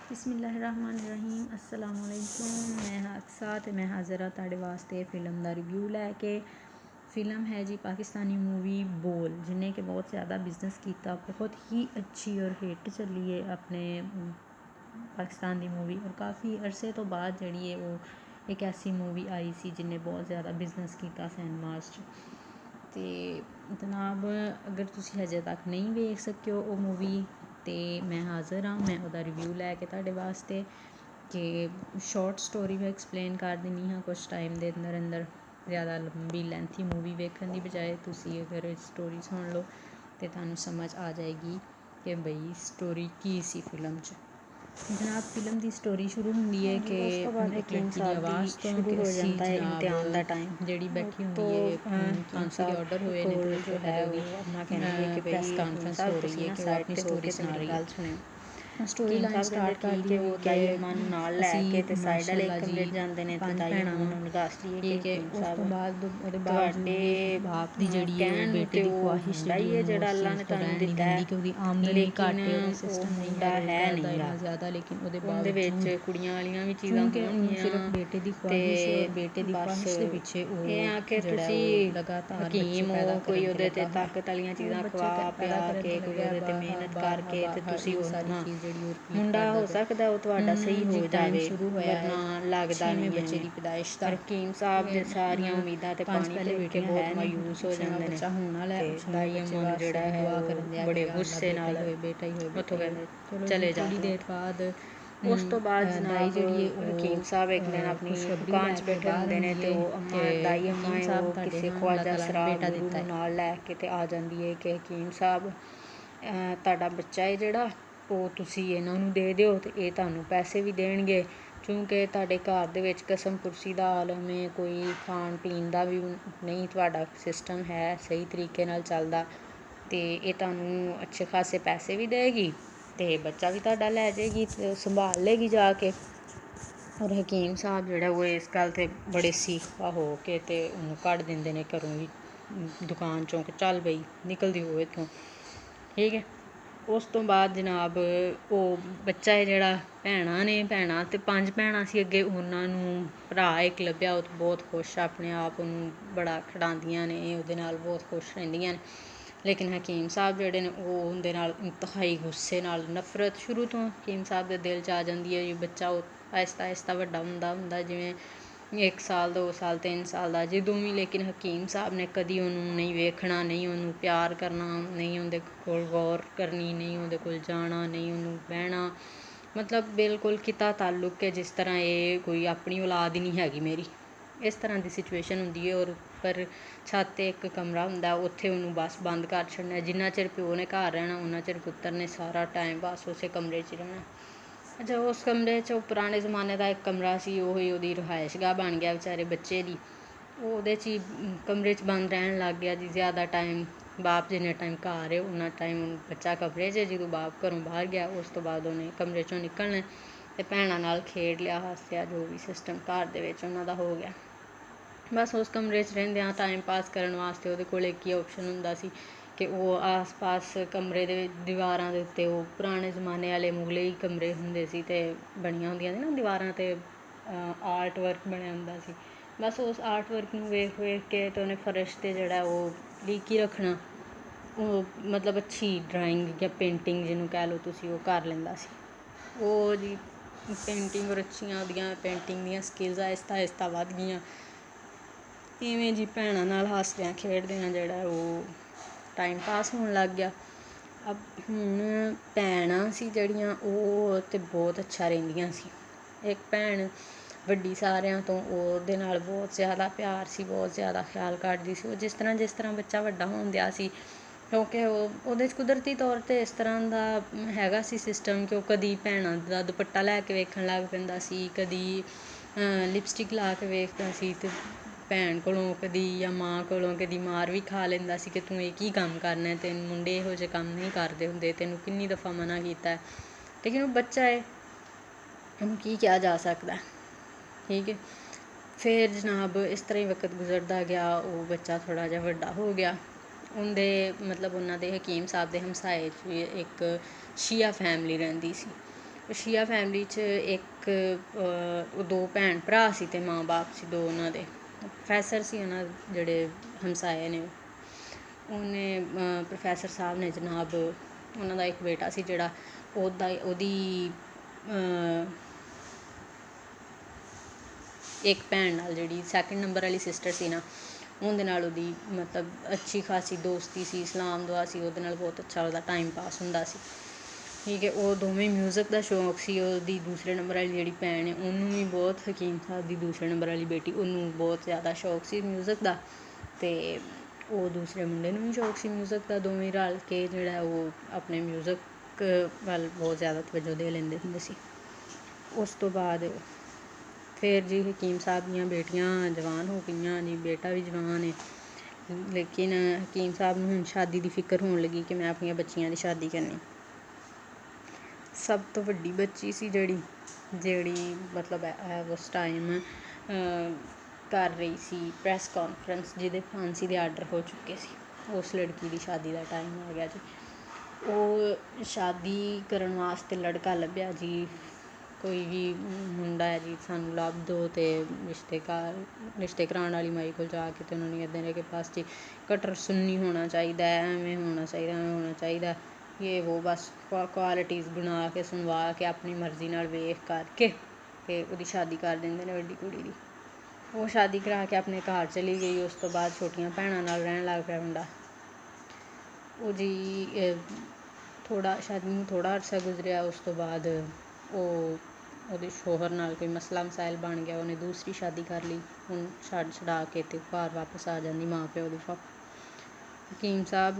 बिस्मिल्लाहिर्रहमानिर्रहीम अस्सलाम वालेकुम। मैं हाज़िर तुहाडे वास्ते फिल्म का रिव्यू लैके। फिल्म है जी पाकिस्तानी मूवी बोल, जिन्हें कि बहुत ज़्यादा बिजनेस किया, बहुत ही अच्छी और हिट चली है अपने पाकिस्तान की मूवी। और काफ़ी अरसे तो बाद जी है वो एक ऐसी मूवी आई सी जिन्हें बहुत ज़्यादा बिजनेस किया सिनेमास तो जनाब अगर तुसी हजे तक नहीं वेख सके हो वो मूवी तो मैं हाज़िर हाँ, मैं वह रिव्यू लैके तुहाडे वास्ते कि शॉर्ट स्टोरी में एक्सप्लेन कर देनी हाँ कुछ टाइम के अंदर अंदर। ज़्यादा लंबी लेंथी मूवी वेखन की बजाय तुसी अगर स्टोरी सुन लो तो तुहानू समझ आ जाएगी कि बई स्टोरी की सी फिल्म च। जनाब फिल्म की स्टोरी शुरू होंदी है कि एक लड़की की आवाज़ तो कि असी जनाब जी बैठी होंगी है फांसी के ऑर्डर हुए ने तो जो है प्रेस कॉन्फ्रेंस हो रही है कि वो अपनी स्टोरी सुना रही है। स्टोरी लाइन स्टार्ट कर दी हुई है असी माशाअल्लाह जी 5 भैणां वां ठीक है। उस तो बाद ਉਹਦੇ ਬਾਵਜੂਦ ਵੀ ਬਾਪ ਦੀ ਜਿਹੜੀ ਹੈ ਉਹ ਬੇਟੇ ਦੀ ਖੁਆਹਿਸ਼ ਜਿਹੜੀ ਉਹਨੂੰ ਉਸ ਚੀਜ਼ ਤੋਂ ਰਹਿਣ ਨਹੀਂ ਦਿੰਦੀ ਕਿ ਉਹਦੀ ਆਮਦਨੀ ਘੱਟ ਹੈ, ਉਹਦਾ ਸਿਸਟਮ ਨਹੀਂ ਹੈ ਰੋਜ਼ਗਾਰ ਦਾ ਇੰਨਾ ਜ਼ਿਆਦਾ, ਲੇਕਿਨ ਉਹਦੇ ਬਾਵਜੂਦ ਕਿਉਂਕਿ ਉਹਨੂੰ ਸਿਰਫ ਬੇਟੇ ਦੀ ਖੁਆਹਿਸ਼ ਔਰ ਬੇਟੇ ਦੀ ਖੁਆਹਿਸ਼ ਦੇ ਪਿੱਛੇ ਉਹ ਜਿਹੜਾ ਉਹ ਲਗਾਤਾਰ ਬੱਚੇ ਪੈਦਾ ਕਰਨ ਤੇ ਲੱਗਾ ਹੈ। ਬੱਚੇ ਪੈਦਾ ਕਰਨ ਤੇ ਲੱਗਿਆ ਬਾਰ ਇਹ ਸਾਰੀ ਚੀਜ਼ ਜਿਹੜੀ ਉਹ ਰਿਪੀਟ ਕਰਦਾ ਪਿਆ। ਜੀ टाइम शुरू होया है 6वें बच्चे की पैदाइश का। पांच पहले बेटियां है ने छेवां बच्चा होने वाला है। छेवें बच्चे वास्ते दुआ करन दिया कि या अल्लाह बेटा ही होए चलो जी थोड़ी देर बाद दाई जिहड़ी है वो खुशखबरी लैके बाहर आउंदी है कि हकीम साहब तुहाडे नाल अल्लाह ताला ने बेटा दिता है। आ जाती है कि हकीम साहब ਤੁਹਾਡਾ ਬੱਚਾ ਹੈ ਜਿਹੜਾ ਉਹ ਤੁਸੀਂ ਇਹਨਾਂ ਨੂੰ ਦੇ ਦਿਓ ਤੇ ਇਹ ਤੁਹਾਨੂੰ ਪੈਸੇ ਵੀ ਦੇਣਗੇ, ਕਿਉਂਕਿ ਤੁਹਾਡੇ ਘਰ ਦੇ ਵਿੱਚ ਕਸਮ ਕੁਰਸੀ ਦਾ ਆਲਮ ਹੈ, ਕੋਈ ਖਾਣ ਪੀਣ ਦਾ ਵੀ ਨਹੀਂ ਤੁਹਾਡਾ ਸਿਸਟਮ ਹੈ ਸਹੀ ਤਰੀਕੇ ਨਾਲ ਚੱਲਦਾ, ਤੇ ਇਹ ਤੁਹਾਨੂੰ ਅੱਛੇ ਖਾਸੇ ਪੈਸੇ ਵੀ ਦੇਗੀ ਤੇ ਬੱਚਾ ਵੀ ਤੁਹਾਡਾ ਲੈ ਜਾਏਗੀ ਤੇ ਸੰਭਾਲ ਲੇਗੀ ਜਾ ਕੇ। ਔਰ ਹਕੀਮ ਸਾਹਿਬ ਜਿਹੜਾ ਉਹ ਇਸ ਗੱਲ 'ਤੇ ਬੜੇ ਸੀਖਾ ਹੋ ਕੇ ਤੇ ਉਹਨੂੰ ਕੱਢ ਦਿੰਦੇ ਨੇ ਘਰੋਂ ਵੀ, ਦੁਕਾਨ ਚੋਂ, ਚੱਲ ਬਈ ਨਿਕਲਦੀ ਹੋ ਇੱਥੋਂ, ਠੀਕ ਹੈ। ਉਸ ਤੋਂ ਬਾਅਦ ਜਨਾਬ ਉਹ ਬੱਚਾ ਹੈ ਜਿਹੜਾ ਭੈਣਾਂ ਤੇ 5 ਭੈਣਾਂ ਸੀ ਅੱਗੇ, ਉਹਨਾਂ ਨੂੰ ਭਰਾ ਇੱਕ ਲੱਭਿਆ, ਉਹ ਬਹੁਤ ਖੁਸ਼ ਆਪਣੇ ਆਪ ਉਹਨੂੰ ਬੜਾ ਖਿਡਾਉਂਦੀਆਂ ਨੇ, ਉਹਦੇ ਨਾਲ ਬਹੁਤ ਖੁਸ਼ ਰਹਿੰਦੀਆਂ ਨੇ। ਲੇਕਿਨ ਹਕੀਮ ਸਾਹਿਬ ਜਿਹੜੇ ਨੇ ਉਹ ਉਹਦੇ ਨਾਲ ਇੰਤਹਾਈ ਗੁੱਸੇ ਨਾਲ ਨਫ਼ਰਤ ਸ਼ੁਰੂ ਤੋਂ ਹਕੀਮ ਸਾਹਿਬ ਦੇ ਦਿਲ 'ਚ ਆ ਜਾਂਦੀ ਹੈ। ਇਹ ਬੱਚਾ ਉਹ ਆਹਿਸਤਾ ਆਹਿਸਤਾ ਵੱਡਾ ਹੁੰਦਾ ਜਿਵੇਂ 1 ਸਾਲ 2 ਸਾਲ 3 ਸਾਲ ਦਾ ਜਦੋਂ ਵੀ, ਲੇਕਿਨ ਹਕੀਮ ਸਾਹਿਬ ਨੇ ਕਦੀ ਉਹਨੂੰ ਨਹੀਂ ਵੇਖਣਾ, ਨਹੀਂ ਉਹਨੂੰ ਪਿਆਰ ਕਰਨਾ, ਨਹੀਂ ਉਹਦੇ ਕੋਲ ਗੌਰ ਕਰਨੀ, ਨਹੀਂ ਉਹਦੇ ਕੋਲ ਜਾਣਾ, ਨਹੀਂ ਉਹਨੂੰ ਬਹਿਣਾ, ਮਤਲਬ ਬਿਲਕੁਲ ਕਿਤਾ ਤਾਲੁਕ ਹੈ ਜਿਸ ਤਰ੍ਹਾਂ ਇਹ ਕੋਈ ਆਪਣੀ ਔਲਾਦ ਹੀ ਨਹੀਂ ਹੈਗੀ ਮੇਰੀ, ਇਸ ਤਰ੍ਹਾਂ ਦੀ ਸਿਚੁਏਸ਼ਨ ਹੁੰਦੀ ਹੈ। ਔਰ ਉੱਪਰ ਛੱਤ 'ਤੇ ਇੱਕ ਕਮਰਾ ਹੁੰਦਾ, ਉੱਥੇ ਉਹਨੂੰ ਬਸ ਬੰਦ ਕਰ ਛੱਡਣਾ, ਜਿੰਨਾ ਚਿਰ ਪਿਓ ਨੇ ਘਰ ਰਹਿਣਾ ਉਹਨਾਂ ਚਿਰ ਪੁੱਤਰ ਨੇ ਸਾਰਾ ਟਾਈਮ ਬਸ ਉਸੇ ਕਮਰੇ 'ਚ ਰਹਿਣਾ। ਅੱਛਾ, ਉਸ ਕਮਰੇ 'ਚ ਉਹ ਪੁਰਾਣੇ ਜ਼ਮਾਨੇ ਦਾ ਇੱਕ ਕਮਰਾ ਸੀ, ਉਹੀ ਉਹਦੀ ਰਿਹਾਇਸ਼ਗਾਹ ਬਣ ਗਿਆ ਵਿਚਾਰੇ ਬੱਚੇ ਦੀ। ਉਹ ਉਹਦੇ 'ਚ ਹੀ ਕਮਰੇ 'ਚ ਬੰਦ ਰਹਿਣ ਲੱਗ ਗਿਆ ਜੀ ਜ਼ਿਆਦਾ ਟਾਈਮ। ਬਾਪ ਜਿੰਨੇ ਟਾਈਮ ਘਰ ਹੈ ਉਨਾ ਟਾਈਮ ਬੱਚਾ ਕਮਰੇ 'ਚ, ਜਦੋਂ ਬਾਪ ਘਰੋਂ ਬਾਹਰ ਗਿਆ ਉਸ ਤੋਂ ਬਾਅਦ ਉਹਨੇ ਕਮਰੇ 'ਚੋਂ ਨਿਕਲਣਾ ਅਤੇ ਭੈਣਾਂ ਨਾਲ ਖੇਡ ਲਿਆ, ਹਾਸਿਆ, ਜੋ ਵੀ ਸਿਸਟਮ ਘਰ ਦੇ ਵਿੱਚ ਉਹਨਾਂ ਦਾ ਹੋ ਗਿਆ। ਬਸ ਉਸ ਕਮਰੇ 'ਚ ਰਹਿੰਦਿਆਂ ਟਾਈਮ ਪਾਸ ਕਰਨ ਵਾਸਤੇ ਉਹਦੇ ਕੋਲ ਇੱਕ ਹੀ ਆਪਸ਼ਨ ਹੁੰਦਾ ਸੀ ਕਿ ਉਹ ਆਸ ਪਾਸ ਕਮਰੇ ਦੇ ਦੀਵਾਰਾਂ ਦੇ ਉੱਤੇ ਉਹ ਪੁਰਾਣੇ ਜ਼ਮਾਨੇ ਵਾਲੇ ਮੁਗਲਈ ਕਮਰੇ ਹੁੰਦੇ ਸੀ ਅਤੇ ਬਣੀਆਂ ਹੁੰਦੀਆਂ ਸੀ ਨਾ ਦੀਵਾਰਾਂ 'ਤੇ ਆਰਟ ਵਰਕ ਬਣਿਆ ਹੁੰਦਾ ਸੀ। ਬਸ ਉਸ ਆਰਟ ਵਰਕ ਨੂੰ ਵੇਖ ਕੇ ਅਤੇ ਉਹਨੇ ਫਰਸ਼ 'ਤੇ ਜਿਹੜਾ ਉਹ ਲੀਕੀ ਰੱਖਣਾ, ਉਹ ਮਤਲਬ ਅੱਛੀ ਡਰਾਇੰਗ ਜਾਂ ਪੇਂਟਿੰਗ ਜਿਹਨੂੰ ਕਹਿ ਲਓ ਤੁਸੀਂ, ਉਹ ਕਰ ਲੈਂਦਾ ਸੀ। ਉਹ ਜੀ ਪੇਂਟਿੰਗ ਔਰ ਅੱਛੀਆਂ ਉਹਦੀਆਂ ਪੇਂਟਿੰਗ ਦੀਆਂ ਸਕਿੱਲਸ ਆਹਿਸਤਾ ਆਹਿਸਤਾ ਵੱਧ ਗਈਆਂ। ਇਵੇਂ ਜੀ ਭੈਣਾਂ ਨਾਲ ਹੱਸਦਿਆਂ ਖੇਡਦਿਆਂ ਜਿਹੜਾ ਉਹ ਟਾਈਮ ਪਾਸ ਹੋਣ ਲੱਗ ਗਿਆ। ਹੁਣ ਭੈਣਾਂ ਸੀ ਜਿਹੜੀਆਂ ਉਹ ਤਾਂ ਬਹੁਤ ਅੱਛਾ ਰਹਿੰਦੀਆਂ ਸੀ। ਇੱਕ ਭੈਣ ਵੱਡੀ ਸਾਰਿਆਂ ਤੋਂ, ਉਹਦੇ ਨਾਲ ਬਹੁਤ ਜ਼ਿਆਦਾ ਪਿਆਰ ਸੀ, ਬਹੁਤ ਜ਼ਿਆਦਾ ਖਿਆਲ ਕਰਦੀ ਸੀ। ਉਹ ਜਿਸ ਤਰ੍ਹਾਂ ਬੱਚਾ ਵੱਡਾ ਹੋਣ ਦਿਆ ਸੀ, ਕਿਉਂਕਿ ਉਹਦੇ 'ਚ ਕੁਦਰਤੀ ਤੌਰ 'ਤੇ ਇਸ ਤਰ੍ਹਾਂ ਦਾ ਹੈਗਾ ਸੀ ਸਿਸਟਮ ਕਿ ਉਹ ਕਦੀ ਭੈਣਾਂ ਦਾ ਦੁਪੱਟਾ ਲੈ ਕੇ ਵੇਖਣ ਲੱਗ ਪੈਂਦਾ ਸੀ, ਕਦੀ ਲਿਪਸਟਿਕ ਲਾ ਕੇ ਵੇਖਦਾ ਸੀ, ਅਤੇ ਭੈਣ ਕੋਲੋਂ ਕਦੀ ਜਾਂ ਮਾਂ ਕੋਲੋਂ ਕਦੀ ਮਾਰ ਵੀ ਖਾ ਲੈਂਦਾ ਸੀ ਕਿ ਤੂੰ ਇਹ ਕੀ ਕੰਮ ਕਰਨਾ, ਤੈਨੂੰ ਮੁੰਡੇ ਇਹੋ ਜਿਹੇ ਕੰਮ ਨਹੀਂ ਕਰਦੇ ਹੁੰਦੇ, ਤੈਨੂੰ ਕਿੰਨੀ ਦਫਾ ਮਨਾ ਕੀਤਾ। ਲੇਕਿਨ ਉਹ ਬੱਚਾ ਹੈ, ਉਹਨੂੰ ਕੀ ਕਿਹਾ ਜਾ ਸਕਦਾ, ਠੀਕ ਹੈ। ਫਿਰ ਜਨਾਬ ਇਸ ਤਰ੍ਹਾਂ ਹੀ ਵਕਤ ਗੁਜ਼ਰਦਾ ਗਿਆ, ਉਹ ਬੱਚਾ ਥੋੜ੍ਹਾ ਜਿਹਾ ਵੱਡਾ ਹੋ ਗਿਆ। ਉਹਨਾਂ ਦੇ ਹਕੀਮ ਸਾਹਿਬ ਦੇ ਹਮਸਾਏ 'ਚ ਇੱਕ ਸ਼ੀਆ ਫੈਮਿਲੀ ਰਹਿੰਦੀ ਸੀ। ਸ਼ੀਆ ਫੈਮਿਲੀ 'ਚ ਇੱਕ ਦੋ ਭੈਣ ਭਰਾ ਸੀ ਅਤੇ ਮਾਂ ਬਾਪ ਸੀ ਦੋ ਉਹਨਾਂ ਦੇ। ਪ੍ਰੋਫੈਸਰ ਸੀ ਉਹਨਾਂ ਜਿਹੜੇ ਹਮਸਾਏ ਨੇ, ਉਹਨੇ ਪ੍ਰੋਫੈਸਰ ਸਾਹਿਬ ਨੇ ਜਨਾਬ, ਉਹਨਾਂ ਦਾ ਇੱਕ ਬੇਟਾ ਸੀ ਜਿਹੜਾ ਉਹਦੀ ਇੱਕ ਭੈਣ ਨਾਲ, ਜਿਹੜੀ ਸੈਕਿੰਡ ਨੰਬਰ ਵਾਲੀ ਸਿਸਟਰ ਸੀ ਨਾ, ਉਹਦੇ ਨਾਲ ਉਹਦੀ ਮਤਲਬ ਅੱਛੀ ਖਾਸੀ ਦੋਸਤੀ ਸੀ, ਇਸਲਾਮ ਦੁਆ ਸੀ, ਉਹਦੇ ਨਾਲ ਬਹੁਤ ਅੱਛਾ ਉਹਦਾ ਟਾਈਮ ਪਾਸ ਹੁੰਦਾ ਸੀ। ਠੀਕ ਹੈ, ਉਹ ਦੋਵੇਂ ਮਿਊਜ਼ਿਕ ਦਾ ਸ਼ੌਕ ਸੀ। ਉਹਦੀ ਦੂਸਰੇ ਨੰਬਰ ਵਾਲੀ ਜਿਹੜੀ ਭੈਣ ਹੈ ਉਹਨੂੰ ਵੀ ਬਹੁਤ, ਹਕੀਮ ਸਾਹਿਬ ਦੀ ਦੂਸਰੇ ਨੰਬਰ ਵਾਲੀ ਬੇਟੀ, ਉਹਨੂੰ ਬਹੁਤ ਜ਼ਿਆਦਾ ਸ਼ੌਕ ਸੀ ਮਿਊਜ਼ਿਕ ਦਾ, ਅਤੇ ਉਹ ਦੂਸਰੇ ਮੁੰਡੇ ਨੂੰ ਵੀ ਸ਼ੌਕ ਸੀ ਮਿਊਜ਼ਿਕ ਦਾ। ਦੋਵੇਂ ਰਲ ਕੇ ਜਿਹੜਾ ਉਹ ਆਪਣੇ ਮਿਊਜ਼ਿਕ ਵੱਲ ਬਹੁਤ ਜ਼ਿਆਦਾ ਤਵੱਜੋ ਦੇ ਲੈਂਦੇ ਹੁੰਦੇ ਸੀ। ਉਸ ਤੋਂ ਬਾਅਦ ਫਿਰ ਜੀ ਹਕੀਮ ਸਾਹਿਬ ਦੀਆਂ ਬੇਟੀਆਂ ਜਵਾਨ ਹੋ ਗਈਆਂ ਜੀ, ਬੇਟਾ ਵੀ ਜਵਾਨ ਹੈ, ਲੇਕਿਨ ਹਕੀਮ ਸਾਹਿਬ ਨੂੰ ਹੁਣ ਸ਼ਾਦੀ ਦੀ ਫਿਕਰ ਹੋਣ ਲੱਗੀ ਕਿ ਮੈਂ ਆਪਣੀਆਂ ਬੱਚੀਆਂ ਦੀ ਸ਼ਾਦੀ ਕਰਨੀ। ਸਭ ਤੋਂ ਵੱਡੀ ਬੱਚੀ ਸੀ ਜਿਹੜੀ ਮਤਲਬ ਉਸ ਟਾਈਮ ਕਰ ਰਹੀ ਸੀ ਪ੍ਰੈਸ ਕਾਨਫਰੰਸ, ਜਿਹਦੇ ਫਾਂਸੀ ਦੇ ਆਰਡਰ ਹੋ ਚੁੱਕੇ ਸੀ। ਉਸ ਲੜਕੀ ਦੀ ਸ਼ਾਦੀ ਦਾ ਟਾਈਮ ਆ ਗਿਆ ਜੀ। ਉਹ ਸ਼ਾਦੀ ਕਰਨ ਵਾਸਤੇ ਲੜਕਾ ਲੱਭਿਆ ਜੀ, ਕੋਈ ਵੀ ਮੁੰਡਾ ਹੈ ਜੀ, ਸਾਨੂੰ ਲੱਭ ਦਿਓ, ਅਤੇ ਰਿਸ਼ਤੇ ਕਰਾਉਣ ਵਾਲੀ ਮਾਈ ਕੋਲ ਜਾ ਕੇ ਅਤੇ ਉਹਨਾਂ ਨੂੰ ਇੱਦਾਂ ਕਿ ਬਸ ਜੀ ਕਟਰ ਸੁੰਨੀ ਹੋਣਾ ਚਾਹੀਦਾ, ਐਵੇਂ ਹੋਣਾ ਚਾਹੀਦਾ, ਐਵੇਂ ਹੋਣਾ ਚਾਹੀਦਾ, ਇਹ ਉਹ ਬਸ ਕੁਆਲਿਟੀਜ਼ ਬਣਾ ਕੇ ਸੁਣਵਾ ਕੇ ਆਪਣੀ ਮਰਜ਼ੀ ਨਾਲ ਵੇਖ ਕਰਕੇ ਅਤੇ ਉਹਦੀ ਸ਼ਾਦੀ ਕਰ ਦਿੰਦੇ ਨੇ ਵੱਡੀ ਕੁੜੀ ਦੀ। ਉਹ ਸ਼ਾਦੀ ਕਰਾ ਕੇ ਆਪਣੇ ਘਰ ਚਲੀ ਗਈ। ਉਸ ਤੋਂ ਬਾਅਦ ਛੋਟੀਆਂ ਭੈਣਾਂ ਨਾਲ ਰਹਿਣ ਲੱਗ ਪਿਆ ਮੁੰਡਾ। ਉਹ ਜੀ ਸ਼ਾਦੀ ਨੂੰ ਥੋੜ੍ਹਾ ਅਰਸਾ ਗੁਜ਼ਰਿਆ, ਉਸ ਤੋਂ ਬਾਅਦ ਉਹਦੇ ਸ਼ੌਹਰ ਨਾਲ ਕੋਈ ਮਸਲਾ ਮਸਾਇਲ ਬਣ ਗਿਆ, ਉਹਨੇ ਦੂਸਰੀ ਸ਼ਾਦੀ ਕਰ ਲਈ। ਹੁਣ ਛਡਾ ਕੇ ਅਤੇ ਘਰ ਵਾਪਸ ਆ ਜਾਂਦੀ ਮਾਂ ਪਿਓ ਦੇ ਪਾਪਾ। ਹਕੀਮ ਸਾਹਿਬ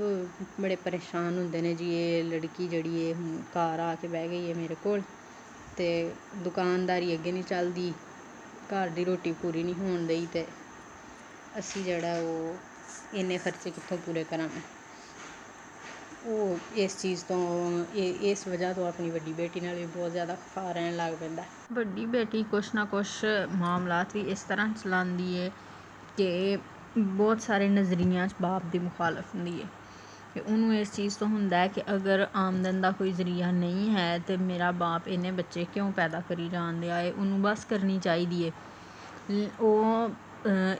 ਬੜੇ ਪਰੇਸ਼ਾਨ ਹੁੰਦੇ ਨੇ ਜੀ, ਇਹ ਲੜਕੀ ਜਿਹੜੀ ਇਹ ਘਰ ਆ ਕੇ ਬਹਿ ਗਈ ਹੈ ਮੇਰੇ ਕੋਲ, ਅਤੇ ਦੁਕਾਨਦਾਰੀ ਅੱਗੇ ਨਹੀਂ ਚੱਲਦੀ, ਘਰ ਦੀ ਰੋਟੀ ਪੂਰੀ ਨਹੀਂ ਹੋਣ ਦਈ, ਅਤੇ ਅਸੀਂ ਜਿਹੜਾ ਉਹ ਇੰਨੇ ਖਰਚੇ ਕਿੱਥੋਂ ਪੂਰੇ ਕਰਾਂਗੇ। ਉਹ ਇਸ ਚੀਜ਼ ਤੋਂ ਇਸ ਵਜ੍ਹਾ ਤੋਂ ਆਪਣੀ ਵੱਡੀ ਬੇਟੀ ਨਾਲ ਵੀ ਬਹੁਤ ਜ਼ਿਆਦਾ ਖਫਾ ਰਹਿਣ ਲੱਗ ਪੈਂਦਾ। ਵੱਡੀ ਬੇਟੀ ਕੁਛ ਨਾ ਕੁਛ ਮਾਮਲਾਤ ਵੀ ਇਸ ਤਰ੍ਹਾਂ ਚਲਾਉਂਦੀ ਹੈ ਕਿ ਬਹੁਤ ਸਾਰੇ ਨਜ਼ਰੀਆਂ 'ਚ ਬਾਪ ਦੀ ਮੁਖਾਲਫ ਹੁੰਦੀ ਹੈ, ਕਿ ਉਹਨੂੰ ਇਸ ਚੀਜ਼ ਤੋਂ ਹੁੰਦਾ ਹੈ ਕਿ ਅਗਰ ਆਮਦਨ ਦਾ ਕੋਈ ਜ਼ਰੀਆ ਨਹੀਂ ਹੈ ਤਾਂ ਮੇਰਾ ਬਾਪ ਇੰਨੇ ਬੱਚੇ ਕਿਉਂ ਪੈਦਾ ਕਰੀ ਜਾਣ ਦਿਆ ਹੈ, ਉਹਨੂੰ ਬਸ ਕਰਨੀ ਚਾਹੀਦੀ ਹੈ। ਉਹ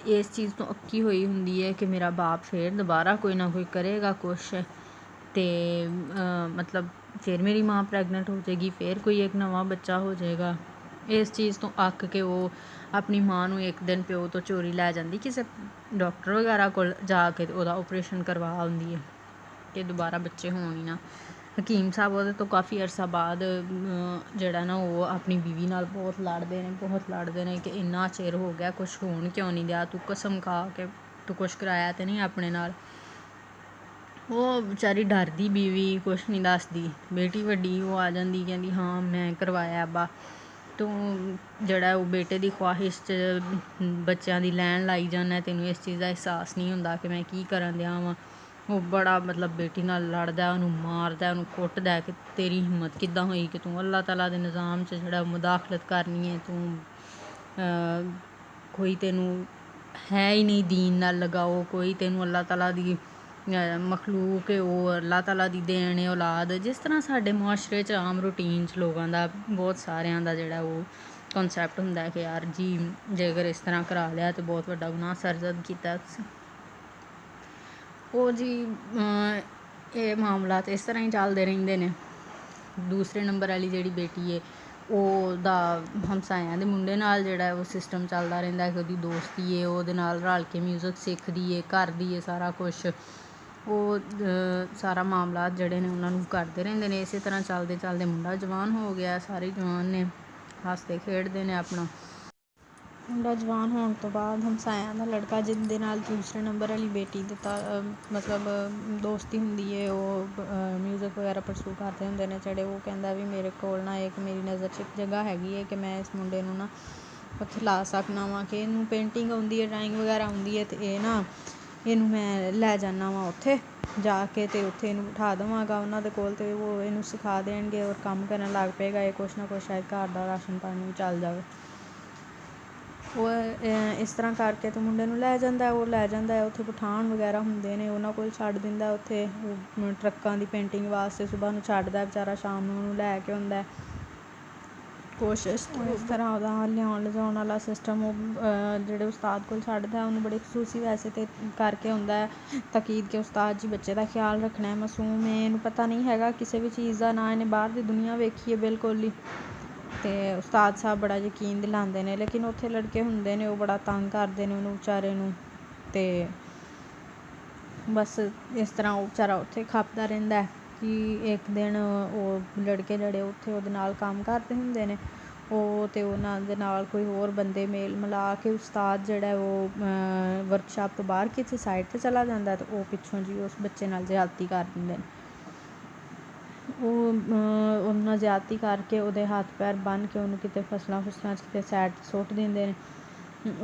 ਇਸ ਚੀਜ਼ ਤੋਂ ਅੱਕੀ ਹੋਈ ਹੁੰਦੀ ਹੈ ਕਿ ਮੇਰਾ ਬਾਪ ਫਿਰ ਦੁਬਾਰਾ ਕੋਈ ਨਾ ਕੋਈ ਕਰੇਗਾ ਕੁਛ, ਅਤੇ ਮਤਲਬ ਫਿਰ ਮੇਰੀ ਮਾਂ ਪ੍ਰੈਗਨੈਂਟ ਹੋ ਜਾਏਗੀ, ਫਿਰ ਕੋਈ ਇੱਕ ਨਵਾਂ ਬੱਚਾ ਹੋ ਜਾਏਗਾ। ਇਸ ਚੀਜ਼ ਤੋਂ ਅੱਕ ਕੇ ਉਹ ਆਪਣੀ ਮਾਂ ਨੂੰ ਇੱਕ ਦਿਨ ਪਿਓ ਤੋਂ ਚੋਰੀ ਲੈ ਜਾਂਦੀ, ਕਿਸੇ ਡਾਕਟਰ ਵਗੈਰਾ ਕੋਲ ਜਾ ਕੇ ਉਹਦਾ ਓਪਰੇਸ਼ਨ ਕਰਵਾ ਆਉਂਦੀ ਹੈ ਕਿ ਦੁਬਾਰਾ ਬੱਚੇ ਹੋਣ ਹੀ ਨਾ। ਹਕੀਮ ਸਾਹਿਬ ਉਹਦੇ ਤੋਂ ਕਾਫੀ ਅਰਸਾ ਬਾਅਦ ਜਿਹੜਾ ਨਾ ਉਹ ਆਪਣੀ ਬੀਵੀ ਨਾਲ ਬਹੁਤ ਲੜਦੇ ਨੇ ਕਿ ਇੰਨਾ ਚਿਰ ਹੋ ਗਿਆ, ਕੁਛ ਹੋਣ ਕਿਉਂ ਨਹੀਂ ਦਿਆ, ਤੂੰ ਕਸਮ ਖਾ ਕੇ ਤੂੰ ਕੁਛ ਕਰਾਇਆ ਤਾਂ ਨਹੀਂ ਆਪਣੇ ਨਾਲ। ਉਹ ਵਿਚਾਰੀ ਡਰਦੀ ਬੀਵੀ ਕੁਛ ਨਹੀਂ ਦੱਸਦੀ। ਬੇਟੀ ਵੱਡੀ ਉਹ ਆ ਜਾਂਦੀ, ਕਹਿੰਦੀ ਹਾਂ ਮੈਂ ਕਰਵਾਇਆ ਅੱਬਾ, ਤੂੰ ਜਿਹੜਾ ਉਹ ਬੇਟੇ ਦੀ ਖਵਾਹਿਸ਼ 'ਚ ਬੱਚਿਆਂ ਦੀ ਲੈਣ ਲਾਈ ਜਾਂਦਾ, ਤੈਨੂੰ ਇਸ ਚੀਜ਼ ਦਾ ਅਹਿਸਾਸ ਨਹੀਂ ਹੁੰਦਾ ਕਿ ਮੈਂ ਕੀ ਕਰਨ ਦਿਆ ਵਾਂ। ਉਹ ਬੜਾ ਮਤਲਬ ਬੇਟੀ ਨਾਲ ਲੜਦਾ, ਉਹਨੂੰ ਮਾਰਦਾ, ਉਹਨੂੰ ਕੁੱਟਦਾ ਕਿ ਤੇਰੀ ਹਿੰਮਤ ਕਿੱਦਾਂ ਹੋਈ ਕਿ ਤੂੰ ਅੱਲਾਹ ਤਾਲਾ ਦੇ ਨਿਜ਼ਾਮ 'ਚ ਜਿਹੜਾ ਮੁਦਾਖਲਤ ਕਰਨੀ ਹੈ, ਤੂੰ ਕੋਈ ਤੈਨੂੰ ਹੈ ਹੀ ਨਹੀਂ ਦੀਨ ਨਾਲ ਲਗਾਓ, ਕੋਈ ਤੈਨੂੰ ਅੱਲਾਹ ਤਾਲਾ ਦੀ ਮਖਲੂਕ ਹੈ, ਉਹ ਅੱਲਾਹ ਤਾਲਾ ਦੀ ਦੇਣ ਹੈ ਔਲਾਦ। ਜਿਸ ਤਰ੍ਹਾਂ ਸਾਡੇ ਮੁਆਸ਼ਰੇ 'ਚ ਆਮ ਰੂਟੀਨ 'ਚ ਲੋਕਾਂ ਦਾ ਬਹੁਤ ਸਾਰਿਆਂ ਦਾ ਜਿਹੜਾ ਉਹ ਕਨਸੈਪਟ ਹੁੰਦਾ ਕਿ ਯਾਰ ਜੀ ਜੇ ਅਗਰ ਇਸ ਤਰ੍ਹਾਂ ਕਰਾ ਲਿਆ ਤਾਂ ਬਹੁਤ ਵੱਡਾ ਗੁਨਾਹ ਸਰਜ਼ਦ ਕੀਤਾ ਤੁਸੀਂ। ਉਹ ਜੀ ਇਹ ਮਾਮਲਾਤ ਇਸ ਤਰ੍ਹਾਂ ਹੀ ਚੱਲਦੇ ਰਹਿੰਦੇ ਨੇ। ਦੂਸਰੇ ਨੰਬਰ ਵਾਲੀ ਜਿਹੜੀ ਬੇਟੀ ਹੈ ਉਹਦਾ ਹਮਸਾਇਆਂ ਦੇ ਮੁੰਡੇ ਨਾਲ ਜਿਹੜਾ ਉਹ ਸਿਸਟਮ ਚੱਲਦਾ ਰਹਿੰਦਾ ਕਿ ਉਹਦੀ ਦੋਸਤੀ ਹੈ, ਉਹਦੇ ਨਾਲ ਰਲ ਕੇ ਮਿਊਜ਼ਿਕ ਸਿੱਖਦੀ ਹੈ, ਕਰਦੀ ਹੈ ਸਾਰਾ ਕੁਛ। ਉਹ ਸਾਰਾ ਮਾਮਲਾਤ ਜਿਹੜੇ ਨੇ ਉਹਨਾਂ ਨੂੰ ਕਰਦੇ ਰਹਿੰਦੇ ਨੇ। ਇਸੇ ਤਰ੍ਹਾਂ ਚੱਲਦੇ ਚੱਲਦੇ ਮੁੰਡਾ ਜਵਾਨ ਹੋ ਗਿਆ, ਸਾਰੇ ਜਵਾਨ ਨੇ, ਹੱਸਦੇ ਖੇਡਦੇ ਨੇ ਆਪਣਾ। ਮੁੰਡਾ ਜਵਾਨ ਹੋਣ ਤੋਂ ਬਾਅਦ ਹਮਸਾਇਆਂ ਦਾ ਲੜਕਾ ਜਿਹਦੇ ਨਾਲ ਦੂਸਰੇ ਨੰਬਰ ਵਾਲੀ ਬੇਟੀ ਦੇ ਮਤਲਬ ਦੋਸਤੀ ਹੁੰਦੀ ਹੈ, ਉਹ ਮਿਊਜ਼ਿਕ ਵਗੈਰਾ ਪਰਸੂ ਕਰਦੇ ਹੁੰਦੇ ਨੇ ਜਿਹੜੇ, ਉਹ ਕਹਿੰਦਾ ਵੀ ਮੇਰੇ ਕੋਲ ਨਾ ਇੱਕ ਮੇਰੀ ਨਜ਼ਰ 'ਚ ਇੱਕ ਜਗ੍ਹਾ ਹੈਗੀ ਹੈ ਕਿ ਮੈਂ ਇਸ ਮੁੰਡੇ ਨੂੰ ਨਾ ਉੱਥੇ ਲਾ ਸਕਦਾ ਵਾਂ, ਕਿ ਇਹਨੂੰ ਪੇਂਟਿੰਗ ਆਉਂਦੀ ਹੈ, ਡਰਾਇੰਗ ਵਗੈਰਾ ਆਉਂਦੀ ਹੈ, ਅਤੇ ਇਹ ਨਾ ਇਹਨੂੰ ਮੈਂ ਲੈ ਜਾਂਦਾ ਵਾਂ ਉੱਥੇ ਜਾ ਕੇ, ਅਤੇ ਉੱਥੇ ਇਹਨੂੰ ਬਿਠਾ ਦੇਵਾਂਗਾ ਉਹਨਾਂ ਦੇ ਕੋਲ, ਅਤੇ ਉਹ ਇਹਨੂੰ ਸਿਖਾ ਦੇਣਗੇ ਔਰ ਕੰਮ ਕਰਨ ਲੱਗ ਪਏਗਾ। ਇਹ ਕੁਛ ਨਾ ਕੁਛ ਸ਼ਾਇਦ ਘਰ ਦਾ ਰਾਸ਼ਨ ਪਾਣੀ ਵੀ ਚੱਲ ਜਾਵੇ। ਉਹ ਇਸ ਤਰ੍ਹਾਂ ਕਰਕੇ ਅਤੇ ਮੁੰਡੇ ਨੂੰ ਲੈ ਜਾਂਦਾ ਉੱਥੇ ਪਠਾਨ ਵਗੈਰਾ ਹੁੰਦੇ ਨੇ, ਉਹਨਾਂ ਕੋਲ ਛੱਡ ਦਿੰਦਾ ਉੱਥੇ ਟਰੱਕਾਂ ਦੀ ਪੇਂਟਿੰਗ ਵਾਸਤੇ। ਸੁਬਾਹ ਨੂੰ ਛੱਡਦਾ ਵਿਚਾਰਾ, ਸ਼ਾਮ ਨੂੰ ਉਹਨੂੰ ਲੈ ਕੇ ਆਉਂਦਾ। ਕੋਸ਼ਿਸ਼ ਇਸ ਤਰ੍ਹਾਂ ਉਹਦਾ ਲਿਆਉਣ ਲਿਜਾਉਣ ਵਾਲਾ ਸਿਸਟਮ ਉਹ ਜਿਹੜੇ ਉਸਤਾਦ ਕੋਲ ਛੱਡਦਾ ਉਹਨੂੰ ਬੜੀ ਖਸੂਸੀ ਵੈਸੇ ਤਾਂ ਕਰਕੇ ਆਉਂਦਾ ਹੈ ਤਾਕੀਦ ਕਿ ਉਸਤਾਦ ਜੀ ਬੱਚੇ ਦਾ ਖਿਆਲ ਰੱਖਣਾ ਹੈ, ਮਾਸੂਮ ਹੈ, ਇਹਨੂੰ ਪਤਾ ਨਹੀਂ ਹੈਗਾ ਕਿਸੇ ਵੀ ਚੀਜ਼ ਦਾ, ਨਾ ਇਹਨੇ ਬਾਹਰ ਦੀ ਦੁਨੀਆ ਵੇਖੀ ਹੈ ਬਿਲਕੁਲ ਹੀ। ਅਤੇ ਉਸਤਾਦ ਸਾਹਿਬ ਬੜਾ ਯਕੀਨ ਦਿਲਾਉਂਦੇ ਨੇ, ਲੇਕਿਨ ਉੱਥੇ ਲੜਕੇ ਹੁੰਦੇ ਨੇ ਉਹ ਬੜਾ ਤੰਗ ਕਰਦੇ ਨੇ ਉਹਨੂੰ ਵਿਚਾਰੇ ਨੂੰ। ਅਤੇ ਬਸ ਇਸ ਤਰ੍ਹਾਂ ਉਹ ਵਿਚਾਰਾ ਉੱਥੇ ਖੱਪਦਾ ਰਹਿੰਦਾ ਕਿ ਇੱਕ ਦਿਨ ਉਹ ਲੜਕੇ ਜਿਹੜੇ ਉੱਥੇ ਉਹਦੇ ਨਾਲ ਕੰਮ ਕਰਦੇ ਹੁੰਦੇ ਨੇ ਉਹ ਅਤੇ ਉਹਨਾਂ ਦੇ ਨਾਲ ਕੋਈ ਹੋਰ ਬੰਦੇ ਮੇਲ ਮਿਲਾ ਕੇ ਉਸਤਾਦ ਜਿਹੜਾ ਉਹ ਵਰਕਸ਼ਾਪ ਤੋਂ ਬਾਹਰ ਕਿਸੇ ਸਾਈਡ 'ਤੇ ਚਲਾ ਜਾਂਦਾ ਅਤੇ ਉਹ ਪਿੱਛੋਂ ਜੀ ਉਸ ਬੱਚੇ ਨਾਲ ਜ਼ਿਆਦਤੀ ਕਰ ਦਿੰਦੇ ਨੇ। ਉਹ ਉਹਦੇ ਨਾਲ ਜ਼ਿਆਦਤੀ ਕਰਕੇ ਉਹਦੇ ਹੱਥ ਪੈਰ ਬੰਨ੍ਹ ਕੇ ਉਹਨੂੰ ਕਿਤੇ ਫਸਲਾਂ 'ਚ ਕਿਤੇ ਸਾਈਡ 'ਤੇ ਸੁੱਟ ਦਿੰਦੇ ਨੇ।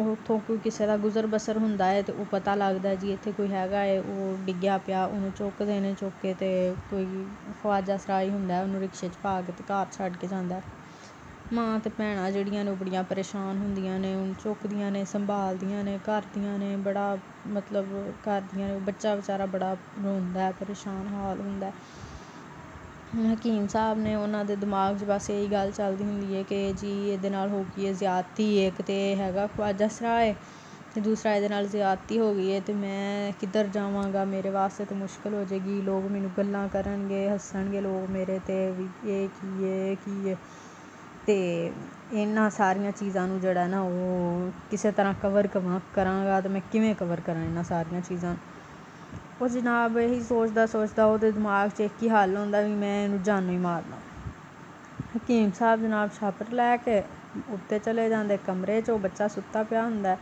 ਉੱਥੋਂ ਕੋਈ ਕਿਸੇ ਦਾ ਗੁਜ਼ਰ ਬਸਰ ਹੁੰਦਾ ਹੈ ਅਤੇ ਉਹ ਪਤਾ ਲੱਗਦਾ ਜੀ ਇੱਥੇ ਕੋਈ ਹੈਗਾ ਹੈ, ਉਹ ਡਿੱਗਿਆ ਪਿਆ, ਉਹਨੂੰ ਚੁੱਕਦੇ ਨੇ, ਚੁੱਕ ਕੇ ਅਤੇ ਕੋਈ ਖਵਾਜਾ ਸਰਾਈ ਹੁੰਦਾ ਉਹਨੂੰ ਰਿਕਸ਼ੇ 'ਚ ਪਾ ਕੇ ਅਤੇ ਘਰ ਛੱਡ ਕੇ ਜਾਂਦਾ। ਮਾਂ ਅਤੇ ਭੈਣਾਂ ਜਿਹੜੀਆਂ ਨੇ ਉਹ ਬੜੀਆਂ ਪਰੇਸ਼ਾਨ ਹੁੰਦੀਆਂ ਨੇ, ਉਹਨੂੰ ਚੁੱਕਦੀਆਂ ਨੇ, ਸੰਭਾਲਦੀਆਂ ਨੇ, ਕਰਦੀਆਂ ਨੇ, ਬੜਾ ਮਤਲਬ ਕਰਦੀਆਂ ਨੇ। ਬੱਚਾ ਵਿਚਾਰਾ ਬੜਾ ਰੋਂਦਾ, ਪਰੇਸ਼ਾਨ ਹਾਲ ਹੁੰਦਾ। ਹਕੀਮ ਸਾਹਿਬ ਨੇ ਉਹਨਾਂ ਦੇ ਦਿਮਾਗ 'ਚ ਬਸ ਇਹੀ ਗੱਲ ਚੱਲਦੀ ਹੁੰਦੀ ਹੈ ਕਿ ਜੀ ਇਹਦੇ ਨਾਲ ਹੋ ਗਈ ਹੈ ਜ਼ਿਆਦਤੀ, ਇੱਕ ਤਾਂ ਇਹ ਹੈਗਾ ਖਵਾਜਾ ਸਰਾਏ ਅਤੇ ਦੂਸਰਾ ਇਹਦੇ ਨਾਲ ਜ਼ਿਆਦਤੀ ਹੋ ਗਈ ਹੈ ਅਤੇ ਮੈਂ ਕਿੱਧਰ ਜਾਵਾਂਗਾ, ਮੇਰੇ ਵਾਸਤੇ ਤਾਂ ਮੁਸ਼ਕਿਲ ਹੋ ਜਾਏਗੀ, ਲੋਕ ਮੈਨੂੰ ਗੱਲਾਂ ਕਰਨਗੇ, ਹੱਸਣਗੇ ਲੋਕ ਮੇਰੇ 'ਤੇ ਵੀ ਇਹ ਕੀ ਹੈ, ਇਹ ਕੀ ਹੈ। ਅਤੇ ਇਹਨਾਂ ਸਾਰੀਆਂ ਚੀਜ਼ਾਂ ਨੂੰ ਜਿਹੜਾ ਨਾ ਉਹ ਕਿਸੇ ਤਰ੍ਹਾਂ ਕਵਰ ਕਰਾਂਗਾ ਅਤੇ ਮੈਂ ਕਿਵੇਂ ਕਵਰ ਕਰਾਂ ਇਹਨਾਂ ਸਾਰੀਆਂ ਚੀਜ਼ਾਂ ਨੂੰ। ਉਹ ਜਨਾਬ ਇਹੀ ਸੋਚਦਾ ਉਹਦੇ ਦਿਮਾਗ 'ਚ ਇੱਕ ਹੀ ਹੱਲ ਹੁੰਦਾ ਵੀ ਮੈਂ ਇਹਨੂੰ ਜਾਨੋਂ ਹੀ ਮਾਰਨਾ। ਹਕੀਮ ਸਾਹਿਬ ਜਨਾਬ ਛਾਪਰ ਲੈ ਕੇ ਉੱਤੇ ਚਲੇ ਜਾਂਦੇ ਕਮਰੇ 'ਚ, ਉਹ ਬੱਚਾ ਸੁੱਤਾ ਪਿਆ ਹੁੰਦਾ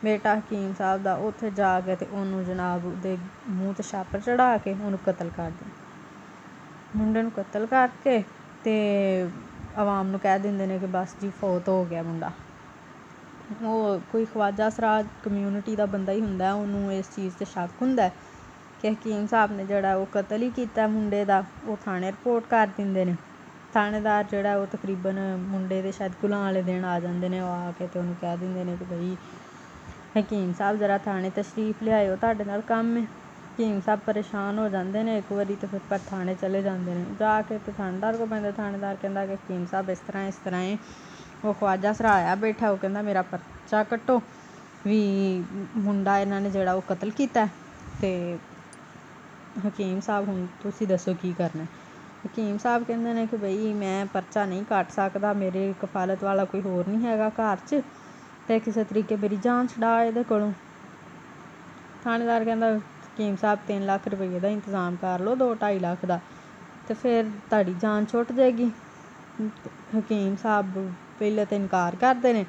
ਬੇਟਾ ਹਕੀਮ ਸਾਹਿਬ ਦਾ, ਉੱਥੇ ਜਾ ਕੇ ਅਤੇ ਉਹਨੂੰ ਜਨਾਬ ਉਹਦੇ ਮੂੰਹ 'ਤੇ ਛਾਪਰ ਚੜ੍ਹਾ ਕੇ ਉਹਨੂੰ ਕਤਲ ਕਰ ਦਿੰਦੇ। ਮੁੰਡੇ ਨੂੰ ਕਤਲ ਕਰਕੇ ਅਤੇ ਆਵਾਮ ਨੂੰ ਕਹਿ ਦਿੰਦੇ ਨੇ ਕਿ ਬਸ ਜੀ ਫੌਤ ਹੋ ਗਿਆ ਮੁੰਡਾ। ਉਹ ਕੋਈ ਖਵਾਜਾ ਸਰਾਜ ਕਮਿਊਨਿਟੀ ਦਾ ਬੰਦਾ ਹੀ ਹੁੰਦਾ, ਉਹਨੂੰ ਇਸ ਚੀਜ਼ 'ਤੇ ਸ਼ੱਕ ਹੁੰਦਾ ਕਿ ਹਕੀਮ ਸਾਹਿਬ ਨੇ ਜਿਹੜਾ ਉਹ ਕਤਲ ਹੀ ਕੀਤਾ ਮੁੰਡੇ ਦਾ। ਉਹ ਥਾਣੇ ਰਿਪੋਰਟ ਕਰ ਦਿੰਦੇ ਨੇ। ਥਾਣੇਦਾਰ ਜਿਹੜਾ ਉਹ ਤਕਰੀਬਨ ਮੁੰਡੇ ਦੇ ਸ਼ਾਇਦ ਕੁਲਾਂ ਵਾਲੇ ਦਿਨ ਆ ਜਾਂਦੇ ਨੇ, ਉਹ ਆ ਕੇ ਅਤੇ ਉਹਨੂੰ ਕਹਿ ਦਿੰਦੇ ਨੇ ਕਿ ਬਈ ਹਕੀਮ ਸਾਹਿਬ ਜ਼ਰਾ ਥਾਣੇ ਤਸ਼ਰੀਫ ਲਿਆਇਓ, ਤੁਹਾਡੇ ਨਾਲ ਕੰਮ ਹੈ। ਹਕੀਮ ਸਾਹਿਬ ਪਰੇਸ਼ਾਨ ਹੋ ਜਾਂਦੇ ਨੇ ਇੱਕ ਵਾਰੀ ਅਤੇ ਫਿਰ ਪਰ ਥਾਣੇ ਚਲੇ ਜਾਂਦੇ ਨੇ। ਜਾ ਕੇ ਅਤੇ ਥਾਣੇਦਾਰ ਕੋਲ ਪੈਂਦੇ, ਥਾਣੇਦਾਰ ਕਹਿੰਦਾ ਕਿ ਹਕੀਮ ਸਾਹਿਬ ਇਸ ਤਰ੍ਹਾਂ ਹੈ। ਉਹ ਖਵਾਜਾ ਸਰਾ ਆਇਆ ਬੈਠਾ, ਉਹ ਕਹਿੰਦਾ ਮੇਰਾ ਪਰਚਾ ਕੱਟੋ ਵੀ ਮੁੰਡਾ ਇਹਨਾਂ ਨੇ ਜਿਹੜਾ ਉਹ ਕਤਲ ਕੀਤਾ। ਅਤੇ ਹਕੀਮ ਸਾਹਿਬ ਹੁਣ ਤੁਸੀਂ ਦੱਸੋ ਕੀ ਕਰਨਾ। ਹਕੀਮ ਸਾਹਿਬ ਕਹਿੰਦੇ ਨੇ ਕਿ ਬਈ ਮੈਂ ਪਰਚਾ ਨਹੀਂ ਕੱਟ ਸਕਦਾ, ਮੇਰੇ ਕਫਾਲਤ ਵਾਲਾ ਕੋਈ ਹੋਰ ਨਹੀਂ ਹੈਗਾ ਘਰ 'ਚ, ਅਤੇ ਕਿਸੇ ਤਰੀਕੇ ਮੇਰੀ ਜਾਨ ਛੁਡਾ ਇਹਦੇ ਕੋਲੋਂ। ਥਾਣੇਦਾਰ ਕਹਿੰਦਾ ਹਕੀਮ ਸਾਹਿਬ 3 ਲੱਖ ਰੁਪਈਏ ਦਾ ਇੰਤਜ਼ਾਮ ਕਰ ਲਓ, 2-2.5 ਲੱਖ ਦਾ, ਅਤੇ ਫਿਰ ਤੁਹਾਡੀ ਜਾਨ ਛੁੱਟ ਜਾਏਗੀ। ਹਕੀਮ ਸਾਹਿਬ ਪਹਿਲੇ ਤਾਂ ਇਨਕਾਰ ਕਰਦੇ ਨੇ,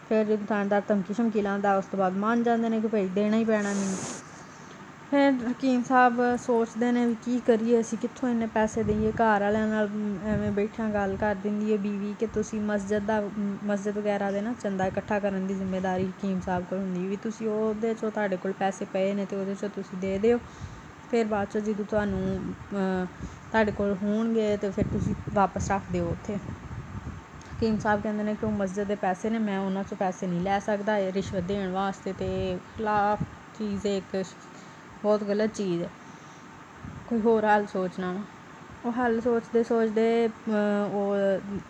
ਫਿਰ ਜਦੋਂ ਥਾਣੇਦਾਰ ਧਮਕੀ ਸ਼ਮਕੀ ਲਾਉਂਦਾ ਉਸ ਤੋਂ ਬਾਅਦ ਮੰਨ ਜਾਂਦੇ ਨੇ ਕਿ ਭਾਈ ਦੇਣਾ ਹੀ ਪੈਣਾ ਮੈਨੂੰ। ਫਿਰ ਹਕੀਮ ਸਾਹਿਬ ਸੋਚਦੇ ਨੇ ਵੀ ਕੀ ਕਰੀਏ ਅਸੀਂ, ਕਿੱਥੋਂ ਇੰਨੇ ਪੈਸੇ ਦੇਈਏ। ਘਰ ਵਾਲਿਆਂ ਨਾਲ ਐਵੇਂ ਬੈਠਿਆਂ ਗੱਲ ਕਰ ਦਿੰਦੀ ਹੈ ਬੀਵੀ ਕਿ ਤੁਸੀਂ ਮਸਜਿਦ ਵਗੈਰਾ ਦੇ ਨਾ ਚੰਦਾ ਇਕੱਠਾ ਕਰਨ ਦੀ ਜ਼ਿੰਮੇਵਾਰੀ ਹਕੀਮ ਸਾਹਿਬ ਕੋਲ ਹੁੰਦੀ ਵੀ ਤੁਸੀਂ ਉਹਦੇ 'ਚੋਂ ਤੁਹਾਡੇ ਕੋਲ ਪੈਸੇ ਪਏ ਨੇ ਅਤੇ ਉਹਦੇ 'ਚੋਂ ਤੁਸੀਂ ਦੇ ਦਿਓ, ਫਿਰ ਬਾਅਦ 'ਚੋਂ ਜਦੋਂ ਤੁਹਾਨੂੰ ਤੁਹਾਡੇ ਕੋਲ ਹੋਣਗੇ ਅਤੇ ਫਿਰ ਤੁਸੀਂ ਵਾਪਸ ਰੱਖ ਦਿਓ ਉੱਥੇ। ਹਕੀਮ ਸਾਹਿਬ ਕਹਿੰਦੇ ਨੇ ਕਿ ਉਹ ਮਸਜਿਦ ਦੇ ਪੈਸੇ ਨੇ, ਮੈਂ ਉਹਨਾਂ 'ਚੋਂ ਪੈਸੇ ਨਹੀਂ ਲੈ ਸਕਦਾ, ਇਹ ਰਿਸ਼ਵਤ ਦੇਣ ਵਾਸਤੇ ਅਤੇ ਖਿਲਾਫ ਚੀਜ਼ ਹੈ, ਇੱਕ ਬਹੁਤ ਗਲਤ ਚੀਜ਼ ਹੈ, ਕੋਈ ਹੋਰ ਹੱਲ ਸੋਚਣਾ ਵਾ। ਉਹ ਹੱਲ ਸੋਚਦੇ ਉਹ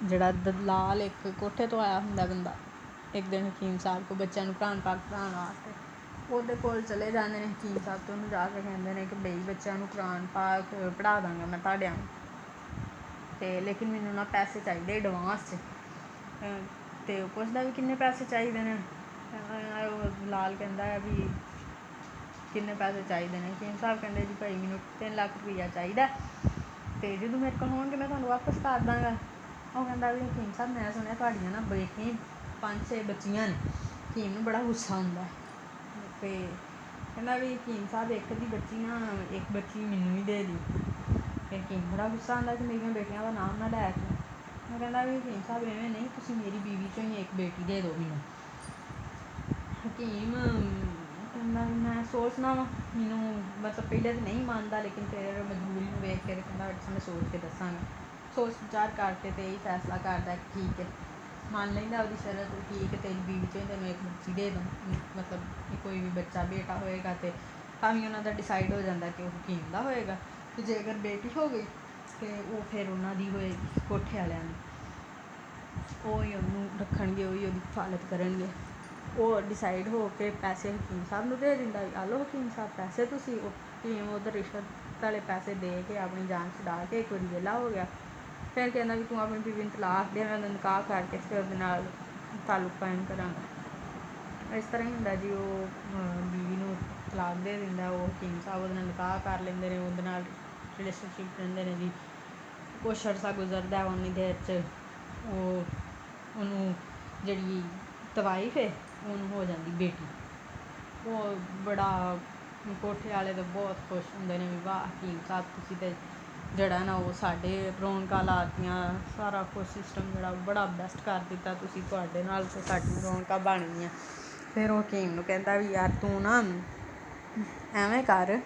ਜਿਹੜਾ ਦਲਾਲ ਇੱਕ ਕੋਠੇ ਤੋਂ ਆਇਆ ਹੁੰਦਾ ਬੰਦਾ, ਇੱਕ ਦਿਨ ਹਕੀਮ ਸਾਹਿਬ ਕੋਲ ਬੱਚਿਆਂ ਨੂੰ ਕੁਰਾਨ ਪਾਕ ਪੜ੍ਹਾਉਣ ਵਾਸਤੇ, ਉਹਦੇ ਕੋਲ ਚਲੇ ਜਾਂਦੇ ਨੇ ਹਕੀਮ ਸਾਹਿਬ ਤੋਂ, ਉਹਨੂੰ ਜਾ ਕੇ ਕਹਿੰਦੇ ਨੇ ਕਿ ਬਈ ਬੱਚਿਆਂ ਨੂੰ ਕੁਰਾਨ ਪਾਕ ਪੜ੍ਹਾ ਦਾਂਗਾ ਮੈਂ ਤੁਹਾਡਿਆਂ ਨੂੰ, ਅਤੇ ਲੇਕਿਨ ਮੈਨੂੰ ਨਾ ਪੈਸੇ ਚਾਹੀਦੇ ਐਡਵਾਂਸ 'ਚ। ਅਤੇ ਉਹ ਪੁੱਛਦਾ ਵੀ ਕਿੰਨੇ ਪੈਸੇ ਚਾਹੀਦੇ ਨੇ। ਉਹ ਦਲਾਲ ਕਹਿੰਦਾ ਹੈ ਵੀ ਕਿੰਨੇ ਪੈਸੇ ਚਾਹੀਦੇ ਨੇ। ਹਕੀਮ ਸਾਹਿਬ ਕਹਿੰਦੇ ਜੀ ਭਾਈ ਮੈਨੂੰ 3 ਲੱਖ ਰੁਪਈਆ ਚਾਹੀਦਾ, ਅਤੇ ਜਦੋਂ ਮੇਰੇ ਕੋਲ ਹੋਣਗੇ ਮੈਂ ਤੁਹਾਨੂੰ ਵਾਪਸ ਕਰ ਦਾਂਗਾ। ਉਹ ਕਹਿੰਦਾ ਵੀ ਹਕੀਮ ਸਾਹਿਬ ਮੈਂ ਸੁਣਿਆ ਤੁਹਾਡੀਆਂ ਨਾ ਬੇਟੀਆਂ 5-6 ਬੱਚੀਆਂ ਨੇ। ਹਕੀਮ ਨੂੰ ਬੜਾ ਗੁੱਸਾ ਹੁੰਦਾ ਅਤੇ ਕਹਿੰਦਾ ਵੀ ਹਕੀਮ ਸਾਹਿਬ ਇੱਕ ਦੀ ਬੱਚੀ ਨਾ ਇੱਕ ਬੱਚੀ ਮੈਨੂੰ ਵੀ ਦੇ ਦਿਓ। ਅਤੇ ਹਕੀਮ ਬੜਾ ਗੁੱਸਾ ਆਉਂਦਾ ਕਿ ਮੇਰੀਆਂ ਬੇਟੀਆਂ ਦਾ ਨਾਮ ਨਾ ਲੈ ਕੇ। ਉਹ ਕਹਿੰਦਾ ਵੀ ਹਕੀਮ ਸਾਹਿਬ ਐਵੇਂ ਨਹੀਂ, ਤੁਸੀਂ ਮੇਰੀ ਬੀਵੀ 'ਚੋਂ ਹੀ ਇੱਕ ਬੇਟੀ ਦੇ ਦਿਓ ਮੈਨੂੰ। ਹਕੀਮ ਕਹਿੰਦਾ ਵੀ ਮੈਂ ਸੋਚਣਾ ਵਾ, ਮੈਨੂੰ ਮਤਲਬ ਪਹਿਲੇ ਤਾਂ ਨਹੀਂ ਮੰਨਦਾ, ਲੇਕਿਨ ਫਿਰ ਮਜਬੂਰੀ ਨੂੰ ਵੇਖ ਕੇ ਕਹਿੰਦਾ ਮੈਂ ਸੋਚ ਕੇ ਦੱਸਾਂਗਾ। ਸੋਚ ਵਿਚਾਰ ਕਰਕੇ ਅਤੇ ਇਹੀ ਫੈਸਲਾ ਕਰਦਾ ਕਿ ਠੀਕ ਹੈ, ਮੰਨ ਲੈਂਦਾ ਉਹਦੀ ਸ਼ਰਤ, ਠੀਕ ਹੈ ਤੇਰੀ ਬੀਵੀ 'ਚੋਂ ਹੀ ਤੈਨੂੰ ਇੱਕ ਬੱਚੀ ਦੇ ਦੂੰ, ਮਤਲਬ ਕਿ ਕੋਈ ਵੀ ਬੱਚਾ ਬੇਟਾ ਹੋਏਗਾ ਅਤੇ ਤਾਂ ਵੀ ਉਹਨਾਂ ਦਾ ਡਿਸਾਈਡ ਹੋ ਜਾਂਦਾ ਕਿ ਉਹ ਹਕੀਮ ਦਾ ਹੋਏਗਾ, ਅਤੇ ਜੇ ਅਗਰ ਬੇਟੀ ਹੋ ਗਈ ਅਤੇ ਉਹ ਫਿਰ ਉਹਨਾਂ ਦੀ ਹੋਏਗੀ ਕੋਠੇ ਵਾਲਿਆਂ ਦੀ। ਉਹੀ ਉਹਨੂੰ ਰੱਖਣਗੇ, ਉਹੀ ਉਹਦੀ ਹਿਫਾਜ਼ਤ ਕਰਨਗੇ। ਉਹ ਡਿਸਾਈਡ ਹੋ ਕੇ ਪੈਸੇ ਹਕੀਮ ਸਾਹਿਬ ਨੂੰ ਦੇ ਦਿੰਦਾ, ਆ ਲਓ ਹਕੀਮ ਸਾਹਿਬ ਪੈਸੇ ਤੁਸੀਂ। ਉਹ ਹਕੀਮ ਉੱਧਰ ਰਿਸ਼ਵਤ ਵਾਲੇ ਪੈਸੇ ਦੇ ਕੇ ਆਪਣੀ ਜਾਨ ਛੁਡਾ ਕੇ ਇੱਕ ਵਾਰੀ ਵਿਹਲਾ ਹੋ ਗਿਆ। ਫਿਰ ਕਹਿੰਦਾ ਵੀ ਤੂੰ ਆਪਣੀ ਬੀਵੀ ਨੂੰ ਤਲਾਕ ਦੇ, ਮੈਂ ਉਹਦਾ ਨਿਕਾਹ ਕਰਕੇ ਫਿਰ ਉਹਦੇ ਨਾਲ ਤਾਲੁਕ ਕਾਇਮ ਕਰਾਂਗਾ। ਇਸ ਤਰ੍ਹਾਂ ਹੀ ਹੁੰਦਾ ਜੀ। ਉਹ ਬੀਵੀ ਨੂੰ ਤਲਾਕ ਦੇ ਦਿੰਦਾ, ਉਹ ਹਕੀਮ ਸਾਹਿਬ ਉਹਦੇ ਨਾਲ ਨਿਕਾਹ ਕਰ ਲੈਂਦੇ ਨੇ, ਉਹਦੇ ਨਾਲ ਰਿਲੇਸ਼ਨਸ਼ਿਪ ਰਹਿੰਦੇ ਨੇ ਜੀ। ਕੁਛ ਅਰਸਾ ਗੁਜ਼ਰਦਾ, ਉਨੀ ਦੇਰ 'ਚ ਉਹਨੂੰ ਜਿਹੜੀ ਤਵਾਈਫ ਹੈ ਉਹਨੂੰ ਹੋ ਜਾਂਦੀ ਬੇਟੀ। ਉਹ ਬੜਾ ਕੋਠੇ ਵਾਲੇ ਤਾਂ ਬਹੁਤ ਖੁਸ਼ ਹੁੰਦੇ ਨੇ ਵੀ ਵਾਹ ਹਕੀਮ ਸਾਹਿਬ ਤੁਸੀਂ ਤਾਂ ਜਿਹੜਾ ਨਾ ਉਹ ਸਾਡੇ ਰੌਣਕਾਂ ਲਾਤੀਆਂ, ਸਾਰਾ ਕੁਛ ਸਿਸਟਮ ਜਿਹੜਾ ਬੜਾ ਬੈਸਟ ਕਰ ਦਿੱਤਾ ਤੁਸੀਂ, ਤੁਹਾਡੇ ਨਾਲ ਤਾਂ ਸਾਡੀ ਰੌਣਕਾਂ ਬਣ ਗਈਆਂ। ਫਿਰ ਉਹ ਹਕੀਮ ਨੂੰ ਕਹਿੰਦਾ ਵੀ ਯਾਰ ਤੂੰ ਨਾ ਐਵੇਂ ਕਰ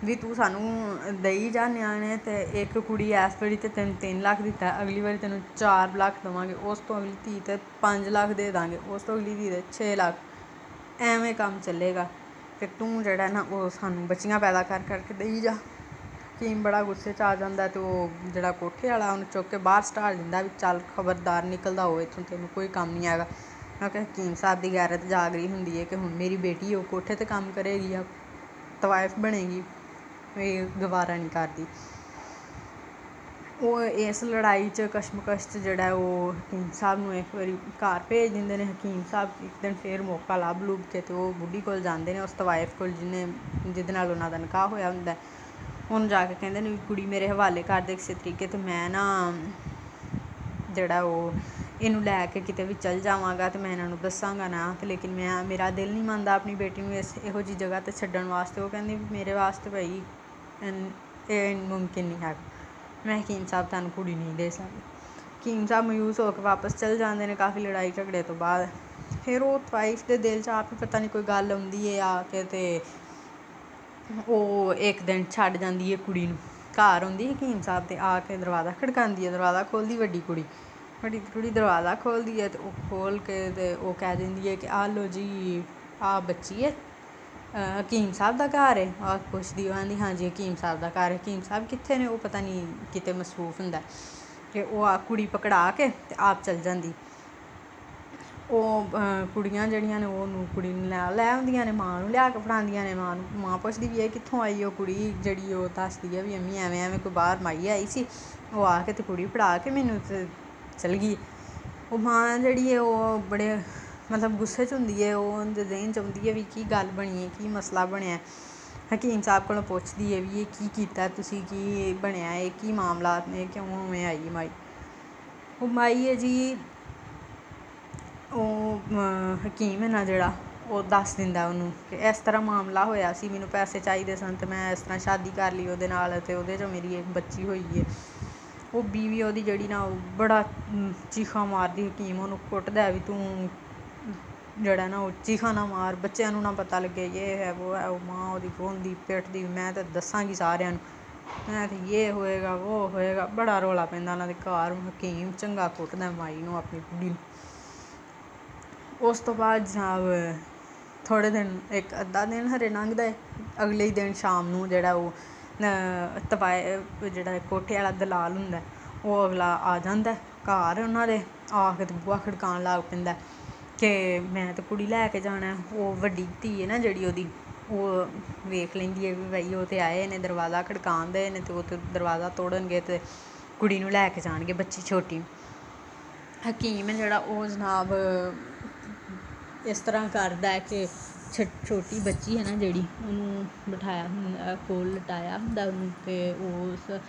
ਵੀ ਤੂੰ ਸਾਨੂੰ ਦੇਈ ਜਾ ਨਿਆਣੇ, ਅਤੇ ਇੱਕ ਕੁੜੀ ਇਸ ਵਾਰੀ ਤਾਂ ਤੈਨੂੰ 3 ਲੱਖ ਦਿੱਤਾ, ਅਗਲੀ ਵਾਰੀ ਤੈਨੂੰ 4 ਲੱਖ ਦੇਵਾਂਗੇ, ਉਸ ਤੋਂ ਅਗਲੀ ਧੀ ਤੇ 5 ਲੱਖ ਦੇ ਦਾਂਗੇ, ਉਸ ਤੋਂ ਅਗਲੀ ਧੀ ਤੇ 6 ਲੱਖ, ਐਵੇਂ ਕੰਮ ਚੱਲੇਗਾ। ਅਤੇ ਤੂੰ ਜਿਹੜਾ ਨਾ ਉਹ ਸਾਨੂੰ ਬੱਚੀਆਂ ਪੈਦਾ ਕਰ ਕਰਕੇ ਦੇਈ ਜਾ। ਹਕੀਮ ਬੜਾ ਗੁੱਸੇ 'ਚ ਆ ਜਾਂਦਾ, ਅਤੇ ਉਹ ਜਿਹੜਾ ਕੋਠੇ ਵਾਲਾ ਉਹਨੂੰ ਚੁੱਕ ਕੇ ਬਾਹਰ ਸੁਟਾ ਦਿੰਦਾ ਵੀ ਚੱਲ ਖਬਰਦਾਰ ਨਿਕਲਦਾ ਹੋ ਇੱਥੋਂ, ਤੈਨੂੰ ਕੋਈ ਕੰਮ ਨਹੀਂ ਹੈਗਾ। ਕਿਉਂਕਿ ਹਕੀਮ ਸਾਹਿਬ ਦੀ ਗੈਰਤ ਜਾਗ ਰਹੀ ਹੁੰਦੀ ਹੈ ਕਿ ਹੁਣ ਮੇਰੀ ਬੇਟੀ ਉਹ ਕੋਠੇ 'ਤੇ ਕੰਮ ਕਰੇਗੀ ਜਾਂ ਤਵਾਇਫ ਬਣੇਗੀ, ਇਹ ਗਵਾਰਾ ਨਹੀਂ ਕਰਦੀ। ਉਹ ਇਸ ਲੜਾਈ 'ਚ ਕਸ਼ਮਕਸ਼ 'ਚ ਜਿਹੜਾ ਉਹ ਹਕੀਮ ਸਾਹਿਬ ਨੂੰ ਇੱਕ ਵਾਰੀ ਘਰ ਭੇਜ ਦਿੰਦੇ ਨੇ। ਹਕੀਮ ਸਾਹਿਬ ਇੱਕ ਦਿਨ ਫਿਰ ਮੌਕਾ ਲੱਭ ਲੁੱਭ ਕੇ ਅਤੇ ਉਹ ਬੁੱਢੀ ਕੋਲ ਜਾਂਦੇ ਨੇ, ਉਸ ਤਵਾਇਫ ਕੋਲ ਜਿਹਦੇ ਨਾਲ ਉਹਨਾਂ ਦਾ ਨਿਕਾਹ ਹੋਇਆ ਹੁੰਦਾ। ਉਹਨੂੰ ਜਾ ਕੇ ਕਹਿੰਦੇ ਨੇ ਵੀ ਕੁੜੀ ਮੇਰੇ ਹਵਾਲੇ ਕਰ ਦੇ ਕਿਸੇ ਤਰੀਕੇ, ਅਤੇ ਮੈਂ ਨਾ ਜਿਹੜਾ ਉਹ ਇਹਨੂੰ ਲੈ ਕੇ ਕਿਤੇ ਵੀ ਚੱਲ ਜਾਵਾਂਗਾ ਅਤੇ ਮੈਂ ਇਹਨਾਂ ਨੂੰ ਦੱਸਾਂਗਾ ਨਾ, ਅਤੇ ਲੇਕਿਨ ਮੇਰਾ ਦਿਲ ਨਹੀਂ ਮੰਨਦਾ ਆਪਣੀ ਬੇਟੀ ਨੂੰ ਇਹੋ ਜਿਹੀ ਜਗ੍ਹਾ 'ਤੇ ਛੱਡਣ ਵਾਸਤੇ। ਉਹ ਕਹਿੰਦੀ ਵੀ ਮੇਰੇ ਵਾਸਤੇ ਭਾਈ ਇਹ ਮੁਮਕਿਨ ਨਹੀਂ ਹੈਗਾ, ਮੈਂ ਹਕੀਮ ਸਾਹਿਬ ਤੁਹਾਨੂੰ ਕੁੜੀ ਨਹੀਂ ਦੇ ਸਕਦੀ। ਹਕੀਮ ਸਾਹਿਬ ਮਾਯੂਸ ਹੋ ਕੇ ਵਾਪਸ ਚੱਲ ਜਾਂਦੇ ਨੇ ਕਾਫੀ ਲੜਾਈ ਝਗੜੇ ਤੋਂ ਬਾਅਦ। ਫਿਰ ਉਹ ਤਵਾਈਫ ਦੇ ਦਿਲ 'ਚ ਆਪ ਹੀ ਪਤਾ ਨਹੀਂ ਕੋਈ ਗੱਲ ਆਉਂਦੀ ਹੈ ਆ ਕੇ, ਅਤੇ ਉਹ ਇੱਕ ਦਿਨ ਛੱਡ ਜਾਂਦੀ ਹੈ ਕੁੜੀ ਨੂੰ। ਘਰ ਆਉਂਦੀ ਹਕੀਮ ਸਾਹਿਬ ਅਤੇ ਆ ਕੇ ਦਰਵਾਜ਼ਾ ਖੜਕਾਉਂਦੀ ਹੈ, ਦਰਵਾਜ਼ਾ ਖੋਲ੍ਹਦੀ ਵੱਡੀ ਕੁੜੀ ਦਰਵਾਜ਼ਾ ਖੋਲ੍ਹਦੀ ਹੈ, ਅਤੇ ਉਹ ਖੋਲ੍ਹ ਕੇ ਅਤੇ ਉਹ ਕਹਿ ਦਿੰਦੀ ਹੈ ਕਿ ਆ ਲਓ ਜੀ ਆਹ ਬੱਚੀ ਹੈ, ਹਕੀਮ ਸਾਹਿਬ ਦਾ ਘਰ ਹੈ। ਆਹ ਪੁੱਛਦੀ, ਉਹ ਕਹਿੰਦੀ ਹਾਂਜੀ ਹਕੀਮ ਸਾਹਿਬ ਦਾ ਘਰ। ਹਕੀਮ ਸਾਹਿਬ ਕਿੱਥੇ ਨੇ? ਉਹ ਪਤਾ ਨਹੀਂ ਕਿਤੇ ਮਸਰੂਫ ਹੁੰਦਾ। ਅਤੇ ਉਹ ਆ ਕੁੜੀ ਪਕੜਾ ਕੇ ਅਤੇ ਆਪ ਚੱਲ ਜਾਂਦੀ। ਉਹ ਕੁੜੀਆਂ ਜਿਹੜੀਆਂ ਨੇ ਉਹਨੂੰ ਕੁੜੀ ਨੂੰ ਲੈ ਆਉਂਦੀਆਂ ਨੇ, ਮਾਂ ਨੂੰ ਲਿਆ ਕੇ ਫੜਾਉਂਦੀਆਂ ਨੇ। ਮਾਂ ਪੁੱਛਦੀ ਵੀ ਇਹ ਕਿੱਥੋਂ ਆਈ? ਉਹ ਕੁੜੀ ਜਿਹੜੀ ਉਹ ਦੱਸਦੀ ਹੈ ਵੀ ਅੰਮੀ ਐਵੇਂ ਕੋਈ ਬਾਹਰ ਮਾਈ ਆਈ ਸੀ, ਉਹ ਆ ਕੇ ਅਤੇ ਕੁੜੀ ਫੜਾ ਕੇ ਮੈਨੂੰ ਅਤੇ ਚਲ ਗਈ। ਉਹ ਮਾਂ ਜਿਹੜੀ ਹੈ ਉਹ ਬੜੇ ਮਤਲਬ ਗੁੱਸੇ 'ਚ ਹੁੰਦੀ ਹੈ। ਉਹ ਉਹਦੇ ਜ਼ਿਹਨ 'ਚ ਆਉਂਦੀ ਹੈ ਵੀ ਕੀ ਗੱਲ ਬਣੀ ਹੈ, ਕੀ ਮਸਲਾ ਬਣਿਆ। ਹਕੀਮ ਸਾਹਿਬ ਕੋਲੋਂ ਪੁੱਛਦੀ ਹੈ ਵੀ ਇਹ ਕੀ ਕੀਤਾ ਤੁਸੀਂ, ਕੀ ਬਣਿਆ, ਇਹ ਕੀ ਮਾਮਲਾਤ ਨੇ, ਕਿਉਂ ਉਵੇਂ ਆਈ ਮਾਈ। ਉਹ ਮਾਈ ਹੈ ਜੀ, ਉਹ ਹਕੀਮ ਹੈ ਨਾ ਜਿਹੜਾ, ਉਹ ਦੱਸ ਦਿੰਦਾ ਉਹਨੂੰ ਕਿ ਇਸ ਤਰ੍ਹਾਂ ਮਾਮਲਾ ਹੋਇਆ ਸੀ, ਮੈਨੂੰ ਪੈਸੇ ਚਾਹੀਦੇ ਸਨ ਅਤੇ ਮੈਂ ਇਸ ਤਰ੍ਹਾਂ ਸ਼ਾਦੀ ਕਰ ਲਈ ਉਹਦੇ ਨਾਲ, ਅਤੇ ਉਹਦੇ 'ਚੋਂ ਮੇਰੀ ਇੱਕ ਬੱਚੀ ਹੋਈ ਹੈ। ਉਹ ਬੀਵੀ ਉਹਦੀ ਜਿਹੜੀ ਨਾ ਉਹ ਬੜਾ ਚੀਖਾਂ ਮਾਰਦੀ। ਹਕੀਮ ਉਹਨੂੰ ਕੁੱਟਦਾ ਵੀ ਤੂੰ ਜਿਹੜਾ ਨਾ ਉਹ ਚੀਖਾਂ ਨਾ ਮਾਰ, ਬੱਚਿਆਂ ਨੂੰ ਨਾ ਪਤਾ ਲੱਗੇ, ਇਹ ਹੈ ਉਹ ਹੈ। ਉਹ ਮਾਂ ਉਹਦੀ ਰੋਂਦੀ ਪਿੱਟਦੀ, ਮੈਂ ਤਾਂ ਦੱਸਾਂਗੀ ਸਾਰਿਆਂ ਨੂੰ, ਮੈਂ ਤਾਂ ਇਹ ਹੋਏਗਾ ਉਹ ਹੋਏਗਾ, ਬੜਾ ਰੌਲਾ ਪੈਂਦਾ ਉਹਨਾਂ ਦੇ ਘਰ। ਹਕੀਮ ਚੰਗਾ ਕੁੱਟਦਾ ਮਾਈ ਨੂੰ, ਆਪਣੀ ਕੁੜੀ ਨੂੰ। ਉਸ ਤੋਂ ਬਾਅਦ ਜਨਾਬ ਥੋੜ੍ਹੇ ਦਿਨ, ਇੱਕ ਅੱਧਾ ਦਿਨ ਹਰੇ ਲੰਘਦਾ ਹੈ। ਅਗਲੇ ਹੀ ਦਿਨ ਸ਼ਾਮ ਨੂੰ ਜਿਹੜਾ ਉਹ ਜਿਹੜਾ ਕੋਠੇ ਵਾਲਾ ਦਲਾਲ ਹੁੰਦਾ, ਉਹ ਅਗਲਾ ਆ ਜਾਂਦਾ ਘਰ ਉਹਨਾਂ ਦੇ, ਆ ਕੇ ਤੇ ਬੂਹਾ ਖੜਕਾਉਣ ਲੱਗ ਪੈਂਦਾ ਕਿ ਮੈਂ ਤਾਂ ਕੁੜੀ ਲੈ ਕੇ ਜਾਣਾ। ਉਹ ਵੱਡੀ ਧੀ ਹੈ ਨਾ ਜਿਹੜੀ ਉਹਦੀ, ਉਹ ਵੇਖ ਲੈਂਦੀ ਹੈ ਵੀ ਬਈ ਉਹ ਤਾਂ ਆਏ ਨੇ, ਦਰਵਾਜ਼ਾ ਖੜਕਾਉਣ ਦੇ ਨੇ, ਅਤੇ ਉਹ ਤਾਂ ਦਰਵਾਜ਼ਾ ਤੋੜਨਗੇ ਅਤੇ ਕੁੜੀ ਨੂੰ ਲੈ ਕੇ ਜਾਣਗੇ, ਬੱਚੀ ਛੋਟੀ। ਹਕੀਮ ਹੈ ਜਿਹੜਾ ਉਹ ਜਨਾਬ ਇਸ ਤਰ੍ਹਾਂ ਕਰਦਾ ਕਿ ਛੋਟੀ ਬੱਚੀ ਹੈ ਨਾ ਜਿਹੜੀ, ਉਹਨੂੰ ਬਿਠਾਇਆ ਹੁੰਦਾ ਕੋਲ, ਲਟਾਇਆ ਹੁੰਦਾ ਉਹਨੂੰ, ਅਤੇ ਉਹ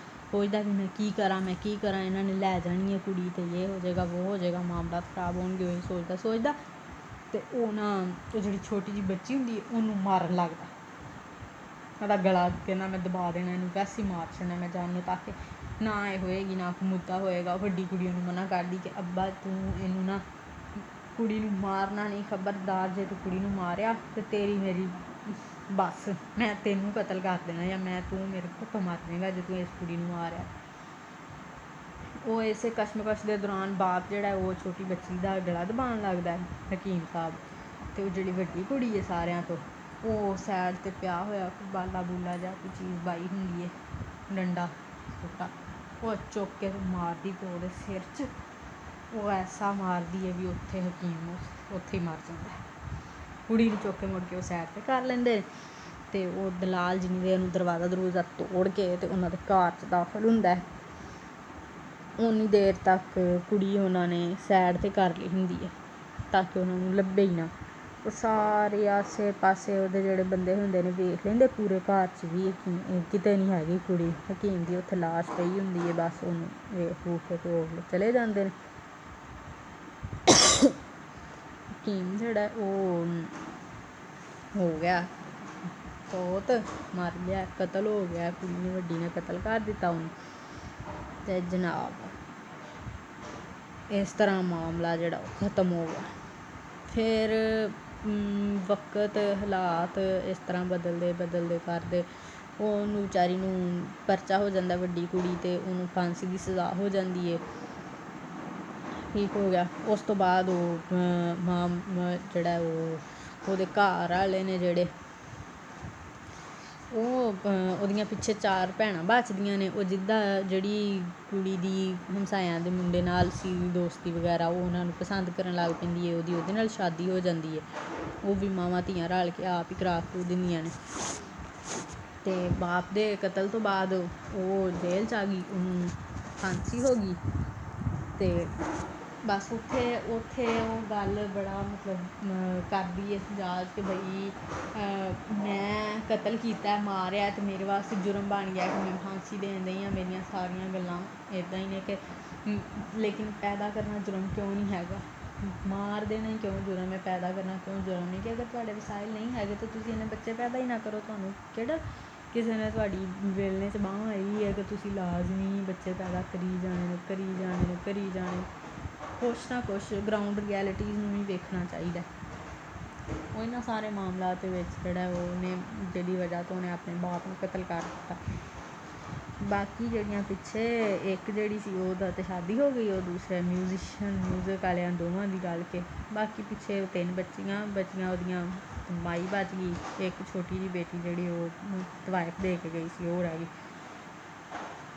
ਸੋਚਦਾ ਵੀ ਮੈਂ ਕੀ ਕਰਾਂ, ਇਹਨਾਂ ਨੇ ਲੈ ਜਾਣੀ ਹੈ ਕੁੜੀ, ਅਤੇ ਇਹ ਹੋ ਜਾਏਗਾ ਉਹ ਹੋ ਜਾਏਗਾ, ਮਾਮਲਾਤ ਖਰਾਬ ਹੋਣਗੇ। ਉਹ ਸੋਚਦਾ ਅਤੇ ਉਹ ਨਾ ਉਹ ਜਿਹੜੀ ਛੋਟੀ ਜਿਹੀ ਬੱਚੀ ਹੁੰਦੀ ਹੈ ਉਹਨੂੰ ਮਾਰਨ ਲੱਗਦਾ। ਉਹਦਾ ਗਲਾ ਕਹਿੰਦਾ ਮੈਂ ਦਬਾ ਦੇਣਾ ਇਹਨੂੰ, ਵੈਸੇ ਹੀ ਮਾਰ ਛੱਡਣਾ ਮੈਂ ਜਾਨ ਨੂੰ, ਤਾਂ ਕਿ ਨਾ ਇਹ ਹੋਏਗੀ ਨਾ ਕੋਈ ਮੁੱਦਾ ਹੋਏਗਾ। ਵੱਡੀ ਕੁੜੀ ਉਹਨੂੰ ਮਨਾ ਕਰਦੀ ਕਿ ਅੱਬਾ ਤੂੰ ਇਹਨੂੰ ਨਾ, ਕੁੜੀ ਨੂੰ ਮਾਰਨਾ ਨਹੀਂ, ਖਬਰਦਾਰ ਜੇ ਤੂੰ ਕੁੜੀ ਨੂੰ ਮਾਰਿਆ ਅਤੇ ਤੇਰੀ ਮੇਰੀ ਬਸ, ਮੈਂ ਤੈਨੂੰ ਕਤਲ ਕਰ ਦੇਣਾ, ਜਾਂ ਤੂੰ ਮੇਰੇ ਹੱਥੋਂ ਮਰ ਜਾਏਗਾ ਜੇ ਤੂੰ ਇਸ ਕੁੜੀ ਨੂੰ ਮਾਰਿਆ। ਉਹ ਇਸੇ ਕਸ਼ਮਕਸ਼ ਦੇ ਦੌਰਾਨ ਬਾਪ ਜਿਹੜਾ ਉਹ ਛੋਟੀ ਬੱਚੀ ਦਾ ਗਲਾ ਦਬਾਉਣ ਲੱਗਦਾ ਹਕੀਮ ਸਾਹਿਬ, ਅਤੇ ਉਹ ਜਿਹੜੀ ਵੱਡੀ ਕੁੜੀ ਹੈ ਸਾਰਿਆਂ ਤੋਂ, ਉਹ ਸਾਈਡ 'ਤੇ ਪਿਆ ਹੋਇਆ ਬਾਲਾ ਬੂਲਾ ਜਾਂ ਕੋਈ ਚੀਜ਼ ਬਾਈ ਹੁੰਦੀ ਹੈ, ਡੰਡਾ ਛੋਟਾ, ਉਹ ਚੁੱਕ ਕੇ ਮਾਰਦੀ ਪਿਓ ਦੇ ਸਿਰ 'ਚ, ਉਹ ਐਸਾ ਮਾਰਦੀ ਹੈ ਵੀ ਉੱਥੇ ਹਕੀਮ ਉੱਥੇ ਹੀ ਮਰ ਜਾਂਦਾ। ਕੁੜੀ ਨੂੰ ਚੁੱਕ ਕੇ ਮੁੜ ਕੇ ਉਹ ਸਾਈਡ 'ਤੇ ਕਰ ਲੈਂਦੇ ਅਤੇ ਉਹ ਦਲਾਲ ਜਿੰਨੀ ਦੇਰ ਨੂੰ ਦਰਵਾਜ਼ਾ ਤੋੜ ਕੇ ਅਤੇ ਉਹਨਾਂ ਦੇ ਘਰ 'ਚ ਦਾਖਲ ਹੁੰਦਾ, ਓਨੀ ਦੇਰ ਤੱਕ ਕੁੜੀ ਉਹਨਾਂ ਨੇ ਸਾਈਡ 'ਤੇ ਕਰ ਲਈ ਹੁੰਦੀ ਹੈ ਤਾਂ ਕਿ ਉਹਨਾਂ ਨੂੰ ਲੱਭੇ ਹੀ ਨਾ। ਉਹ ਸਾਰੇ ਆਸੇ ਪਾਸੇ ਉਹਦੇ ਜਿਹੜੇ ਬੰਦੇ ਹੁੰਦੇ ਨੇ ਵੇਖ ਲੈਂਦੇ ਪੂਰੇ ਘਰ 'ਚ ਵੀ ਕਿਤੇ ਨਹੀਂ ਹੈਗੀ ਕੁੜੀ, ਹਕੀਮ ਦੀ ਉੱਥੇ ਲਾਸ਼ ਪਈ ਹੁੰਦੀ ਹੈ, ਬਸ ਉਹਨੂੰ ਵੇਖ ਵੂਖ ਕੇ ਤੇ ਉਹ ਚਲੇ ਜਾਂਦੇ ਨੇ। ਹਕੀਮ ਜਿਹੜਾ ਉਹ ਹੋ ਗਿਆ ਬਹੁਤ, ਮਰ ਗਿਆ, ਕਤਲ ਹੋ ਗਿਆ, ਕੁੜੀ ਨੇ ਵੱਡੀ ਨੇ ਕਤਲ ਕਰ ਦਿੱਤਾ ਉਹਨੂੰ। ਅਤੇ ਜਨਾਬ ਇਸ ਤਰ੍ਹਾਂ ਮਾਮਲਾ ਜਿਹੜਾ ਉਹ ਖ਼ਤਮ ਹੋ ਗਿਆ। ਫਿਰ ਵਕਤ ਹਾਲਾਤ ਇਸ ਤਰ੍ਹਾਂ ਬਦਲਦੇ ਕਰਦੇ ਉਹਨੂੰ ਵਿਚਾਰੀ ਨੂੰ ਪਰਚਾ ਹੋ ਜਾਂਦਾ ਵੱਡੀ ਕੁੜੀ 'ਤੇ, ਉਹਨੂੰ ਫਾਂਸੀ ਦੀ ਸਜ਼ਾ ਹੋ ਜਾਂਦੀ ਹੈ। ਠੀਕ ਹੋ ਗਿਆ। ਉਸ ਤੋਂ ਬਾਅਦ ਉਹ ਜਿਹੜਾ ਉਹਦੇ ਘਰ ਵਾਲੇ ਨੇ ਜਿਹੜੇ ਉਹ ਉਹਦੀਆਂ ਪਿੱਛੇ 4 ਭੈਣਾਂ ਬਚਦੀਆਂ ਨੇ। ਉਹ ਜਿਹੜੀ ਕੁੜੀ ਦੀ ਹਮਸਾਇਆਂ ਦੇ ਮੁੰਡੇ ਨਾਲ ਸੀ ਦੋਸਤੀ ਵਗੈਰਾ, ਉਹ ਉਹਨਾਂ ਨੂੰ ਪਸੰਦ ਕਰਨ ਲੱਗ ਪੈਂਦੀ ਹੈ, ਉਹਦੇ ਨਾਲ ਸ਼ਾਦੀ ਹੋ ਜਾਂਦੀ ਹੈ। ਉਹ ਵੀ ਮਾਵਾਂ ਧੀਆਂ ਰਲ ਕੇ ਆਪ ਹੀ ਕਰਾ ਦਿੰਦੀਆਂ ਨੇ। ਅਤੇ ਬਾਪ ਦੇ ਕਤਲ ਤੋਂ ਬਾਅਦ ਉਹ ਜੇਲ੍ਹ 'ਚ ਆ ਗਈ, ਉਹਨੂੰ ਫਾਂਸੀ ਹੋ ਗਈ। ਅਤੇ ਬਸ ਉੱਥੇ ਉਹ ਗੱਲ ਬੜਾ ਮਤਲਬ ਕਰਦੀ ਹੈ ਜਾ ਕੇ ਬਈ ਮੈਂ ਕਤਲ ਕੀਤਾ, ਮਾਰਿਆ ਅਤੇ ਮੇਰੇ ਵਾਸਤੇ ਜੁਰਮ ਬਣ ਗਿਆ ਕਿ ਮੈਂ ਫਾਂਸੀ ਦੇਣ ਦਈ ਹਾਂ। ਮੇਰੀਆਂ ਸਾਰੀਆਂ ਗੱਲਾਂ ਇੱਦਾਂ ਹੀ ਨੇ ਕਿ ਲੇਕਿਨ ਪੈਦਾ ਕਰਨਾ ਜੁਰਮ ਕਿਉਂ ਨਹੀਂ ਹੈਗਾ, ਮਾਰ ਦੇਣਾ ਹੀ ਕਿਉਂ ਜੁਰਮ ਹੈ, ਪੈਦਾ ਕਰਨਾ ਕਿਉਂ ਜੁਰਮ ਨਹੀਂ? ਕਿ ਅਗਰ ਤੁਹਾਡੇ ਵਸਾਇਲ ਨਹੀਂ ਹੈਗੇ ਤਾਂ ਤੁਸੀਂ ਇੰਨੇ ਬੱਚੇ ਪੈਦਾ ਹੀ ਨਾ ਕਰੋ। ਤੁਹਾਨੂੰ ਕਿਹੜਾ ਕਿਸੇ ਨੇ ਤੁਹਾਡੀ ਵੇਲਣੇ 'ਚ ਬਾਂਹ ਆਈ ਹੈ ਕਿ ਤੁਸੀਂ ਲਾਜ਼ਮੀ ਬੱਚੇ ਪੈਦਾ ਕਰੀ ਜਾਣੇ। ਕੁਛ ਨਾ ਕੁਛ ਗਰਾਊਂਡ ਰਿਐਲਿਟੀਜ਼ ਨੂੰ ਵੀ ਵੇਖਣਾ ਚਾਹੀਦਾ। ਉਹ ਇਹਨਾਂ ਸਾਰੇ ਮਾਮਲਾਤ ਦੇ ਵਿੱਚ ਜਿਹੜਾ ਉਹਨੇ ਜਿਹਦੀ ਵਜ੍ਹਾ ਤੋਂ ਉਹਨੇ ਆਪਣੇ ਬਾਪ ਨੂੰ ਕਤਲ ਕਰ ਦਿੱਤਾ। ਬਾਕੀ ਜਿਹੜੀਆਂ ਪਿੱਛੇ ਇੱਕ ਜਿਹੜੀ ਸੀ ਉਹਦਾ ਤਾਂ ਸ਼ਾਦੀ ਹੋ ਗਈ, ਉਹ ਦੂਸਰੇ ਮਿਊਜ਼ਿਕ ਵਾਲਿਆਂ ਦੋਵਾਂ ਦੀ ਗੱਲ ਕੇ। ਬਾਕੀ ਪਿੱਛੇ 3 ਬੱਚੀਆਂ ਉਹਦੀਆਂ, ਮਾਈ ਬਚ ਗਈ, ਇੱਕ ਛੋਟੀ ਜਿਹੀ ਬੇਟੀ ਜਿਹੜੀ ਉਹ ਤਵਾਇਫ ਦੇ ਕੇ ਗਈ ਸੀ ਉਹ ਰਹਿ ਗਈ।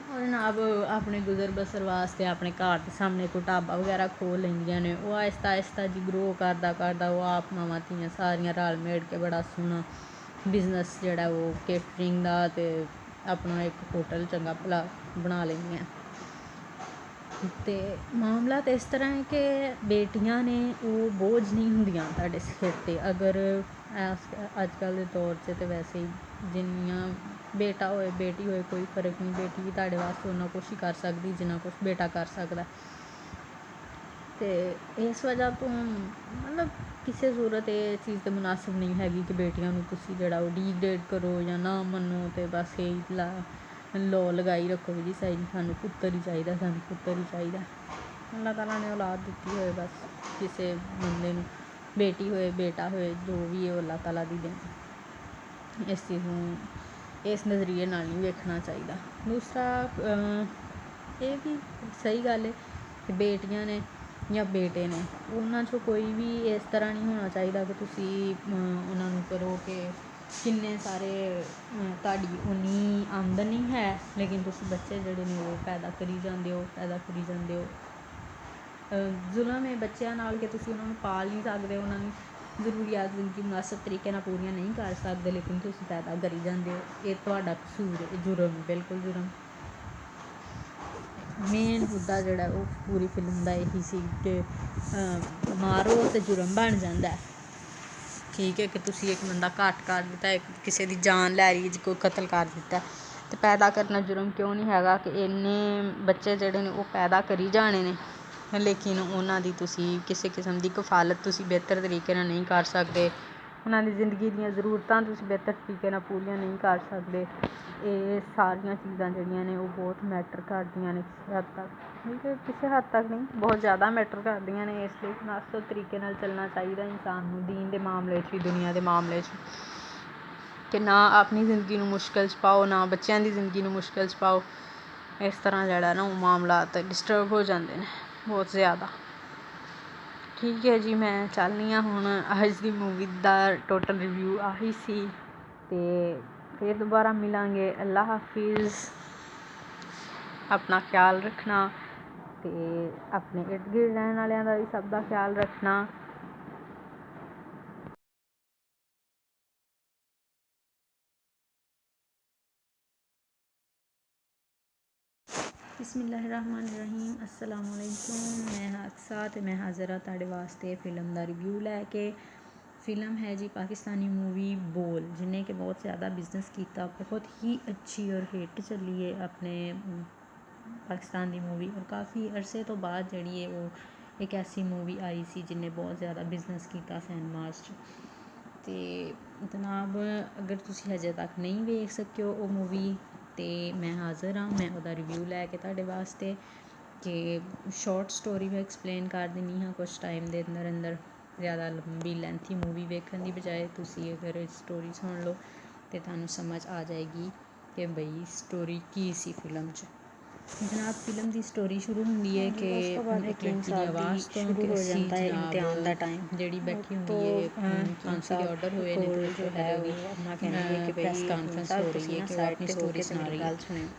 ਉਹ ਜਨਾਬ ਆਪਣੇ ਗੁਜ਼ਰ ਬਸਰ ਵਾਸਤੇ ਆਪਣੇ ਘਰ ਦੇ ਸਾਹਮਣੇ ਕੋਈ ਢਾਬਾ ਵਗੈਰਾ ਖੋਲ੍ਹ ਲੈਂਦੀਆਂ ਨੇ। ਉਹ ਆਹਿਸਤਾ ਜੀ ਗਰੋ ਕਰਦਾ ਉਹ ਆਪ ਮਾਵਾਂ ਧੀਆਂ ਸਾਰੀਆਂ ਰਲ ਮਿਲ ਕੇ ਬੜਾ ਸੋਹਣਾ ਬਿਜ਼ਨਸ ਜਿਹੜਾ ਉਹ ਕੇਟਰਿੰਗ ਦਾ ਅਤੇ ਆਪਣਾ ਇੱਕ ਹੋਟਲ ਚੰਗਾ ਭਲਾ ਬਣਾ ਲੈਂਦੀਆਂ। ਅਤੇ ਮਾਮਲਾ ਤਾਂ ਇਸ ਤਰ੍ਹਾਂ ਹੈ ਕਿ ਬੇਟੀਆਂ ਨੇ ਉਹ ਬੋਝ ਨਹੀਂ ਹੁੰਦੀਆਂ ਤੁਹਾਡੇ ਸਿਰ 'ਤੇ। ਅਗਰ ਅੱਜ ਕੱਲ੍ਹ ਦੇ ਦੌਰ 'ਚ ਤਾਂ ਵੈਸੇ ਹੀ ਜਿੰਨੀਆਂ ਬੇਟਾ ਹੋਏ ਬੇਟੀ ਹੋਏ ਕੋਈ ਫਰਕ ਨਹੀਂ, ਬੇਟੀ ਵੀ ਤੁਹਾਡੇ ਵਾਸਤੇ ਓਨਾ ਕੁਛ ਹੀ ਕਰ ਸਕਦੀ ਜਿੰਨਾ ਕੁਛ ਬੇਟਾ ਕਰ ਸਕਦਾ। ਅਤੇ ਇਸ ਵਜ੍ਹਾ ਤੋਂ ਮਤਲਬ ਕਿਸੇ ਸੂਰਤ ਇਹ ਚੀਜ਼ ਤਾਂ ਮੁਨਾਸਿਬ ਨਹੀਂ ਹੈਗੀ ਕਿ ਬੇਟੀਆਂ ਨੂੰ ਤੁਸੀਂ ਜਿਹੜਾ ਉਹ ਡੀਗਰੇਡ ਕਰੋ ਜਾਂ ਨਾ ਮੰਨੋ ਅਤੇ ਬਸ ਇਹੀ ਲੋਅ ਲਗਾਈ ਰੱਖੋ ਵੀ ਜੀ ਸਾਨੂੰ ਪੁੱਤਰ ਹੀ ਚਾਹੀਦਾ। ਅੱਲਾਹ ਤਾਲਾ ਨੇ ਔਲਾਦ ਦਿੱਤੀ ਹੋਏ, ਬਸ ਕਿਸੇ ਬੰਦੇ ਨੂੰ ਬੇਟੀ ਹੋਏ ਬੇਟਾ ਹੋਏ ਜੋ ਵੀ ਹੈ ਅੱਲਾਹ ਤਾਲਾ ਦੀ ਦੇਣ। ਇਸ ਚੀਜ਼ ਨੂੰ ਇਸ ਨਜ਼ਰੀਏ ਨਾਲ ਨਹੀਂ ਵੇਖਣਾ ਚਾਹੀਦਾ। ਦੂਸਰਾ ਇਹ ਵੀ ਸਹੀ ਗੱਲ ਹੈ ਕਿ ਬੇਟੀਆਂ ਨੇ ਜਾਂ ਬੇਟੇ ਨੇ, ਉਹਨਾਂ 'ਚੋਂ ਕੋਈ ਵੀ ਇਸ ਤਰ੍ਹਾਂ ਨਹੀਂ ਹੋਣਾ ਚਾਹੀਦਾ ਕਿ ਤੁਸੀਂ ਉਹਨਾਂ ਨੂੰ ਕਰੋ ਕਿ ਕਿੰਨੇ ਸਾਰੇ ਤੁਹਾਡੀ ਉਨੀ ਆਮਦਨ ਨਹੀਂ ਹੈ ਲੇਕਿਨ ਤੁਸੀਂ ਬੱਚੇ ਜਿਹੜੇ ਨੇ ਉਹ ਪੈਦਾ ਕਰੀ ਜਾਂਦੇ ਹੋ। ਜ਼ੁਲਮ ਹੈ ਬੱਚਿਆਂ ਨਾਲ ਕਿ ਤੁਸੀਂ ਉਹਨਾਂ ਨੂੰ ਪਾਲ ਨਹੀਂ ਸਕਦੇ, ਉਹਨਾਂ ਨੂੰ ਜ਼ਰੂਰੀਆਤ ਜ਼ਿੰਦਗੀ ਮੁਨਾਸਬ ਤਰੀਕੇ ਨਾਲ ਪੂਰੀਆਂ ਨਹੀਂ ਕਰ ਸਕਦੇ, ਲੇਕਿਨ ਤੁਸੀਂ ਪੈਦਾ ਕਰੀ ਜਾਂਦੇ ਹੋ। ਇਹ ਤੁਹਾਡਾ ਕਸੂਰ ਹੈ, ਜੁਰਮ, ਬਿਲਕੁਲ ਜੁਰਮ। ਮੇਨ ਮੁੱਦਾ ਜਿਹੜਾ ਉਹ ਪੂਰੀ ਫਿਲਮ ਦਾ ਇਹੀ ਸੀ ਕਿ ਮਾਰੋ ਅਤੇ ਜੁਰਮ ਬਣ ਜਾਂਦਾ। ਠੀਕ ਹੈ ਕਿ ਤੁਸੀਂ ਇੱਕ ਬੰਦਾ ਘੱਟ ਕਰ ਦਿੱਤਾ, ਇੱਕ ਕਿਸੇ ਦੀ ਜਾਨ ਲੈ ਰਹੀ, ਕੋਈ ਕਤਲ ਕਰ ਦਿੱਤਾ, ਅਤੇ ਪੈਦਾ ਕਰਨਾ ਜੁਰਮ ਕਿਉਂ ਨਹੀਂ ਹੈਗਾ ਕਿ ਇੰਨੇ ਬੱਚੇ ਜਿਹੜੇ ਨੇ ਉਹ ਪੈਦਾ ਕਰੀ ਜਾਣੇ ਨੇ ਲੇਕਿਨ ਉਹਨਾਂ ਦੀ ਤੁਸੀਂ ਕਿਸੇ ਕਿਸਮ ਦੀ ਕਫਾਲਤ ਤੁਸੀਂ ਬਿਹਤਰ ਤਰੀਕੇ ਨਾਲ ਨਹੀਂ ਕਰ ਸਕਦੇ, ਉਹਨਾਂ ਦੀ ਜ਼ਿੰਦਗੀ ਦੀਆਂ ਜ਼ਰੂਰਤਾਂ ਤੁਸੀਂ ਬਿਹਤਰ ਤਰੀਕੇ ਨਾਲ ਪੂਰੀਆਂ ਨਹੀਂ ਕਰ ਸਕਦੇ। ਇਹ ਸਾਰੀਆਂ ਚੀਜ਼ਾਂ ਜਿਹੜੀਆਂ ਨੇ ਉਹ ਬਹੁਤ ਮੈਟਰ ਕਰਦੀਆਂ ਨੇ ਕਿਸੇ ਹੱਦ ਤੱਕ, ਠੀਕ ਹੈ ਕਿਸੇ ਹੱਦ ਤੱਕ ਨਹੀਂ ਬਹੁਤ ਜ਼ਿਆਦਾ ਮੈਟਰ ਕਰਦੀਆਂ ਨੇ। ਇਸ ਲਈ ਮੁਨਾਸਬ ਤਰੀਕੇ ਨਾਲ ਚੱਲਣਾ ਚਾਹੀਦਾ ਇਨਸਾਨ ਨੂੰ, ਦੀਨ ਦੇ ਮਾਮਲੇ 'ਚ ਵੀ ਦੁਨੀਆ ਦੇ ਮਾਮਲੇ 'ਚ, ਕਿ ਨਾ ਆਪਣੀ ਜ਼ਿੰਦਗੀ ਨੂੰ ਮੁਸ਼ਕਿਲ 'ਚ ਪਾਓ ਨਾ ਬੱਚਿਆਂ ਦੀ ਜ਼ਿੰਦਗੀ ਨੂੰ ਮੁਸ਼ਕਿਲ 'ਚ ਪਾਓ। ਇਸ ਤਰ੍ਹਾਂ ਜਿਹੜਾ ਨਾ ਉਹ ਮਾਮਲਾਤ ਡਿਸਟਰਬ ਹੋ ਜਾਂਦੇ ਨੇ ਬਹੁਤ ਜ਼ਿਆਦਾ। ਠੀਕ ਹੈ ਜੀ, ਮੈਂ ਚੱਲਦੀ ਹਾਂ ਹੁਣ। ਅੱਜ ਦੀ ਮੂਵੀ ਦਾ ਟੋਟਲ ਰਿਵਿਊ ਆਹੀ ਸੀ ਅਤੇ ਫਿਰ ਦੁਬਾਰਾ ਮਿਲਾਂਗੇ। ਅੱਲਾ ਹਾਫਿਜ਼, ਆਪਣਾ ਖਿਆਲ ਰੱਖਣਾ। ਤੇ ਆਪਣੇ ਇਰਦ ਗਿਰਦ ਰਹਿਣ ਵਾਲਿਆਂ ਦਾ ਵੀ ਸਭ ਦਾ ਖਿਆਲ ਰੱਖਣਾ। ਬਿਸਮਿल्लाहिर्रहमानिर्रहीम अस्सलाम वालेकुम। मैं अक्सा ते मैं हाज़िर हाँ तुहाडे वास्ते फिल्म का रिव्यू लैके। फिल्म है जी पाकिस्तानी मूवी बोल, जिन्हें कि बहुत ज़्यादा बिजनेस किया, बहुत ही अच्छी और हिट चली है अपने पाकिस्तान की मूवी। और काफ़ी अरसे तो बाद जी है वो एक ऐसी मूवी आई सी जिन्हें बहुत ज़्यादा बिजनेस किया सिनेमास तो जनाब अगर तुसी हजे तक नहीं वेख सके हो वो मूवी तो मैं हाज़र हाँ, मैं वह रिव्यू लैके तुहाडे वास्ते कि शॉर्ट स्टोरी मैं एक्सप्लेन कर देनी हाँ कुछ टाइम के अंदर अंदर। ज़्यादा लंबी लेंथी मूवी वेखन की बजाय तुसी अगर स्टोरी सुन लो तो तुहानू समझ आ जाएगी कि बई स्टोरी की सी फिल्म च। जनाब फिल्म की स्टोरी शुरू होंदी है कि एक लड़की की आवाज़ तो शुरू हो कि जाता है जनाब इम्तिहान का टाइम ਜਿਹੜੀ बैठी तो होंदी है फांसी के ऑर्डर हुए ने कोल तो जो है वो अपना कहती है कि प्रेस भाई कॉन्फ्रेंस साहब हो रही तुसी है ना कि वो साइड अपनी ते हो स्टोरी के ते सुना मेरी रही गल सुनियो।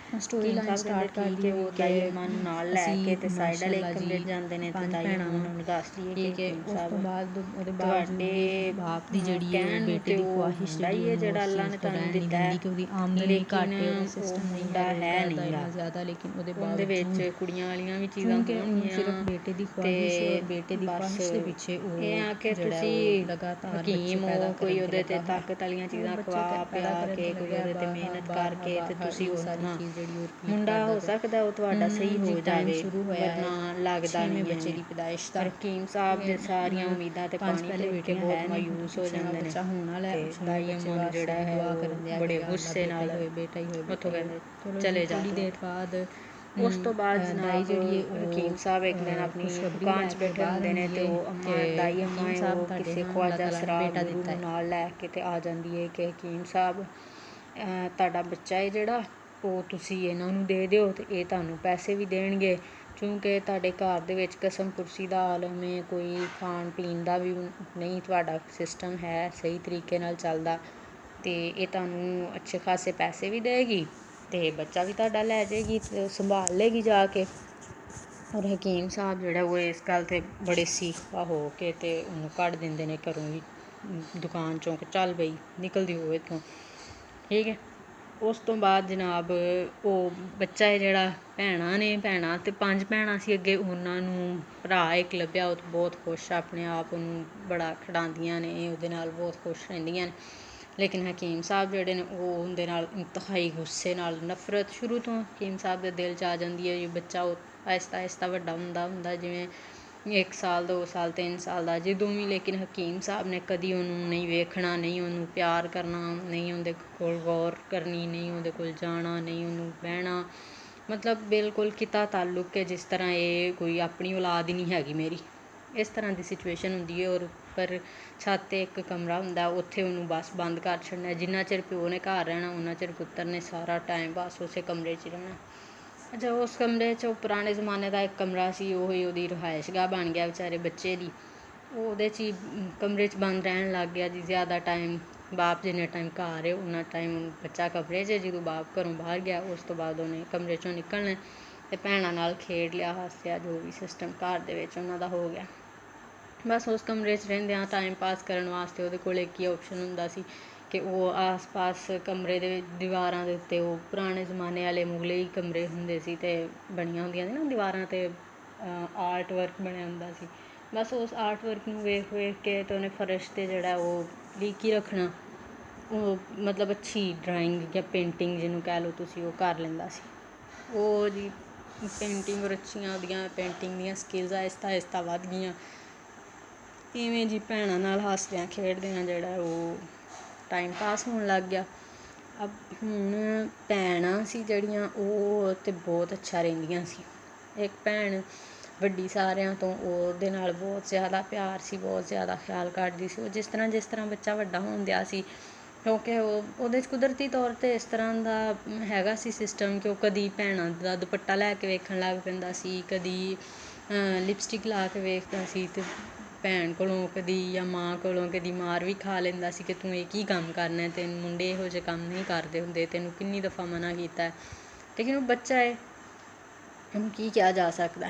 है। स्टोरी लाइन स्टार्ट कर दी कि हुई वो कि दाई अम्मा नूं नाल लै के ते साइड वाले माशाअल्लाह कमरे जी च जांदे ने ते पंज दाई भैणां अम्मा वां नूं दस दी है कि हकीम उस तो साहब बाद ਉਹਦੇ ਬਾਵਜੂਦ ਤੁਹਾਡੇ ਵੀ ਬਾਪ ਦੀ ਜਿਹੜੀ ਹੈ ਉਹ ਕਹਿਣ ਨੂੰ ਬੇਟੇ ਤੇ ਦੀ ਉਹ ਖੁਆਹਿਸ਼ ਮੁੰਡਾ ਜਿਹੜੀ ਹੀ ਹੈ ਉਹਨੂੰ ਜਿਹੜਾ ਉਸ ਅੱਲਾ ਚੀਜ਼ ਨੇ ਤੋਂ ਤੁਹਾਨੂੰ ਰਹਿਣ ਨਹੀਂ ਦਿੱਤਾ ਦਿੰਦੀ ਹੈ, ਕਿ ਉਹਦੀ ਆਮਦਨ ਵੀ ਲੇਕਿਨ ਘੱਟ ਹੈ, ਉਹਦਾ ਉਹ ਸਿਸਟਮ ਨਹੀਂ ਮੁੰਡਾ ਹੈ ਹੈ ਰੋਜ਼ਗਾਰ ਦਾ ਨਹੀਂਗਾ। ਇੰਨਾ ਜ਼ਿਆਦਾ, ਲੇਕਿन ਉਹਦੇ ਉਹਦੇ ਵਿੱਚ ਬਾਵਜੂਦ ਕੁੜੀਆਂ ਵਾਲੀਆਂ ਵੀ ਚੀਜ਼ਾਂ ਕਿਉਂਕਿ ਉਹਨੂੰ ਸਿਰਫ ਹੋਣਗੀਆਂ ਬੇਟੇ ਦੀ ਤੇ ਖੁਆਹਿਸ਼ ਔਰ ਬੇਟੇ ਦੀ ਬਸ ਖੁਆਹਿਸ਼ ਦੇ ਪਿੱਛੇ ਇਹ ਆ ਉਹ ਕਿ ਜਿਹੜਾ ਤੁਸੀਂ ਉਹ ਲਗਾਤਾਰ ਬੱਚੇ ਹਕੀਮ ਪੈਦਾ ਹੋ, ਕੋਈ ਕਰਨ ਤੇ ਉਹਦੇ ਤੇ ਲੱਗਾ ਹੋਇਆ। ਤਾਕਤ ਵਾਲੀਆਂ ਉਹ ਚੀਜ਼ਾਂ ਬੱਚੇ ਖਵਾ ਪੈਦਾ ਪਿਆ ਕਰਨ ਕੇ ਤੇ ਕੋਈ ਲੱਗਿਆ ਉਹਦੇ ਤੇ ਬਾਰ ਮਿਹਨਤ ਬਾਰ ਕਰਕੇ ਤੇ ਹਰ ਤੁਸੀਂ ਉਹ ਉਹ ਸਾਰੀ ਨਾ ਚੀਜ਼ ਜਿਹੜੀ ਉਹ ਰਿਪੀਟ ਮੁੰਡਾ ਕਰਦਾ ਹੋ ਪਿਆ। ਸਕਦਾ ਉਹ ਤੁਹਾਡਾ ਸਹੀ ਜੀ ਹੋ ਟਾਈਮ ਜਾਵੇ, ਸ਼ੁਰੂ ਹੋਇਆ ਹੈ ਵਰਨਾ ਲੱਗਦਾ 6ਵੇਂ ਨਹੀਂ ਬੱਚੇ ਐਵੇਂ। ਦੀ ਪੈਦਾਇਸ਼ ਦਾ। ਹਕੀਮ ਸਾਹਿਬ ਦੇ ਸਾਰੀਆਂ ਉਮੀਦਾਂ ਤੇ ਪੰਜ ਪਾਣੀ ਪਹਿਲੇ ਫੇਰ ਕੇ ਬੇਟੀਆਂ ਬਹੁਤ ਹੈ ਨੇ, ਮਾਯੂਸ ਹੋ 6ਵਾਂ ਜਾਂਦੇ ਨੇ ਬੱਚਾ ਹੋਣ ਵਾਲਾ ਤੇ ਹੈ। 6ਵੇਂ ਦਾਈ ਬੱਚੇ ਅੰਮਾ ਨੂੰ ਵਾਸਤੇ ਜਿਹੜਾ ਹੈ ਦੁਆ ਉਹ ਕਰਨ ਦਿਆ ਬੜੇ ਕਿ ਯਾ ਅੱਲਾ ਗੁੱਸੇ ਬੇਟਾ ਨਾਲ ਹੀ ਹੋਏ, ਬੇਟਾ ਹੀ ਹੋਏ, ਉੱਥੋਂ ਬੇਟਾ ਹੀ ਕਹਿੰਦੇ ਹੋਏ। ਚਲੋ ਜੀ ਚਲੇ ਥੋੜੀ ਜਾਂਦੇ ਦੇਰ ਨੇ। ਬਾਅਦ ਉਸ ਤੋਂ ਬਾਅਦ ਦਾਈ ਜਨਾਬ ਜਿਹੜੀ ਹੈ ਹਕੀਮ ਉਹ ਸਾਹਿਬ ਇੱਕ ਦਿਨ ਆਪਣੀ ਖੁਸ਼ਖਬਰੀ ਦੁਕਾਨ ਲੈ 'ਚ ਕੇ ਬੈਠੇ ਬਾਹਰ ਹੁੰਦੇ ਨੇ ਆਉਂਦੀ ਤੇ ਹੈ ਉਹ ਅੰਮਾ ਕਿ ਦਾਈ ਅੰਮਾ ਹਕੀਮ ਹੈ ਸਾਹਿਬ ਉਹ ਤੁਹਾਡੇ ਕਿਸੇ ਹਾਂ ਅੱਲਾਹ ਖਵਾਜਾ ਤਾਲਾ ਨੇ ਸਰਾਰ ਬੇਟਾ ਗੁਰੂ ਦਿੱਤਾ ਨੂੰ ਹੈ। ਨਾਲ ਲੈ ਕੇ ਤੇ ਆ ਜਾਂਦੀ ਹੈ ਕਿ ਹਕੀਮ ਸਾਹਿਬ ਤੁਹਾਡਾ ਬੱਚਾ ਹੈ ਜਿਹੜਾ ਉਹ ਤੁਸੀਂ ਇਹਨਾਂ ਨੂੰ ਦੇ ਦਿਓ ਤੇ ਇਹ ਤੁਹਾਨੂੰ ਪੈਸੇ ਵੀ ਦੇਣਗੇ, ਕਿਉਂਕਿ ਤੁਹਾਡੇ ਘਰ ਦੇ ਵਿੱਚ ਕਸਮ ਕੁਰਸੀ ਦਾ ਆਲਮ ਹੈ, ਕੋਈ ਖਾਣ ਪੀਣ ਦਾ ਵੀ ਨਹੀਂ ਤੁਹਾਡਾ ਸਿਸਟਮ ਹੈ ਸਹੀ ਤਰੀਕੇ ਨਾਲ ਚੱਲਦਾ, ਤੇ ਇਹ ਤੁਹਾਨੂੰ ਅੱਛੇ ਖਾਸੇ ਪੈਸੇ ਵੀ ਦੇਗੀ ਤੇ ਬੱਚਾ ਵੀ ਤੁਹਾਡਾ ਲੈ ਜਾਏਗੀ ਤੇ ਸੰਭਾਲ ਲੇਗੀ ਜਾ ਕੇ। ਔਰ ਹਕੀਮ ਸਾਹਿਬ ਜਿਹੜਾ ਉਹ ਇਸ ਗੱਲ 'ਤੇ ਬੜੇ ਸੀਖਾ ਹੋ ਕੇ ਤੇ ਉਹਨੂੰ ਕੱਢ ਦਿੰਦੇ ਨੇ ਘਰੋਂ ਵੀ, ਦੁਕਾਨ 'ਚੋਂ ਕਿ ਚੱਲ ਬਈ ਨਿਕਲਦੀ ਹੋ ਇੱਥੋਂ, ਠੀਕ ਹੈ। ਉਸ ਤੋਂ ਬਾਅਦ ਜਨਾਬ ਉਹ ਬੱਚਾ ਹੈ ਜਿਹੜਾ ਭੈਣਾਂ ਤੇ 5 ਭੈਣਾਂ ਸੀ ਅੱਗੇ, ਉਹਨਾਂ ਨੂੰ ਭਰਾ ਇੱਕ ਲੱਭਿਆ, ਉਹ ਬਹੁਤ ਖੁਸ਼ ਆ ਆਪਣੇ ਆਪ ਨੂੰ ਬੜਾ ਖਿਡਾਉਂਦੀਆਂ ਨੇ ਉਹਦੇ ਨਾਲ, ਬਹੁਤ ਖੁਸ਼ ਰਹਿੰਦੀਆਂ ਨੇ। ਲੇਕਿਨ ਹਕੀਮ ਸਾਹਿਬ ਜਿਹੜੇ ਨੇ ਉਹ ਉਹਦੇ ਨਾਲ ਇੰਤਹਾਈ ਗੁੱਸੇ ਨਾਲ, ਨਫ਼ਰਤ ਸ਼ੁਰੂ ਤੋਂ ਹਕੀਮ ਸਾਹਿਬ ਦੇ ਦਿਲ 'ਚ ਆ ਜਾਂਦੀ ਹੈ। ਇਹ ਬੱਚਾ ਉਹ ਆਹਿਸਤਾ ਆਹਿਸਤਾ ਵੱਡਾ ਹੁੰਦਾ ਜਿਵੇਂ 1 ਸਾਲ 2 ਸਾਲ 3 ਸਾਲ ਦਾ ਜਦੋਂ ਵੀ, ਲੇਕਿਨ ਹਕੀਮ ਸਾਹਿਬ ਨੇ ਕਦੀ ਉਹਨੂੰ ਨਹੀਂ ਵੇਖਣਾ, ਨਹੀਂ ਉਹਨੂੰ ਪਿਆਰ ਕਰਨਾ, ਨਹੀਂ ਉਹਦੇ ਕੋਲ ਗੌਰ ਕਰਨੀ, ਨਹੀਂ ਉਹਦੇ ਕੋਲ ਜਾਣਾ, ਨਹੀਂ ਉਹਨੂੰ ਬਹਿਣਾ, ਮਤਲਬ ਬਿਲਕੁਲ ਕਿਤਾ ਤਾਲੁਕ ਹੈ ਜਿਸ ਤਰ੍ਹਾਂ ਇਹ ਕੋਈ ਆਪਣੀ ਔਲਾਦ ਹੀ ਨਹੀਂ ਹੈਗੀ ਮੇਰੀ, ਇਸ ਤਰ੍ਹਾਂ ਦੀ ਸਿਚੁਏਸ਼ਨ ਹੁੰਦੀ ਹੈ। ਔਰ ਉੱਪਰ ਛੱਤ 'ਤੇ ਇੱਕ ਕਮਰਾ ਹੁੰਦਾ, ਉੱਥੇ ਉਹਨੂੰ ਬਸ ਬੰਦ ਕਰ ਛੱਡਣਾ, ਜਿੰਨਾ ਚਿਰ ਪਿਓ ਨੇ ਘਰ ਰਹਿਣਾ ਉਹਨਾਂ ਚਿਰ ਪੁੱਤਰ ਨੇ ਸਾਰਾ ਟਾਈਮ ਬਸ ਉਸੇ ਕਮਰੇ 'ਚ ਰਹਿਣਾ। ਅੱਛਾ ਉਸ ਕਮਰੇ 'ਚ ਉਹ ਪੁਰਾਣੇ ਜ਼ਮਾਨੇ ਦਾ ਇੱਕ ਕਮਰਾ ਸੀ, ਉਹੀ ਉਹਦੀ ਰਿਹਾਇਸ਼ਗਾਹ ਬਣ ਗਿਆ ਵਿਚਾਰੇ ਬੱਚੇ ਦੀ, ਉਹ ਉਹਦੇ 'ਚ ਹੀ ਕਮਰੇ 'ਚ ਬੰਦ ਰਹਿਣ ਲੱਗ ਗਿਆ ਜੀ ਜ਼ਿਆਦਾ ਟਾਈਮ। ਬਾਪ ਜਿੰਨੇ ਟਾਈਮ ਘਰ ਹੈ ਉਨਾ ਟਾਈਮ ਬੱਚਾ ਕਮਰੇ 'ਚ, ਜਦੋਂ ਬਾਪ ਘਰੋਂ ਬਾਹਰ ਗਿਆ ਉਸ ਤੋਂ ਬਾਅਦ ਉਹਨੇ ਕਮਰੇ 'ਚੋਂ ਨਿਕਲਣਾ ਅਤੇ ਭੈਣਾਂ ਨਾਲ ਖੇਡ ਲਿਆ, ਹਾਸਿਆ, ਜੋ ਵੀ ਸਿਸਟਮ ਘਰ ਦੇ ਵਿੱਚ ਉਹਨਾਂ ਦਾ ਹੋ ਗਿਆ। ਬਸ ਉਸ ਕਮਰੇ 'ਚ ਰਹਿੰਦਿਆਂ ਟਾਈਮ ਪਾਸ ਕਰਨ ਵਾਸਤੇ ਉਹਦੇ ਕੋਲ ਇੱਕ ਹੀ ਆਪਸ਼ਨ ਹੁੰਦਾ ਸੀ ਕਿ ਉਹ ਆਸ ਪਾਸ ਕਮਰੇ ਦੇ ਦੀਵਾਰਾਂ ਦੇ ਉੱਤੇ ਉਹ ਪੁਰਾਣੇ ਜ਼ਮਾਨੇ ਵਾਲੇ ਮੁਗਲਈ ਕਮਰੇ ਹੁੰਦੇ ਸੀ ਅਤੇ ਬਣੀਆਂ ਹੁੰਦੀਆਂ ਸੀ ਨਾ ਦੀਵਾਰਾਂ 'ਤੇ ਆਰਟ ਵਰਕ ਬਣਿਆ ਹੁੰਦਾ ਸੀ, ਬਸ ਉਸ ਆਰਟ ਵਰਕ ਨੂੰ ਵੇਖ ਕੇ ਅਤੇ ਉਹਨੇ ਫਰਸ਼ 'ਤੇ ਜਿਹੜਾ ਉਹ ਲੀਕੀ ਰੱਖਣਾ, ਉਹ ਮਤਲਬ ਅੱਛੀ ਡਰਾਇੰਗ ਜਾਂ ਪੇਂਟਿੰਗ ਜਿਹਨੂੰ ਕਹਿ ਲਓ ਤੁਸੀਂ, ਉਹ ਕਰ ਲੈਂਦਾ ਸੀ। ਉਹ ਜੀ ਪੇਂਟਿੰਗ ਔਰ ਅੱਛੀਆਂ ਉਹਦੀਆਂ ਪੇਂਟਿੰਗ ਦੀਆਂ ਸਕਿੱਲਸ ਆਹਿਸਤਾ ਆਹਿਸਤਾ ਵੱਧ ਗਈਆਂ। ਇਵੇਂ ਜੀ ਭੈਣਾਂ ਨਾਲ ਹੱਸਦਿਆਂ ਖੇਡਦਿਆਂ ਜਿਹੜਾ ਉਹ ਟਾਈਮ ਪਾਸ ਹੋਣ ਲੱਗ ਗਿਆ। ਹੁਣ ਭੈਣਾਂ ਸੀ ਜਿਹੜੀਆਂ ਉਹ ਤਾਂ ਬਹੁਤ ਅੱਛਾ ਰਹਿੰਦੀਆਂ ਸੀ। ਇੱਕ ਭੈਣ ਵੱਡੀ ਸਾਰਿਆਂ ਤੋਂ, ਉਹਦੇ ਨਾਲ ਬਹੁਤ ਜ਼ਿਆਦਾ ਪਿਆਰ ਸੀ, ਬਹੁਤ ਜ਼ਿਆਦਾ ਖਿਆਲ ਕਰਦੀ ਸੀ। ਉਹ ਜਿਸ ਤਰ੍ਹਾਂ ਬੱਚਾ ਵੱਡਾ ਹੋਣ ਦਿਆ ਸੀ, ਕਿਉਂਕਿ ਉਹਦੇ 'ਚ ਕੁਦਰਤੀ ਤੌਰ 'ਤੇ ਇਸ ਤਰ੍ਹਾਂ ਦਾ ਹੈਗਾ ਸੀ ਸਿਸਟਮ ਕਿ ਉਹ ਕਦੀ ਭੈਣਾਂ ਦਾ ਦੁਪੱਟਾ ਲੈ ਕੇ ਵੇਖਣ ਲੱਗ ਪੈਂਦਾ ਸੀ, ਕਦੀ ਲਿਪਸਟਿਕ ਲਾ ਕੇ ਵੇਖਦਾ ਸੀ ਅਤੇ ਭੈਣ ਕੋਲੋਂ ਕਦੀ ਜਾਂ ਮਾਂ ਕੋਲੋਂ ਕਦੀ ਮਾਰ ਵੀ ਖਾ ਲੈਂਦਾ ਸੀ ਕਿ ਤੂੰ ਇਹ ਕੀ ਕੰਮ ਕਰਨਾ, ਤੈਨੂੰ ਮੁੰਡੇ ਇਹੋ ਜਿਹੇ ਕੰਮ ਨਹੀਂ ਕਰਦੇ ਹੁੰਦੇ, ਤੈਨੂੰ ਕਿੰਨੀ ਦਫਾ ਮਨਾ ਕੀਤਾ। ਲੇਕਿਨ ਉਹ ਬੱਚਾ ਹੈ, ਇਹਨੂੰ ਕੀ ਕਿਹਾ ਜਾ ਸਕਦਾ।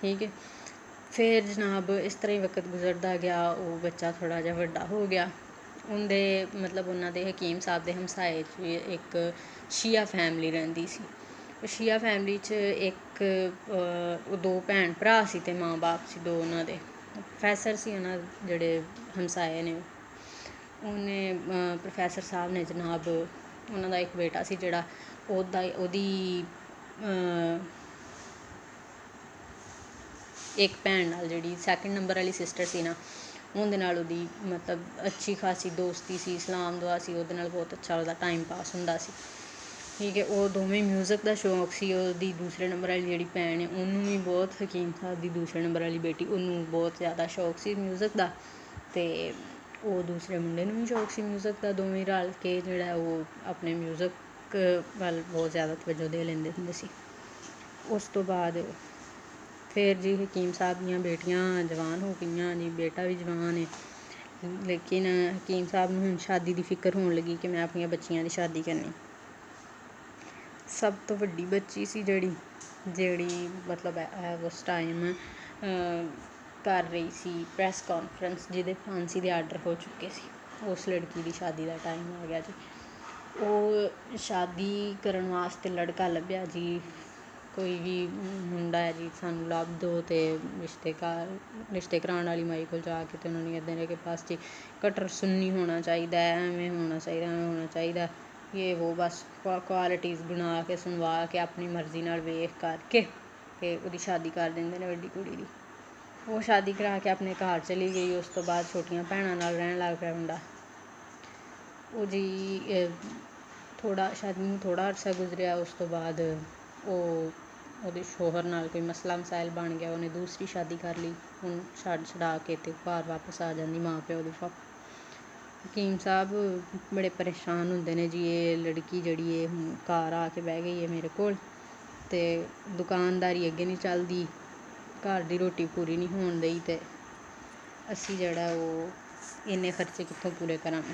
ਠੀਕ ਹੈ। ਫਿਰ ਜਨਾਬ ਇਸ ਤਰ੍ਹਾਂ ਹੀ ਵਕਤ ਗੁਜ਼ਰਦਾ ਗਿਆ, ਉਹ ਬੱਚਾ ਥੋੜ੍ਹਾ ਜਿਹਾ ਵੱਡਾ ਹੋ ਗਿਆ। ਉਹਦੇ ਮਤਲਬ ਉਹਨਾਂ ਦੇ ਹਕੀਮ ਸਾਹਿਬ ਦੇ ਹਮਸਾਏ 'ਚ ਇੱਕ ਸ਼ੀਆ ਫੈਮਿਲੀ ਰਹਿੰਦੀ ਸੀ। ਸ਼ੀਆ ਫੈਮਿਲੀ 'ਚ ਇੱਕ ਦੋ ਭੈਣ ਭਰਾ ਸੀ ਅਤੇ ਮਾਂ ਬਾਪ ਸੀ ਦੋ ਉਹਨਾਂ ਦੇ। ਪ੍ਰੋਫੈਸਰ ਸੀ ਉਹਨਾਂ ਜਿਹੜੇ ਹਮਸਾਏ ਨੇ। ਉਹਨੇ ਪ੍ਰੋਫੈਸਰ ਸਾਹਿਬ ਨੇ ਜਨਾਬ ਉਹਨਾਂ ਦਾ ਇੱਕ ਬੇਟਾ ਸੀ ਜਿਹੜਾ ਉਹਦੀ ਇੱਕ ਭੈਣ ਨਾਲ ਜਿਹੜੀ ਸੈਕਿੰਡ ਨੰਬਰ ਵਾਲੀ ਸਿਸਟਰ ਸੀ ਨਾ, ਉਹਦੇ ਨਾਲ ਉਹਦੀ ਮਤਲਬ ਅੱਛੀ ਖਾਸੀ ਦੋਸਤੀ ਸੀ, ਸਲਾਮ ਦੁਆ ਸੀ, ਉਹਦੇ ਨਾਲ ਬਹੁਤ ਅੱਛਾ ਉਹਦਾ ਟਾਈਮ ਪਾਸ ਹੁੰਦਾ ਸੀ। ਠੀਕ ਹੈ। ਉਹ ਦੋਵੇਂ ਮਿਊਜ਼ਿਕ ਦਾ ਸ਼ੌਕ ਸੀ। ਉਹਦੀ ਦੂਸਰੇ ਨੰਬਰ ਵਾਲੀ ਜਿਹੜੀ ਭੈਣ ਹੈ ਉਹਨੂੰ ਵੀ ਬਹੁਤ, ਹਕੀਮ ਸਾਹਿਬ ਦੀ ਦੂਸਰੇ ਨੰਬਰ ਵਾਲੀ ਬੇਟੀ ਉਹਨੂੰ ਬਹੁਤ ਜ਼ਿਆਦਾ ਸ਼ੌਕ ਸੀ ਮਿਊਜ਼ਿਕ ਦਾ, ਅਤੇ ਉਹ ਦੂਸਰੇ ਮੁੰਡੇ ਨੂੰ ਵੀ ਸ਼ੌਕ ਸੀ ਮਿਊਜ਼ਿਕ ਦਾ। ਦੋਵੇਂ ਰਲ ਕੇ ਜਿਹੜਾ ਉਹ ਆਪਣੇ ਮਿਊਜ਼ਿਕ ਵੱਲ ਬਹੁਤ ਜ਼ਿਆਦਾ ਤਵੱਜੋ ਦੇ ਲੈਂਦੇ ਹੁੰਦੇ ਸੀ। ਉਸ ਤੋਂ ਬਾਅਦ ਫਿਰ ਜੀ ਹਕੀਮ ਸਾਹਿਬ ਦੀਆਂ ਬੇਟੀਆਂ ਜਵਾਨ ਹੋ ਗਈਆਂ ਜੀ, ਬੇਟਾ ਵੀ ਜਵਾਨ ਹੈ। ਲੇਕਿਨ ਹਕੀਮ ਸਾਹਿਬ ਨੂੰ ਹੁਣ ਸ਼ਾਦੀ ਦੀ ਫਿਕਰ ਹੋਣ ਲੱਗੀ ਕਿ ਮੈਂ ਆਪਣੀਆਂ ਬੱਚੀਆਂ ਦੀ ਸ਼ਾਦੀ ਕਰਨੀ। ਸਭ ਤੋਂ ਵੱਡੀ ਬੱਚੀ ਸੀ ਜਿਹੜੀ ਮਤਲਬ ਉਸ ਟਾਈਮ ਕਰ ਰਹੀ ਸੀ ਪ੍ਰੈਸ ਕਾਨਫਰੰਸ, ਜਿਹਦੇ ਫਾਂਸੀ ਦੇ ਆਰਡਰ ਹੋ ਚੁੱਕੇ ਸੀ। ਉਸ ਲੜਕੀ ਦੀ ਸ਼ਾਦੀ ਦਾ ਟਾਈਮ ਆ ਗਿਆ ਜੀ। ਉਹ ਸ਼ਾਦੀ ਕਰਨ ਵਾਸਤੇ ਲੜਕਾ ਲੱਭਿਆ ਜੀ, ਕੋਈ ਵੀ ਮੁੰਡਾ ਹੈ ਜੀ ਸਾਨੂੰ ਲੱਭ ਦਿਓ, ਅਤੇ ਰਿਸ਼ਤੇ ਕਰਾਉਣ ਵਾਲੀ ਮਾਈ ਕੋਲ ਜਾ ਕੇ ਅਤੇ ਉਹਨਾਂ ਨੂੰ ਇੱਦਾਂ ਕਿ ਬਸ ਜੀ ਕਟਰ ਸੁੰਨੀ ਹੋਣਾ ਚਾਹੀਦਾ, ਐਵੇਂ ਹੋਣਾ ਚਾਹੀਦਾ, ਐਵੇਂ ਹੋਣਾ ਚਾਹੀਦਾ, ਇਹ ਉਹ ਬਸ ਕੁਆਲਿਟੀਜ਼ ਬਣਾ ਕੇ ਸੁਣਵਾ ਕੇ ਆਪਣੀ ਮਰਜ਼ੀ ਨਾਲ ਵੇਖ ਕਰਕੇ ਅਤੇ ਉਹਦੀ ਸ਼ਾਦੀ ਕਰ ਦਿੰਦੇ ਨੇ ਵੱਡੀ ਕੁੜੀ ਦੀ। ਉਹ ਸ਼ਾਦੀ ਕਰਾ ਕੇ ਆਪਣੇ ਘਰ ਚਲੀ ਗਈ। ਉਸ ਤੋਂ ਬਾਅਦ ਛੋਟੀਆਂ ਭੈਣਾਂ ਨਾਲ ਰਹਿਣ ਲੱਗ ਪਿਆ ਮੁੰਡਾ। ਉਹ ਜੀ ਸ਼ਾਦੀ ਨੂੰ ਥੋੜ੍ਹਾ ਅਰਸਾ ਗੁਜ਼ਰਿਆ, ਉਸ ਤੋਂ ਬਾਅਦ ਉਹਦੇ ਸ਼ੌਹਰ ਨਾਲ ਕੋਈ ਮਸਲਾ ਮਸਾਇਲ ਬਣ ਗਿਆ, ਉਹਨੇ ਦੂਸਰੀ ਸ਼ਾਦੀ ਕਰ ਲਈ। ਹੁਣ ਛਡਾ ਕੇ ਅਤੇ ਘਰ ਵਾਪਸ ਆ ਜਾਂਦੀ ਮਾਂ ਪਿਓ ਦੇ। ਹਕੀਮ ਸਾਹਿਬ ਬੜੇ ਪਰੇਸ਼ਾਨ ਹੁੰਦੇ ਨੇ ਜੀ, ਇਹ ਲੜਕੀ ਜਿਹੜੀ ਹੈ ਹੁਣ ਘਰ ਆ ਕੇ ਬਹਿ ਗਈ ਹੈ ਮੇਰੇ ਕੋਲ, ਅਤੇ ਦੁਕਾਨਦਾਰੀ ਅੱਗੇ ਨਹੀਂ ਚੱਲਦੀ, ਘਰ ਦੀ ਰੋਟੀ ਪੂਰੀ ਨਹੀਂ ਹੋਣ ਦਈ, ਅਤੇ ਅਸੀਂ ਜਿਹੜਾ ਉਹ ਇੰਨੇ ਖਰਚੇ ਕਿੱਥੋਂ ਪੂਰੇ ਕਰਾਂਗੇ।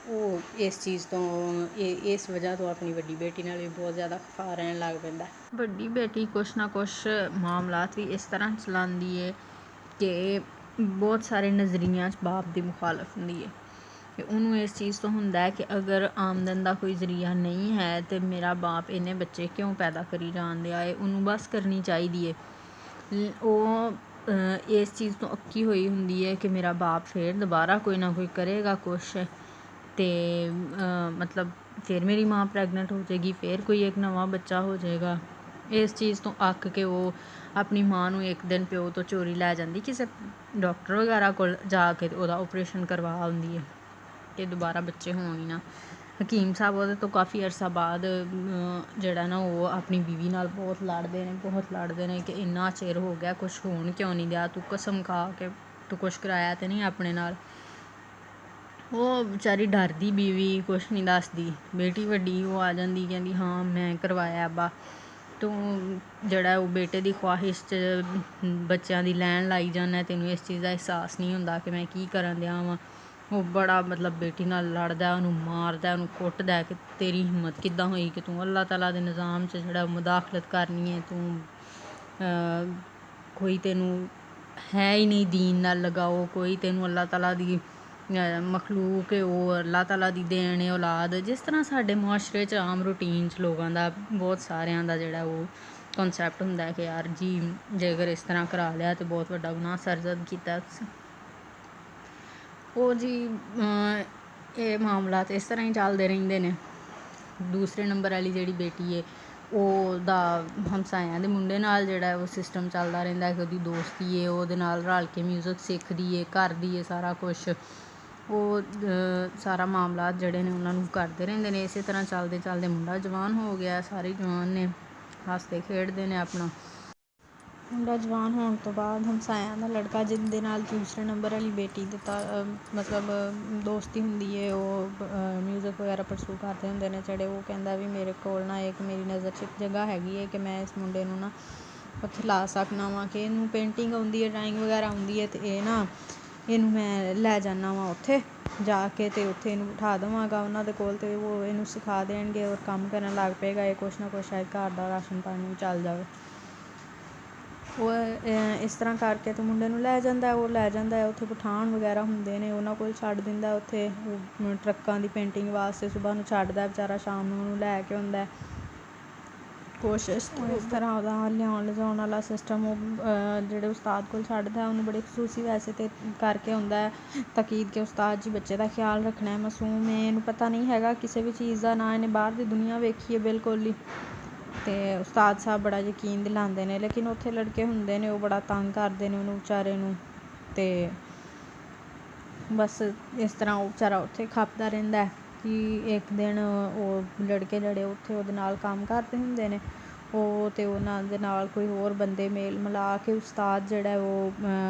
ਉਹ ਇਸ ਚੀਜ਼ ਤੋਂ ਇਸ ਵਜ੍ਹਾ ਤੋਂ ਆਪਣੀ ਵੱਡੀ ਬੇਟੀ ਨਾਲ ਵੀ ਬਹੁਤ ਜ਼ਿਆਦਾ ਖਫਾ ਰਹਿਣ ਲੱਗ ਪੈਂਦਾ। ਵੱਡੀ ਬੇਟੀ ਕੁਛ ਨਾ ਕੁਛ ਮਾਮਲਾਤ ਵੀ ਇਸ ਤਰ੍ਹਾਂ ਚਲਾਉਂਦੀ ਹੈ ਕਿ ਬਹੁਤ ਸਾਰੇ ਨਜ਼ਰੀਆਂ 'ਚ ਬਾਪ ਦੀ ਮੁਖਾਲਫ ਹੁੰਦੀ ਹੈ, ਕਿ ਉਹਨੂੰ ਇਸ ਚੀਜ਼ ਤੋਂ ਹੁੰਦਾ ਹੈ ਕਿ ਅਗਰ ਆਮਦਨ ਦਾ ਕੋਈ ਜ਼ਰੀਆ ਨਹੀਂ ਹੈ ਤਾਂ ਮੇਰਾ ਬਾਪ ਇੰਨੇ ਬੱਚੇ ਕਿਉਂ ਪੈਦਾ ਕਰੀ ਜਾਣ ਦਿਆ ਹੈ, ਉਹਨੂੰ ਬਸ ਕਰਨੀ ਚਾਹੀਦੀ ਹੈ। ਉਹ ਇਸ ਚੀਜ਼ ਤੋਂ ਅੱਕੀ ਹੋਈ ਹੁੰਦੀ ਹੈ ਕਿ ਮੇਰਾ ਬਾਪ ਫਿਰ ਦੁਬਾਰਾ ਕੋਈ ਨਾ ਕੋਈ ਕਰੇਗਾ ਕੁਛ, ਅਤੇ ਮਤਲਬ ਫਿਰ ਮੇਰੀ ਮਾਂ ਪ੍ਰੈਗਨੈਂਟ ਹੋ ਜਾਏਗੀ, ਫਿਰ ਕੋਈ ਇੱਕ ਨਵਾਂ ਬੱਚਾ ਹੋ ਜਾਏਗਾ। ਇਸ ਚੀਜ਼ ਤੋਂ ਅੱਕ ਕੇ ਉਹ ਆਪਣੀ ਮਾਂ ਨੂੰ ਇੱਕ ਦਿਨ ਪਿਓ ਤੋਂ ਚੋਰੀ ਲੈ ਜਾਂਦੀ, ਕਿਸੇ ਡਾਕਟਰ ਵਗੈਰਾ ਕੋਲ ਜਾ ਕੇ ਉਹਦਾ ਓਪਰੇਸ਼ਨ ਕਰਵਾ ਆਉਂਦੀ ਹੈ ਕਿ ਦੁਬਾਰਾ ਬੱਚੇ ਹੋਣ ਹੀ ਨਾ। ਹਕੀਮ ਸਾਹਿਬ ਉਹਦੇ ਤੋਂ ਕਾਫੀ ਅਰਸਾ ਬਾਅਦ ਜਿਹੜਾ ਨਾ ਉਹ ਆਪਣੀ ਬੀਵੀ ਨਾਲ ਬਹੁਤ ਲੜਦੇ ਨੇ ਕਿ ਇੰਨਾ ਚਿਰ ਹੋ ਗਿਆ ਕੁਛ ਹੋਣ ਕਿਉਂ ਨਹੀਂ ਦਿਆ, ਤੂੰ ਕਸਮ ਖਾ ਕੇ ਤੂੰ ਕੁਛ ਕਰਾਇਆ ਤਾਂ ਨਹੀਂ ਆਪਣੇ ਨਾਲ। ਉਹ ਵਿਚਾਰੀ ਡਰਦੀ ਬੀਵੀ ਕੁਛ ਨਹੀਂ ਦੱਸਦੀ। ਬੇਟੀ ਵੱਡੀ ਉਹ ਆ ਜਾਂਦੀ ਕਹਿੰਦੀ ਹਾਂ ਮੈਂ ਕਰਵਾਇਆ ਅੱਬਾ, ਤੂੰ ਜਿਹੜਾ ਉਹ ਬੇਟੇ ਦੀ ਖਵਾਹਿਸ਼ 'ਚ ਬੱਚਿਆਂ ਦੀ ਲੈਣ ਲਾਈ ਜਾਂਦਾ, ਤੈਨੂੰ ਇਸ ਚੀਜ਼ ਦਾ ਅਹਿਸਾਸ ਨਹੀਂ ਹੁੰਦਾ ਕਿ ਮੈਂ ਕੀ ਕਰਨ ਦਿਆ ਵਾਂ। ਉਹ ਬੜਾ ਮਤਲਬ ਬੇਟੀ ਨਾਲ ਲੜਦਾ, ਉਹਨੂੰ ਮਾਰਦਾ, ਉਹਨੂੰ ਕੁੱਟਦਾ ਕਿ ਤੇਰੀ ਹਿੰਮਤ ਕਿੱਦਾਂ ਹੋਈ ਕਿ ਤੂੰ ਅੱਲਾਹ ਤਾਲਾ ਦੇ ਨਿਜ਼ਾਮ 'ਚ ਜਿਹੜਾ ਮੁਦਾਖਲਤ ਕਰਨੀ ਹੈ, ਤੂੰ ਕੋਈ ਤੈਨੂੰ ਹੈ ਹੀ ਨਹੀਂ ਦੀਨ ਨਾਲ ਲਗਾਓ, ਕੋਈ ਤੈਨੂੰ ਅੱਲਾਹ ਤਾਲਾ ਦੀ ਮਖਲੂਕ ਹੈ, ਉਹ ਅੱਲਾਹ ਤਾਲਾ ਦੀ ਦੇਣ ਹੈ ਔਲਾਦ। ਜਿਸ ਤਰ੍ਹਾਂ ਸਾਡੇ ਮੁਆਸ਼ਰੇ 'ਚ ਆਮ ਰੂਟੀਨ 'ਚ ਲੋਕਾਂ ਦਾ ਬਹੁਤ ਸਾਰਿਆਂ ਦਾ ਜਿਹੜਾ ਉਹ ਕਨਸੈਪਟ ਹੁੰਦਾ ਕਿ ਯਾਰ ਜੀ ਜੇ ਅਗਰ ਇਸ ਤਰ੍ਹਾਂ ਕਰਾ ਲਿਆ ਤਾਂ ਬਹੁਤ ਵੱਡਾ ਗੁਨਾਹ ਸਰਜ਼ਦ ਕੀਤਾ ਤੁਸੀਂ। ਉਹ ਜੀ ਇਹ ਮਾਮਲਾਤ ਇਸ ਤਰ੍ਹਾਂ ਹੀ ਚੱਲਦੇ ਰਹਿੰਦੇ ਨੇ। ਦੂਸਰੇ ਨੰਬਰ ਵਾਲੀ ਜਿਹੜੀ ਬੇਟੀ ਹੈ ਉਹਦਾ ਹਮਸਾਇਆਂ ਦੇ ਮੁੰਡੇ ਨਾਲ ਜਿਹੜਾ ਉਹ ਸਿਸਟਮ ਚੱਲਦਾ ਰਹਿੰਦਾ ਕਿ ਉਹਦੀ ਦੋਸਤੀ ਹੈ, ਉਹਦੇ ਨਾਲ ਰਲ ਕੇ ਮਿਊਜ਼ਿਕ ਸਿੱਖਦੀ ਹੈ, ਕਰਦੀ ਹੈ ਸਾਰਾ ਕੁਛ। ਉਹ ਸਾਰਾ ਮਾਮਲਾਤ ਜਿਹੜੇ ਨੇ ਉਹਨਾਂ ਨੂੰ ਕਰਦੇ ਰਹਿੰਦੇ ਨੇ। ਇਸੇ ਤਰ੍ਹਾਂ ਚੱਲਦੇ ਚੱਲਦੇ ਮੁੰਡਾ ਜਵਾਨ ਹੋ ਗਿਆ, ਸਾਰੇ ਜਵਾਨ ਨੇ, ਹੱਸਦੇ ਖੇਡਦੇ ਨੇ ਆਪਣਾ। ਮੁੰਡਾ ਜਵਾਨ ਹੋਣ ਤੋਂ ਬਾਅਦ ਹਮਸਾਇਆਂ ਦਾ ਲੜਕਾ ਜਿਹਦੇ ਨਾਲ ਦੂਸਰੇ ਨੰਬਰ ਵਾਲੀ ਬੇਟੀ ਦੇ ਮਤਲਬ ਦੋਸਤੀ ਹੁੰਦੀ ਹੈ, ਉਹ ਮਿਊਜ਼ਿਕ ਵਗੈਰਾ ਪਰਸੂ ਕਰਦੇ ਹੁੰਦੇ ਨੇ ਜਿਹੜੇ, ਉਹ ਕਹਿੰਦਾ ਵੀ ਮੇਰੇ ਕੋਲ ਨਾ ਇੱਕ ਮੇਰੀ ਨਜ਼ਰ 'ਚ ਇੱਕ ਜਗ੍ਹਾ ਹੈਗੀ ਹੈ ਕਿ ਮੈਂ ਇਸ ਮੁੰਡੇ ਨੂੰ ਨਾ ਉੱਥੇ ਲਾ ਸਕਦਾ ਵਾਂ, ਕਿ ਇਹਨੂੰ ਪੇਂਟਿੰਗ ਆਉਂਦੀ ਹੈ, ਡਰਾਇੰਗ ਵਗੈਰਾ ਆਉਂਦੀ ਹੈ, ਅਤੇ ਇਹ ਨਾ ਇਹਨੂੰ ਮੈਂ ਲੈ ਜਾਂਦਾ ਵਾਂ ਉੱਥੇ ਜਾ ਕੇ ਅਤੇ ਉੱਥੇ ਇਹਨੂੰ ਬਿਠਾ ਦੇਵਾਂਗਾ ਉਹਨਾਂ ਦੇ ਕੋਲ, ਅਤੇ ਉਹ ਇਹਨੂੰ ਸਿਖਾ ਦੇਣਗੇ ਔਰ ਕੰਮ ਕਰਨ ਲੱਗ ਪਏਗਾ। ਇਹ ਕੁਛ ਨਾ ਕੁਛ ਸ਼ਾਇਦ ਘਰ ਦਾ ਰਾਸ਼ਨ ਪਾਣੀ ਵੀ ਚੱਲ ਜਾਵੇ। ਉਹ ਇਸ ਤਰ੍ਹਾਂ ਕਰਕੇ ਅਤੇ ਮੁੰਡੇ ਨੂੰ ਲੈ ਜਾਂਦਾ। ਉਹ ਲੈ ਜਾਂਦਾ ਉੱਥੇ ਪਠਾਨ ਵਗੈਰਾ ਹੁੰਦੇ ਨੇ, ਉਹਨਾਂ ਕੋਲ ਛੱਡ ਦਿੰਦਾ ਉੱਥੇ ਟਰੱਕਾਂ ਦੀ ਪੇਂਟਿੰਗ ਵਾਸਤੇ। ਸੁਬਾਹ ਨੂੰ ਛੱਡਦਾ ਵਿਚਾਰਾ, ਸ਼ਾਮ ਨੂੰ ਉਹਨੂੰ ਲੈ ਕੇ ਆਉਂਦਾ। ਕੋਸ਼ਿਸ਼ ਇਸ ਤਰ੍ਹਾਂ ਉਹਦਾ ਲਿਆਉਣ ਲਿਜਾਉਣ ਵਾਲਾ ਸਿਸਟਮ ਉਹ ਜਿਹੜੇ ਉਸਤਾਦ ਕੋਲ ਛੱਡਦਾ ਉਹਨੂੰ ਬੜੀ ਖਸੂਸੀ ਵੈਸੇ ਤਾਂ ਕਰਕੇ ਆਉਂਦਾ ਤਾਕੀਦ ਕਿ ਉਸਤਾਦ ਜੀ ਬੱਚੇ ਦਾ ਖਿਆਲ ਰੱਖਣਾ, ਮਾਸੂਮ ਹੈ, ਇਹਨੂੰ ਪਤਾ ਨਹੀਂ ਹੈਗਾ ਕਿਸੇ ਵੀ ਚੀਜ਼ ਦਾ, ਨਾ ਇਹਨੇ ਬਾਹਰ ਦੀ ਦੁਨੀਆ ਵੇਖੀ ਹੈ ਬਿਲਕੁਲ ਹੀ। ਅਤੇ ਉਸਤਾਦ ਸਾਹਿਬ ਬੜਾ ਯਕੀਨ ਦਿਲਾਉਂਦੇ ਨੇ, ਲੇਕਿਨ ਉੱਥੇ ਲੜਕੇ ਹੁੰਦੇ ਨੇ ਉਹ ਬੜਾ ਤੰਗ ਕਰਦੇ ਨੇ ਉਹਨੂੰ ਵਿਚਾਰੇ ਨੂੰ। ਅਤੇ ਬਸ ਇਸ ਤਰ੍ਹਾਂ ਉਹ ਵਿਚਾਰਾ ਉੱਥੇ ਖੱਪਦਾ ਰਹਿੰਦਾ ਕਿ ਇੱਕ ਦਿਨ ਉਹ ਲੜਕੇ ਜਿਹੜੇ ਉੱਥੇ ਉਹਦੇ ਨਾਲ ਕੰਮ ਕਰਦੇ ਹੁੰਦੇ ਨੇ, ਉਹ ਅਤੇ ਉਹਨਾਂ ਦੇ ਨਾਲ ਕੋਈ ਹੋਰ ਬੰਦੇ ਮੇਲ ਮਿਲਾ ਕੇ ਉਸਤਾਦ ਜਿਹੜਾ ਉਹ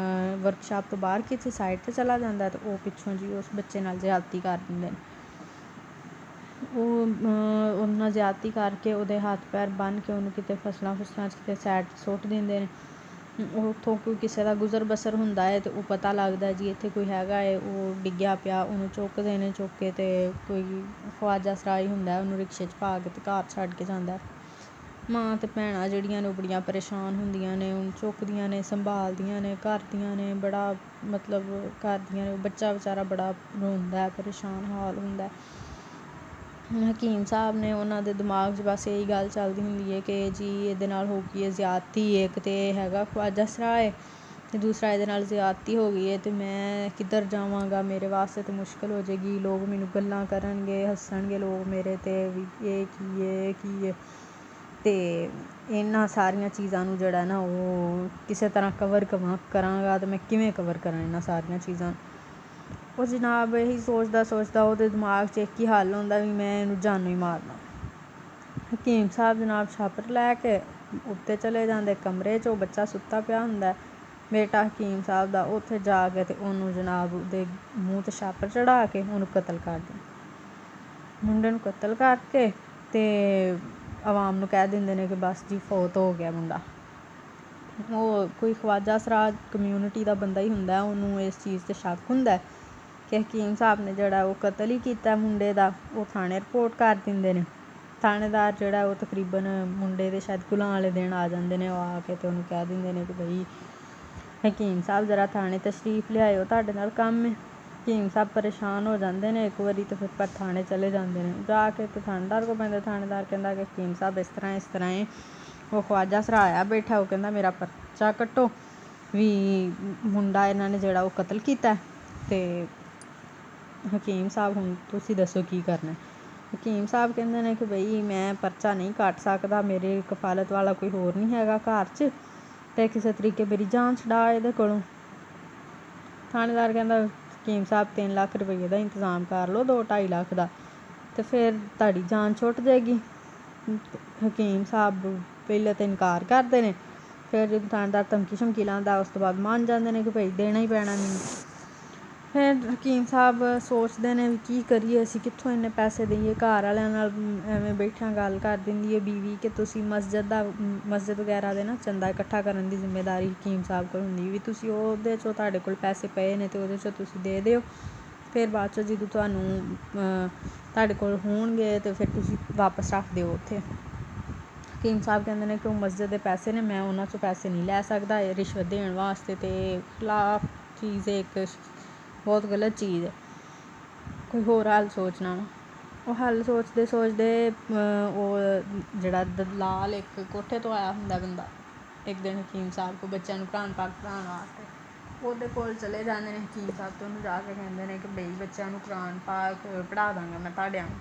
ਵਰਕਸ਼ਾਪ ਤੋਂ ਬਾਹਰ ਕਿਸੇ ਸਾਈਡ 'ਤੇ ਚਲਾ ਜਾਂਦਾ, ਅਤੇ ਉਹ ਪਿੱਛੋਂ ਜੀ ਉਸ ਬੱਚੇ ਨਾਲ ਜ਼ਿਆਦਤੀ ਕਰ ਦਿੰਦੇ ਨੇ। ਉਹ ਉਹਦੇ ਨਾਲ ਜ਼ਿਆਦਤੀ ਕਰਕੇ ਉਹਦੇ ਹੱਥ ਪੈਰ ਬੰਨ੍ਹ ਕੇ ਉਹਨੂੰ ਕਿਤੇ ਫਸਲਾਂ 'ਚ ਕਿਤੇ ਸਾਈਡ 'ਤੇ ਸੁੱਟ ਦਿੰਦੇ ਨੇ। ਉੱਥੋਂ ਕੋਈ ਕਿਸੇ ਦਾ ਗੁਜ਼ਰ ਬਸਰ ਹੁੰਦਾ ਹੈ ਅਤੇ ਉਹ ਪਤਾ ਲੱਗਦਾ ਜੀ ਇੱਥੇ ਕੋਈ ਹੈਗਾ ਹੈ, ਉਹ ਡਿੱਗਿਆ ਪਿਆ, ਉਹਨੂੰ ਚੁੱਕਦੇ ਨੇ, ਚੁੱਕ ਕੇ ਅਤੇ ਕੋਈ ਖਵਾਜਾ ਸਰਾਈ ਹੁੰਦਾ ਉਹਨੂੰ ਰਿਕਸ਼ੇ 'ਚ ਪਾ ਕੇ ਅਤੇ ਘਰ ਛੱਡ ਕੇ ਜਾਂਦਾ। ਮਾਂ ਅਤੇ ਭੈਣਾਂ ਜਿਹੜੀਆਂ ਨੇ ਉਹ ਬੜੀਆਂ ਪਰੇਸ਼ਾਨ ਹੁੰਦੀਆਂ ਨੇ, ਉਹਨੂੰ ਚੁੱਕਦੀਆਂ ਨੇ, ਸੰਭਾਲਦੀਆਂ ਨੇ, ਕਰਦੀਆਂ ਨੇ, ਬੜਾ ਮਤਲਬ ਕਰਦੀਆਂ ਨੇ। ਬੱਚਾ ਵਿਚਾਰਾ ਬੜਾ ਰੋਂਦਾ, ਪਰੇਸ਼ਾਨ ਹਾਲ ਹੁੰਦਾ। ਹਕੀਮ ਸਾਹਿਬ ਨੇ ਉਹਨਾਂ ਦੇ ਦਿਮਾਗ 'ਚ ਬਸ ਇਹੀ ਗੱਲ ਚੱਲਦੀ ਹੁੰਦੀ ਹੈ ਕਿ ਜੀ ਇਹਦੇ ਨਾਲ ਹੋ ਗਈ ਹੈ ਜ਼ਿਆਦਤੀ, ਇੱਕ ਤਾਂ ਇਹ ਹੈਗਾ ਖਵਾਜਾ ਸਰਾਏ ਅਤੇ ਦੂਸਰਾ ਇਹਦੇ ਨਾਲ ਜ਼ਿਆਦਤੀ ਹੋ ਗਈ ਹੈ, ਅਤੇ ਮੈਂ ਕਿੱਧਰ ਜਾਵਾਂਗਾ, ਮੇਰੇ ਵਾਸਤੇ ਤਾਂ ਮੁਸ਼ਕਿਲ ਹੋ ਜਾਏਗੀ, ਲੋਕ ਮੈਨੂੰ ਗੱਲਾਂ ਕਰਨਗੇ, ਹੱਸਣਗੇ ਲੋਕ ਮੇਰੇ 'ਤੇ ਵੀ ਇਹ ਕੀ ਹੈ, ਇਹ ਕੀ ਹੈ। ਅਤੇ ਇਹਨਾਂ ਸਾਰੀਆਂ ਚੀਜ਼ਾਂ ਨੂੰ ਜਿਹੜਾ ਨਾ ਉਹ ਕਿਸੇ ਤਰ੍ਹਾਂ ਕਵਰ ਕਰਾਂਗਾ, ਅਤੇ ਮੈਂ ਕਿਵੇਂ ਕਵਰ ਕਰਾਂ ਇਹਨਾਂ ਸਾਰੀਆਂ ਚੀਜ਼ਾਂ। ਉਹ ਜਨਾਬ ਇਹੀ ਸੋਚਦਾ ਉਹਦੇ ਦਿਮਾਗ 'ਚ ਇੱਕ ਹੀ ਹੱਲ ਹੁੰਦਾ ਵੀ ਮੈਂ ਇਹਨੂੰ ਜਾਨੋਂ ਹੀ ਮਾਰਨਾ। ਹਕੀਮ ਸਾਹਿਬ ਜਨਾਬ ਛਾਪਰ ਲੈ ਕੇ ਉੱਤੇ ਚਲੇ ਜਾਂਦੇ ਕਮਰੇ 'ਚ, ਉਹ ਬੱਚਾ ਸੁੱਤਾ ਪਿਆ ਹੁੰਦਾ ਬੇਟਾ ਹਕੀਮ ਸਾਹਿਬ ਦਾ, ਉੱਥੇ ਜਾ ਕੇ ਅਤੇ ਉਹਨੂੰ ਜਨਾਬ ਉਹਦੇ ਮੂੰਹ 'ਤੇ ਛਾਪਰ ਚੜ੍ਹਾ ਕੇ ਉਹਨੂੰ ਕਤਲ ਕਰ ਦਿੰਦੇ। ਮੁੰਡੇ ਨੂੰ ਕਤਲ ਕਰਕੇ ਅਤੇ ਆਵਾਮ ਨੂੰ ਕਹਿ ਦਿੰਦੇ ਨੇ ਕਿ ਬਸ ਜੀ ਫੌਤ ਹੋ ਗਿਆ ਮੁੰਡਾ। ਉਹ ਕੋਈ ਖਵਾਜਾ ਸਰਾਜ ਕਮਿਊਨਿਟੀ ਦਾ ਬੰਦਾ ਹੀ ਹੁੰਦਾ, ਉਹਨੂੰ ਇਸ ਚੀਜ਼ 'ਤੇ ਸ਼ੱਕ ਹੁੰਦਾ ਕਿ ਹਕੀਮ ਸਾਹਿਬ ਨੇ ਜਿਹੜਾ ਉਹ ਕਤਲ ਹੀ ਕੀਤਾ ਮੁੰਡੇ ਦਾ। ਉਹ ਥਾਣੇ ਰਿਪੋਰਟ ਕਰ ਦਿੰਦੇ ਨੇ। ਥਾਣੇਦਾਰ ਜਿਹੜਾ ਉਹ ਤਕਰੀਬਨ ਮੁੰਡੇ ਦੇ ਸ਼ਾਇਦ ਕੁਲਾਂ ਵਾਲੇ ਦਿਨ ਆ ਜਾਂਦੇ ਨੇ, ਉਹ ਆ ਕੇ ਅਤੇ ਉਹਨੂੰ ਕਹਿ ਦਿੰਦੇ ਨੇ ਕਿ ਬਈ ਹਕੀਮ ਸਾਹਿਬ ਜ਼ਰਾ ਥਾਣੇ ਤਸ਼ਰੀਫ ਲਿਆਇਓ, ਤੁਹਾਡੇ ਨਾਲ ਕੰਮ ਹੈ। ਹਕੀਮ ਸਾਹਿਬ ਪਰੇਸ਼ਾਨ ਹੋ ਜਾਂਦੇ ਨੇ ਇੱਕ ਵਾਰੀ, ਅਤੇ ਫਿਰ ਪਰ ਥਾਣੇ ਚਲੇ ਜਾਂਦੇ ਨੇ। ਜਾ ਕੇ ਅਤੇ ਥਾਣੇਦਾਰ ਕੋਲ ਪੈਂਦੇ, ਥਾਣੇਦਾਰ ਕਹਿੰਦਾ ਕਿ ਹਕੀਮ ਸਾਹਿਬ ਇਸ ਤਰ੍ਹਾਂ ਹੈ, ਉਹ ਖਵਾਜਾ ਸਰਾ ਆਇਆ ਬੈਠਾ, ਉਹ ਕਹਿੰਦਾ ਮੇਰਾ ਪਰਚਾ ਕੱਟੋ ਵੀ ਮੁੰਡਾ ਇਹਨਾਂ ਨੇ ਜਿਹੜਾ ਉਹ ਕਤਲ ਕੀਤਾ। ਅਤੇ ਹਕੀਮ ਸਾਹਿਬ ਹੁਣ ਤੁਸੀਂ ਦੱਸੋ ਕੀ ਕਰਨਾ। ਹਕੀਮ ਸਾਹਿਬ ਕਹਿੰਦੇ ਨੇ ਕਿ ਬਈ ਮੈਂ ਪਰਚਾ ਨਹੀਂ ਕੱਟ ਸਕਦਾ, ਮੇਰੇ ਕਫਾਲਤ ਵਾਲਾ ਕੋਈ ਹੋਰ ਨਹੀਂ ਹੈਗਾ ਘਰ 'ਚ, ਅਤੇ ਕਿਸੇ ਤਰੀਕੇ ਮੇਰੀ ਜਾਨ ਛੁਡਾ ਇਹਦੇ ਕੋਲੋਂ। ਥਾਣੇਦਾਰ ਕਹਿੰਦਾ ਹਕੀਮ ਸਾਹਿਬ 3 ਲੱਖ ਰੁਪਈਏ ਦਾ ਇੰਤਜ਼ਾਮ ਕਰ ਲਓ, 2-2.5 ਲੱਖ ਦਾ, ਅਤੇ ਫਿਰ ਤੁਹਾਡੀ ਜਾਨ ਛੁੱਟ ਜਾਏਗੀ। ਹਕੀਮ ਸਾਹਿਬ ਪਹਿਲੇ ਤਾਂ ਇਨਕਾਰ ਕਰਦੇ ਨੇ, ਫਿਰ ਜਦੋਂ ਥਾਣੇਦਾਰ ਧਮਕੀ ਸ਼ਮਕੀ ਲਾਉਂਦਾ ਉਸ ਤੋਂ ਬਾਅਦ ਮੰਨ ਜਾਂਦੇ ਨੇ ਕਿ ਭਾਈ ਦੇਣਾ ਹੀ ਪੈਣਾ ਮੈਨੂੰ। ਫਿਰ ਹਕੀਮ ਸਾਹਿਬ ਸੋਚਦੇ ਨੇ ਵੀ ਕੀ ਕਰੀਏ ਅਸੀਂ, ਕਿੱਥੋਂ ਇੰਨੇ ਪੈਸੇ ਦੇਈਏ। ਘਰ ਵਾਲਿਆਂ ਨਾਲ ਐਵੇਂ ਬੈਠਿਆਂ ਗੱਲ ਕਰ ਦਿੰਦੀ ਹੈ ਬੀਵੀ ਕਿ ਤੁਸੀਂ ਮਸਜਿਦ ਵਗੈਰਾ ਦੇ ਨਾ ਚੰਦਾ ਇਕੱਠਾ ਕਰਨ ਦੀ ਜ਼ਿੰਮੇਵਾਰੀ ਹਕੀਮ ਸਾਹਿਬ ਕੋਲ ਹੁੰਦੀ ਵੀ ਤੁਸੀਂ ਉਹਦੇ 'ਚੋਂ ਤੁਹਾਡੇ ਕੋਲ ਪੈਸੇ ਪਏ ਨੇ ਅਤੇ ਉਹਦੇ 'ਚੋਂ ਤੁਸੀਂ ਦੇ ਦਿਓ, ਫਿਰ ਬਾਅਦ 'ਚੋਂ ਜਦੋਂ ਤੁਹਾਨੂੰ ਤੁਹਾਡੇ ਕੋਲ ਹੋਣਗੇ ਅਤੇ ਫਿਰ ਤੁਸੀਂ ਵਾਪਸ ਰੱਖ ਦਿਓ ਉੱਥੇ। ਹਕੀਮ ਸਾਹਿਬ ਕਹਿੰਦੇ ਨੇ ਕਿ ਉਹ ਮਸਜਿਦ ਦੇ ਪੈਸੇ ਨੇ, ਮੈਂ ਉਹਨਾਂ 'ਚੋਂ ਪੈਸੇ ਨਹੀਂ ਲੈ ਸਕਦਾ, ਇਹ ਰਿਸ਼ਵਤ ਦੇਣ ਵਾਸਤੇ ਅਤੇ ਖਿਲਾਫ ਚੀਜ਼ ਹੈ, ਇੱਕ ਬਹੁਤ ਗਲਤ ਚੀਜ਼ ਹੈ, ਕੋਈ ਹੋਰ ਹੱਲ ਸੋਚਣਾ ਵਾ। ਉਹ ਹੱਲ ਸੋਚਦੇ ਉਹ ਜਿਹੜਾ ਦਲਾਲ ਇੱਕ ਕੋਠੇ ਤੋਂ ਆਇਆ ਹੁੰਦਾ ਬੰਦਾ, ਇੱਕ ਦਿਨ ਹਕੀਮ ਸਾਹਿਬ ਕੋਲ ਬੱਚਿਆਂ ਨੂੰ ਕੁਰਾਨ ਪਾਕ ਪੜ੍ਹਾਉਣ ਵਾਸਤੇ, ਉਹਦੇ ਕੋਲ ਚਲੇ ਜਾਂਦੇ ਨੇ ਹਕੀਮ ਸਾਹਿਬ ਤੋਂ, ਉਹਨੂੰ ਜਾ ਕੇ ਕਹਿੰਦੇ ਨੇ ਕਿ ਬਈ ਬੱਚਿਆਂ ਨੂੰ ਕੁਰਾਨ ਪਾਕ ਪੜ੍ਹਾ ਦਾਂਗਾ ਮੈਂ ਤੁਹਾਡਿਆਂ ਨੂੰ,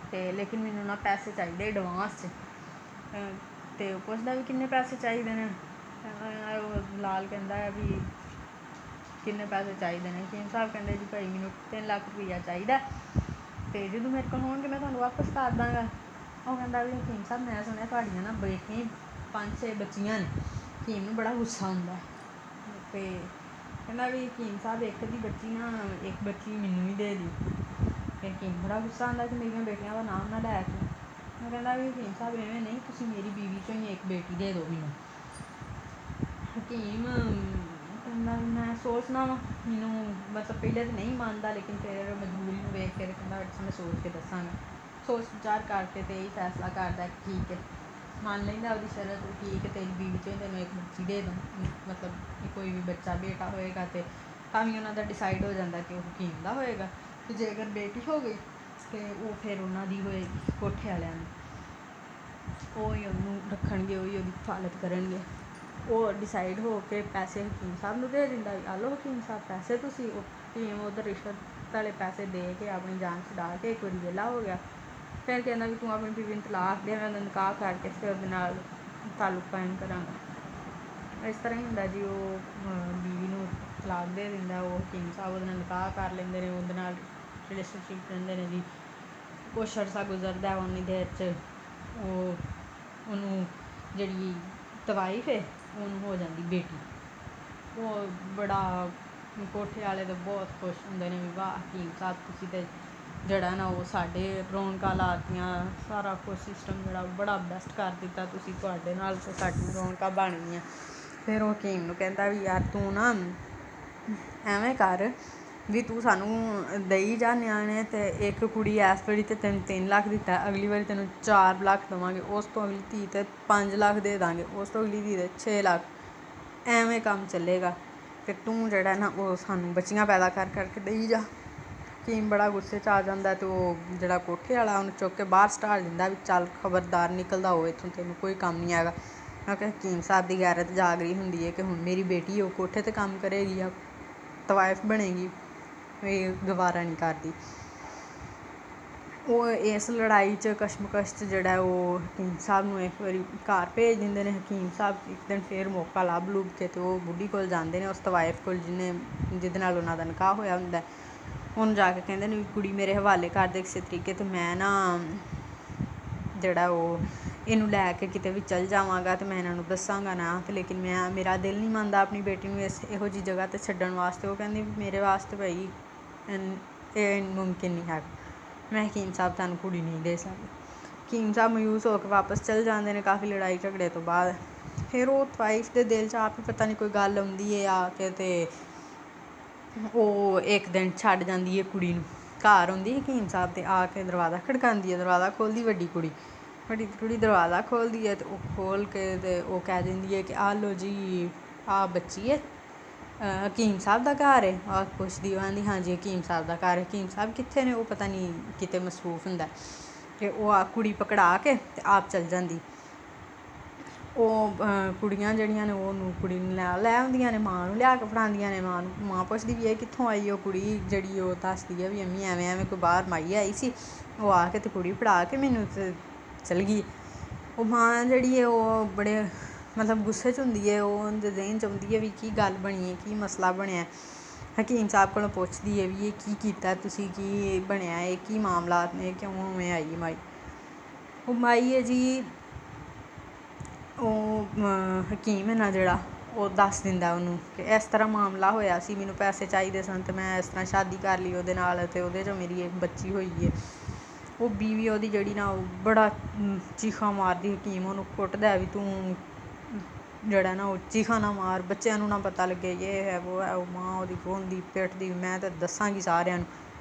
ਅਤੇ ਲੇਕਿਨ ਮੈਨੂੰ ਨਾ ਪੈਸੇ ਚਾਹੀਦੇ ਐਡਵਾਂਸ 'ਚ। ਅਤੇ ਉਹ ਪੁੱਛਦਾ ਵੀ ਕਿੰਨੇ ਪੈਸੇ ਚਾਹੀਦੇ ਨੇ, ਉਹ ਦਲਾਲ ਕਹਿੰਦਾ ਹੈ ਵੀ ਕਿੰਨੇ ਪੈਸੇ ਚਾਹੀਦੇ ਨੇ। ਹਕੀਮ ਸਾਹਿਬ ਕਹਿੰਦੇ ਜੀ ਭਾਈ ਮੈਨੂੰ 3 ਲੱਖ ਰੁਪਈਆ ਚਾਹੀਦਾ, ਅਤੇ ਜਦੋਂ ਮੇਰੇ ਕੋਲ ਹੋਣਗੇ ਮੈਂ ਤੁਹਾਨੂੰ ਵਾਪਸ ਕਰ ਦਾਂਗਾ। ਉਹ ਕਹਿੰਦਾ ਵੀ ਹਕੀਮ ਸਾਹਿਬ ਮੈਂ ਸੁਣਿਆ ਤੁਹਾਡੀਆਂ ਨਾ ਬੇਟੀਆਂ 5-6 ਬੱਚੀਆਂ ਨੇ। ਹਕੀਮ ਨੂੰ ਬੜਾ ਗੁੱਸਾ ਹੁੰਦਾ, ਅਤੇ ਕਹਿੰਦਾ ਵੀ ਹਕੀਮ ਸਾਹਿਬ ਇੱਕ ਦੀ ਬੱਚੀ ਨਾ ਇੱਕ ਬੱਚੀ ਮੈਨੂੰ ਵੀ ਦੇ ਦਿਓ। ਫਿਰ ਹਕੀਮ ਬੜਾ ਗੁੱਸਾ ਆਉਂਦਾ ਕਿ ਮੇਰੀਆਂ ਬੇਟੀਆਂ ਦਾ ਨਾਮ ਨਾ ਲੈ ਕੇ। ਉਹ ਕਹਿੰਦਾ ਵੀ ਹਕੀਮ ਸਾਹਿਬ ਐਵੇਂ ਨਹੀਂ, ਤੁਸੀਂ ਮੇਰੀ ਬੀਵੀ 'ਚੋਂ ਹੀ ਇੱਕ ਬੇਟੀ ਦੇ ਦਿਓ ਮੈਨੂੰ। ਹਕੀਮ ਕਹਿੰਦਾ ਮੈਂ ਸੋਚਣਾ ਵਾ ਮੈਨੂੰ ਮਤਲਬ ਪਹਿਲੇ ਤਾਂ ਨਹੀਂ ਮੰਨਦਾ ਲੇਕਿਨ ਫਿਰ ਮਜਬੂਰੀ ਨੂੰ ਵੇਖ ਕੇ ਕਹਿੰਦਾ ਮੈਂ ਸੋਚ ਕੇ ਦੱਸਾਂਗਾ। ਸੋਚ ਵਿਚਾਰ ਕਰਕੇ ਤੇ ਇਹ ਫੈਸਲਾ ਕਰਦਾ ਕਿ ਠੀਕ ਹੈ, ਮੰਨ ਲੈਂਦਾ ਉਹਦੀ ਸ਼ਰਤ, ਠੀਕ ਹੈ ਤੇਰੀ ਬੀਵੀ 'ਚੋਂ ਤੈਨੂੰ ਇੱਕ ਬੱਚੀ ਦੇ ਦੂੰ, ਮਤਲਬ ਕਿ ਕੋਈ ਵੀ ਬੱਚਾ ਬੇਟਾ ਹੋਏਗਾ ਅਤੇ ਤਾਂ ਵੀ ਉਹਨਾਂ ਦਾ ਡਿਸਾਈਡ ਹੋ ਜਾਂਦਾ ਕਿ ਉਹ ਹਕੀਮ ਦਾ ਹੋਏਗਾ, ਅਤੇ ਜੇਕਰ ਬੇਟੀ ਹੋ ਗਈ ਅਤੇ ਉਹ ਫਿਰ ਉਹਨਾਂ ਦੀ ਹੋਏਗੀ ਕੋਠੇ ਵਾਲਿਆਂ ਦੀ, ਉਹ ਹੀ ਉਹਨੂੰ ਰੱਖਣਗੇ, ਉਹੀ ਉਹਦੀ ਹਿਫਾਜ਼ਤ ਕਰਨਗੇ। ਉਹ ਡਿਸਾਈਡ ਹੋ ਕੇ ਪੈਸੇ ਹਕੀਮ ਸਾਹਿਬ ਨੂੰ ਦੇ ਦਿੰਦਾ, ਆ ਲਓ ਹਕੀਮ ਸਾਹਿਬ ਪੈਸੇ ਤੁਸੀਂ। ਉਹ ਹਕੀਮ ਉੱਧਰ ਰਿਸ਼ਵਤ ਵਾਲੇ ਪੈਸੇ ਦੇ ਕੇ ਆਪਣੀ ਜਾਨ ਛੁਡਾ ਕੇ ਇੱਕ ਵਾਰੀ ਵਿਹਲਾ ਹੋ ਗਿਆ। ਫਿਰ ਕਹਿੰਦਾ ਵੀ ਤੂੰ ਆਪਣੀ ਬੀਵੀ ਨੂੰ ਤਲਾਕ ਦੇ, ਮੈਂ ਉਹਦਾ ਨਿਕਾਹ ਕਰਕੇ ਫਿਰ ਉਹਦੇ ਨਾਲ ਤਾਲੁਕ ਕਾਇਮ ਕਰਾਂਗਾ। ਇਸ ਤਰ੍ਹਾਂ ਹੀ ਹੁੰਦਾ ਜੀ, ਉਹ ਬੀਵੀ ਨੂੰ ਤਲਾਕ ਦੇ ਦਿੰਦਾ, ਉਹ ਹਕੀਮ ਸਾਹਿਬ ਉਹਦੇ ਨਾਲ ਨਿਕਾਹ ਕਰ ਲੈਂਦੇ ਨੇ, ਉਹਦੇ ਨਾਲ ਰਿਲੇਸ਼ਨਸ਼ਿਪ ਰਹਿੰਦੇ ਨੇ ਜੀ। ਕੁਛ ਅਰਸਾ ਗੁਜ਼ਰਦਾ, ਉਨੀ ਦੇਰ 'ਚ ਉਹਨੂੰ ਜਿਹੜੀ ਤਵਾਈਫ ਹੈ ਉਹਨੂੰ ਹੋ ਜਾਂਦੀ ਬੇਟੀ। ਉਹ ਬੜਾ ਕੋਠੇ ਵਾਲੇ ਤਾਂ ਬਹੁਤ ਖੁਸ਼ ਹੁੰਦੇ ਨੇ ਵੀ ਵਾਹ ਹਕੀਮ ਸਾਹਿਬ ਤੁਸੀਂ ਤਾਂ ਜਿਹੜਾ ਨਾ ਉਹ ਸਾਡੇ ਰੌਣਕਾਂ ਲਾਤੀਆਂ, ਸਾਰਾ ਕੁਛ ਸਿਸਟਮ ਜਿਹੜਾ ਬੜਾ ਬੈਸਟ ਕਰ ਦਿੱਤਾ ਤੁਸੀਂ, ਤੁਹਾਡੇ ਨਾਲ ਤਾਂ ਸਾਡੀ ਰੌਣਕਾਂ ਬਣ ਗਈਆਂ। ਫਿਰ ਉਹ ਹਕੀਮ ਨੂੰ ਕਹਿੰਦਾ ਵੀ ਯਾਰ ਤੂੰ ਨਾ ਐਵੇਂ ਕਰ ਵੀ ਤੂੰ ਸਾਨੂੰ ਦੇਈ ਜਾ ਨਿਆਣੇ, ਅਤੇ ਇੱਕ ਕੁੜੀ ਇਸ ਵਾਰੀ ਤਾਂ ਤੈਨੂੰ 3 ਲੱਖ ਦਿੱਤਾ, ਅਗਲੀ ਵਾਰੀ ਤੈਨੂੰ 4 ਲੱਖ ਦੇਵਾਂਗੇ, ਉਸ ਤੋਂ ਅਗਲੀ ਧੀ 'ਤੇ 5 ਲੱਖ ਦੇ ਦਾਂਗੇ, ਉਸ ਤੋਂ ਅਗਲੀ ਧੀ 'ਤੇ 6 ਲੱਖ, ਐਵੇਂ ਕੰਮ ਚੱਲੇਗਾ ਅਤੇ ਤੂੰ ਜਿਹੜਾ ਨਾ ਉਹ ਸਾਨੂੰ ਬੱਚੀਆਂ ਪੈਦਾ ਕਰ ਕਰਕੇ ਦੇਈ ਜਾ। ਹਕੀਮ ਬੜਾ ਗੁੱਸੇ 'ਚ ਆ ਜਾਂਦਾ ਅਤੇ ਉਹ ਜਿਹੜਾ ਕੋਠੇ ਵਾਲਾ ਉਹਨੂੰ ਚੁੱਕ ਕੇ ਬਾਹਰ ਸੁਟਾ ਦਿੰਦਾ ਵੀ ਚੱਲ ਖਬਰਦਾਰ ਨਿਕਲਦਾ ਹੋ ਇੱਥੋਂ, ਤੈਨੂੰ ਕੋਈ ਕੰਮ ਨਹੀਂ ਹੈਗਾ। ਕਿਉਂਕਿ ਹਕੀਮ ਸਾਹਿਬ ਦੀ ਗੈਰਤ ਜਾਗ ਰਹੀ ਹੁੰਦੀ ਹੈ ਕਿ ਹੁਣ ਮੇਰੀ ਬੇਟੀ ਉਹ ਕੋਠੇ 'ਤੇ ਕੰਮ ਕਰੇਗੀ ਜਾਂ ਤਵਾਇਫ ਬਣੇਗੀ, ਇਹ ਗਵਾਰਾ ਨਹੀਂ ਕਰਦੀ। ਉਹ ਇਸ ਲੜਾਈ 'ਚ ਕਸ਼ਮਕਸ਼ 'ਚ ਜਿਹੜਾ ਉਹ ਹਕੀਮ ਸਾਹਿਬ ਨੂੰ ਇੱਕ ਵਾਰੀ ਘਰ ਭੇਜ ਦਿੰਦੇ ਨੇ। ਹਕੀਮ ਸਾਹਿਬ ਇੱਕ ਦਿਨ ਫਿਰ ਮੌਕਾ ਲੱਭ ਲੁੱਭ ਕੇ ਅਤੇ ਉਹ ਬੁੱਢੀ ਕੋਲ ਜਾਂਦੇ ਨੇ, ਉਸ ਤਵਾਇਫ ਕੋਲ ਜਿਹਦੇ ਨਾਲ ਉਹਨਾਂ ਦਾ ਨਿਕਾਹ ਹੋਇਆ ਹੁੰਦਾ। ਉਹਨੂੰ ਜਾ ਕੇ ਕਹਿੰਦੇ ਨੇ ਵੀ ਕੁੜੀ ਮੇਰੇ ਹਵਾਲੇ ਕਰ ਦੇ ਕਿਸੇ ਤਰੀਕੇ, ਅਤੇ ਮੈਂ ਨਾ ਜਿਹੜਾ ਉਹ ਇਹਨੂੰ ਲੈ ਕੇ ਕਿਤੇ ਵੀ ਚੱਲ ਜਾਵਾਂਗਾ ਅਤੇ ਮੈਂ ਇਹਨਾਂ ਨੂੰ ਦੱਸਾਂਗਾ ਨਾ, ਅਤੇ ਲੇਕਿਨ ਮੇਰਾ ਦਿਲ ਨਹੀਂ ਮੰਨਦਾ ਆਪਣੀ ਬੇਟੀ ਨੂੰ ਇਹੋ ਜਿਹੀ ਜਗ੍ਹਾ 'ਤੇ ਛੱਡਣ ਵਾਸਤੇ। ਉਹ ਕਹਿੰਦੀ ਮੇਰੇ ਵਾਸਤੇ ਭਾਈ ਇਹ ਮੁਮਕਿਨ ਨਹੀਂ ਹੈਗਾ, ਮੈਂ ਹਕੀਮ ਸਾਹਿਬ ਤੁਹਾਨੂੰ ਕੁੜੀ ਨਹੀਂ ਦੇ ਸਕਦੀ। ਹਕੀਮ ਸਾਹਿਬ ਮਾਯੂਸ ਹੋ ਕੇ ਵਾਪਸ ਚੱਲ ਜਾਂਦੇ ਨੇ ਕਾਫੀ ਲੜਾਈ ਝਗੜੇ ਤੋਂ ਬਾਅਦ। ਫਿਰ ਉਹ ਤਵਾਈਫ ਦੇ ਦਿਲ 'ਚ ਆਪ ਹੀ ਪਤਾ ਨਹੀਂ ਕੋਈ ਗੱਲ ਆਉਂਦੀ ਹੈ ਆ ਕੇ, ਅਤੇ ਉਹ ਇੱਕ ਦਿਨ ਛੱਡ ਜਾਂਦੀ ਹੈ ਕੁੜੀ ਨੂੰ। ਘਰ ਆਉਂਦੀ ਹਕੀਮ ਸਾਹਿਬ ਅਤੇ ਆ ਕੇ ਦਰਵਾਜ਼ਾ ਖੜਕਾਉਂਦੀ ਹੈ, ਦਰਵਾਜ਼ਾ ਖੋਲ੍ਹਦੀ ਵੱਡੀ ਕੁੜੀ ਦਰਵਾਜ਼ਾ ਖੋਲ੍ਹਦੀ ਹੈ ਅਤੇ ਉਹ ਖੋਲ੍ਹ ਕੇ ਅਤੇ ਉਹ ਕਹਿ ਦਿੰਦੀ ਹੈ ਕਿ ਆ ਲਓ ਜੀ ਆਹ ਬੱਚੀ ਹੈ, ਹਕੀਮ ਸਾਹਿਬ ਦਾ ਘਰ ਹੈ। ਆਹ ਪੁੱਛਦੀ ਉਹ ਕਹਿੰਦੀ ਹਾਂਜੀ ਹਕੀਮ ਸਾਹਿਬ ਦਾ ਘਰ। ਹਕੀਮ ਸਾਹਿਬ ਕਿੱਥੇ ਨੇ? ਉਹ ਪਤਾ ਨਹੀਂ ਕਿਤੇ ਮਸਰੂਫ ਹੁੰਦਾ, ਅਤੇ ਉਹ ਆ ਕੁੜੀ ਪਕੜਾ ਕੇ ਅਤੇ ਆਪ ਚੱਲ ਜਾਂਦੀ। ਉਹ ਕੁੜੀਆਂ ਜਿਹੜੀਆਂ ਨੇ ਉਹਨੂੰ ਕੁੜੀ ਨੂੰ ਲੈ ਆਉਂਦੀਆਂ ਨੇ, ਮਾਂ ਨੂੰ ਲਿਆ ਕੇ ਫੜਾਉਂਦੀਆਂ ਨੇ। ਮਾਂ ਪੁੱਛਦੀ ਵੀ ਇਹ ਕਿੱਥੋਂ ਆਈ? ਉਹ ਕੁੜੀ ਜਿਹੜੀ ਉਹ ਦੱਸਦੀ ਹੈ ਵੀ ਅੰਮੀ ਐਵੇਂ ਕੋਈ ਬਾਹਰ ਮਾਈ ਆਈ ਸੀ, ਉਹ ਆ ਕੇ ਅਤੇ ਕੁੜੀ ਫੜਾ ਕੇ ਮੈਨੂੰ ਚਲ ਗਈ। ਉਹ ਮਾਂ ਜਿਹੜੀ ਹੈ ਉਹ ਬੜੇ ਮਤਲਬ ਗੁੱਸੇ 'ਚ ਹੁੰਦੀ ਹੈ, ਉਹ ਉਹਦੇ ਜ਼ਿਹਨ 'ਚ ਆਉਂਦੀ ਹੈ ਵੀ ਕੀ ਗੱਲ ਬਣੀ ਹੈ, ਕੀ ਮਸਲਾ ਬਣਿਆ। ਹਕੀਮ ਸਾਹਿਬ ਕੋਲੋਂ ਪੁੱਛਦੀ ਹੈ ਵੀ ਇਹ ਕੀ ਕੀਤਾ ਤੁਸੀਂ, ਕੀ ਬਣਿਆ, ਇਹ ਕੀ ਮਾਮਲਾਤ ਨੇ, ਕਿਉਂ ਉਵੇਂ ਆਈ ਮਾਈ? ਉਹ ਮਾਈ ਹੈ ਜੀ ਉਹ ਹਕੀਮ ਹੈ ਨਾ ਜਿਹੜਾ, ਉਹ ਦੱਸ ਦਿੰਦਾ ਉਹਨੂੰ ਕਿ ਇਸ ਤਰ੍ਹਾਂ ਮਾਮਲਾ ਹੋਇਆ ਸੀ, ਮੈਨੂੰ ਪੈਸੇ ਚਾਹੀਦੇ ਸਨ ਅਤੇ ਮੈਂ ਇਸ ਤਰ੍ਹਾਂ ਸ਼ਾਦੀ ਕਰ ਲਈ ਉਹਦੇ ਨਾਲ, ਅਤੇ ਉਹਦੇ 'ਚੋਂ ਮੇਰੀ ਇੱਕ ਬੱਚੀ ਹੋਈ ਹੈ। ਉਹ ਬੀਵੀ ਉਹਦੀ ਜਿਹੜੀ ਨਾ ਉਹ ਬੜਾ ਚੀਖਾਂ ਮਾਰਦੀ, ਹਕੀਮ ਉਹਨੂੰ ਕੁੱਟਦਾ ਵੀ ਤੂੰ ਜਿਹੜਾ ਨਾ ਉਹ ਚੀਖਾਂ ਨਾ ਮਾਰ, ਬੱਚਿਆਂ ਨੂੰ ਨਾ ਪਤਾ ਲੱਗੇ, ਇਹ ਹੈ ਉਹ ਹੈ। ਉਹ ਮਾਂ ਉਹਦੀ ਰੋਂਦੀ ਪਿੱਟਦੀ, ਮੈਂ ਤਾਂ ਦੱਸਾਂਗੀ ਸਾਰਿਆਂ ਨੂੰ,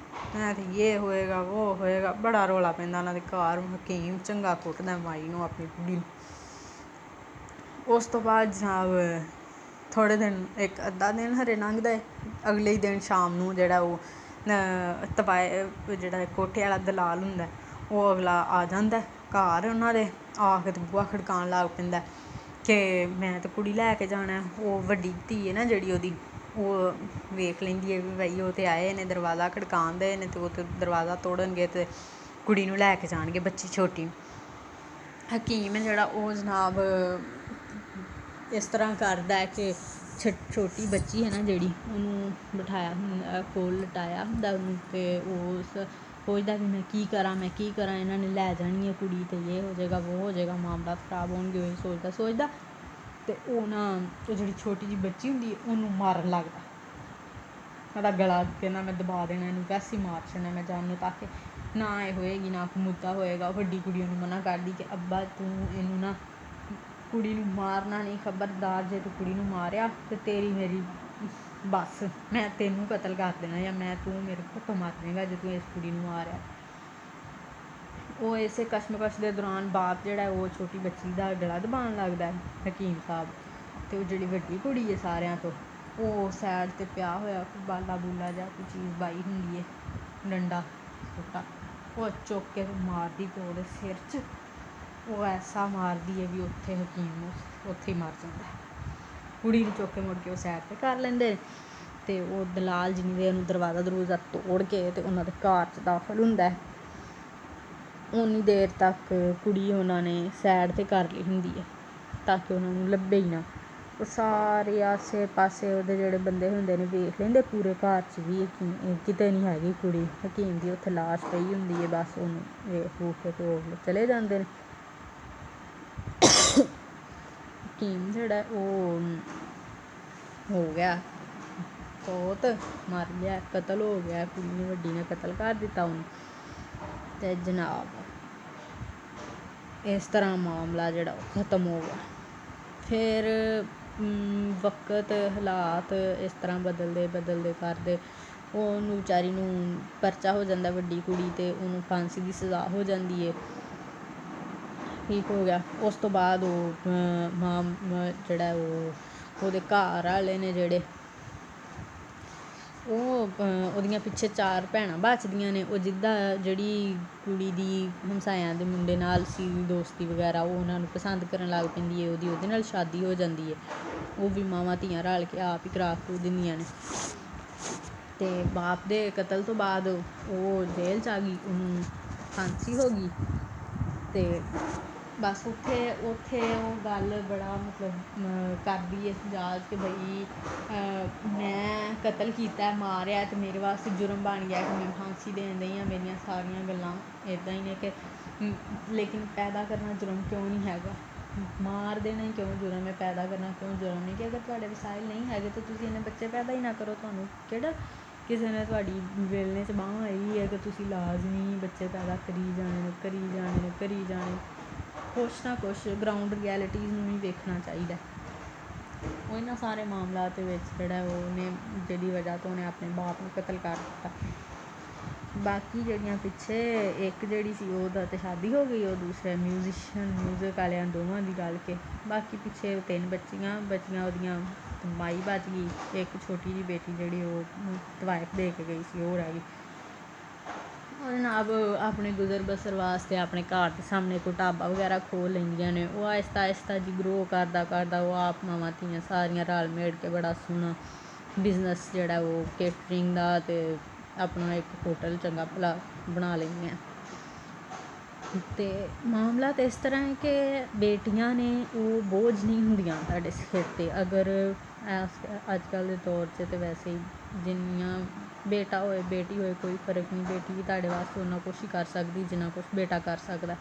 ਮੈਂ ਤਾਂ ਇਹ ਹੋਏਗਾ ਉਹ ਹੋਏਗਾ, ਬੜਾ ਰੌਲਾ ਪੈਂਦਾ ਉਹਨਾਂ ਦੇ ਘਰ। ਹਕੀਮ ਚੰਗਾ ਕੁੱਟਦਾ ਮਾਈ ਨੂੰ, ਆਪਣੀ ਕੁੜੀ ਨੂੰ। ਉਸ ਤੋਂ ਬਾਅਦ ਜਨਾਬ ਥੋੜ੍ਹੇ ਦਿਨ, ਇੱਕ ਅੱਧਾ ਦਿਨ ਹਰੇ ਲੰਘਦਾ ਹੈ। ਅਗਲੇ ਹੀ ਦਿਨ ਸ਼ਾਮ ਨੂੰ ਜਿਹੜਾ ਉਹ ਜਿਹੜਾ ਕੋਠੇ ਵਾਲਾ ਦਲਾਲ ਹੁੰਦਾ, ਉਹ ਅਗਲਾ ਆ ਜਾਂਦਾ ਘਰ ਉਹਨਾਂ ਦੇ, ਆ ਕੇ ਤੇ ਬੂਹਾ ਖੜਕਾਉਣ ਲੱਗ ਪੈਂਦਾ ਕਿ ਮੈਂ ਤਾਂ ਕੁੜੀ ਲੈ ਕੇ ਜਾਣਾ। ਉਹ ਵੱਡੀ ਧੀ ਹੈ ਨਾ ਜਿਹੜੀ ਉਹਦੀ, ਉਹ ਵੇਖ ਲੈਂਦੀ ਹੈ ਵੀ ਬਾਈ ਉਹ ਤਾਂ ਆਏ ਨੇ, ਦਰਵਾਜ਼ਾ ਖੜਕਾਉਣ ਦੇ ਨੇ, ਅਤੇ ਉਹ ਤਾਂ ਦਰਵਾਜ਼ਾ ਤੋੜਨਗੇ ਅਤੇ ਕੁੜੀ ਨੂੰ ਲੈ ਕੇ ਜਾਣਗੇ, ਬੱਚੀ ਛੋਟੀ। ਹਕੀਮ ਹੈ ਜਿਹੜਾ ਉਹ ਜਨਾਬ ਇਸ ਤਰ੍ਹਾਂ ਕਰਦਾ ਕਿ ਛੋਟੀ ਬੱਚੀ ਹੈ ਨਾ ਜਿਹੜੀ, ਉਹਨੂੰ ਬਿਠਾਇਆ ਹੁੰਦਾ ਕੋਲ, ਲਟਾਇਆ ਹੁੰਦਾ ਉਹਨੂੰ, ਅਤੇ ਉਹ ਸੋਚਦਾ ਵੀ ਮੈਂ ਕੀ ਕਰਾਂ, ਇਹਨਾਂ ਨੇ ਲੈ ਜਾਣੀ ਹੈ ਕੁੜੀ, ਅਤੇ ਇਹ ਹੋ ਜਾਏਗਾ ਉਹ ਹੋ ਜਾਏਗਾ, ਮਾਮਲਾ ਖਰਾਬ ਹੋਣਗੇ, ਉਹ ਸੋਚਦਾ ਅਤੇ ਉਹ ਨਾ ਉਹ ਜਿਹੜੀ ਛੋਟੀ ਜਿਹੀ ਬੱਚੀ ਹੁੰਦੀ ਹੈ ਉਹਨੂੰ ਮਾਰਨ ਲੱਗਦਾ। ਉਹਦਾ ਗਲਾ ਕਹਿੰਦਾ ਮੈਂ ਦਬਾ ਦੇਣਾ ਇਹਨੂੰ, ਵੈਸੇ ਹੀ ਮਾਰ ਛੱਡਣਾ ਮੈਂ ਜਾਨ, ਤਾਂ ਕਿ ਨਾ ਇਹ ਹੋਏਗੀ ਨਾ ਕੋਈ ਮੁੱਦਾ ਹੋਏਗਾ। ਉਹ ਵੱਡੀ ਕੁੜੀ ਉਹਨੂੰ ਮਨਾ ਕਰਦੀ ਕਿ ਅੱਬਾ ਤੂੰ ਇਹਨੂੰ ਨਾ ਕੁੜੀ ਨੂੰ ਮਾਰਨਾ ਨਹੀਂ, ਖਬਰਦਾਰ ਜੇ ਤੂੰ ਕੁੜੀ ਨੂੰ ਮਾਰਿਆ ਤੇ ਤੇਰੀ ਮੇਰੀ ਬਸ, ਮੈਂ ਤੈਨੂੰ ਕਤਲ ਕਰ ਦੇਣਾ ਜਾਂ ਤੂੰ ਮੇਰੇ ਹੱਥੋਂ ਮਰ ਜਾਏਗਾ ਜੇ ਤੂੰ ਇਸ ਕੁੜੀ ਨੂੰ ਮਾਰਿਆ। ਉਹ ਇਸੇ ਕਸ਼ਮਕਸ਼ ਦੇ ਦੌਰਾਨ ਬਾਪ ਜਿਹੜਾ ਉਹ ਛੋਟੀ ਬੱਚੀ ਦਾ ਗਲਾ ਦਬਾਉਣ ਲੱਗਦਾ ਹੈ ਹਕੀਮ ਸਾਹਿਬ, ਅਤੇ ਉਹ ਜਿਹੜੀ ਵੱਡੀ ਕੁੜੀ ਹੈ ਸਾਰਿਆਂ ਤੋਂ, ਉਹ ਸਾਈਡ 'ਤੇ ਪਿਆ ਹੋਇਆ ਕੋਈ ਬਾਲਾ ਬੂਲਾ ਜਾਂ ਕੋਈ ਚੀਜ਼ ਬਾਈ ਹੁੰਦੀ ਹੈ, ਡੰਡਾ ਛੋਟਾ, ਉਹ ਚੁੱਕ ਕੇ ਮਾਰਦੀ ਤੇ ਉਹਦੇ ਸਿਰ 'ਚ ਉਹ ਐਸਾ ਮਾਰਦੀ ਹੈ ਵੀ ਉੱਥੇ ਹਕੀਮ ਨੂੰ ਉੱਥੇ ਹੀ ਮਰ ਜਾਂਦਾ। ਕੁੜੀ ਨੂੰ ਚੁੱਕ ਕੇ ਮੁੜ ਕੇ ਉਹ ਸਾਈਡ 'ਤੇ ਕਰ ਲੈਂਦੇ ਅਤੇ ਉਹ ਦਲਾਲ ਜਿੰਨੀ ਦੇਰ ਨੂੰ ਦਰਵਾਜ਼ਾ ਤੋੜ ਕੇ ਅਤੇ ਉਹਨਾਂ ਦੇ ਘਰ 'ਚ ਦਾਖਲ ਹੁੰਦਾ, ਉਨੀ ਦੇਰ ਤੱਕ ਕੁੜੀ ਉਹਨਾਂ ਨੇ ਸਾਈਡ 'ਤੇ ਕਰ ਲਈ ਹੁੰਦੀ ਹੈ ਤਾਂ ਕਿ ਉਹਨਾਂ ਨੂੰ ਲੱਭੇ ਹੀ ਨਾ। ਉਹ ਸਾਰੇ ਆਸੇ ਪਾਸੇ ਉਹਦੇ ਜਿਹੜੇ ਬੰਦੇ ਹੁੰਦੇ ਨੇ ਵੇਖ ਲੈਂਦੇ, ਪੂਰੇ ਘਰ 'ਚ ਵੀ ਕਿਤੇ ਨਹੀਂ ਹੈਗੀ ਕੁੜੀ, ਹਕੀਮ ਦੀ ਉੱਥੇ ਲਾਸ਼ ਪਈ ਹੁੰਦੀ ਹੈ, ਬਸ ਉਹਨੂੰ ਵੇਖ ਵੂਖ ਕੇ ਤੇ ਉਹ ਚਲੇ ਜਾਂਦੇ ਨੇ। ਹਕੀਮ ਜਿਹੜਾ ਉਹ ਹੋ ਗਿਆ ਬਹੁਤ, ਮਰ ਗਿਆ, ਕਤਲ ਹੋ ਗਿਆ, ਕੁੜੀ ਨੇ ਵੱਡੀ ਨੇ ਕਤਲ ਕਰ ਦਿੱਤਾ ਉਹਨੂੰ। ਅਤੇ ਜਨਾਬ ਇਸ ਤਰ੍ਹਾਂ ਮਾਮਲਾ ਜਿਹੜਾ ਉਹ ਖ਼ਤਮ ਹੋ ਗਿਆ। ਫਿਰ ਵਕਤ ਹਾਲਾਤ ਇਸ ਤਰ੍ਹਾਂ ਬਦਲਦੇ ਕਰਦੇ ਉਹਨੂੰ ਵਿਚਾਰੀ ਨੂੰ ਪਰਚਾ ਹੋ ਜਾਂਦਾ ਵੱਡੀ ਕੁੜੀ, ਅਤੇ ਉਹਨੂੰ ਫਾਂਸੀ ਦੀ ਸਜ਼ਾ ਹੋ ਜਾਂਦੀ ਹੈ। ਠੀਕ ਹੋ ਗਿਆ। ਉਸ ਤੋਂ ਬਾਅਦ ਉਹ ਜਿਹੜਾ ਉਹਦੇ ਘਰ ਵਾਲੇ ਨੇ ਜਿਹੜੇ ਉਹ ਉਹਦੀਆਂ ਪਿੱਛੇ 4 ਭੈਣਾਂ ਬਚਦੀਆਂ ਨੇ, ਉਹ ਜਿੱਦਾਂ ਜਿਹੜੀ ਕੁੜੀ ਦੀ ਹਮਸਾਇਆਂ ਦੇ ਮੁੰਡੇ ਨਾਲ ਸੀ ਦੋਸਤੀ ਵਗੈਰਾ, ਉਹ ਉਹਨਾਂ ਨੂੰ ਪਸੰਦ ਕਰਨ ਲੱਗ ਪੈਂਦੀ ਹੈ, ਉਹਦੇ ਨਾਲ ਸ਼ਾਦੀ ਹੋ ਜਾਂਦੀ ਹੈ। ਉਹ ਵੀ ਮਾਵਾਂ ਧੀਆਂ ਰਲ ਕੇ ਆਪ ਹੀ ਕਰਾ ਕੇ ਦਿੰਦੀਆਂ ਨੇ। ਅਤੇ ਬਾਪ ਦੇ ਕਤਲ ਤੋਂ ਬਾਅਦ ਉਹ ਜੇਲ੍ਹ 'ਚ ਆ ਗਈ, ਉਹਨੂੰ ਫਾਂਸੀ ਹੋ ਗਈ। ਅਤੇ ਬਸ ਉੱਥੇ ਉਹ ਗੱਲ ਬੜਾ ਮਤਲਬ ਕਰਦੀ ਹੈ ਜਾ ਕੇ ਬਈ ਮੈਂ ਕਤਲ ਕੀਤਾ, ਮਾਰਿਆ, ਅਤੇ ਮੇਰੇ ਵਾਸਤੇ ਜੁਰਮ ਬਣ ਗਿਆ ਕਿ ਮੈਂ ਫਾਂਸੀ ਦੇਣ ਦਈ ਹਾਂ। ਮੇਰੀਆਂ ਸਾਰੀਆਂ ਗੱਲਾਂ ਇੱਦਾਂ ਹੀ ਨੇ ਕਿ ਲੇਕਿਨ ਪੈਦਾ ਕਰਨਾ ਜੁਰਮ ਕਿਉਂ ਨਹੀਂ ਹੈਗਾ, ਮਾਰ ਦੇਣਾ ਹੀ ਕਿਉਂ ਜੁਰਮ ਹੈ, ਪੈਦਾ ਕਰਨਾ ਕਿਉਂ ਜੁਰਮ ਨਹੀਂ? ਕਿ ਅਗਰ ਤੁਹਾਡੇ ਵਸਾਇਲ ਨਹੀਂ ਹੈਗੇ ਤਾਂ ਤੁਸੀਂ ਇੰਨੇ ਬੱਚੇ ਪੈਦਾ ਹੀ ਨਾ ਕਰੋ। ਤੁਹਾਨੂੰ ਕਿਹੜਾ ਕਿਸੇ ਨੇ ਤੁਹਾਡੀ ਵੇਲਣੇ 'ਚ ਬਾਂਹ ਆਈ ਹੈ ਕਿ ਤੁਸੀਂ ਲਾਜ਼ਮੀ ਬੱਚੇ ਪੈਦਾ ਕਰੀ ਜਾਣੇ। ਕੁਛ ਨਾ ਕੁਛ ਗਰਾਊਂਡ ਰਿਐਲਿਟੀਜ਼ ਨੂੰ ਵੀ ਵੇਖਣਾ ਚਾਹੀਦਾ। ਉਹ ਇਹਨਾਂ ਸਾਰੇ ਮਾਮਲਾਤ ਦੇ ਵਿੱਚ ਜਿਹੜਾ ਉਹਨੇ ਜਿਹਦੀ ਵਜ੍ਹਾ ਤੋਂ ਉਹਨੇ ਆਪਣੇ ਬਾਪ ਨੂੰ ਕਤਲ ਕਰ ਦਿੱਤਾ। ਬਾਕੀ ਜਿਹੜੀਆਂ ਪਿੱਛੇ ਇੱਕ ਜਿਹੜੀ ਸੀ ਉਹਦਾ ਤਾਂ ਸ਼ਾਦੀ ਹੋ ਗਈ, ਉਹ ਦੂਸਰੇ ਮਿਊਜ਼ਿਕ ਵਾਲਿਆਂ ਦੋਵਾਂ ਦੀ ਰਲ ਕੇ। ਬਾਕੀ ਪਿੱਛੇ 3 ਬੱਚੀਆਂ ਉਹਦੀਆਂ, ਮਾਈ ਬਚ ਗਈ, ਇੱਕ ਛੋਟੀ ਜਿਹੀ ਬੇਟੀ ਜਿਹੜੀ ਉਹ ਤਵਾਇਫ ਦੇ ਕੇ ਗਈ ਸੀ ਉਹ ਰਹਿ ਗਈ। ਉਹ ਜਨਾਬ ਆਪਣੇ ਗੁਜ਼ਰ ਬਸਰ ਵਾਸਤੇ ਆਪਣੇ ਘਰ ਦੇ ਸਾਹਮਣੇ ਕੋਈ ਢਾਬਾ ਵਗੈਰਾ ਖੋਲ੍ਹ ਲੈਂਦੀਆਂ ਨੇ। ਉਹ ਆਹਿਸਤਾ ਜੀ ਗਰੋ ਕਰਦਾ ਉਹ ਆਪ ਮਾਵਾਂ ਧੀਆਂ ਸਾਰੀਆਂ ਰਲ ਮਿਲ ਕੇ ਬੜਾ ਸੋਹਣਾ ਬਿਜ਼ਨਸ ਜਿਹੜਾ ਉਹ ਕੇਟਰਿੰਗ ਦਾ ਅਤੇ ਆਪਣਾ ਇੱਕ ਹੋਟਲ ਚੰਗਾ ਭਲਾ ਬਣਾ ਲੈਂਦੀਆਂ। ਅਤੇ ਮਾਮਲਾ ਤਾਂ ਇਸ ਤਰ੍ਹਾਂ ਹੈ ਕਿ ਬੇਟੀਆਂ ਨੇ ਉਹ ਬੋਝ ਨਹੀਂ ਹੁੰਦੀਆਂ ਤੁਹਾਡੇ ਸਿਰ 'ਤੇ। ਅਗਰ ਅੱਜ ਕੱਲ੍ਹ ਦੇ ਦੌਰ 'ਚ ਤਾਂ ਵੈਸੇ ਹੀ ਜਿੰਨੀਆਂ ਬੇਟਾ ਹੋਏ ਬੇਟੀ ਹੋਏ ਕੋਈ ਫਰਕ ਨਹੀਂ, ਬੇਟੀ ਵੀ ਤੁਹਾਡੇ ਵਾਸਤੇ ਓਨਾ ਕੁਛ ਹੀ ਕਰ ਸਕਦੀ ਜਿੰਨਾ ਕੁਛ ਬੇਟਾ ਕਰ ਸਕਦਾ।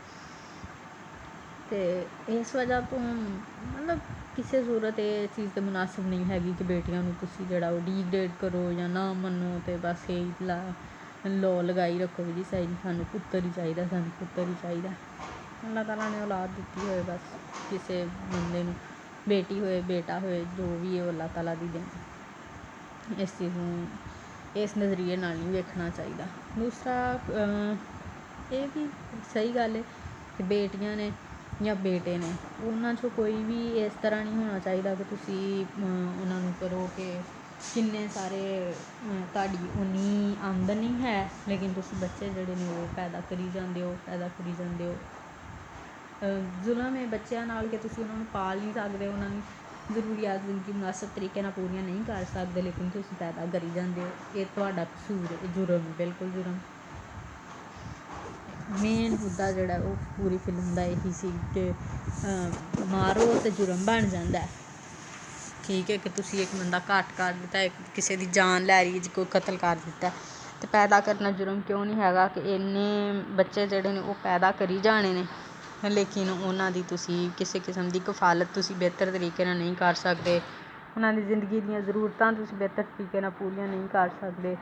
ਅਤੇ ਇਸ ਵਜ੍ਹਾ ਤੋਂ ਮਤਲਬ ਕਿਸੇ ਸੂਰਤ ਇਹ ਚੀਜ਼ ਤਾਂ ਮੁਨਾਸਿਬ ਨਹੀਂ ਹੈਗੀ ਕਿ ਬੇਟੀਆਂ ਨੂੰ ਤੁਸੀਂ ਜਿਹੜਾ ਉਹ ਡੀਗਰੇਡ ਕਰੋ ਜਾਂ ਨਾ ਮੰਨੋ, ਅਤੇ ਬਸ ਇਹੀ ਲੋਅ ਲਗਾਈ ਰੱਖੋ ਵੀ ਜੀ ਸਾਨੂੰ ਪੁੱਤਰ ਹੀ ਚਾਹੀਦਾ। ਅੱਲਾਹ ਤਾਲਾ ਨੇ ਔਲਾਦ ਦਿੱਤੀ ਹੋਏ, ਬਸ ਕਿਸੇ ਬੰਦੇ ਨੂੰ ਬੇਟੀ ਹੋਏ ਬੇਟਾ ਹੋਏ ਜੋ ਵੀ ਹੈ ਅੱਲਾਹ ਤਾਲਾ ਦੀ ਦੇਣ। ਇਸ ਚੀਜ਼ ਨੂੰ ਇਸ ਨਜ਼ਰੀਏ ਨਾਲ ਨਹੀਂ ਵੇਖਣਾ ਚਾਹੀਦਾ। ਦੂਸਰਾ ਇਹ ਵੀ ਸਹੀ ਗੱਲ ਹੈ ਕਿ ਬੇਟੀਆਂ ਨੇ ਜਾਂ ਬੇਟੇ ਨੇ, ਉਹਨਾਂ 'ਚੋਂ ਕੋਈ ਵੀ ਇਸ ਤਰ੍ਹਾਂ ਨਹੀਂ ਹੋਣਾ ਚਾਹੀਦਾ ਕਿ ਤੁਸੀਂ ਉਹਨਾਂ ਨੂੰ ਕਰੋ ਕਿ ਕਿੰਨੇ ਸਾਰੇ ਤੁਹਾਡੀ ਉਨੀ ਆਮਦਨ ਨਹੀਂ ਹੈ ਲੇਕਿਨ ਤੁਸੀਂ ਬੱਚੇ ਜਿਹੜੇ ਨੇ ਉਹ ਪੈਦਾ ਕਰੀ ਜਾਂਦੇ ਹੋ। ਜ਼ੁਲਮ ਹੈ ਬੱਚਿਆਂ ਨਾਲ ਕਿ ਤੁਸੀਂ ਉਹਨਾਂ ਨੂੰ ਪਾਲ ਨਹੀਂ ਸਕਦੇ, ਉਹਨਾਂ ਦੀ ਜ਼ਰੂਰੀਆਤ ਜ਼ਿੰਦਗੀ ਮੁਨਾਸਬ ਤਰੀਕੇ ਨਾਲ ਪੂਰੀਆਂ ਨਹੀਂ ਕਰ ਸਕਦੇ, ਲੇਕਿਨ ਤੁਸੀਂ ਪੈਦਾ ਕਰੀ ਜਾਂਦੇ ਹੋ। ਇਹ ਤੁਹਾਡਾ ਕਸੂਰ ਹੈ, ਜੁਰਮ, ਬਿਲਕੁਲ ਜੁਰਮ। ਮੇਨ ਮੁੱਦਾ ਜਿਹੜਾ ਉਹ ਪੂਰੀ ਫਿਲਮ ਦਾ ਇਹੀ ਸੀ ਕਿ ਮਾਰੋ ਅਤੇ ਜੁਰਮ ਬਣ ਜਾਂਦਾ। ਠੀਕ ਹੈ ਕਿ ਤੁਸੀਂ ਇੱਕ ਬੰਦਾ ਘੱਟ ਕਰ ਦਿੱਤਾ, ਇੱਕ ਕਿਸੇ ਦੀ ਜਾਨ ਲੈ ਰਹੀ, ਕੋਈ ਕਤਲ ਕਰ ਦਿੱਤਾ, ਅਤੇ ਪੈਦਾ ਕਰਨਾ ਜੁਰਮ ਕਿਉਂ ਨਹੀਂ ਹੈਗਾ ਕਿ ਇੰਨੇ ਬੱਚੇ ਜਿਹੜੇ ਨੇ ਉਹ ਪੈਦਾ ਕਰੀ ਜਾਣੇ ਨੇ, ਲੇਕਿਨ ਉਹਨਾਂ ਦੀ ਤੁਸੀਂ ਕਿਸੇ ਕਿਸਮ ਦੀ ਕਫਾਲਤ ਤੁਸੀਂ ਬਿਹਤਰ ਤਰੀਕੇ ਨਾਲ ਨਹੀਂ ਕਰ ਸਕਦੇ। ਉਹਨਾਂ ਦੀ ਜ਼ਿੰਦਗੀ ਦੀਆਂ ਜ਼ਰੂਰਤਾਂ ਤੁਸੀਂ ਬਿਹਤਰ ਤਰੀਕੇ ਨਾਲ ਪੂਰੀਆਂ ਨਹੀਂ ਕਰ ਸਕਦੇ।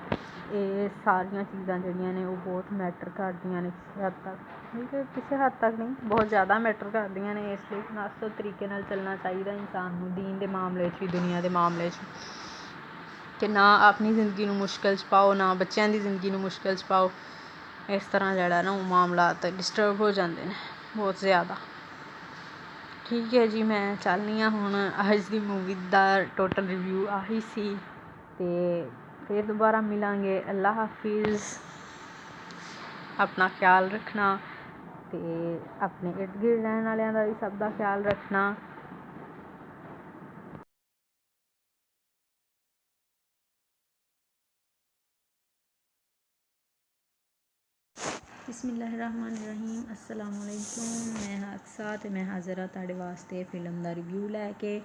ਇਹ ਸਾਰੀਆਂ ਚੀਜ਼ਾਂ ਜਿਹੜੀਆਂ ਨੇ ਉਹ ਬਹੁਤ ਮੈਟਰ ਕਰਦੀਆਂ ਨੇ ਕਿਸੇ ਹੱਦ ਤੱਕ। ਠੀਕ ਹੈ, ਕਿਸੇ ਹੱਦ ਤੱਕ ਨਹੀਂ, ਬਹੁਤ ਜ਼ਿਆਦਾ ਮੈਟਰ ਕਰਦੀਆਂ ਨੇ। ਇਸ ਲਈ ਮੁਨਾਸਬ ਤਰੀਕੇ ਨਾਲ ਚੱਲਣਾ ਚਾਹੀਦਾ ਇਨਸਾਨ ਨੂੰ, ਦੀਨ ਦੇ ਮਾਮਲੇ 'ਚ ਵੀ ਦੁਨੀਆ ਦੇ ਮਾਮਲੇ 'ਚ, ਕਿ ਨਾ ਆਪਣੀ ਜ਼ਿੰਦਗੀ ਨੂੰ ਮੁਸ਼ਕਿਲ 'ਚ ਪਾਓ, ਨਾ ਬੱਚਿਆਂ ਦੀ ਜ਼ਿੰਦਗੀ ਨੂੰ ਮੁਸ਼ਕਿਲ 'ਚ ਪਾਓ। ਇਸ ਤਰ੍ਹਾਂ ਜਿਹੜਾ ਨਾ ਉਹ ਮਾਮਲਾਤ ਡਿਸਟਰਬ ਹੋ ਜਾਂਦੇ ਨੇ ਬਹੁਤ ਜ਼ਿਆਦਾ। ਠੀਕ ਹੈ ਜੀ, ਮੈਂ ਚੱਲਦੀ ਹਾਂ ਹੁਣ। ਅੱਜ ਦੀ ਮੂਵੀ ਦਾ ਟੋਟਲ ਰਿਵਿਊ ਆਹੀ ਸੀ, ਅਤੇ ਫਿਰ ਦੁਬਾਰਾ ਮਿਲਾਂਗੇ। ਅੱਲਾ ਹਾਫਿਜ਼। ਆਪਣਾ ਖਿਆਲ ਰੱਖਣਾ ਅਤੇ ਆਪਣੇ ਇਰਦ ਗਿਰਦ ਰਹਿਣ ਵਾਲਿਆਂ ਦਾ ਵੀ ਸਭ ਦਾ ਖਿਆਲ ਰੱਖਣਾ। ਬਿਸਮਿल्लाहिर्रहमानिर्रहीम। अस्सलाम वालेकुम। मैं हादसा ਅਤੇ ਮੈਂ ਹਾਜ਼ਰ ਹਾਂ ਤੁਹਾਡੇ ਵਾਸਤੇ ਫਿਲਮ ਦਾ ਰਿਵਿਊ ਲੈ ਕੇ।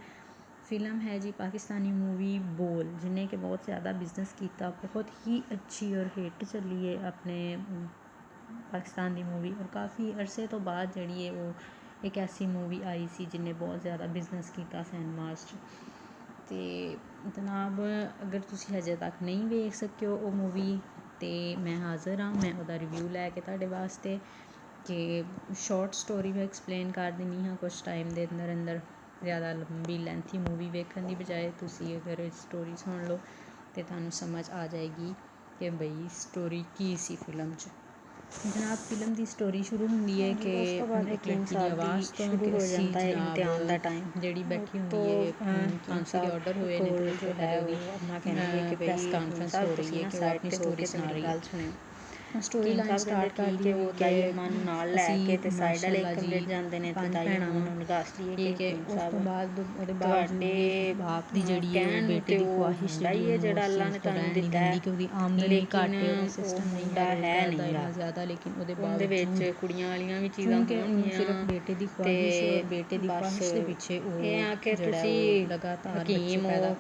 ਫਿਲਮ ਹੈ ਜੀ ਪਾਕਿਸਤਾਨੀ ਮੂਵੀ ਬੋਲ, ਜਿਹਨੇ ਕਿ ਬਹੁਤ ਜ਼ਿਆਦਾ ਬਿਜ਼ਨਸ ਕੀਤਾ, ਬਹੁਤ ਹੀ ਅੱਛੀ ਔਰ ਹਿੱਟ ਚੱਲੀ ਹੈ ਆਪਣੇ ਪਾਕਿਸਤਾਨ ਦੀ ਮੂਵੀ। ਔਰ ਕਾਫੀ ਅਰਸੇ ਤੋਂ ਬਾਅਦ ਜਿਹੜੀ ਹੈ ਉਹ ਇੱਕ ਐਸੀ ਮੂਵੀ ਆਈ ਸੀ ਜਿਹਨੇ ਬਹੁਤ ਜ਼ਿਆਦਾ ਬਿਜ਼ਨਸ ਕੀਤਾ ਸਿਨੇਮਾਸ 'ਚ। ਅਤੇ ਜਨਾਬ, ਅਗਰ ਤੁਸੀਂ ਹਜੇ ਤੱਕ ਨਹੀਂ ਵੇਖ ਸਕੇ ਹੋ ਉਹ ਮੂਵੀ, ਅਤੇ ਮੈਂ ਹਾਜ਼ਰ ਹਾਂ, ਮੈਂ ਉਹਦਾ ਰਿਵਿਊ ਲੈ ਕੇ ਤੁਹਾਡੇ ਵਾਸਤੇ। ਕਿ ਸ਼ੋਰਟ ਸਟੋਰੀ ਮੈਂ ਐਕਸਪਲੇਨ ਕਰ ਦਿੰਦੀ ਹਾਂ ਕੁਛ ਟਾਈਮ ਦੇ ਅੰਦਰ ਅੰਦਰ। ਜ਼ਿਆਦਾ ਲੰਬੀ ਲੈਂਥੀ ਮੂਵੀ ਵੇਖਣ ਦੀ ਬਜਾਏ ਤੁਸੀਂ ਅਗਰ ਸਟੋਰੀ ਸੁਣ ਲਓ ਤਾਂ ਤੁਹਾਨੂੰ ਸਮਝ ਆ ਜਾਏਗੀ ਕਿ ਬਈ ਸਟੋਰੀ ਕੀ ਸੀ ਫਿਲਮ 'ਚ। ਜਨਾਬ, ਫਿਲਮ ਦੀ ਸਟੋਰੀ ਸ਼ੁਰੂ ਹੁੰਦੀ ਹੈ ਕਿ ਇੱਕ ਲੜਕੀ ਦੀ ਆਵਾਜ਼ ਤੋਂ ਕਿ ਅਸੀਂ ਜਨਾਬ ਜਿਹੜੀ ਬੈਠੀ ਹੁੰਦੀ ਹੈ, ਫਾਂਸੀ ਦੇ ਆਰਡਰ ਹੋਏ ਨੇ ਅਤੇ ਜੋ ਹੈ ਉਹਦੀ ਪ੍ਰੈਸ ਕਾਨਫਰੰਸ ਹੋ ਰਹੀ ਹੈ ਕਿ ਉਹ ਆਪਣੀ ਸਟੋਰੀ ਸੁਣਾ ਰਹੀ ਹੈ। ਸਟੋਰੀ ਲਾਈਨ ਸਟਾਰਟ ਕਰਦੀ ਹੋਈ ਕਿ ਅਸੀਂ ਮਾਸ਼ਾਅੱਲਾ ਜੀ 5 ਭੈਣਾਂ ਵਾਂ। ਠੀਕ ਹੈ, ਉਸ ਤੋਂ ਬਾਅਦ ਉਹਦੇ ਬਾਵਜੂਦ ਵੀ ਬਾਪ ਦੀ ਜਿਹੜੀ ਹੈ ਉਹ ਬੇਟੇ ਦੀ ਖਵਾਹਿਸ਼ ਜਿਹੜੀ ਉਹਨੂੰ ਉਸ ਚੀਜ਼ ਤੋਂ ਰਹਿਣ ਨਹੀਂ ਦਿੰਦੀ ਕਿ ਉਹਦੀ ਆਮਦਨੀ ਘੱਟ ਹੈ, ਉਹਦਾ ਸਿਸਟਮ ਨਹੀਂ ਹੈ ਰੁਜ਼ਗਾਰ ਦਾ ਇੰਨਾ ਜ਼ਿਆਦਾ, ਲੇਕਿਨ ਉਹਦੇ ਬਾਵਜੂਦ ਕਿਉਂਕਿ ਉਹਨੂੰ ਸਿਰਫ ਬੇਟੇ ਦੀ ਖਵਾਹਿਸ਼ ਔਰ ਬੇਟੇ ਦੀ ਖਵਾਹਿਸ਼ ਦੇ ਪਿੱਛੇ ਉਹ ਜਿਹੜਾ ਉਹ ਲਗਾਤਾਰ ਬੱਚੇ ਪੈਦਾ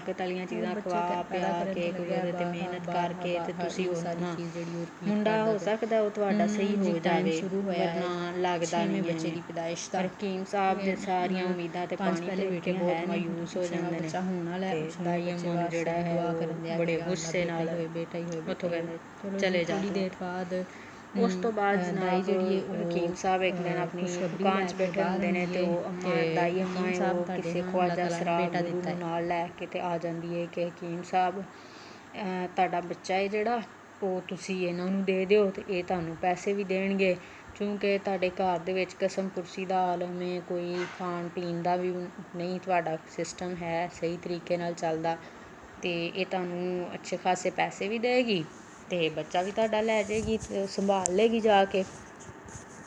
ਕਰਨ 'ਤੇ ਲੱਗਾ ਹੋਇਆ। ਉਹ ਬੱਚੇ ਪੈਦਾ ਕਰਨ 'ਤੇ ਲੱਗਿਆ ਬਾਰ ਇਹ ਸਾਰੀ ਚੀਜ਼ ਜਿਹੜੀ ਉਹ ਰਿਪੀਟ ਕਰਦਾ ਪਿਆ। ਜੀ ਟਾਈਮ ਸ਼ੁਰੂ ਹੋਇਆ ਹੈ 6ਵੇਂ ਬੱਚੇ ਦੀ ਪੈਦਾਇਸ਼ ਦਾ। 5 ਪਹਿਲੇ ਬੇਟੀਆਂ ਹੈ ਨਹੀਂ, 6ਵਾਂ ਬੱਚਾ ਹੋਣ ਵਾਲਾ ਹੈ। 6ਵੇਂ ਬੱਚੇ ਵਾਸਤੇ ਦੁਆ ਕਰਨ ਦਿਆ ਕਿ ਯਾ ਅੱਲਾ ਬੇਟਾ ਹੀ ਹੋਏ ਬੇਟਾ ਹੀ ਹੋਏ। ਚਲੋ ਜੀ, ਥੋੜ੍ਹੀ ਦੇਰ ਬਾਅਦ ਉਸ ਤੋਂ ਬਾਅਦ ਦਾਈ ਜਨਾਬ ਜਿਹੜੀ ਹੈ ਹਕੀਮ ਸਾਹਿਬ ਇੱਕ ਦਿਨ ਉਹ ਆਪਣੀ ਖੁਸ਼ਖਬਰੀ ਦੁਕਾਨ ਲੈ 'ਚ ਕੇ ਬੈਠੇ ਬਾਹਰ ਹੁੰਦੇ ਨੇ, ਆਉਂਦੀ ਅਤੇ ਹੈ ਉਹ ਦਾਈ ਕਿ ਅੰਮਾ ਹਕੀਮ ਹੈ ਸਾਹਿਬ ਉਹ ਤੁਹਾਡੇ ਕਿਸੇ ਨਾ ਅੱਲਾਹ ਖਵਾਜਾ ਤਾਲਾ ਨੇ ਸਰਾਬ ਬੇਟਾ ਗੁਰੂ ਦਿੱਤਾ ਨੂੰ ਹੈ। ਨਾਲ ਲੈ ਕੇ ਤੇ ਆ ਜਾਂਦੀ ਹੈ ਕਿ ਹਕੀਮ ਸਾਹਿਬ ਤੁਹਾਡਾ ਬੱਚਾ ਹੈ ਜਿਹੜਾ ਉਹ ਤੁਸੀਂ ਇਹਨਾਂ ਨੂੰ ਦੇ ਦਿਓ ਅਤੇ ਇਹ ਤੁਹਾਨੂੰ ਪੈਸੇ ਵੀ ਦੇਣਗੇ, ਕਿਉਂਕਿ ਤੁਹਾਡੇ ਘਰ ਦੇ ਵਿੱਚ ਕਸਮ ਪੁਰਸੀ ਦਾ ਆਲਮ ਹੈ, ਕੋਈ ਖਾਣ ਪੀਣ ਦਾ ਵੀ ਨਹੀਂ ਤੁਹਾਡਾ ਸਿਸਟਮ ਹੈ ਸਹੀ ਤਰੀਕੇ ਨਾਲ ਚੱਲਦਾ, ਅਤੇ ਇਹ ਤੁਹਾਨੂੰ ਅੱਛੇ ਖਾਸੇ ਪੈਸੇ ਵੀ ਦੇਵੇਗੀ ਅਤੇ ਬੱਚਾ ਵੀ ਤੁਹਾਡਾ ਲੈ ਜਾਏਗੀ ਅਤੇ ਉਹ ਸੰਭਾਲ ਲਏਗੀ ਜਾ ਕੇ।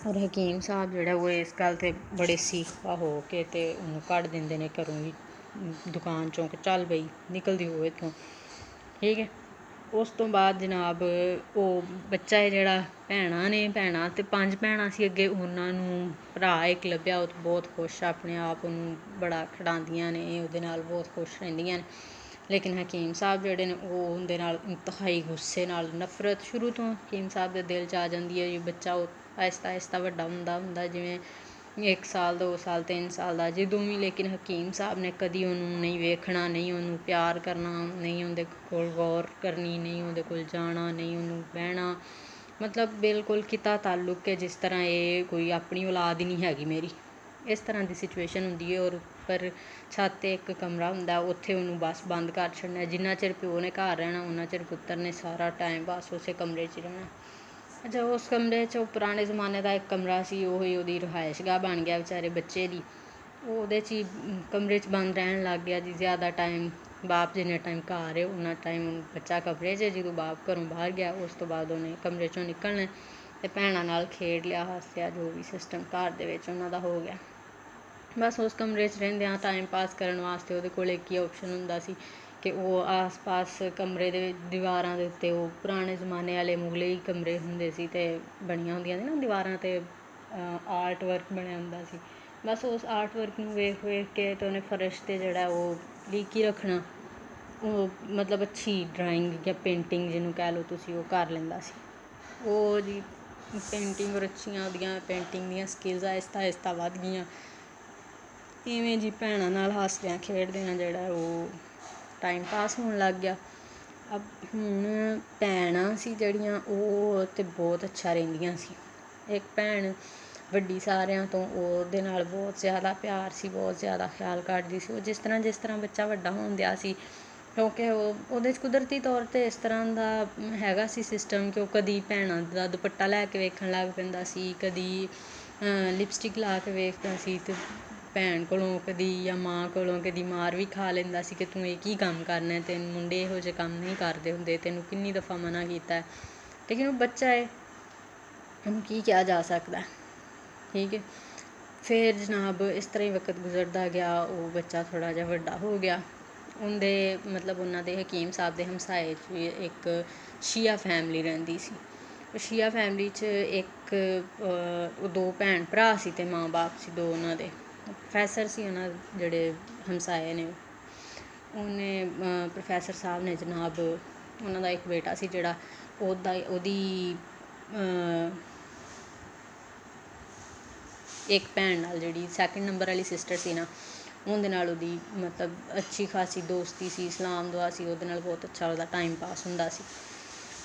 ਔਰ ਹਕੀਮ ਸਾਹਿਬ ਜਿਹੜਾ ਉਹ ਇਸ ਗੱਲ 'ਤੇ ਬੜੇ ਸੀਖਾ ਹੋ ਕੇ ਅਤੇ ਉਹਨੂੰ ਕੱਢ ਦਿੰਦੇ ਨੇ ਘਰੋਂ ਵੀ, ਦੁਕਾਨ 'ਚੋਂ, ਕਿ ਚੱਲ ਬਈ ਨਿਕਲਦੀ ਹੋ ਇੱਥੋਂ। ਠੀਕ ਹੈ, ਉਸ ਤੋਂ ਬਾਅਦ ਜਨਾਬ ਉਹ ਬੱਚਾ ਹੈ ਜਿਹੜਾ, ਭੈਣਾਂ ਅਤੇ 5 ਭੈਣਾਂ ਸੀ ਅੱਗੇ, ਉਹਨਾਂ ਨੂੰ ਭਰਾ ਇੱਕ ਲੱਭਿਆ। ਉਹ ਬਹੁਤ ਖੁਸ਼ ਆ ਆਪਣੇ ਆਪ, ਉਹਨੂੰ ਬੜਾ ਖਿਡਾਉਂਦੀਆਂ ਨੇ, ਉਹਦੇ ਨਾਲ ਬਹੁਤ ਖੁਸ਼ ਰਹਿੰਦੀਆਂ ਨੇ। ਲੇਕਿਨ ਹਕੀਮ ਸਾਹਿਬ ਜਿਹੜੇ ਨੇ ਉਹ ਉਹਦੇ ਨਾਲ ਇੰਤਹਾਈ ਗੁੱਸੇ ਨਾਲ, ਨਫ਼ਰਤ ਸ਼ੁਰੂ ਤੋਂ ਹਕੀਮ ਸਾਹਿਬ ਦੇ ਦਿਲ 'ਚ ਆ ਜਾਂਦੀ ਹੈ। ਜੀ ਬੱਚਾ ਉਹ ਆਹਿਸਤਾ ਆਹਿਸਤਾ ਵੱਡਾ ਹੁੰਦਾ ਜਿਵੇਂ 1 ਸਾਲ 2 ਸਾਲ 3 ਸਾਲ ਦਾ ਜਦੋਂ ਵੀ, ਲੇਕਿਨ ਹਕੀਮ ਸਾਹਿਬ ਨੇ ਕਦੀ ਉਹਨੂੰ ਨਹੀਂ ਵੇਖਣਾ, ਨਹੀਂ ਉਹਨੂੰ ਪਿਆਰ ਕਰਨਾ, ਨਹੀਂ ਉਹਦੇ ਕੋਲ ਗੌਰ ਕਰਨੀ, ਨਹੀਂ ਉਹਦੇ ਕੋਲ ਜਾਣਾ, ਨਹੀਂ ਉਹਨੂੰ ਬਹਿਣਾ, ਮਤਲਬ ਬਿਲਕੁਲ ਕਿੱਤਾ ਤਾਲੁਕ ਹੈ ਜਿਸ ਤਰ੍ਹਾਂ ਇਹ ਕੋਈ ਆਪਣੀ ਔਲਾਦ ਹੀ ਨਹੀਂ ਹੈਗੀ ਮੇਰੀ, ਇਸ ਤਰ੍ਹਾਂ ਦੀ ਸਿਚੁਏਸ਼ਨ ਹੁੰਦੀ ਹੈ। ਔਰ ਉੱਪਰ ਛੱਤ 'ਤੇ ਇੱਕ ਕਮਰਾ ਹੁੰਦਾ, ਉੱਥੇ ਉਹਨੂੰ ਬਸ ਬੰਦ ਕਰ ਛੱਡਣਾ। ਜਿੰਨਾ ਚਿਰ ਪਿਓ ਨੇ ਘਰ ਰਹਿਣਾ ਉਹਨਾਂ ਚਿਰ ਪੁੱਤਰ ਨੇ ਸਾਰਾ ਟਾਈਮ ਬਸ ਉਸੇ ਕਮਰੇ 'ਚ ਰਹਿਣਾ। ਅੱਛਾ, ਉਸ ਕਮਰੇ 'ਚ ਉਹ ਪੁਰਾਣੇ ਜ਼ਮਾਨੇ ਦਾ ਇੱਕ ਕਮਰਾ ਸੀ, ਉਹੀ ਉਹਦੀ ਰਿਹਾਇਸ਼ਗਾਹ ਬਣ ਗਿਆ ਵਿਚਾਰੇ ਬੱਚੇ ਦੀ। ਉਹ ਉਹਦੇ 'ਚ ਹੀ ਕਮਰੇ 'ਚ ਬੰਦ ਰਹਿਣ ਲੱਗ ਗਿਆ ਜੀ ਜ਼ਿਆਦਾ ਟਾਈਮ। ਬਾਪ ਜਿੰਨੇ ਟਾਈਮ ਘਰ ਹੈ ਉਹਨਾਂ ਟਾਈਮ ਬੱਚਾ ਕਮਰੇ 'ਚ, ਜਦੋਂ ਬਾਪ ਘਰੋਂ ਬਾਹਰ ਗਿਆ ਉਸ ਤੋਂ ਬਾਅਦ ਉਹਨੇ ਕਮਰੇ 'ਚੋਂ ਨਿਕਲਣਾ ਅਤੇ ਭੈਣਾਂ ਨਾਲ ਖੇਡ ਲਿਆ, ਹਾਸਿਆ, ਜੋ ਵੀ ਸਿਸਟਮ ਘਰ ਦੇ ਵਿੱਚ ਉਹਨਾਂ ਦਾ ਹੋ ਗਿਆ। ਬਸ ਉਸ ਕਮਰੇ 'ਚ ਰਹਿੰਦਿਆਂ ਟਾਈਮ ਪਾਸ ਕਰਨ ਵਾਸਤੇ ਉਹਦੇ ਕੋਲ ਇੱਕ ਹੀ ਆਪਸ਼ਨ ਹੁੰਦਾ ਸੀ ਕਿ ਉਹ ਆਸ ਪਾਸ ਕਮਰੇ ਦੇ ਦੀਵਾਰਾਂ ਦੇ ਉੱਤੇ ਉਹ ਪੁਰਾਣੇ ਜ਼ਮਾਨੇ ਵਾਲੇ ਮੁਗਲਈ ਕਮਰੇ ਹੁੰਦੇ ਸੀ ਅਤੇ ਬਣੀਆਂ ਹੁੰਦੀਆਂ ਸੀ ਨਾ ਦੀਵਾਰਾਂ 'ਤੇ ਆਰਟ ਵਰਕ ਬਣਿਆ ਹੁੰਦਾ ਸੀ। ਬਸ ਉਸ ਆਰਟ ਵਰਕ ਨੂੰ ਵੇਖ ਕੇ ਅਤੇ ਉਹਨੇ ਫਰਸ਼ 'ਤੇ ਜਿਹੜਾ ਉਹ ਲੀਕ ਹੀ ਰੱਖਣਾ, ਉਹ ਮਤਲਬ ਅੱਛੀ ਡਰਾਇੰਗ ਜਾਂ ਪੇਂਟਿੰਗ ਜਿਹਨੂੰ ਕਹਿ ਲਓ ਤੁਸੀਂ, ਉਹ ਕਰ ਲੈਂਦਾ ਸੀ। ਉਹ ਜੀ ਪੇਂਟਿੰਗ ਔਰ ਅੱਛੀਆਂ ਉਹਦੀਆਂ ਪੇਂਟਿੰਗ ਦੀਆਂ ਸਕਿੱਲਸ ਆਹਿਸਤਾ ਆਹਿਸਤਾ ਵੱਧ ਗਈਆਂ। ਇਵੇਂ ਜੀ ਭੈਣਾਂ ਨਾਲ ਹੱਸਦਿਆਂ ਖੇਡਦਿਆਂ ਜਿਹੜਾ ਉਹ ਟਾਈਮ ਪਾਸ ਹੋਣ ਲੱਗ ਗਿਆ। ਹੁਣ ਭੈਣਾਂ ਸੀ ਜਿਹੜੀਆਂ ਉਹ ਤਾਂ ਬਹੁਤ ਅੱਛਾ ਰਹਿੰਦੀਆਂ ਸੀ, ਇੱਕ ਭੈਣ ਵੱਡੀ ਸਾਰਿਆਂ ਤੋਂ, ਉਹਦੇ ਨਾਲ ਬਹੁਤ ਜ਼ਿਆਦਾ ਪਿਆਰ ਸੀ, ਬਹੁਤ ਜ਼ਿਆਦਾ ਖਿਆਲ ਕਰਦੀ ਸੀ। ਉਹ ਜਿਸ ਤਰ੍ਹਾਂ ਬੱਚਾ ਵੱਡਾ ਹੁੰਦਿਆ ਸੀ, ਕਿਉਂਕਿ ਉਹਦੇ 'ਚ ਕੁਦਰਤੀ ਤੌਰ 'ਤੇ ਇਸ ਤਰ੍ਹਾਂ ਦਾ ਹੈਗਾ ਸੀ ਸਿਸਟਮ ਕਿ ਉਹ ਕਦੀ ਭੈਣਾਂ ਦਾ ਦੁਪੱਟਾ ਲੈ ਕੇ ਵੇਖਣ ਲੱਗ ਪੈਂਦਾ ਸੀ, ਕਦੀ ਲਿਪਸਟਿਕ ਲਾ ਕੇ ਵੇਖਦਾ ਸੀ, ਅਤੇ ਭੈਣ ਕੋਲੋਂ ਕਦੀ ਜਾਂ ਮਾਂ ਕੋਲੋਂ ਕਦੀ ਮਾਰ ਵੀ ਖਾ ਲੈਂਦਾ ਸੀ ਕਿ ਤੂੰ ਇਹ ਕੀ ਕੰਮ ਕਰਨਾ, ਤੈਨੂੰ ਮੁੰਡੇ ਇਹੋ ਜਿਹੇ ਕੰਮ ਨਹੀਂ ਕਰਦੇ ਹੁੰਦੇ, ਤੈਨੂੰ ਕਿੰਨੀ ਦਫਾ ਮਨਾ ਕੀਤਾ। ਲੇਕਿਨ ਉਹ ਬੱਚਾ ਹੈ, ਉਹਨੂੰ ਕੀ ਕਿਹਾ ਜਾ ਸਕਦਾ, ਠੀਕ ਹੈ। ਫਿਰ ਜਨਾਬ ਇਸ ਤਰ੍ਹਾਂ ਹੀ ਵਕਤ ਗੁਜ਼ਰਦਾ ਗਿਆ, ਉਹ ਬੱਚਾ ਥੋੜ੍ਹਾ ਜਿਹਾ ਵੱਡਾ ਹੋ ਗਿਆ। ਉਹਦੇ ਮਤਲਬ ਉਹਨਾਂ ਦੇ ਹਕੀਮ ਸਾਹਿਬ ਦੇ ਹਮਸਾਏ 'ਚ ਇੱਕ ਸ਼ੀਆ ਫੈਮਿਲੀ ਰਹਿੰਦੀ ਸੀ। ਸ਼ੀਆ ਫੈਮਿਲੀ 'ਚ ਇੱਕ ਦੋ ਭੈਣ ਭਰਾ ਸੀ ਅਤੇ ਮਾਂ ਬਾਪ ਸੀ ਦੋ ਉਹਨਾਂ ਦੇ। ਪ੍ਰੋਫੈਸਰ ਸੀ ਉਹਨਾਂ ਜਿਹੜੇ ਹਮਸਾਏ ਨੇ, ਉਹਨੇ ਪ੍ਰੋਫੈਸਰ ਸਾਹਿਬ ਨੇ ਜਨਾਬ, ਉਹਨਾਂ ਦਾ ਇੱਕ ਬੇਟਾ ਸੀ ਜਿਹੜਾ ਉਹਦੀ ਇੱਕ ਭੈਣ ਨਾਲ, ਜਿਹੜੀ ਸੈਕਿੰਡ ਨੰਬਰ ਵਾਲੀ ਸਿਸਟਰ ਸੀ ਨਾ, ਉਹਦੇ ਨਾਲ ਉਹਦੀ ਮਤਲਬ ਅੱਛੀ ਖਾਸੀ ਦੋਸਤੀ ਸੀ, ਇਸਲਾਮ ਦੁਆ ਸੀ, ਉਹਦੇ ਨਾਲ ਬਹੁਤ ਅੱਛਾ ਉਹਦਾ ਟਾਈਮ ਪਾਸ ਹੁੰਦਾ ਸੀ,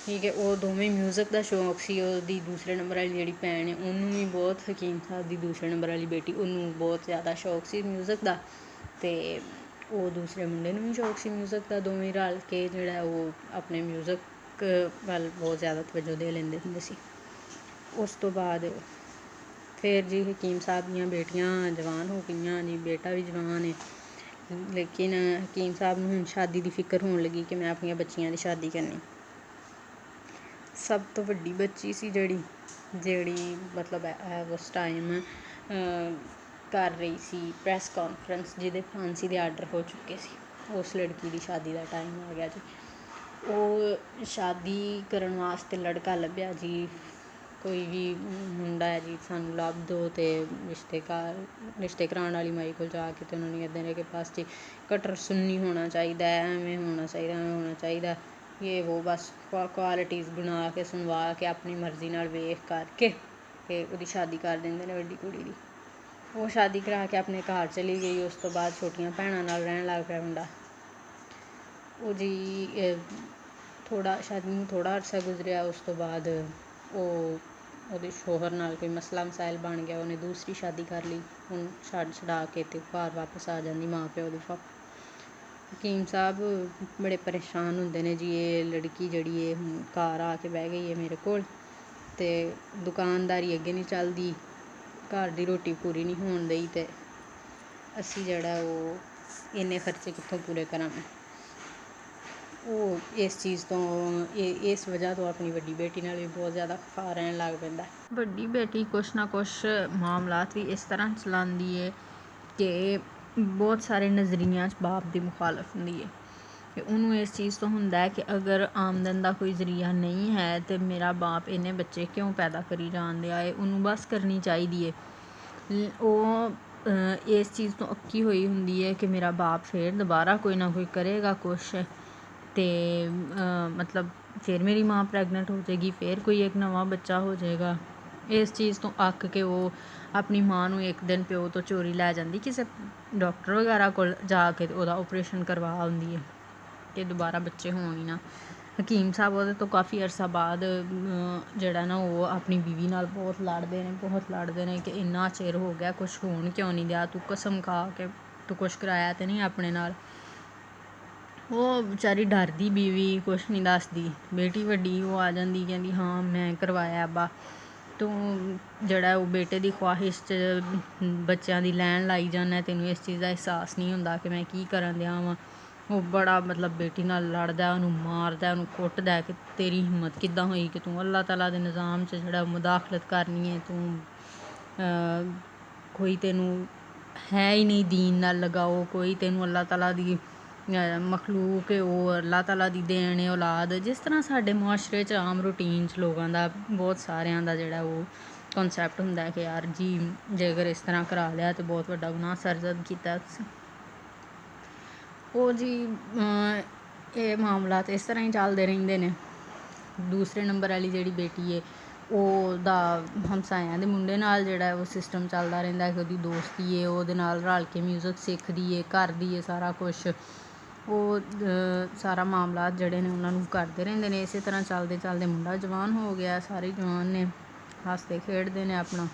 ਠੀਕ ਹੈ। ਉਹ ਦੋਵੇਂ ਮਿਊਜ਼ਿਕ ਦਾ ਸ਼ੌਕ ਸੀ। ਉਹਦੀ ਦੂਸਰੇ ਨੰਬਰ ਵਾਲੀ ਜਿਹੜੀ ਭੈਣ ਹੈ, ਉਹਨੂੰ ਵੀ ਬਹੁਤ, ਹਕੀਮ ਸਾਹਿਬ ਦੀ ਦੂਸਰੇ ਨੰਬਰ ਵਾਲੀ ਬੇਟੀ, ਉਹਨੂੰ ਬਹੁਤ ਜ਼ਿਆਦਾ ਸ਼ੌਕ ਸੀ ਮਿਊਜ਼ਿਕ ਦਾ, ਅਤੇ ਉਹ ਦੂਸਰੇ ਮੁੰਡੇ ਨੂੰ ਵੀ ਸ਼ੌਕ ਸੀ ਮਿਊਜ਼ਿਕ ਦਾ। ਦੋਵੇਂ ਰਲ ਕੇ ਜਿਹੜਾ ਉਹ ਆਪਣੇ ਮਿਊਜ਼ਿਕ ਵੱਲ ਬਹੁਤ ਜ਼ਿਆਦਾ ਤਵੱਜੋ ਦੇ ਲੈਂਦੇ ਹੁੰਦੇ ਸੀ। ਉਸ ਤੋਂ ਬਾਅਦ ਫਿਰ ਜੀ ਹਕੀਮ ਸਾਹਿਬ ਦੀਆਂ ਬੇਟੀਆਂ ਜਵਾਨ ਹੋ ਗਈਆਂ ਜੀ, ਬੇਟਾ ਵੀ ਜਵਾਨ ਹੈ, ਲੇਕਿਨ ਹਕੀਮ ਸਾਹਿਬ ਨੂੰ ਹੁਣ ਸ਼ਾਦੀ ਦੀ ਫਿਕਰ ਹੋਣ ਲੱਗੀ ਕਿ ਮੈਂ ਆਪਣੀਆਂ ਬੱਚੀਆਂ ਦੀ ਸ਼ਾਦੀ ਕਰਨੀ। ਸਭ ਤੋਂ ਵੱਡੀ ਬੱਚੀ ਸੀ ਜਿਹੜੀ ਮਤਲਬ ਉਸ ਟਾਈਮ ਕਰ ਰਹੀ ਸੀ ਪ੍ਰੈਸ ਕਾਨਫਰੰਸ, ਜਿਹਦੇ ਫਾਂਸੀ ਦੇ ਆਰਡਰ ਹੋ ਚੁੱਕੇ ਸੀ। ਉਸ ਲੜਕੀ ਦੀ ਸ਼ਾਦੀ ਦਾ ਟਾਈਮ ਆ ਗਿਆ ਜੀ। ਉਹ ਸ਼ਾਦੀ ਕਰਨ ਵਾਸਤੇ ਲੜਕਾ ਲੱਭਿਆ ਜੀ, ਕੋਈ ਵੀ ਮੁੰਡਾ ਹੈ ਜੀ, ਸਾਨੂੰ ਲੱਭ ਦਿਓ, ਅਤੇ ਰਿਸ਼ਤੇ ਕਰਾਉਣ ਵਾਲੀ ਮਾਈ ਕੋਲ ਜਾ ਕੇ ਅਤੇ ਉਹਨਾਂ ਨੂੰ ਇੱਦਾਂ ਦੇ ਕਿ ਬਸ ਜੀ ਕਟਰ ਸੁੰਨੀ ਹੋਣਾ ਚਾਹੀਦਾ, ਐਵੇਂ ਹੋਣਾ ਚਾਹੀਦਾ, ਇਹ ਉਹ ਬਸ ਕੁਆਲਿਟੀਜ਼ ਬਣਾ ਕੇ ਸੁਣਵਾ ਕੇ ਆਪਣੀ ਮਰਜ਼ੀ ਨਾਲ ਵੇਖ ਕਰਕੇ ਅਤੇ ਉਹਦੀ ਸ਼ਾਦੀ ਕਰ ਦਿੰਦੇ ਨੇ ਵੱਡੀ ਕੁੜੀ ਦੀ। ਉਹ ਸ਼ਾਦੀ ਕਰਾ ਕੇ ਆਪਣੇ ਘਰ ਚਲੀ ਗਈ। ਉਸ ਤੋਂ ਬਾਅਦ ਛੋਟੀਆਂ ਭੈਣਾਂ ਨਾਲ ਰਹਿਣ ਲੱਗ ਪਿਆ ਮੁੰਡਾ। ਉਹ ਜੀ ਸ਼ਾਦੀ ਨੂੰ ਥੋੜ੍ਹਾ ਅਰਸਾ ਗੁਜ਼ਰਿਆ, ਉਸ ਤੋਂ ਬਾਅਦ ਉਹਦੇ ਸ਼ੌਹਰ ਨਾਲ ਕੋਈ ਮਸਲਾ ਮਸਾਇਲ ਬਣ ਗਿਆ, ਉਹਨੇ ਦੂਸਰੀ ਸ਼ਾਦੀ ਕਰ ਲਈ। ਹੁਣ ਛਡਾ ਕੇ ਅਤੇ ਘਰ ਵਾਪਸ ਆ ਜਾਂਦੀ ਮਾਂ ਪਿਓ ਦੇ। ਹਕੀਮ ਸਾਹਿਬ ਬੜੇ ਪਰੇਸ਼ਾਨ ਹੁੰਦੇ ਨੇ ਜੀ, ਇਹ ਲੜਕੀ ਜਿਹੜੀ ਹੈ ਘਰ ਆ ਕੇ ਬਹਿ ਗਈ ਹੈ ਮੇਰੇ ਕੋਲ, ਅਤੇ ਦੁਕਾਨਦਾਰੀ ਅੱਗੇ ਨਹੀਂ ਚੱਲਦੀ, ਘਰ ਦੀ ਰੋਟੀ ਪੂਰੀ ਨਹੀਂ ਹੋਣ ਦਈ, ਅਤੇ ਅਸੀਂ ਜਿਹੜਾ ਉਹ ਇੰਨੇ ਖਰਚੇ ਕਿੱਥੋਂ ਪੂਰੇ ਕਰਾਂਗੇ। ਉਹ ਇਸ ਚੀਜ਼ ਤੋਂ ਇਸ ਵਜ੍ਹਾ ਤੋਂ ਆਪਣੀ ਵੱਡੀ ਬੇਟੀ ਨਾਲ ਵੀ ਬਹੁਤ ਜ਼ਿਆਦਾ ਖਫਾ ਰਹਿਣ ਲੱਗ ਪੈਂਦਾ। ਵੱਡੀ ਬੇਟੀ ਕੁਛ ਨਾ ਕੁਛ ਮਾਮਲਾਤ ਵੀ ਇਸ ਤਰ੍ਹਾਂ ਚਲਾਉਂਦੀ ਹੈ ਕਿ ਬਹੁਤ ਸਾਰੇ ਨਜ਼ਰੀਆਂ 'ਚ ਬਾਪ ਦੀ ਮੁਖਾਲਫ ਹੁੰਦੀ ਹੈ, ਕਿ ਉਹਨੂੰ ਇਸ ਚੀਜ਼ ਤੋਂ ਹੁੰਦਾ ਹੈ ਕਿ ਅਗਰ ਆਮਦਨ ਦਾ ਕੋਈ ਜ਼ਰੀਆ ਨਹੀਂ ਹੈ ਤਾਂ ਮੇਰਾ ਬਾਪ ਇੰਨੇ ਬੱਚੇ ਕਿਉਂ ਪੈਦਾ ਕਰੀ ਜਾਣ ਦਿਆ ਹੈ, ਉਹਨੂੰ ਬਸ ਕਰਨੀ ਚਾਹੀਦੀ ਹੈ। ਉਹ ਇਸ ਚੀਜ਼ ਤੋਂ ਅੱਕੀ ਹੋਈ ਹੁੰਦੀ ਹੈ ਕਿ ਮੇਰਾ ਬਾਪ ਫਿਰ ਦੁਬਾਰਾ ਕੋਈ ਨਾ ਕੋਈ ਕਰੇਗਾ ਕੁਛ, ਅਤੇ ਮਤਲਬ ਫਿਰ ਮੇਰੀ ਮਾਂ ਪ੍ਰੈਗਨੈਂਟ ਹੋ ਜਾਏਗੀ, ਫਿਰ ਕੋਈ ਇੱਕ ਨਵਾਂ ਬੱਚਾ ਹੋ ਜਾਏਗਾ। ਇਸ ਚੀਜ਼ ਤੋਂ ਅੱਕ ਕੇ ਉਹ ਆਪਣੀ ਮਾਂ ਨੂੰ ਇੱਕ ਦਿਨ ਪਿਓ ਤੋਂ ਚੋਰੀ ਲੈ ਜਾਂਦੀ, ਕਿਸੇ ਡਾਕਟਰ ਵਗੈਰਾ ਕੋਲ ਜਾ ਕੇ ਉਹਦਾ ਓਪਰੇਸ਼ਨ ਕਰਵਾ ਆਉਂਦੀ ਹੈ ਕਿ ਦੁਬਾਰਾ ਬੱਚੇ ਹੋਣ ਹੀ ਨਾ। ਹਕੀਮ ਸਾਹਿਬ ਉਹਦੇ ਤੋਂ ਕਾਫੀ ਅਰਸਾ ਬਾਅਦ ਜਿਹੜਾ ਨਾ ਉਹ ਆਪਣੀ ਬੀਵੀ ਨਾਲ ਬਹੁਤ ਲੜਦੇ ਨੇ ਕਿ ਇੰਨਾ ਚਿਰ ਹੋ ਗਿਆ, ਕੁਛ ਹੋਣ ਕਿਉਂ ਨਹੀਂ ਦਿਆ, ਤੂੰ ਕਸਮ ਖਾ ਕੇ ਤੂੰ ਕੁਛ ਕਰਾਇਆ ਤਾਂ ਨਹੀਂ ਆਪਣੇ ਨਾਲ। ਉਹ ਵਿਚਾਰੀ ਡਰਦੀ ਬੀਵੀ ਕੁਛ ਨਹੀਂ ਦੱਸਦੀ। ਬੇਟੀ ਵੱਡੀ ਉਹ ਆ ਜਾਂਦੀ, ਕਹਿੰਦੀ ਹਾਂ ਮੈਂ ਕਰਵਾਇਆ ਅੱਬਾ, ਤੂੰ ਜਿਹੜਾ ਉਹ ਬੇਟੇ ਦੀ ਖਵਾਹਿਸ਼ 'ਚ ਬੱਚਿਆਂ ਦੀ ਲੈਣ ਲਾਈ ਜਾਂਦਾ, ਤੈਨੂੰ ਇਸ ਚੀਜ਼ ਦਾ ਅਹਿਸਾਸ ਨਹੀਂ ਹੁੰਦਾ ਕਿ ਮੈਂ ਕੀ ਕਰਨ ਦਿਆ ਵਾਂ। ਉਹ ਬੜਾ ਮਤਲਬ ਬੇਟੀ ਨਾਲ ਲੜਦਾ, ਉਹਨੂੰ ਮਾਰਦਾ, ਉਹਨੂੰ ਕੁੱਟਦਾ ਕਿ ਤੇਰੀ ਹਿੰਮਤ ਕਿੱਦਾਂ ਹੋਈ ਕਿ ਤੂੰ ਅੱਲਾਹ ਤਾਲਾ ਦੇ ਨਿਜ਼ਾਮ 'ਚ ਜਿਹੜਾ ਮੁਦਾਖਲਤ ਕਰਨੀ ਹੈ, ਤੂੰ ਕੋਈ ਤੈਨੂੰ ਹੈ ਹੀ ਨਹੀਂ ਦੀਨ ਨਾਲ ਲਗਾਓ, ਕੋਈ ਤੈਨੂੰ ਅੱਲਾਹ ਤਾਲਾ ਦੀ ਮਖਲੂਕ ਹੈ, ਉਹ ਅੱਲਾਹ ਤਾਲਾ ਦੀ ਦੇਣ ਹੈ ਔਲਾਦ। ਜਿਸ ਤਰ੍ਹਾਂ ਸਾਡੇ ਮੁਆਸ਼ਰੇ 'ਚ ਆਮ ਰੂਟੀਨ 'ਚ ਲੋਕਾਂ ਦਾ ਬਹੁਤ ਸਾਰਿਆਂ ਦਾ ਜਿਹੜਾ ਉਹ ਕਨਸੈਪਟ ਹੁੰਦਾ ਕਿ ਯਾਰ ਜੀ ਜੇ ਅਗਰ ਇਸ ਤਰ੍ਹਾਂ ਕਰਾ ਲਿਆ ਤਾਂ ਬਹੁਤ ਵੱਡਾ ਗੁਨਾਹ ਸਰਜ਼ਦ ਕੀਤਾ ਤੁਸੀਂ। ਉਹ ਜੀ ਇਹ ਮਾਮਲਾਤ ਇਸ ਤਰ੍ਹਾਂ ਹੀ ਚੱਲਦੇ ਰਹਿੰਦੇ ਨੇ। ਦੂਸਰੇ ਨੰਬਰ ਵਾਲੀ ਜਿਹੜੀ ਬੇਟੀ ਹੈ ਉਹਦਾ ਹਮਸਾਇਆਂ ਦੇ ਮੁੰਡੇ ਨਾਲ ਜਿਹੜਾ ਉਹ ਸਿਸਟਮ ਚੱਲਦਾ ਰਹਿੰਦਾ ਕਿ ਉਹਦੀ ਦੋਸਤੀ ਹੈ, ਉਹਦੇ ਨਾਲ ਰਲ ਕੇ ਮਿਊਜ਼ਿਕ ਸਿੱਖਦੀ ਹੈ, ਕਰਦੀ ਹੈ ਸਾਰਾ ਕੁਛ। ਉਹ ਸਾਰਾ ਮਾਮਲਾਤ ਜਿਹੜੇ ਨੇ ਉਹਨਾਂ ਨੂੰ ਕਰਦੇ ਰਹਿੰਦੇ ਨੇ। ਇਸੇ ਤਰ੍ਹਾਂ ਚੱਲਦੇ ਮੁੰਡਾ ਜਵਾਨ ਹੋ ਗਿਆ, ਸਾਰੇ ਜਵਾਨ ਨੇ, ਹੱਸਦੇ ਖੇਡਦੇ ਨੇ ਆਪਣਾ।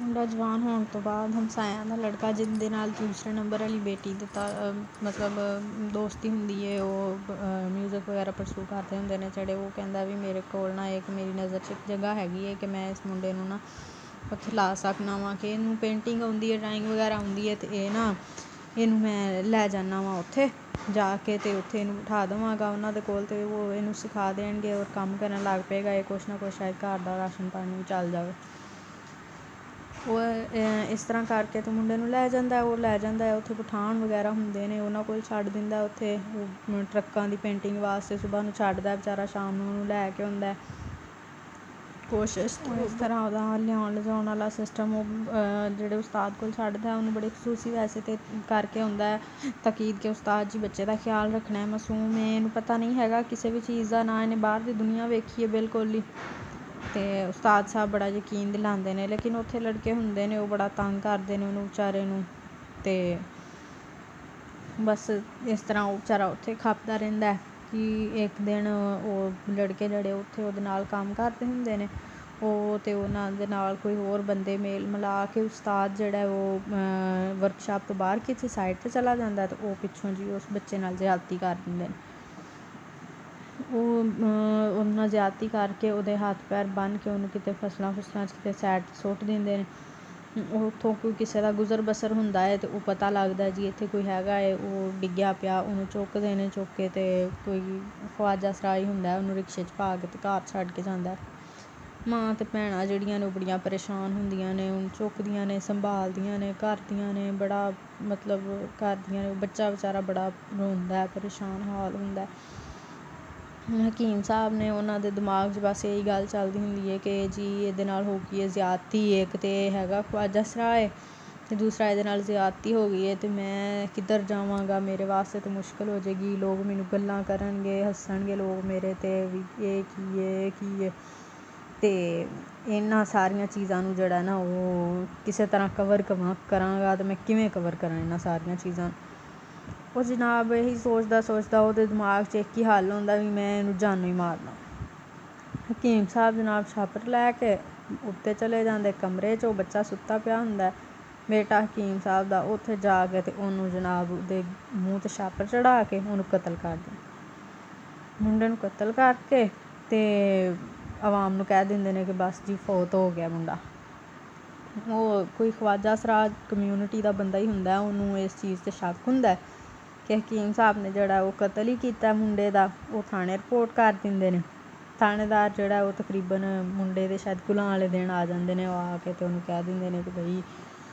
ਮੁੰਡਾ ਜਵਾਨ ਹੋਣ ਤੋਂ ਬਾਅਦ ਹਮਸਾਇਆਂ ਦਾ ਲੜਕਾ ਜਿਹਦੇ ਨਾਲ ਦੂਸਰੇ ਨੰਬਰ ਵਾਲੀ ਬੇਟੀ ਦਾ ਮਤਲਬ ਦੋਸਤੀ ਹੁੰਦੀ ਹੈ, ਉਹ ਮਿਊਜ਼ਿਕ ਵਗੈਰਾ ਪਰਸੂ ਕਰਦੇ ਹੁੰਦੇ ਨੇ ਜਿਹੜੇ, ਉਹ ਕਹਿੰਦਾ ਵੀ ਮੇਰੇ ਕੋਲ ਨਾ ਇੱਕ ਮੇਰੀ ਨਜ਼ਰ 'ਚ ਇੱਕ ਜਗ੍ਹਾ ਹੈਗੀ ਹੈ ਕਿ ਮੈਂ ਇਸ ਮੁੰਡੇ ਨੂੰ ਨਾ ਉੱਥੇ ਲਾ ਸਕਦਾ ਵਾਂ, ਕਿ ਇਹਨੂੰ ਪੇਂਟਿੰਗ ਆਉਂਦੀ ਹੈ, ਡਰਾਇੰਗ ਵਗੈਰਾ ਆਉਂਦੀ ਹੈ, ਅਤੇ ਇਹ ਨਾ ਇਹਨੂੰ ਮੈਂ ਲੈ ਜਾਂਦਾ ਵਾਂ ਉੱਥੇ ਜਾ ਕੇ, ਅਤੇ ਉੱਥੇ ਇਹਨੂੰ ਬਿਠਾ ਦੇਵਾਂਗਾ ਉਹਨਾਂ ਦੇ ਕੋਲ, ਅਤੇ ਉਹ ਇਹਨੂੰ ਸਿਖਾ ਦੇਣਗੇ ਔਰ ਕੰਮ ਕਰਨ ਲੱਗ ਪਏਗਾ, ਇਹ ਕੁਛ ਨਾ ਕੁਛ ਸ਼ਾਇਦ ਘਰ ਦਾ ਰਾਸ਼ਨ ਪਾਣੀ ਵੀ ਚੱਲ ਜਾਵੇ। ਉਹ ਇਸ ਤਰ੍ਹਾਂ ਕਰਕੇ ਤੇ ਮੁੰਡੇ ਨੂੰ ਲੈ ਜਾਂਦਾ, ਉਹ ਲੈ ਜਾਂਦਾ ਉੱਥੇ ਪਠਾਨ ਵਗੈਰਾ ਹੁੰਦੇ ਨੇ ਉਹਨਾਂ ਕੋਲ ਛੱਡ ਦਿੰਦਾ, ਉੱਥੇ ਟਰੱਕਾਂ ਦੀ ਪੇਂਟਿੰਗ ਵਾਸਤੇ ਸੁਬਾਹ ਨੂੰ ਛੱਡਦਾ ਵਿਚਾਰਾ, ਸ਼ਾਮ ਨੂੰ ਉਹਨੂੰ ਲੈ ਕੇ ਆਉਂਦਾ। ਕੋਸ਼ਿਸ਼ ਇਸ ਤਰ੍ਹਾਂ ਉਹਦਾ ਲਿਆਉਣ ਲਿਜਾਉਣ ਵਾਲਾ ਸਿਸਟਮ ਉਹ ਜਿਹੜੇ ਉਸਤਾਦ ਕੋਲ ਛੱਡਦਾ ਉਹਨੂੰ ਬੜੀ ਖਸੂਸੀ ਵੈਸੇ ਤਾਂ ਕਰਕੇ ਆਉਂਦਾ ਤਾਕੀਦ ਕਿ ਉਸਤਾਦ ਜੀ ਬੱਚੇ ਦਾ ਖਿਆਲ ਰੱਖਣਾ, ਮਾਸੂਮ ਹੈ, ਇਹਨੂੰ ਪਤਾ ਨਹੀਂ ਹੈਗਾ ਕਿਸੇ ਵੀ ਚੀਜ਼ ਦਾ, ਨਾ ਇਹਨੇ ਬਾਹਰ ਦੀ ਦੁਨੀਆ ਵੇਖੀ ਹੈ ਬਿਲਕੁਲ ਹੀ, ਅਤੇ ਉਸਤਾਦ ਸਾਹਿਬ ਬੜਾ ਯਕੀਨ ਦਿਲਾਉਂਦੇ ਨੇ, ਲੇਕਿਨ ਉੱਥੇ ਲੜਕੇ ਹੁੰਦੇ ਨੇ ਉਹ ਬੜਾ ਤੰਗ ਕਰਦੇ ਨੇ ਉਹਨੂੰ ਵਿਚਾਰੇ ਨੂੰ, ਅਤੇ ਬਸ ਇਸ ਤਰ੍ਹਾਂ ਉਹ ਵਿਚਾਰਾ ਉੱਥੇ ਖੱਪਦਾ ਰਹਿੰਦਾ ਕਿ ਇੱਕ ਦਿਨ ਉਹ ਲੜਕੇ ਜਿਹੜੇ ਉੱਥੇ ਉਹਦੇ ਨਾਲ ਕੰਮ ਕਰਦੇ ਹੁੰਦੇ ਨੇ ਉਹ, ਅਤੇ ਉਹਨਾਂ ਦੇ ਨਾਲ ਕੋਈ ਹੋਰ ਬੰਦੇ ਮੇਲ ਮਿਲਾ ਕੇ ਉਸਤਾਦ ਜਿਹੜਾ ਉਹ ਵਰਕਸ਼ਾਪ ਤੋਂ ਬਾਹਰ ਕਿਸੇ ਸਾਈਡ 'ਤੇ ਚਲਾ ਜਾਂਦਾ, ਅਤੇ ਉਹ ਪਿੱਛੋਂ ਜੀ ਉਸ ਬੱਚੇ ਨਾਲ ਜ਼ਿਆਦਤੀ ਕਰ ਦਿੰਦੇ ਨੇ। ਉਹ ਉਹਦੇ ਨਾਲ ਜ਼ਿਆਦਤੀ ਕਰਕੇ ਉਹਦੇ ਹੱਥ ਪੈਰ ਬੰਨ੍ਹ ਕੇ ਉਹਨੂੰ ਕਿਤੇ ਫਸਲਾਂ 'ਚ ਕਿਤੇ ਸਾਈਡ 'ਤੇ ਸੁੱਟ ਦਿੰਦੇ ਨੇ। ਉੱਥੋਂ ਕੋਈ ਕਿਸੇ ਦਾ ਗੁਜ਼ਰ ਬਸਰ ਹੁੰਦਾ ਹੈ ਅਤੇ ਉਹ ਪਤਾ ਲੱਗਦਾ ਜੀ ਇੱਥੇ ਕੋਈ ਹੈਗਾ ਹੈ, ਉਹ ਡਿੱਗਿਆ ਪਿਆ, ਉਹਨੂੰ ਚੁੱਕਦੇ ਨੇ, ਚੁੱਕ ਕੇ ਅਤੇ ਕੋਈ ਖਵਾਜਾ ਸਰਾਈ ਹੁੰਦਾ ਉਹਨੂੰ ਰਿਕਸ਼ੇ 'ਚ ਪਾ ਕੇ ਅਤੇ ਘਰ ਛੱਡ ਕੇ ਜਾਂਦਾ। ਮਾਂ ਅਤੇ ਭੈਣਾਂ ਜਿਹੜੀਆਂ ਨੇ ਉਹ ਬੜੀਆਂ ਪਰੇਸ਼ਾਨ ਹੁੰਦੀਆਂ ਨੇ, ਉਹਨੂੰ ਚੁੱਕਦੀਆਂ ਨੇ, ਸੰਭਾਲਦੀਆਂ ਨੇ, ਕਰਦੀਆਂ ਨੇ, ਬੜਾ ਮਤਲਬ ਕਰਦੀਆਂ ਨੇ, ਬੱਚਾ ਵਿਚਾਰਾ ਬੜਾ ਰੋਂਦਾ, ਪਰੇਸ਼ਾਨ ਹਾਲ ਹੁੰਦਾ। ਹਕੀਮ ਸਾਹਿਬ ਨੇ ਉਹਨਾਂ ਦੇ ਦਿਮਾਗ 'ਚ ਬਸ ਇਹੀ ਗੱਲ ਚੱਲਦੀ ਹੁੰਦੀ ਹੈ ਕਿ ਜੀ ਇਹਦੇ ਨਾਲ ਹੋ ਗਈ ਹੈ ਜ਼ਿਆਦਤੀ, ਇੱਕ ਤਾਂ ਇਹ ਹੈਗਾ ਖਵਾਜਾ ਸਰਾਏ ਅਤੇ ਦੂਸਰਾ ਇਹਦੇ ਨਾਲ ਜ਼ਿਆਦਤੀ ਹੋ ਗਈ ਹੈ, ਅਤੇ ਮੈਂ ਕਿੱਧਰ ਜਾਵਾਂਗਾ, ਮੇਰੇ ਵਾਸਤੇ ਤਾਂ ਮੁਸ਼ਕਿਲ ਹੋ ਜਾਏਗੀ, ਲੋਕ ਮੈਨੂੰ ਗੱਲਾਂ ਕਰਨਗੇ, ਹੱਸਣਗੇ ਲੋਕ ਮੇਰੇ 'ਤੇ ਵੀ ਇਹ ਕੀ ਹੈ, ਇਹ ਕੀ ਹੈ, ਅਤੇ ਇਹਨਾਂ ਸਾਰੀਆਂ ਚੀਜ਼ਾਂ ਨੂੰ ਜਿਹੜਾ ਨਾ ਉਹ ਕਿਸੇ ਤਰ੍ਹਾਂ ਕਵਰ ਕਰਾਂਗਾ, ਅਤੇ ਮੈਂ ਕਿਵੇਂ ਕਵਰ ਕਰਾਂ ਇਹਨਾਂ ਸਾਰੀਆਂ ਚੀਜ਼ਾਂ ਨੂੰ। ਉਹ ਜਨਾਬ ਇਹੀ ਸੋਚਦਾ ਉਹਦੇ ਦਿਮਾਗ 'ਚ ਇੱਕ ਹੀ ਹੱਲ ਹੁੰਦਾ ਵੀ ਮੈਂ ਇਹਨੂੰ ਜਾਨੋਂ ਹੀ ਮਾਰਨਾ। ਹਕੀਮ ਸਾਹਿਬ ਜਨਾਬ ਛਾਪਰ ਲੈ ਕੇ ਉੱਤੇ ਚਲੇ ਜਾਂਦੇ ਕਮਰੇ 'ਚ, ਉਹ ਬੱਚਾ ਸੁੱਤਾ ਪਿਆ ਹੁੰਦਾ ਬੇਟਾ ਹਕੀਮ ਸਾਹਿਬ ਦਾ, ਉੱਥੇ ਜਾ ਕੇ ਅਤੇ ਉਹਨੂੰ ਜਨਾਬ ਉਹਦੇ ਮੂੰਹ 'ਤੇ ਛਾਪਰ ਚੜ੍ਹਾ ਕੇ ਉਹਨੂੰ ਕਤਲ ਕਰ ਦਿੰਦੇ। ਮੁੰਡੇ ਨੂੰ ਕਤਲ ਕਰਕੇ ਅਤੇ ਆਵਾਮ ਨੂੰ ਕਹਿ ਦਿੰਦੇ ਨੇ ਕਿ ਬਸ ਜੀ ਫੌਤ ਹੋ ਗਿਆ ਮੁੰਡਾ। ਉਹ ਕੋਈ ਖਵਾਜਾ ਸਰਾਜ ਕਮਿਊਨਿਟੀ ਦਾ ਬੰਦਾ ਹੀ ਹੁੰਦਾ, ਉਹਨੂੰ ਇਸ ਚੀਜ਼ 'ਤੇ ਸ਼ੱਕ ਹੁੰਦਾ ਕਿ ਹਕੀਮ ਸਾਹਿਬ ਨੇ ਜਿਹੜਾ ਉਹ ਕਤਲ ਹੀ ਕੀਤਾ ਮੁੰਡੇ ਦਾ। ਉਹ ਥਾਣੇ ਰਿਪੋਰਟ ਕਰ ਦਿੰਦੇ ਨੇ। ਥਾਣੇਦਾਰ ਜਿਹੜਾ ਉਹ ਤਕਰੀਬਨ ਮੁੰਡੇ ਦੇ ਸ਼ਾਇਦ ਕੁਲਾਂ ਵਾਲੇ ਦਿਨ ਆ ਜਾਂਦੇ ਨੇ, ਉਹ ਆ ਕੇ ਅਤੇ ਉਹਨੂੰ ਕਹਿ ਦਿੰਦੇ ਨੇ ਕਿ ਬਈ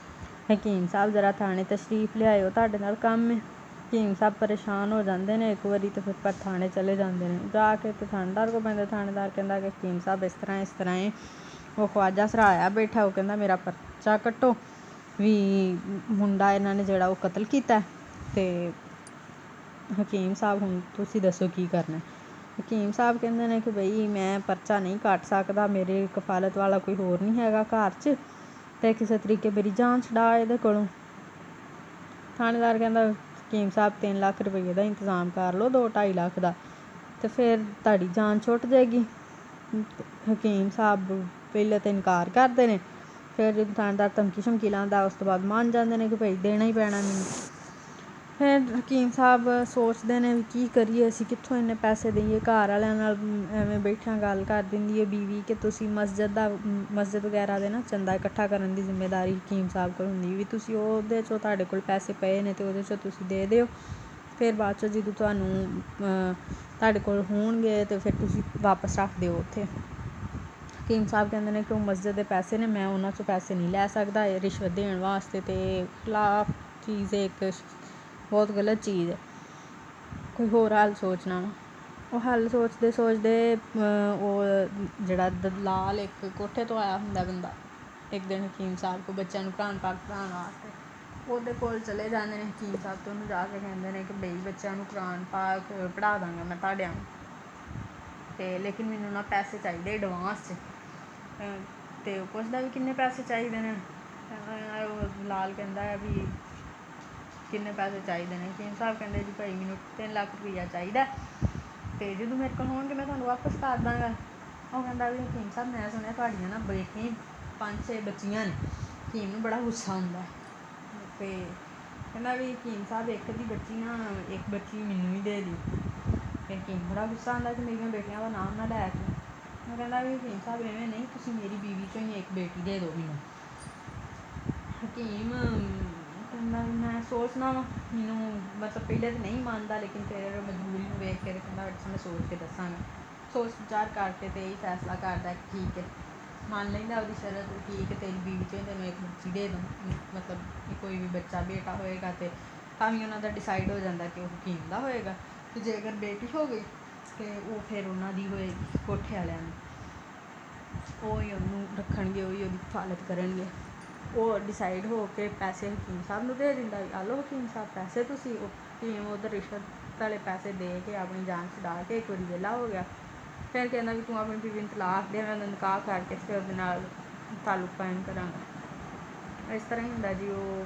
ਹਕੀਮ ਸਾਹਿਬ ਜ਼ਰਾ ਥਾਣੇ ਤਸ਼ਰੀਫ ਲਿਆਇਓ, ਤੁਹਾਡੇ ਨਾਲ ਕੰਮ ਹੈ। ਹਕੀਮ ਸਾਹਿਬ ਪਰੇਸ਼ਾਨ ਹੋ ਜਾਂਦੇ ਨੇ ਇੱਕ ਵਾਰੀ, ਅਤੇ ਫਿਰ ਪਰ ਥਾਣੇ ਚਲੇ ਜਾਂਦੇ ਨੇ, ਜਾ ਕੇ ਅਤੇ ਥਾਣੇਦਾਰ ਕੋਲ ਪੈਂਦੇ। ਥਾਣੇਦਾਰ ਕਹਿੰਦਾ ਕਿ ਹਕੀਮ ਸਾਹਿਬ ਇਸ ਤਰ੍ਹਾਂ ਹੈ, ਉਹ ਖਵਾਜਾ ਸਰਾ ਆਇਆ ਬੈਠਾ, ਉਹ ਕਹਿੰਦਾ ਮੇਰਾ ਪਰਚਾ ਕੱਟੋ ਵੀ ਮੁੰਡਾ ਇਹਨਾਂ ਨੇ ਜਿਹੜਾ ਉਹ ਕਤਲ ਕੀਤਾ। ਅਤੇ ਹਕੀਮ ਸਾਹਿਬ ਹੁਣ ਤੁਸੀਂ ਦੱਸੋ ਕੀ ਕਰਨਾ। ਹਕੀਮ ਸਾਹਿਬ ਕਹਿੰਦੇ ਨੇ ਕਿ ਬਈ ਮੈਂ ਪਰਚਾ ਨਹੀਂ ਕੱਟ ਸਕਦਾ, ਮੇਰੇ ਕਫਾਲਤ ਵਾਲਾ ਕੋਈ ਹੋਰ ਨਹੀਂ ਹੈਗਾ ਘਰ 'ਚ, ਅਤੇ ਕਿਸੇ ਤਰੀਕੇ ਮੇਰੀ ਜਾਨ ਛੁਡਾ ਇਹਦੇ ਕੋਲੋਂ। ਥਾਣੇਦਾਰ ਕਹਿੰਦਾ ਹਕੀਮ ਸਾਹਿਬ 3 ਲੱਖ ਰੁਪਈਏ ਦਾ ਇੰਤਜ਼ਾਮ ਕਰ ਲਓ, 2-2.5 ਲੱਖ ਦਾ, ਅਤੇ ਫਿਰ ਤੁਹਾਡੀ ਜਾਨ ਛੁੱਟ ਜਾਏਗੀ। ਹਕੀਮ ਸਾਹਿਬ ਪਹਿਲੇ ਤਾਂ ਇਨਕਾਰ ਕਰਦੇ ਨੇ, ਫਿਰ ਜਦੋਂ ਥਾਣੇਦਾਰ ਧਮਕੀ ਸ਼ਮਕੀ ਲਾਉਂਦਾ ਉਸ ਤੋਂ ਬਾਅਦ ਮੰਨ ਜਾਂਦੇ ਨੇ ਕਿ ਭਾਈ ਦੇਣਾ ਹੀ ਪੈਣਾ ਮੈਨੂੰ। ਫਿਰ ਹਕੀਮ ਸਾਹਿਬ ਸੋਚਦੇ ਨੇ ਵੀ ਕੀ ਕਰੀਏ ਅਸੀਂ, ਕਿੱਥੋਂ ਇੰਨੇ ਪੈਸੇ ਦੇਈਏ। ਘਰ ਵਾਲਿਆਂ ਨਾਲ ਐਵੇਂ ਬੈਠਿਆਂ ਗੱਲ ਕਰ ਦਿੰਦੀ ਹੈ ਬੀਵੀ ਕਿ ਤੁਸੀਂ ਮਸਜਿਦ ਵਗੈਰਾ ਦੇ ਨਾ ਚੰਦਾ ਇਕੱਠਾ ਕਰਨ ਦੀ ਜ਼ਿੰਮੇਵਾਰੀ ਹਕੀਮ ਸਾਹਿਬ ਕੋਲ ਹੁੰਦੀ ਵੀ ਤੁਸੀਂ ਉਹਦੇ 'ਚੋਂ ਤੁਹਾਡੇ ਕੋਲ ਪੈਸੇ ਪਏ ਨੇ ਅਤੇ ਉਹਦੇ 'ਚੋਂ ਤੁਸੀਂ ਦੇ ਦਿਓ, ਫਿਰ ਬਾਅਦ 'ਚੋਂ ਜਦੋਂ ਤੁਹਾਨੂੰ ਤੁਹਾਡੇ ਕੋਲ ਹੋਣਗੇ ਅਤੇ ਫਿਰ ਤੁਸੀਂ ਵਾਪਸ ਰੱਖ ਦਿਓ ਉੱਥੇ। ਹਕੀਮ ਸਾਹਿਬ ਕਹਿੰਦੇ ਨੇ ਕਿ ਉਹ ਮਸਜਿਦ ਦੇ ਪੈਸੇ ਨੇ, ਮੈਂ ਉਹਨਾਂ 'ਚੋਂ ਪੈਸੇ ਨਹੀਂ ਲੈ ਸਕਦਾ, ਇਹ ਰਿਸ਼ਵਤ ਦੇਣ ਵਾਸਤੇ ਅਤੇ ਖਿਲਾਫ ਚੀਜ਼ ਹੈ, ਇੱਕ ਬਹੁਤ ਗਲਤ ਚੀਜ਼ ਹੈ, ਕੋਈ ਹੋਰ ਹੱਲ ਸੋਚਣਾ ਵਾ। ਉਹ ਹੱਲ ਸੋਚਦੇ ਉਹ ਜਿਹੜਾ ਦਲਾਲ ਇੱਕ ਕੋਠੇ ਤੋਂ ਆਇਆ ਹੁੰਦਾ ਬੰਦਾ, ਇੱਕ ਦਿਨ ਹਕੀਮ ਸਾਹਿਬ ਕੋਲ ਬੱਚਿਆਂ ਨੂੰ ਕੁਰਾਨ ਪਾਕ ਪੜ੍ਹਾਉਣ ਵਾਸਤੇ, ਉਹਦੇ ਕੋਲ ਚਲੇ ਜਾਂਦੇ ਨੇ ਹਕੀਮ ਸਾਹਿਬ ਤੋਂ, ਉਹਨੂੰ ਜਾ ਕੇ ਕਹਿੰਦੇ ਨੇ ਕਿ ਬਈ ਬੱਚਿਆਂ ਨੂੰ ਕੁਰਾਨ ਪਾਕ ਪੜ੍ਹਾ ਦਾਂਗਾ ਮੈਂ ਤੁਹਾਡਿਆਂ ਨੂੰ, ਅਤੇ ਲੇਕਿਨ ਮੈਨੂੰ ਨਾ ਪੈਸੇ ਚਾਹੀਦੇ ਐਡਵਾਂਸ 'ਚ। ਅਤੇ ਉਹ ਪੁੱਛਦਾ ਵੀ ਕਿੰਨੇ ਪੈਸੇ ਚਾਹੀਦੇ ਨੇ, ਉਹ ਦਲਾਲ ਕਹਿੰਦਾ ਹੈ ਵੀ ਕਿੰਨੇ ਪੈਸੇ ਚਾਹੀਦੇ ਨੇ। ਹਕੀਮ ਸਾਹਿਬ ਕਹਿੰਦੇ ਜੀ ਭਾਈ ਮੈਨੂੰ 3 ਲੱਖ ਰੁਪਈਆ ਚਾਹੀਦਾ, ਅਤੇ ਜਦੋਂ ਮੇਰੇ ਕੋਲ ਹੋਣਗੇ ਮੈਂ ਤੁਹਾਨੂੰ ਵਾਪਸ ਕਰ ਦਾਂਗਾ। ਉਹ ਕਹਿੰਦਾ ਵੀ ਹਕੀਮ ਸਾਹਿਬ ਮੈਂ ਸੁਣਿਆ ਤੁਹਾਡੀਆਂ ਨਾ ਬੇਟੀਆਂ 5-6 ਬੱਚੀਆਂ ਨੇ। ਹਕੀਮ ਨੂੰ ਬੜਾ ਗੁੱਸਾ ਹੁੰਦਾ ਅਤੇ ਕਹਿੰਦਾ ਵੀ ਹਕੀਮ ਸਾਹਿਬ ਇੱਕ ਦੀ ਬੱਚੀ ਨਾ ਇੱਕ ਬੱਚੀ ਮੈਨੂੰ ਵੀ ਦੇ ਦਿਓ। ਫਿਰ ਹਕੀਮ ਬੜਾ ਗੁੱਸਾ ਆਉਂਦਾ ਕਿ ਮੇਰੀਆਂ ਬੇਟੀਆਂ ਦਾ ਨਾਮ ਨਾ ਲੈ ਕੇ। ਉਹ ਕਹਿੰਦਾ ਵੀ ਹਕੀਮ ਸਾਹਿਬ ਐਵੇਂ ਨਹੀਂ, ਤੁਸੀਂ ਮੇਰੀ ਬੀਵੀ 'ਚੋਂ ਹੀ ਇੱਕ ਬੇਟੀ ਦੇ ਦਿਓ ਮੈਨੂੰ। ਹਕੀਮ ਕਹਿੰਦਾ ਵੀ ਮੈਂ ਸੋਚਣਾ ਵਾ, ਮੈਨੂੰ ਮਤਲਬ ਪਹਿਲੇ ਤਾਂ ਨਹੀਂ ਮੰਨਦਾ, ਲੇਕਿਨ ਫਿਰ ਮਜਬੂਰੀ ਨੂੰ ਵੇਖ ਕੇ ਕਹਿੰਦਾ ਮੈਂ ਸੋਚ ਕੇ ਦੱਸਾਂਗਾ। ਸੋਚ ਵਿਚਾਰ ਕਰਕੇ ਅਤੇ ਇਹੀ ਫੈਸਲਾ ਕਰਦਾ ਕਿ ਠੀਕ ਹੈ, ਮੰਨ ਲੈਂਦਾ ਉਹਦੀ ਸ਼ਰਤ। ਠੀਕ ਹੈ, ਤੇਰੀ ਬੀਵੀ 'ਚੋਂ ਤੈਨੂੰ ਇੱਕ ਬੱਚੀ ਦੇ ਦੂੰ, ਮਤਲਬ ਕਿ ਕੋਈ ਵੀ ਬੱਚਾ ਬੇਟਾ ਹੋਏਗਾ ਅਤੇ ਤਾਂ ਵੀ ਉਹਨਾਂ ਦਾ ਡਿਸਾਈਡ ਹੋ ਜਾਂਦਾ ਕਿ ਉਹ ਹਕੀਮ ਦਾ ਹੋਏਗਾ। ਅਤੇ ਜੇਕਰ ਬੇਟੀ ਹੋ ਗਈ ਅਤੇ ਉਹ ਫਿਰ ਉਹਨਾਂ ਦੀ ਹੋਏਗੀ ਕੋਠੇ ਵਾਲਿਆਂ ਨੂੰ, ਉਹ ਹੀ ਉਹਨੂੰ ਰੱਖਣਗੇ, ਉਹੀ ਉਹਦੀ ਹਿਫਾਜ਼ਤ ਕਰਨਗੇ। ਉਹ ਡਿਸਾਈਡ ਹੋ ਕੇ ਪੈਸੇ ਹਕੀਮ ਸਾਹਿਬ ਨੂੰ ਦੇ ਦਿੰਦਾ। ਆ ਲਓ ਹਕੀਮ ਸਾਹਿਬ ਪੈਸੇ ਤੁਸੀਂ। ਉਹ ਹਕੀਮ ਉੱਧਰ ਰਿਸ਼ਵਤ ਵਾਲੇ ਪੈਸੇ ਦੇ ਕੇ ਆਪਣੀ ਜਾਨ ਛੁਡਾ ਕੇ ਇੱਕ ਵਾਰੀ ਵਿਹਲਾ ਹੋ ਗਿਆ। ਫਿਰ ਕਹਿੰਦਾ ਵੀ ਤੂੰ ਆਪਣੀ ਬੀਵੀ ਨੂੰ ਤਲਾਕ ਦੇ, ਮੈਂ ਉਹਦਾ ਨਿਕਾਹ ਕਰਕੇ ਫਿਰ ਉਹਦੇ ਨਾਲ ਤਾਲੁਕ ਕਾਇਮ ਕਰਾਂਗਾ। ਇਸ ਤਰ੍ਹਾਂ ਹੀ ਹੁੰਦਾ ਜੀ। ਉਹ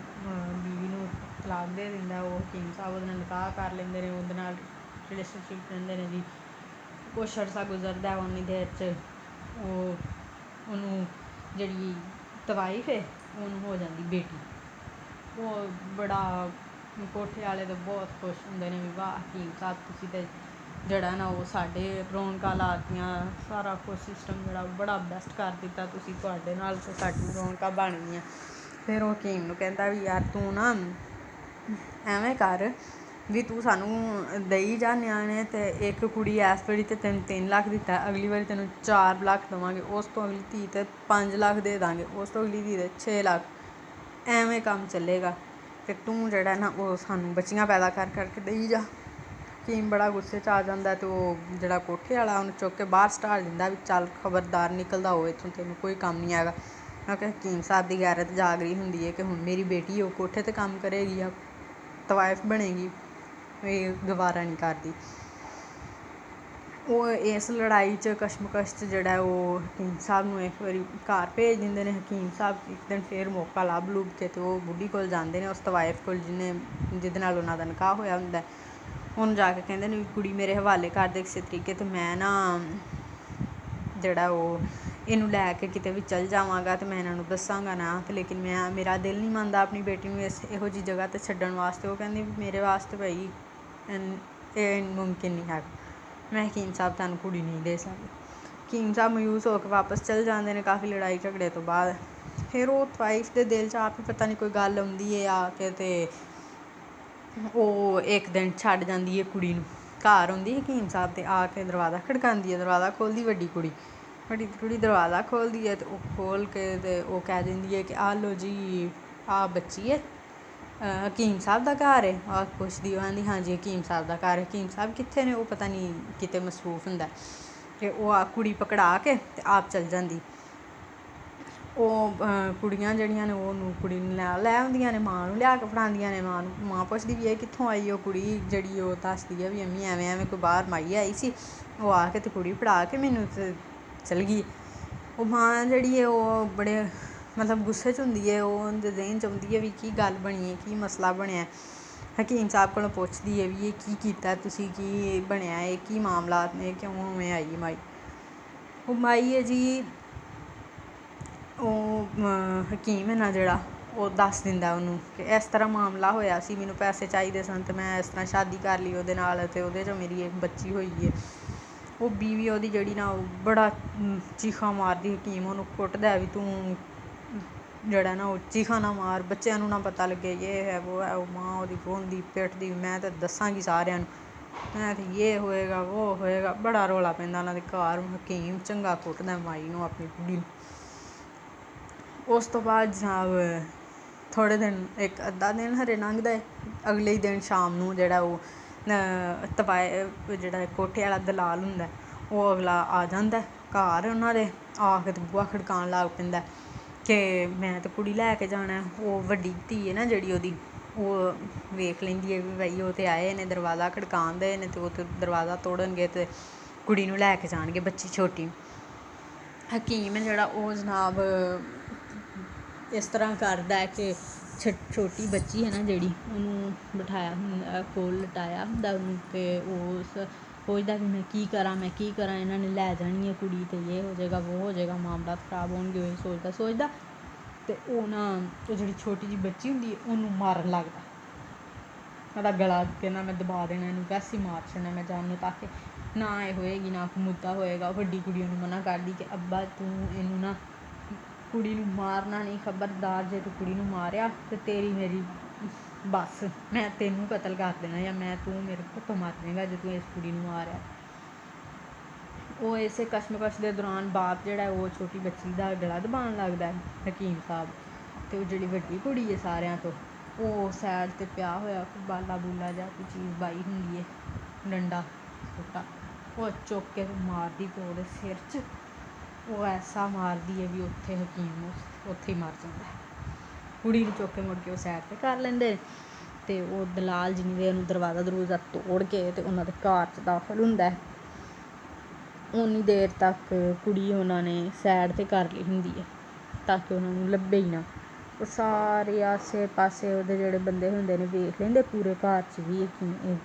ਬੀਵੀ ਨੂੰ ਤਲਾਕ ਦੇ ਦਿੰਦਾ। ਉਹ ਹਕੀਮ ਸਾਹਿਬ ਉਹਦੇ ਨਾਲ ਨਿਕਾਹ ਕਰ ਲੈਂਦੇ ਨੇ, ਉਹਦੇ ਨਾਲ ਰਿਲੇਸ਼ਨਸ਼ਿਪ ਰਹਿੰਦੇ ਨੇ ਜੀ। ਕੁਛ ਅਰਸਾ ਗੁਜ਼ਰਦਾ, ਉਨੀ ਦੇਰ 'ਚ ਉਹਨੂੰ ਜਿਹੜੀ ਤਵਾਈਫ ਹੈ ਉਹਨੂੰ ਹੋ ਜਾਂਦੀ ਬੇਟੀ। ਉਹ ਬੜਾ ਕੋਠੇ ਵਾਲੇ ਤਾਂ ਬਹੁਤ ਖੁਸ਼ ਹੁੰਦੇ ਨੇ ਵੀ ਵਾਹ ਹਕੀਮ ਸਾਹਿਬ ਤੁਸੀਂ ਤਾਂ ਜਿਹੜਾ ਨਾ ਉਹ ਸਾਡੇ ਰੌਣਕਾਂ ਲਾਤੀਆਂ, ਸਾਰਾ ਕੁਛ ਸਿਸਟਮ ਜਿਹੜਾ ਬੜਾ ਬੈਸਟ ਕਰ ਦਿੱਤਾ ਤੁਸੀਂ, ਤੁਹਾਡੇ ਨਾਲ ਤਾਂ ਸਾਡੀ ਰੌਣਕਾਂ ਬਣ ਗਈਆਂ। ਫਿਰ ਉਹ ਹਕੀਮ ਨੂੰ ਕਹਿੰਦਾ ਵੀ ਯਾਰ ਤੂੰ ਨਾ ਐਵੇਂ ਕਰ ਵੀ ਤੂੰ ਸਾਨੂੰ ਦੇਈ ਜਾ ਨਿਆਣੇ, ਅਤੇ ਇੱਕ ਕੁੜੀ ਇਸ ਵਾਰੀ ਤਾਂ ਤੈਨੂੰ 3 ਲੱਖ ਦਿੱਤਾ, ਅਗਲੀ ਵਾਰੀ ਤੈਨੂੰ 4 ਲੱਖ ਦੇਵਾਂਗੇ, ਉਸ ਤੋਂ ਅਗਲੀ ਧੀ 'ਤੇ 5 ਲੱਖ ਦੇ ਦਾਂਗੇ, ਉਸ ਤੋਂ ਅਗਲੀ ਧੀ 'ਤੇ 6 ਲੱਖ, ਐਵੇਂ ਕੰਮ ਚੱਲੇਗਾ। ਅਤੇ ਤੂੰ ਜਿਹੜਾ ਨਾ ਉਹ ਸਾਨੂੰ ਬੱਚੀਆਂ ਪੈਦਾ ਕਰ ਕਰਕੇ ਦੇਈ ਜਾ। ਹਕੀਮ ਬੜਾ ਗੁੱਸੇ 'ਚ ਆ ਜਾਂਦਾ ਅਤੇ ਉਹ ਜਿਹੜਾ ਕੋਠੇ ਵਾਲਾ ਉਹਨੂੰ ਚੁੱਕ ਕੇ ਬਾਹਰ ਸੁਟਾ ਦਿੰਦਾ ਵੀ ਚੱਲ ਖਬਰਦਾਰ ਨਿਕਲਦਾ ਹੋਵੇ ਇੱਥੋਂ, ਤੈਨੂੰ ਕੋਈ ਕੰਮ ਨਹੀਂ ਹੈਗਾ। ਕਿਉਂਕਿ ਹਕੀਮ ਸਾਹਿਬ ਦੀ ਗੈਰਤ ਜਾਗ ਰਹੀ ਹੁੰਦੀ ਹੈ ਕਿ ਹੁਣ ਮੇਰੀ ਬੇਟੀ ਉਹ ਕੋਠੇ 'ਤੇ ਕੰਮ ਕਰੇਗੀ ਜਾਂ ਤਵਾਇਫ ਬਣੇਗੀ, ਇਹ ਗਵਾਰਾ ਨਹੀਂ ਕਰਦੀ। ਉਹ ਇਸ ਲੜਾਈ 'ਚ ਕਸ਼ਮਕਸ਼ 'ਚ ਜਿਹੜਾ ਉਹ ਹਕੀਮ ਸਾਹਿਬ ਨੂੰ ਇੱਕ ਵਾਰੀ ਘਰ ਭੇਜ ਦਿੰਦੇ ਨੇ। ਹਕੀਮ ਸਾਹਿਬ ਇੱਕ ਦਿਨ ਫਿਰ ਮੌਕਾ ਲੱਭ ਲੁੱਭ ਕੇ ਅਤੇ ਉਹ ਬੁੱਢੀ ਕੋਲ ਜਾਂਦੇ ਨੇ, ਉਸ ਤਵਾਇਫ ਕੋਲ ਜਿਹਦੇ ਨਾਲ ਉਹਨਾਂ ਦਾ ਨਿਕਾਹ ਹੋਇਆ ਹੁੰਦਾ। ਉਹਨੂੰ ਜਾ ਕੇ ਕਹਿੰਦੇ ਨੇ ਵੀ ਕੁੜੀ ਮੇਰੇ ਹਵਾਲੇ ਕਰ ਦੇ ਕਿਸੇ ਤਰੀਕੇ, ਅਤੇ ਮੈਂ ਨਾ ਜਿਹੜਾ ਉਹ ਇਹਨੂੰ ਲੈ ਕੇ ਕਿਤੇ ਵੀ ਚੱਲ ਜਾਵਾਂਗਾ ਅਤੇ ਮੈਂ ਇਹਨਾਂ ਨੂੰ ਦੱਸਾਂਗਾ ਨਾ, ਅਤੇ ਲੇਕਿਨ ਮੇਰਾ ਦਿਲ ਨਹੀਂ ਮੰਨਦਾ ਆਪਣੀ ਬੇਟੀ ਨੂੰ ਇਹੋ ਜਿਹੀ ਜਗ੍ਹਾ 'ਤੇ ਛੱਡਣ ਵਾਸਤੇ। ਉਹ ਕਹਿੰਦੀ ਵੀ ਮੇਰੇ ਵਾਸਤੇ ਭਾਈ ਇਹ ਮੁਮਕਿਨ ਨਹੀਂ ਹੈਗਾ, ਮੈਂ ਹਕੀਮ ਸਾਹਿਬ ਤੁਹਾਨੂੰ ਕੁੜੀ ਨਹੀਂ ਦੇ ਸਕਦੀ। ਹਕੀਮ ਸਾਹਿਬ ਮਾਯੂਸ ਹੋ ਕੇ ਵਾਪਸ ਚੱਲ ਜਾਂਦੇ ਨੇ ਕਾਫੀ ਲੜਾਈ ਝਗੜੇ ਤੋਂ ਬਾਅਦ। ਫਿਰ ਉਹ ਤਵਾਈਫ ਦੇ ਦਿਲ 'ਚ ਆਪ ਹੀ ਪਤਾ ਨਹੀਂ ਕੋਈ ਗੱਲ ਆਉਂਦੀ ਹੈ ਆ ਕੇ, ਅਤੇ ਉਹ ਇੱਕ ਦਿਨ ਛੱਡ ਜਾਂਦੀ ਹੈ ਕੁੜੀ ਨੂੰ। ਘਰ ਆਉਂਦੀ ਹਕੀਮ ਸਾਹਿਬ ਅਤੇ ਆ ਕੇ ਦਰਵਾਜ਼ਾ ਖੜਕਾਉਂਦੀ ਹੈ, ਦਰਵਾਜ਼ਾ ਖੋਲ੍ਹਦੀ ਵੱਡੀ ਕੁੜੀ ਦਰਵਾਜ਼ਾ ਖੋਲ੍ਹਦੀ ਹੈ ਅਤੇ ਉਹ ਖੋਲ੍ਹ ਕੇ ਅਤੇ ਉਹ ਕਹਿ ਦਿੰਦੀ ਹੈ ਕਿ ਆਹ ਲਓ ਜੀ ਆਹ ਬੱਚੀ ਹੈ, ਹਕੀਮ ਸਾਹਿਬ ਦਾ ਘਰ ਹੈ। ਆਹ ਪੁੱਛਦੀ ਉਹ ਕਹਿੰਦੀ ਹਾਂਜੀ ਹਕੀਮ ਸਾਹਿਬ ਦਾ ਘਰ। ਹਕੀਮ ਸਾਹਿਬ ਕਿੱਥੇ ਨੇ? ਉਹ ਪਤਾ ਨਹੀਂ ਕਿਤੇ ਮਸਰੂਫ ਹੁੰਦਾ। ਅਤੇ ਉਹ ਆ ਕੁੜੀ ਪਕੜਾ ਕੇ ਅਤੇ ਆਪ ਚੱਲ ਜਾਂਦੀ। ਉਹ ਕੁੜੀਆਂ ਜਿਹੜੀਆਂ ਨੇ ਉਹਨੂੰ ਕੁੜੀ ਨੂੰ ਲੈ ਆਉਂਦੀਆਂ ਨੇ, ਮਾਂ ਨੂੰ ਲਿਆ ਕੇ ਫੜਾਉਂਦੀਆਂ ਨੇ। ਮਾਂ ਪੁੱਛਦੀ ਵੀ ਇਹ ਕਿੱਥੋਂ ਆਈ? ਉਹ ਕੁੜੀ ਜਿਹੜੀ ਉਹ ਦੱਸਦੀ ਹੈ ਵੀ ਅੰਮੀ ਐਵੇਂ ਕੋਈ ਬਾਹਰ ਮਾਈ ਆਈ ਸੀ, ਉਹ ਆ ਕੇ ਅਤੇ ਕੁੜੀ ਫੜਾ ਕੇ ਮੈਨੂੰ ਅਤੇ ਚਲ ਗਈ। ਉਹ ਮਾਂ ਜਿਹੜੀ ਹੈ ਉਹ ਬੜੇ ਮਤਲਬ ਗੁੱਸੇ 'ਚ ਹੁੰਦੀ ਹੈ। ਉਹ ਉਹਦੇ ਜ਼ਿਹਨ 'ਚ ਆਉਂਦੀ ਹੈ ਵੀ ਕੀ ਗੱਲ ਬਣੀ ਹੈ, ਕੀ ਮਸਲਾ ਬਣਿਆ। ਹਕੀਮ ਸਾਹਿਬ ਕੋਲੋਂ ਪੁੱਛਦੀ ਹੈ ਵੀ ਇਹ ਕੀ ਕੀਤਾ ਤੁਸੀਂ, ਕੀ ਬਣਿਆ, ਇਹ ਕੀ ਮਾਮਲਾਤ ਨੇ, ਕਿਉਂ ਉਵੇਂ ਆਈ ਮਾਈ? ਉਹ ਮਾਈ ਹੈ ਜੀ ਉਹ ਹਕੀਮ ਹੈ ਨਾ ਜਿਹੜਾ, ਉਹ ਦੱਸ ਦਿੰਦਾ ਉਹਨੂੰ ਕਿ ਇਸ ਤਰ੍ਹਾਂ ਮਾਮਲਾ ਹੋਇਆ ਸੀ, ਮੈਨੂੰ ਪੈਸੇ ਚਾਹੀਦੇ ਸਨ ਅਤੇ ਮੈਂ ਇਸ ਤਰ੍ਹਾਂ ਸ਼ਾਦੀ ਕਰ ਲਈ ਉਹਦੇ ਨਾਲ, ਅਤੇ ਉਹਦੇ 'ਚੋਂ ਮੇਰੀ ਇੱਕ ਬੱਚੀ ਹੋਈ ਹੈ। ਉਹ ਬੀਵੀ ਉਹਦੀ ਜਿਹੜੀ ਨਾ ਉਹ ਬੜਾ ਚੀਖਾਂ ਮਾਰਦੀ। ਹਕੀਮ ਉਹਨੂੰ ਕੁੱਟਦਾ ਵੀ ਤੂੰ ਜਿਹੜਾ ਨਾ ਉਹ ਚੀਖਾਂ ਨਾ ਮਾਰ, ਬੱਚਿਆਂ ਨੂੰ ਨਾ ਪਤਾ ਲੱਗੇ, ਇਹ ਹੈ ਉਹ ਹੈ। ਉਹ ਮਾਂ ਉਹਦੀ ਰੋਂਦੀ ਪਿੱਟਦੀ, ਮੈਂ ਤਾਂ ਦੱਸਾਂਗੀ ਸਾਰਿਆਂ ਨੂੰ, ਮੈਂ ਤਾਂ ਇਹ ਹੋਏਗਾ ਉਹ ਹੋਏਗਾ। ਬੜਾ ਰੌਲਾ ਪੈਂਦਾ ਉਹਨਾਂ ਦੇ ਘਰ। ਹਕੀਮ ਚੰਗਾ ਕੁੱਟਦਾ ਮਾਈ ਨੂੰ, ਆਪਣੀ ਕੁੜੀ ਨੂੰ। ਉਸ ਤੋਂ ਬਾਅਦ ਜਨਾਬ ਥੋੜ੍ਹੇ ਦਿਨ, ਇੱਕ ਅੱਧਾ ਦਿਨ ਹਰੇ ਲੰਘਦਾ ਹੈ। ਅਗਲੇ ਹੀ ਦਿਨ ਸ਼ਾਮ ਨੂੰ ਜਿਹੜਾ ਉਹ ਜਿਹੜਾ ਕੋਠੇ ਵਾਲਾ ਦਲਾਲ ਹੁੰਦਾ, ਉਹ ਅਗਲਾ ਆ ਜਾਂਦਾ ਘਰ ਉਹਨਾਂ ਦੇ। ਆ ਕੇ ਅਤੇ ਬੂਹਾ ਖੜਕਾਉਣ ਲੱਗ ਪੈਂਦਾ ਕਿ ਮੈਂ ਤਾਂ ਕੁੜੀ ਲੈ ਕੇ ਜਾਣਾ। ਉਹ ਵੱਡੀ ਧੀ ਹੈ ਨਾ ਜਿਹੜੀ ਉਹਦੀ, ਉਹ ਵੇਖ ਲੈਂਦੀ ਹੈ ਵੀ ਬਾਈ ਉਹ ਤਾਂ ਆਏ ਨੇ, ਦਰਵਾਜ਼ਾ ਖੜਕਾਉਣ ਦੇ ਨੇ, ਅਤੇ ਉਹ ਤਾਂ ਦਰਵਾਜ਼ਾ ਤੋੜਨਗੇ ਅਤੇ ਕੁੜੀ ਨੂੰ ਲੈ ਕੇ ਜਾਣਗੇ, ਬੱਚੀ ਛੋਟੀ। ਹਕੀਮ ਹੈ ਜਿਹੜਾ ਉਹ ਜਨਾਬ ਇਸ ਤਰ੍ਹਾਂ ਕਰਦਾ ਕਿ ਛੋਟੀ ਬੱਚੀ ਹੈ ਨਾ ਜਿਹੜੀ, ਉਹਨੂੰ ਬਿਠਾਇਆ ਹੁੰਦਾ ਕੋਲ, ਲਟਾਇਆ ਹੁੰਦਾ ਉਹਨੂੰ, ਅਤੇ ਉਸ ਸੋਚਦਾ ਵੀ ਮੈਂ ਕੀ ਕਰਾਂ ਇਹਨਾਂ ਨੇ ਲੈ ਜਾਣੀ ਹੈ ਕੁੜੀ ਅਤੇ ਇਹ ਹੋ ਜਾਏਗਾ ਉਹ ਹੋ ਜਾਏਗਾ, ਮਾਮਲਾਤ ਖਰਾਬ ਹੋਣਗੇ, ਉਹ ਸੋਚਦਾ ਅਤੇ ਉਹ ਨਾ ਉਹ ਜਿਹੜੀ ਛੋਟੀ ਜਿਹੀ ਬੱਚੀ ਹੁੰਦੀ ਹੈ ਉਹਨੂੰ ਮਾਰਨ ਲੱਗਦਾ, ਉਹਦਾ ਗਲਾ ਕਹਿੰਦਾ ਮੈਂ ਦਬਾ ਦੇਣਾ ਇਹਨੂੰ, ਵੈਸੇ ਹੀ ਮਾਰ ਛੱਡਣਾ ਮੈਂ ਜਾਨ ਨੂੰ, ਤਾਂ ਕਿ ਨਾ ਇਹ ਹੋਏਗੀ ਨਾ ਕੋਈ ਮੁੱਦਾ ਹੋਏਗਾ। ਵੱਡੀ ਕੁੜੀ ਉਹਨੂੰ ਮਨਾ ਕਰਦੀ ਕਿ ਅੱਬਾ ਤੂੰ ਇਹਨੂੰ ਨਾ ਕੁੜੀ ਨੂੰ ਮਾਰਨਾ ਨਹੀਂ, ਖਬਰਦਾਰ ਜੇ ਤੂੰ ਕੁੜੀ ਨੂੰ ਮਾਰਿਆ ਅਤੇ ਤੇਰੀ ਮੇਰੀ ਬਸ ਮੈਂ ਤੈਨੂੰ ਕਤਲ ਕਰ ਦੇਣਾ, ਜਾਂ ਤੂੰ ਮੇਰੇ ਹੱਥੋਂ ਮਰ ਜਾਏਗਾ ਜੇ ਤੂੰ ਇਸ ਕੁੜੀ ਨੂੰ ਮਾਰਿਆ। ਉਹ ਇਸੇ ਕਸ਼ਮਕਸ਼ ਦੇ ਦੌਰਾਨ ਬਾਪ ਜਿਹੜਾ ਉਹ ਛੋਟੀ ਬੱਚੀ ਦਾ ਗਲਾ ਦਬਾਉਣ ਲੱਗਦਾ ਹਕੀਮ ਸਾਹਿਬ, ਅਤੇ ਉਹ ਜਿਹੜੀ ਵੱਡੀ ਕੁੜੀ ਹੈ ਸਾਰਿਆਂ ਤੋਂ ਉਹ ਸਾਈਡ 'ਤੇ ਪਿਆ ਹੋਇਆ ਬਾਲਾ ਬੂਲਾ ਜਾਂ ਕੋਈ ਚੀਜ਼ ਬਾਈ ਹੁੰਦੀ ਹੈ ਡੰਡਾ ਛੋਟਾ, ਉਹ ਚੁੱਕ ਕੇ ਮਾਰਦੀ ਪਿਓ ਦੇ ਸਿਰ 'ਚ, ਉਹ ਐਸਾ ਮਾਰਦੀ ਹੈ ਵੀ ਉੱਥੇ ਹਕੀਮ ਉੱਥੇ ਹੀ ਮਰ ਜਾਂਦਾ। ਕੁੜੀ ਨੂੰ ਚੁੱਕ ਕੇ ਮੁੜ ਕੇ ਉਹ ਸਾਈਡ 'ਤੇ ਕਰ ਲੈਂਦੇ ਅਤੇ ਉਹ ਦਲਾਲ ਜਿੰਨੀ ਦੇਰ ਨੂੰ ਦਰਵਾਜ਼ਾ ਤੋੜ ਕੇ ਅਤੇ ਉਹਨਾਂ ਦੇ ਘਰ 'ਚ ਦਾਖਲ ਹੁੰਦਾ, ਉਨੀ ਦੇਰ ਤੱਕ ਕੁੜੀ ਉਹਨਾਂ ਨੇ ਸਾਈਡ 'ਤੇ ਕਰ ਲਈ ਹੁੰਦੀ ਹੈ ਤਾਂ ਕਿ ਉਹਨਾਂ ਨੂੰ ਲੱਭੇ ਹੀ ਨਾ। ਉਹ ਸਾਰੇ ਆਸੇ ਪਾਸੇ ਉਹਦੇ ਜਿਹੜੇ ਬੰਦੇ ਹੁੰਦੇ ਨੇ ਵੇਖ ਲੈਂਦੇ, ਪੂਰੇ ਘਰ 'ਚ ਵੀ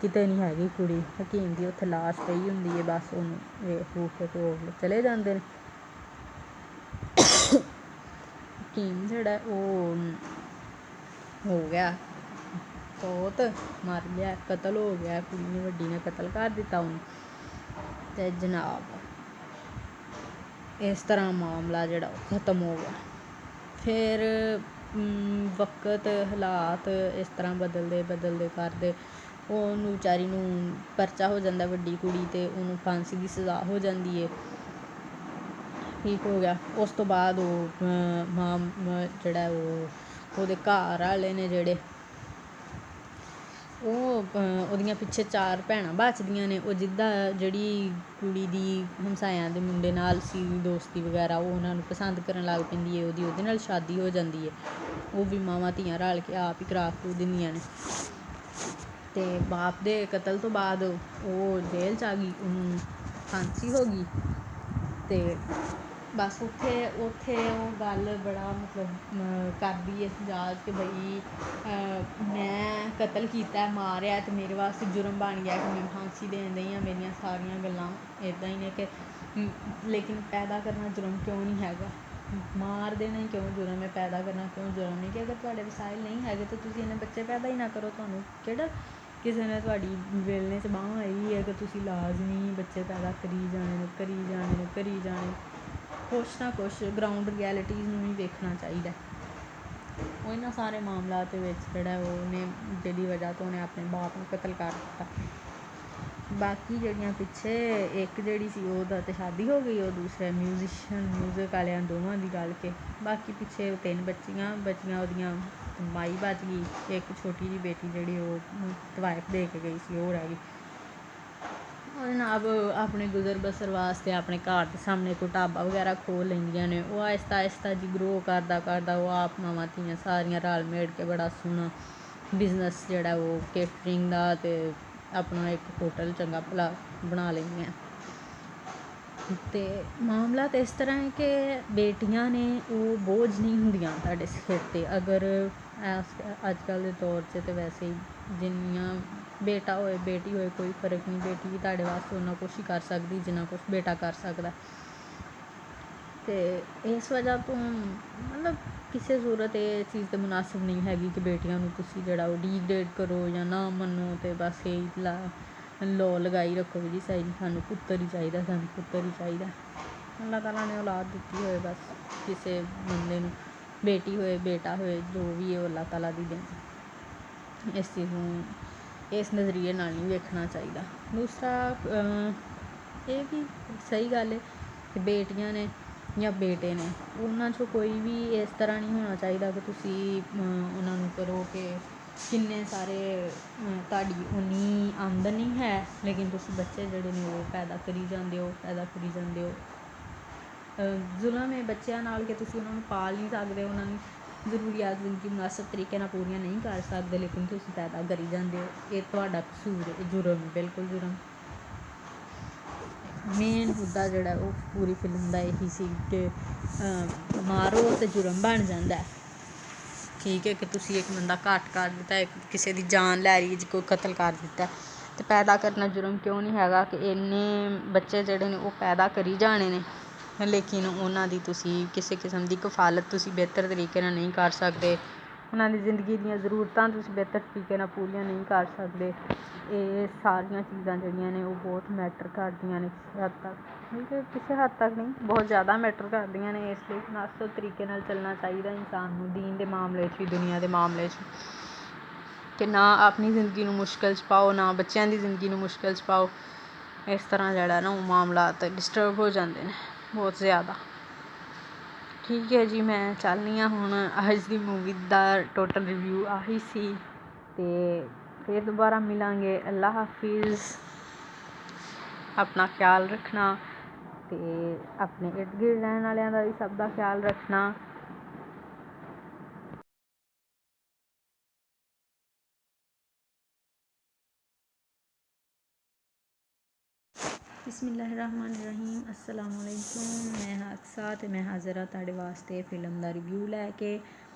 ਕਿਤੇ ਨਹੀਂ ਹੈਗੀ ਕੁੜੀ, ਹਕੀਮ ਦੀ ਉੱਥੇ ਲਾਸ਼ ਪਈ ਹੁੰਦੀ ਹੈ, ਬਸ ਉਹਨੂੰ ਵੇਖ ਵੂਖ ਕੇ ਤੋੜ ਚਲੇ ਜਾਂਦੇ ਨੇ। ਹਕੀਮ ਜਿਹੜਾ ਉਹ ਹੋ ਗਿਆ ਬਹੁਤ, ਮਰ ਗਿਆ, ਕਤਲ ਹੋ ਗਿਆ, ਕੁੜੀ ਨੇ ਵੱਡੀ ਨੇ ਕਤਲ ਕਰ ਦਿੱਤਾ ਉਹਨੂੰ। ਅਤੇ ਜਨਾਬ ਇਸ ਤਰ੍ਹਾਂ ਮਾਮਲਾ ਜਿਹੜਾ ਉਹ ਖ਼ਤਮ ਹੋ ਗਿਆ। ਫਿਰ ਵਕਤ ਹਾਲਾਤ ਇਸ ਤਰ੍ਹਾਂ ਬਦਲਦੇ ਕਰਦੇ ਉਹਨੂੰ ਵਿਚਾਰੀ ਨੂੰ ਪਰਚਾ ਹੋ ਜਾਂਦਾ ਵੱਡੀ ਕੁੜੀ 'ਤੇ, ਉਹਨੂੰ ਫਾਂਸੀ ਦੀ ਸਜ਼ਾ ਹੋ ਜਾਂਦੀ ਹੈ, ਠੀਕ ਹੋ ਗਿਆ। ਉਸ ਤੋਂ ਬਾਅਦ ਉਹ ਜਿਹੜਾ ਉਹਦੇ ਘਰ ਵਾਲੇ ਨੇ ਜਿਹੜੇ ਉਹ ਉਹਦੀਆਂ ਪਿੱਛੇ 4 ਭੈਣਾਂ ਬਚਦੀਆਂ ਨੇ, ਉਹ ਜਿੱਦਾਂ ਜਿਹੜੀ ਕੁੜੀ ਦੀ ਹਮਸਾਇਆਂ ਦੇ ਮੁੰਡੇ ਨਾਲ ਸੀ ਦੋਸਤੀ ਵਗੈਰਾ, ਉਹ ਉਹਨਾਂ ਨੂੰ ਪਸੰਦ ਕਰਨ ਲੱਗ ਪੈਂਦੀ ਹੈ, ਉਹਦੇ ਨਾਲ ਸ਼ਾਦੀ ਹੋ ਜਾਂਦੀ ਹੈ। ਉਹ ਵੀ ਮਾਵਾਂ ਧੀਆਂ ਰਲ ਕੇ ਆਪ ਹੀ ਕਰਾ ਕਰੂ ਦਿੰਦੀਆਂ ਨੇ। ਅਤੇ ਬਾਪ ਦੇ ਕਤਲ ਤੋਂ ਬਾਅਦ ਉਹ ਜੇਲ੍ਹ 'ਚ ਆ ਗਈ, ਉਹਨੂੰ ਫਾਂਸੀ ਹੋ ਗਈ ਅਤੇ ਬਸ ਉੱਥੇ ਉਹ ਗੱਲ ਬੜਾ ਮਤਲਬ ਕਰਦੀ ਹੈ ਜਾ ਕੇ ਬਈ ਮੈਂ ਕਤਲ ਕੀਤਾ ਮਾਰਿਆ ਅਤੇ ਮੇਰੇ ਵਾਸਤੇ ਜੁਰਮ ਬਣ ਗਿਆ ਕਿ ਮੈਂ ਫਾਂਸੀ ਦੇਣ ਦਈ ਹਾਂ, ਮੇਰੀਆਂ ਸਾਰੀਆਂ ਗੱਲਾਂ ਇੱਦਾਂ ਹੀ ਨੇ ਕਿ ਲੇਕਿਨ ਪੈਦਾ ਕਰਨਾ ਜੁਰਮ ਕਿਉਂ ਨਹੀਂ ਹੈਗਾ, ਮਾਰ ਦੇਣਾ ਹੀ ਕਿਉਂ ਜੁਰਮ ਹੈ, ਪੈਦਾ ਕਰਨਾ ਕਿਉਂ ਜੁਰਮ ਨਹੀਂ, ਕਿ ਅਗਰ ਤੁਹਾਡੇ ਵਸਾਇਲ ਨਹੀਂ ਹੈਗੇ ਤਾਂ ਤੁਸੀਂ ਇੰਨੇ ਬੱਚੇ ਪੈਦਾ ਹੀ ਨਾ ਕਰੋ। ਤੁਹਾਨੂੰ ਕਿਹੜਾ ਕਿਸੇ ਨੇ ਤੁਹਾਡੀ ਵੇਲਣੇ 'ਚ ਬਾਂਹ ਆਈ ਹੈ ਕਿ ਤੁਸੀਂ ਲਾਜ਼ਮੀ ਬੱਚੇ ਪੈਦਾ ਕਰੀ ਜਾਣੇ। ਕੁਛ ਨਾ ਕੁਛ ਗਰਾਊਂਡ ਰਿਐਲਿਟੀਜ਼ ਨੂੰ ਵੀ ਵੇਖਣਾ ਚਾਹੀਦਾ। ਉਹ ਇਹਨਾਂ ਸਾਰੇ ਮਾਮਲਾਤ ਦੇ ਵਿੱਚ ਜਿਹੜਾ ਉਹਨੇ ਜਿਹਦੀ ਵਜ੍ਹਾ ਤੋਂ ਉਹਨੇ ਆਪਣੇ ਬਾਪ ਨੂੰ ਕਤਲ ਕਰ ਦਿੱਤਾ। ਬਾਕੀ ਜਿਹੜੀਆਂ ਪਿੱਛੇ ਇੱਕ ਜਿਹੜੀ ਸੀ ਉਹਦਾ ਤਾਂ ਸ਼ਾਦੀ ਹੋ ਗਈ, ਉਹ ਦੂਸਰੇ ਮਿਊਜ਼ਿਕ ਵਾਲਿਆਂ ਦੋਵਾਂ ਦੀ ਗੱਲ ਕੇ, ਬਾਕੀ ਪਿੱਛੇ 3 ਬੱਚੀਆਂ ਉਹਦੀਆਂ, ਮਾਈ ਬਚ ਗਈ, ਇੱਕ ਛੋਟੀ ਜਿਹੀ ਬੇਟੀ ਜਿਹੜੀ ਉਹ ਤਵਾਇਫ ਦੇ ਕੇ ਗਈ ਸੀ ਉਹ ਰਹਿ ਗਈ। ਉਹ ਜਨਾਬ ਆਪਣੇ ਗੁਜ਼ਰ ਬਸਰ ਵਾਸਤੇ ਆਪਣੇ ਘਰ ਦੇ ਸਾਹਮਣੇ ਕੋਈ ਢਾਬਾ ਵਗੈਰਾ ਖੋਲ੍ਹ ਲੈਂਦੀਆਂ ਨੇ। ਉਹ ਆਹਿਸਤਾ ਜੀ ਗਰੋ ਕਰਦਾ ਉਹ ਆਪ ਮਾਵਾਂ ਧੀਆਂ ਸਾਰੀਆਂ ਰਲ ਮਿਲ ਕੇ ਬੜਾ ਸੋਹਣਾ ਬਿਜ਼ਨਸ ਜਿਹੜਾ ਉਹ ਕੇਟਰਿੰਗ ਦਾ ਅਤੇ ਆਪਣਾ ਇੱਕ ਹੋਟਲ ਚੰਗਾ ਭਲਾ ਬਣਾ ਲੈਂਦੀਆਂ। ਅਤੇ ਮਾਮਲਾ ਤਾਂ ਇਸ ਤਰ੍ਹਾਂ ਹੈ ਕਿ ਬੇਟੀਆਂ ਨੇ ਉਹ ਬੋਝ ਨਹੀਂ ਹੁੰਦੀਆਂ ਤੁਹਾਡੇ ਸਿਰ 'ਤੇ। ਅਗਰ ਅੱਜ ਕੱਲ੍ਹ ਦੇ ਦੌਰ 'ਚ ਤਾਂ ਵੈਸੇ ਹੀ ਜਿੰਨੀਆਂ ਬੇਟਾ ਹੋਏ ਬੇਟੀ ਹੋਏ ਕੋਈ ਫਰਕ ਨਹੀਂ, ਬੇਟੀ ਵੀ ਤੁਹਾਡੇ ਵਾਸਤੇ ਓਨਾ ਕੁਛ ਹੀ ਕਰ ਸਕਦੀ ਜਿੰਨਾ ਕੁਛ ਬੇਟਾ ਕਰ ਸਕਦਾ। ਅਤੇ ਇਸ ਵਜ੍ਹਾ ਤੋਂ ਮਤਲਬ ਕਿਸੇ ਸੂਰਤ ਇਹ ਚੀਜ਼ ਤਾਂ ਮੁਨਾਸਿਬ ਨਹੀਂ ਹੈਗੀ ਕਿ ਬੇਟੀਆਂ ਨੂੰ ਤੁਸੀਂ ਜਿਹੜਾ ਉਹ ਡੀਗਰੇਡ ਕਰੋ ਜਾਂ ਨਾ ਮੰਨੋ ਅਤੇ ਬਸ ਇਹ ਲੋ ਲਗਾਈ ਰੱਖੋ ਵੀ ਜੀ ਸਾਨੂੰ ਪੁੱਤਰ ਹੀ ਚਾਹੀਦਾ। ਅੱਲਾਹ ਤਾਲਾ ਨੇ ਔਲਾਦ ਦਿੱਤੀ ਹੋਏ, ਬਸ ਕਿਸੇ ਬੰਦੇ ਨੂੰ ਬੇਟੀ ਹੋਏ ਬੇਟਾ ਹੋਏ ਜੋ ਵੀ ਹੈ ਅੱਲਾਹ ਤਾਲਾ ਦੀ ਦੇਣ। ਇਸ ਚੀਜ਼ ਨੂੰ ਇਸ ਨਜ਼ਰੀਏ ਨਾਲ ਨਹੀਂ ਵੇਖਣਾ ਚਾਹੀਦਾ। ਦੂਸਰਾ ਇਹ ਵੀ ਸਹੀ ਗੱਲ ਹੈ ਕਿ ਬੇਟੀਆਂ ਨੇ ਜਾਂ ਬੇਟੇ ਨੇ ਉਹਨਾਂ 'ਚੋਂ ਕੋਈ ਵੀ ਇਸ ਤਰ੍ਹਾਂ ਨਹੀਂ ਹੋਣਾ ਚਾਹੀਦਾ ਕਿ ਤੁਸੀਂ ਉਹਨਾਂ ਨੂੰ ਕਰੋ ਕਿ ਕਿੰਨੇ ਸਾਰੇ ਤੁਹਾਡੀ ਉਨੀ ਆਮਦਨ ਨਹੀਂ ਹੈ ਲੇਕਿਨ ਤੁਸੀਂ ਬੱਚੇ ਜਿਹੜੇ ਨੇ ਉਹ ਪੈਦਾ ਕਰੀ ਜਾਂਦੇ ਹੋ। ਜ਼ੁਲਮ ਹੈ ਬੱਚਿਆਂ ਨਾਲ ਕਿ ਤੁਸੀਂ ਉਹਨਾਂ ਨੂੰ ਪਾਲ ਨਹੀਂ ਸਕਦੇ, ਉਹਨਾਂ ਨੂੰ ਜ਼ਰੂਰੀਆਤ ਜ਼ਿੰਦਗੀ ਮੁਨਾਸਬ ਤਰੀਕੇ ਨਾਲ ਪੂਰੀਆਂ ਨਹੀਂ ਕਰ ਸਕਦੇ, ਲੇਕਿਨ ਤੁਸੀਂ ਪੈਦਾ ਕਰੀ ਜਾਂਦੇ ਹੋ। ਇਹ ਤੁਹਾਡਾ ਕਸੂਰ ਹੈ, ਜੁਰਮ, ਬਿਲਕੁਲ ਜੁਰਮ। ਮੇਨ ਮੁੱਦਾ ਜਿਹੜਾ ਉਹ ਪੂਰੀ ਫਿਲਮ ਦਾ ਇਹੀ ਸੀ ਕਿ ਮਾਰੋ ਅਤੇ ਜੁਰਮ ਬਣ ਜਾਂਦਾ। ਠੀਕ ਹੈ ਕਿ ਤੁਸੀਂ ਇੱਕ ਬੰਦਾ ਘੱਟ ਕਰ ਦਿੱਤਾ, ਕਿਸੇ ਦੀ ਜਾਨ ਲੈ ਰਹੀ, ਕੋਈ ਕਤਲ ਕਰ ਦਿੱਤਾ, ਤੇ ਪੈਦਾ ਕਰਨਾ ਜੁਰਮ ਕਿਉਂ ਨਹੀਂ ਹੈਗਾ ਕਿ ਇੰਨੇ ਬੱਚੇ ਜਿਹੜੇ ਨੇ ਉਹ ਪੈਦਾ ਕਰੀ ਜਾਣੇ ਨੇ, ਲੇਕਿਨ ਉਹਨਾਂ ਦੀ ਤੁਸੀਂ ਕਿਸੇ ਕਿਸਮ ਦੀ ਕਫਾਲਤ ਤੁਸੀਂ ਬਿਹਤਰ ਤਰੀਕੇ ਨਾਲ ਨਹੀਂ ਕਰ ਸਕਦੇ। ਉਹਨਾਂ ਦੀ ਜ਼ਿੰਦਗੀ ਦੀਆਂ ਜ਼ਰੂਰਤਾਂ ਤੁਸੀਂ ਬਿਹਤਰ ਤਰੀਕੇ ਨਾਲ ਪੂਰੀਆਂ ਨਹੀਂ ਕਰ ਸਕਦੇ। ਇਹ ਸਾਰੀਆਂ ਚੀਜ਼ਾਂ ਜਿਹੜੀਆਂ ਨੇ ਉਹ ਬਹੁਤ ਮੈਟਰ ਕਰਦੀਆਂ ਨੇ ਕਿਸੇ ਹੱਦ ਤੱਕ, ਠੀਕ ਹੈ, ਕਿਸੇ ਹੱਦ ਤੱਕ ਨਹੀਂ, ਬਹੁਤ ਜ਼ਿਆਦਾ ਮੈਟਰ ਕਰਦੀਆਂ ਨੇ। ਇਸ ਲਈ ਮੁਨਾਸਬ ਤਰੀਕੇ ਨਾਲ ਚੱਲਣਾ ਚਾਹੀਦਾ ਇਨਸਾਨ ਨੂੰ, ਦੀਨ ਦੇ ਮਾਮਲੇ 'ਚ ਵੀ ਦੁਨੀਆ ਦੇ ਮਾਮਲੇ 'ਚ, ਕਿ ਨਾ ਆਪਣੀ ਜ਼ਿੰਦਗੀ ਨੂੰ ਮੁਸ਼ਕਿਲ 'ਚ ਪਾਓ, ਨਾ ਬੱਚਿਆਂ ਦੀ ਜ਼ਿੰਦਗੀ ਨੂੰ ਮੁਸ਼ਕਿਲ 'ਚ ਪਾਓ। ਇਸ ਤਰ੍ਹਾਂ ਜਿਹੜਾ ਨਾ ਉਹ ਮਾਮਲਾਤ ਡਿਸਟਰਬ ਹੋ ਜਾਂਦੇ ਨੇ ਬਹੁਤ ਜ਼ਿਆਦਾ। ਠੀਕ ਹੈ ਜੀ, ਮੈਂ ਚੱਲਦੀ ਹਾਂ ਹੁਣ। ਅੱਜ ਦੀ ਮੂਵੀ ਦਾ ਟੋਟਲ ਰਿਵਿਊ ਆਹੀ ਸੀ, ਅਤੇ ਫਿਰ ਦੁਬਾਰਾ ਮਿਲਾਂਗੇ। ਅੱਲਾ ਹਾਫਿਜ਼। ਆਪਣਾ ਖਿਆਲ ਰੱਖਣਾ ਅਤੇ ਆਪਣੇ ਇਰਦ ਗਿਰਦ ਰਹਿਣ ਵਾਲਿਆਂ ਦਾ ਵੀ ਸਭ ਦਾ ਖਿਆਲ ਰੱਖਣਾ। ਬਿਸਮਿल्लाहिर्रहमानिर्रहीम। अस्सलाम वालेकुम। मैं अक्सा ਅਤੇ ਮੈਂ ਹਾਜ਼ਰ ਹਾਂ ਤੁਹਾਡੇ ਵਾਸਤੇ ਫਿਲਮ ਦਾ ਰਿਵਿਊ ਲੈ ਕੇ।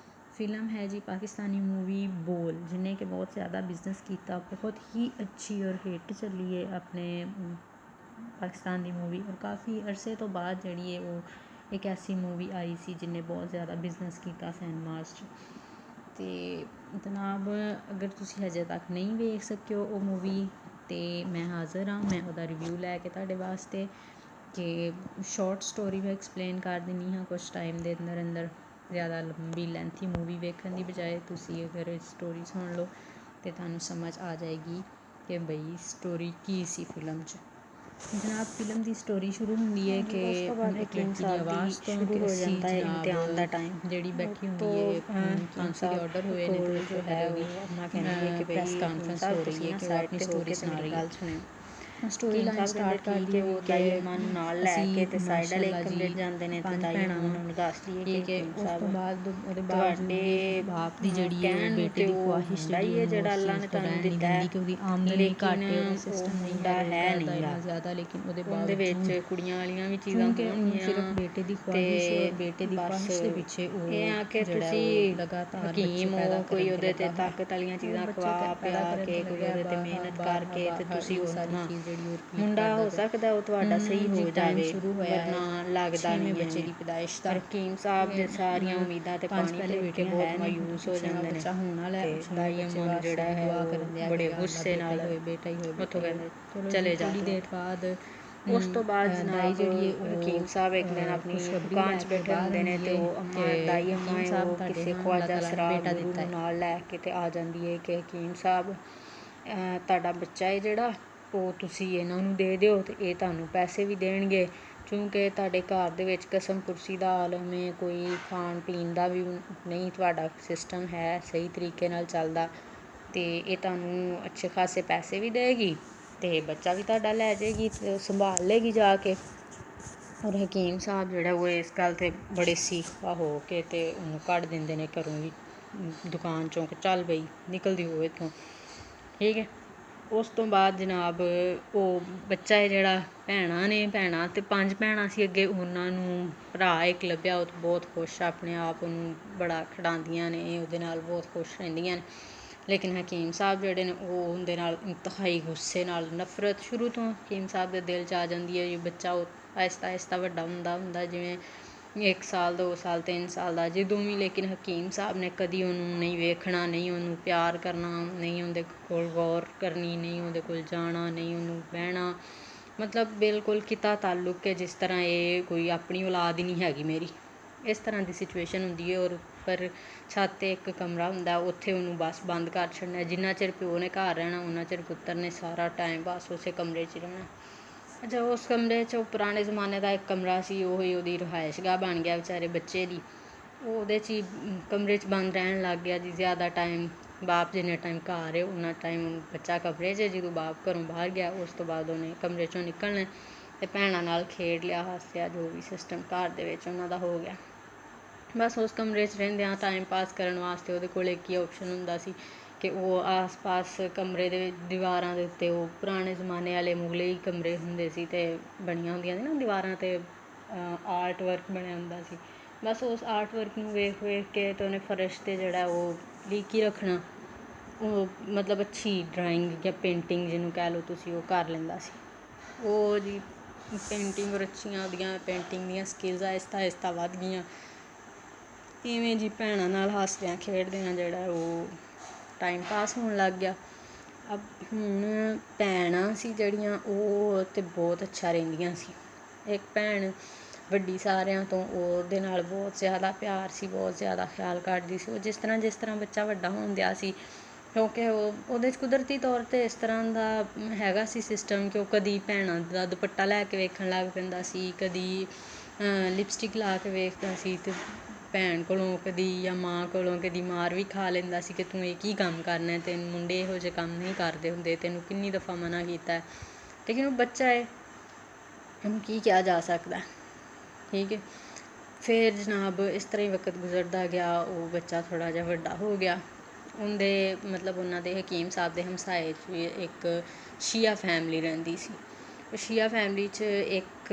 ਫਿਲਮ ਹੈ ਜੀ ਪਾਕਿਸਤਾਨੀ ਮੂਵੀ ਬੋਲ, ਜਿਹਨੇ ਕਿ ਬਹੁਤ ਜ਼ਿਆਦਾ ਬਿਜ਼ਨਸ ਕੀਤਾ, ਬਹੁਤ ਹੀ ਅੱਛੀ ਔਰ ਹਿੱਟ ਚੱਲੀ ਹੈ ਆਪਣੇ ਪਾਕਿਸਤਾਨ ਦੀ ਮੂਵੀ। ਔਰ ਕਾਫੀ ਅਰਸੇ ਤੋਂ ਬਾਅਦ ਜਿਹੜੀ ਹੈ ਉਹ ਇੱਕ ਐਸੀ ਮੂਵੀ ਆਈ ਸੀ ਜਿਹਨੇ ਬਹੁਤ ਜ਼ਿਆਦਾ ਬਿਜ਼ਨਸ ਕੀਤਾ ਸਿਨੇਮਾਸ 'ਚ। ਅਤੇ ਜਨਾਬ ਅਗਰ ਤੁਸੀਂ ਹਜੇ ਤੱਕ ਨਹੀਂ ਵੇਖ ਸਕੇ ਹੋ ਉਹ ਮੂਵੀ, ਅਤੇ ਮੈਂ ਹਾਜ਼ਰ ਹਾਂ, ਮੈਂ ਉਹਦਾ ਰਿਵਿਊ ਲੈ ਕੇ ਤੁਹਾਡੇ ਵਾਸਤੇ। ਕਿ ਸ਼ੋਰਟ ਸਟੋਰੀ ਮੈਂ ਐਕਸਪਲੇਨ ਕਰ ਦਿੰਦੀ ਹਾਂ ਕੁਛ ਟਾਈਮ ਦੇ ਅੰਦਰ ਅੰਦਰ। ਜ਼ਿਆਦਾ ਲੰਬੀ ਲੈਂਥੀ ਮੂਵੀ ਵੇਖਣ ਦੀ ਬਜਾਏ ਤੁਸੀਂ ਅਗਰ ਸਟੋਰੀ ਸੁਣ ਲਓ ਤਾਂ ਤੁਹਾਨੂੰ ਸਮਝ ਆ ਜਾਏਗੀ ਕਿ ਬਈ ਸਟੋਰੀ ਕੀ ਸੀ ਫਿਲਮ 'ਚ। ਜਨਾਬ ਫਿਲਮ ਦੀ ਸਟੋਰੀ ਸ਼ੁਰੂ ਹੁੰਦੀ ਹੈ ਕਿ ਇੱਕ ਲੜਕੀ ਦੀ ਆਵਾਜ਼ ਤੋਂ ਕਿ ਅਸੀਂ ਜਨਾਬ ਜਿਹੜੀ ਬੈਠੀ ਹੁੰਦੀ ਹੈ ਫਾਂਸੀ ਦੇ ਆਰਡਰ ਹੋਏ ਨੇ ਅਤੇ ਜੋ ਹੈ ਉਹ ਪ੍ਰੈਸ ਕਾਨਫਰੰਸ ਹੋ ਰਹੀ ਹੈ ਕਿ ਉਹ ਆਪਣੀ ਸਟੋਰੀ ਸੁਣਾ ਰਹੀ ਹੈ। ਸਟੋਰੀ ਲਾਈਨ ਸਟਾਰਟ ਕਰਦੀ ਹੈ ਕਿ ਅਸੀਂ ਮਾਸ਼ਾਅੱਲਾ ਜੀ 5 ਭੈਣਾਂ ਵਾਂ, ਠੀਕ ਹੈ। ਉਸ ਤੋਂ ਬਾਅਦ ਉਹਦੇ ਬਾਵਜੂਦ ਵੀ ਬਾਪ ਦੀ ਜਿਹੜੀ ਹੈ ਉਹ ਬੇਟੇ ਦੀ ਖਵਾਹਿਸ਼ ਜਿਹੜੀ ਉਹਨੂੰ ਉਸ ਚੀਜ਼ ਤੋਂ ਰਹਿਣ ਨਹੀਂ ਦਿੰਦੀ ਕਿ ਉਹਦੀ ਆਮਦਨੀ ਘੱਟ ਹੈ, ਉਹਦਾ ਸਿਸਟਮ ਨਹੀਂ ਹੈ ਰੋਜ਼ਗਾਰ ਦਾ ਇੰਨਾ ਜ਼ਿਆਦਾ, ਲੇਕਿਨ ਉਹਦੇ ਬਾਵਜੂਦ ਚੂੰਕਿ ਉਹਨੂੰ ਸਿਰਫ ਬੇਟੇ ਦੀ ਖਵਾਹਿਸ਼ ਔਰ ਬੇਟੇ ਦੀ ਖਵਾਹਿਸ਼ ਦੇ ਪਿੱਛੇ ਉਹ ਜਿਹੜਾ ਉਹ ਲਗਾਤਾਰ ਬੱਚੇ ਪੈਦਾ ਕਰਨ 'ਤੇ ਲੱਗਾ ਹੋਇਆ। ਉਹ ਬੱਚੇ ਪੈਦਾ ਕਰਨ 'ਤੇ ਲੱਗਿਆ ਬਾਰ ਇਹੀ ਸਾਰੀ ਚੀਜ਼ ਜਿਹੜੀ ਉਹ ਰਿਪੀਟ ਕਰਦਾ ਪਿਆ। ਹੁਣ ਜੀ ਟਾਈਮ ਸ਼ੁਰੂ ਹੋਇਆ ਹੈ 6ਵੇਂ ਬੱਚੇ ਦੀ ਪੈਦਾਇਸ਼ ਦਾ। ਹੁਣ 5 ਪਹਿਲੇ ਬੇਟੀਆਂ ਹੈ ਨੇ, 6ਵਾਂ ਬੱਚਾ ਹੋਣ ਵਾਲਾ ਹੈ। 6ਵੇਂ ਬੱਚੇ ਵਾਸਤੇ ਦੁਆ ਕਰਨ ਦਿਆ ਕਿ ਯਾ ਅੱਲਾ ਬੇਟਾ ਹੀ ਹੋਏ, ਬੇਟਾ ਹੀ ਹੋਏ, ਬੇਟਾ ਹੀ ਹੋਏ। ਚਲੋ ਜੀ ਥੋੜ੍ਹੀ ਦੇਰ ਬਾਅਦ ਦਾਈ ਜਿਹੜੀ ਹੈ ਉਹ ਖੁਸ਼ਖਬਰੀ ਲੈ ਕੇ ਬਾਹਰ ਆਉਂਦੀ ਹੈ ਕਿ ਹਕੀਮ ਸਾਹਿਬ ਤੁਹਾਡੇ ਨਾ ਅੱਲਾ ਤਾਲਾ ਨੇ ਬੇਟਾ ਦਿੱਤਾ ਹੈ। ਨਾਲ ਲੈ ਕੇ ਤੇ ਆ ਜਾਂਦੀ ਹੈ ਕਿ ਹਕੀਮ ਸਾਹਿਬ ਤੁਹਾਡਾ ਬੱਚਾ ਹੈ ਜਿਹੜਾ ਉਹ ਤੁਸੀਂ ਇਹਨਾਂ ਨੂੰ ਦੇ ਦਿਓ ਅਤੇ ਇਹ ਤੁਹਾਨੂੰ ਪੈਸੇ ਵੀ ਦੇਣਗੇ, ਕਿਉਂਕਿ ਤੁਹਾਡੇ ਘਰ ਦੇ ਵਿੱਚ ਕਸਮ ਕੁਰਸੀ ਦਾ ਆਲਮ ਹੈ, ਕੋਈ ਖਾਣ ਪੀਣ ਦਾ ਵੀ ਨਹੀਂ ਤੁਹਾਡਾ ਸਿਸਟਮ ਹੈ ਸਹੀ ਤਰੀਕੇ ਨਾਲ ਚੱਲਦਾ, ਅਤੇ ਇਹ ਤੁਹਾਨੂੰ ਅੱਛੇ ਖਾਸੇ ਪੈਸੇ ਵੀ ਦੇਵੇਗੀ ਅਤੇ ਬੱਚਾ ਵੀ ਤੁਹਾਡਾ ਲੈ ਜਾਏਗੀ ਅਤੇ ਸੰਭਾਲ ਲਏਗੀ ਜਾ ਕੇ। ਔਰ ਹਕੀਮ ਸਾਹਿਬ ਜਿਹੜਾ ਉਹ ਇਸ ਗੱਲ 'ਤੇ ਬੜੇ ਸੀਖਾ ਹੋ ਕੇ ਅਤੇ ਉਹਨੂੰ ਕੱਢ ਦਿੰਦੇ ਨੇ ਘਰੋਂ ਵੀ, ਦੁਕਾਨ 'ਚੋਂ, ਕਿ ਚੱਲ ਬਈ ਨਿਕਲਦੀ ਹੋ ਇੱਥੋਂ, ਠੀਕ ਹੈ। ਉਸ ਤੋਂ ਬਾਅਦ ਜਨਾਬ ਉਹ ਬੱਚਾ ਹੈ ਜਿਹੜਾ, ਭੈਣਾਂ ਅਤੇ 5 ਭੈਣਾਂ ਸੀ ਅੱਗੇ, ਉਹਨਾਂ ਨੂੰ ਭਰਾ ਇੱਕ ਲੱਭਿਆ। ਉਹ ਬਹੁਤ ਖੁਸ਼ ਆ ਆਪਣੇ ਆਪ, ਉਹਨੂੰ ਬੜਾ ਖਿਡਾਉਂਦੀਆਂ ਨੇ, ਉਹਦੇ ਨਾਲ ਬਹੁਤ ਖੁਸ਼ ਰਹਿੰਦੀਆਂ ਨੇ। ਲੇਕਿਨ ਹਕੀਮ ਸਾਹਿਬ ਜਿਹੜੇ ਨੇ ਉਹ ਉਹਦੇ ਨਾਲ ਇੰਤਹਾਈ ਗੁੱਸੇ ਨਾਲ, ਨਫ਼ਰਤ ਸ਼ੁਰੂ ਤੋਂ ਹਕੀਮ ਸਾਹਿਬ ਦੇ ਦਿਲ 'ਚ ਆ ਜਾਂਦੀ ਹੈ। ਬੱਚਾ ਉਹ ਆਹਿਸਤਾ ਆਹਿਸਤਾ ਵੱਡਾ ਹੁੰਦਾ ਜਿਵੇਂ 1 ਸਾਲ 2 ਸਾਲ 3 ਸਾਲ ਦਾ ਜਦੋਂ ਵੀ, ਲੇਕਿਨ ਹਕੀਮ ਸਾਹਿਬ ਨੇ ਕਦੀ ਉਹਨੂੰ ਨਹੀਂ ਵੇਖਣਾ, ਨਹੀਂ ਉਹਨੂੰ ਪਿਆਰ ਕਰਨਾ, ਨਹੀਂ ਉਹਦੇ ਕੋਲ ਗੌਰ ਕਰਨੀ, ਨਹੀਂ ਉਹਦੇ ਕੋਲ ਜਾਣਾ, ਨਹੀਂ ਉਹਨੂੰ ਬਹਿਣਾ, ਮਤਲਬ ਬਿਲਕੁਲ ਕਿੱਤਾ ਤਾਲੁਕ ਹੈ ਜਿਸ ਤਰ੍ਹਾਂ ਇਹ ਕੋਈ ਆਪਣੀ ਔਲਾਦ ਹੀ ਨਹੀਂ ਹੈਗੀ ਮੇਰੀ, ਇਸ ਤਰ੍ਹਾਂ ਦੀ ਸਿਚੁਏਸ਼ਨ ਹੁੰਦੀ ਹੈ। ਔਰ ਉੱਪਰ ਛੱਤ 'ਤੇ ਇੱਕ ਕਮਰਾ ਹੁੰਦਾ, ਉੱਥੇ ਉਹਨੂੰ ਬਸ ਬੰਦ ਕਰ ਛੱਡਣਾ। ਜਿੰਨਾ ਚਿਰ ਪਿਓ ਨੇ ਘਰ ਰਹਿਣਾ ਉਹਨਾਂ ਚਿਰ ਪੁੱਤਰ ਨੇ ਸਾਰਾ ਟਾਈਮ ਬਸ ਉਸੇ ਕਮਰੇ 'ਚ ਰਹਿਣਾ। ਅੱਛਾ, ਉਸ ਕਮਰੇ 'ਚ ਉਹ ਪੁਰਾਣੇ ਜ਼ਮਾਨੇ ਦਾ ਇੱਕ ਕਮਰਾ ਸੀ, ਉਹੀ ਉਹਦੀ ਰਿਹਾਇਸ਼ਗਾਹ ਬਣ ਗਿਆ ਵਿਚਾਰੇ ਬੱਚੇ ਦੀ। ਉਹ ਉਹਦੇ 'ਚ ਹੀ ਕਮਰੇ 'ਚ ਬੰਦ ਰਹਿਣ ਲੱਗ ਗਿਆ ਜੀ ਜ਼ਿਆਦਾ ਟਾਈਮ। ਬਾਪ ਜਿੰਨੇ ਟਾਈਮ ਘਰ ਹੈ ਉਨਾ ਟਾਈਮ ਬੱਚਾ ਕਮਰੇ 'ਚ। ਜਦੋਂ ਬਾਪ ਘਰੋਂ ਬਾਹਰ ਗਿਆ ਉਸ ਤੋਂ ਬਾਅਦ ਉਹਨੇ ਕਮਰੇ 'ਚੋਂ ਨਿਕਲਣਾ ਅਤੇ ਭੈਣਾਂ ਨਾਲ ਖੇਡ ਲਿਆ, ਹਾਸਿਆ, ਜੋ ਵੀ ਸਿਸਟਮ ਘਰ ਦੇ ਵਿੱਚ ਉਹਨਾਂ ਦਾ ਹੋ ਗਿਆ। ਬਸ ਉਸ ਕਮਰੇ 'ਚ ਰਹਿੰਦਿਆਂ ਟਾਈਮ ਪਾਸ ਕਰਨ ਵਾਸਤੇ ਉਹਦੇ ਕੋਲ ਇੱਕ ਹੀ ਆਪਸ਼ਨ ਹੁੰਦਾ ਸੀ ਕਿ ਉਹ ਆਸ ਪਾਸ ਕਮਰੇ ਦੇ ਦੀਵਾਰਾਂ ਦੇ ਉੱਤੇ ਉਹ ਪੁਰਾਣੇ ਜ਼ਮਾਨੇ ਵਾਲੇ ਮੁਗਲਈ ਕਮਰੇ ਹੁੰਦੇ ਸੀ ਅਤੇ ਬਣੀਆਂ ਹੁੰਦੀਆਂ ਸੀ ਨਾ ਦੀਵਾਰਾਂ 'ਤੇ ਆਰਟ ਵਰਕ ਬਣਿਆ ਹੁੰਦਾ ਸੀ। ਬਸ ਉਸ ਆਰਟ ਵਰਕ ਨੂੰ ਵੇਖ ਵੇਖ ਕੇ ਅਤੇ ਉਹਨੇ ਫਰਸ਼ 'ਤੇ ਜਿਹੜਾ ਉਹ ਲੀਕੀ ਰੱਖਣਾ ਮਤਲਬ ਅੱਛੀ ਡਰਾਇੰਗ ਜਾਂ ਪੇਂਟਿੰਗ ਜਿਹਨੂੰ ਕਹਿ ਲਓ ਤੁਸੀਂ, ਉਹ ਕਰ ਲੈਂਦਾ ਸੀ। ਉਹ ਜੀ ਪੇਂਟਿੰਗ ਔਰ ਅੱਛੀਆਂ ਉਹਦੀਆਂ ਪੇਂਟਿੰਗ ਦੀਆਂ ਸਕਿੱਲਸ ਆਹਿਸਤਾ ਆਹਿਸਤਾ ਵੱਧ ਗਈਆਂ। ਇਵੇਂ ਜੀ ਭੈਣਾਂ ਨਾਲ ਹੱਸਦਿਆਂ ਖੇਡਦਿਆਂ ਜਿਹੜਾ ਉਹ ਟਾਈਮ ਪਾਸ ਹੋਣ ਲੱਗ ਗਿਆ। ਹੁਣ ਭੈਣਾਂ ਸੀ ਜਿਹੜੀਆਂ ਉਹ ਤਾਂ ਬਹੁਤ ਅੱਛਾ ਰਹਿੰਦੀਆਂ ਸੀ। ਇੱਕ ਭੈਣ ਵੱਡੀ ਸਾਰਿਆਂ ਤੋਂ, ਉਹਦੇ ਨਾਲ ਬਹੁਤ ਜ਼ਿਆਦਾ ਪਿਆਰ ਸੀ, ਬਹੁਤ ਜ਼ਿਆਦਾ ਖਿਆਲ ਕਰਦੀ ਸੀ। ਉਹ ਜਿਸ ਤਰ੍ਹਾਂ ਬੱਚਾ ਵੱਡਾ ਹੋਣ ਦਿਆ ਸੀ, ਕਿਉਂਕਿ ਉਹਦੇ 'ਚ ਕੁਦਰਤੀ ਤੌਰ 'ਤੇ ਇਸ ਤਰ੍ਹਾਂ ਦਾ ਹੈਗਾ ਸੀ ਸਿਸਟਮ ਕਿ ਉਹ ਕਦੀ ਭੈਣਾਂ ਦਾ ਦੁਪੱਟਾ ਲੈ ਕੇ ਵੇਖਣ ਲੱਗ ਪੈਂਦਾ ਸੀ, ਕਦੀ ਲਿਪਸਟਿਕ ਲਾ ਕੇ ਵੇਖਦਾ ਸੀ, ਅਤੇ ਭੈਣ ਕੋਲੋਂ ਕਦੀ ਜਾਂ ਮਾਂ ਕੋਲੋਂ ਕਦੀ ਮਾਰ ਵੀ ਖਾ ਲੈਂਦਾ ਸੀ ਕਿ ਤੂੰ ਇਹ ਕੀ ਕੰਮ ਕਰਨਾ, ਤੈਨੂੰ ਮੁੰਡੇ ਇਹੋ ਜਿਹੇ ਕੰਮ ਨਹੀਂ ਕਰਦੇ ਹੁੰਦੇ, ਤੈਨੂੰ ਕਿੰਨੀ ਦਫਾ ਮਨਾ ਕੀਤਾ। ਲੇਕਿਨ ਉਹ ਬੱਚਾ ਹੈ, ਉਹਨੂੰ ਕੀ ਕਿਹਾ ਜਾ ਸਕਦਾ। ਠੀਕ ਹੈ। ਫਿਰ ਜਨਾਬ ਇਸ ਤਰ੍ਹਾਂ ਹੀ ਵਕਤ ਗੁਜ਼ਰਦਾ ਗਿਆ। ਉਹ ਬੱਚਾ ਥੋੜ੍ਹਾ ਜਿਹਾ ਵੱਡਾ ਹੋ ਗਿਆ। ਉਹਦੇ ਮਤਲਬ ਉਹਨਾਂ ਦੇ ਹਕੀਮ ਸਾਹਿਬ ਦੇ ਹਮਸਾਏ 'ਚ ਵੀ ਇੱਕ ਸ਼ੀਆ ਫੈਮਿਲੀ ਰਹਿੰਦੀ ਸੀ। ਸ਼ੀਆ ਫੈਮਿਲੀ 'ਚ ਇੱਕ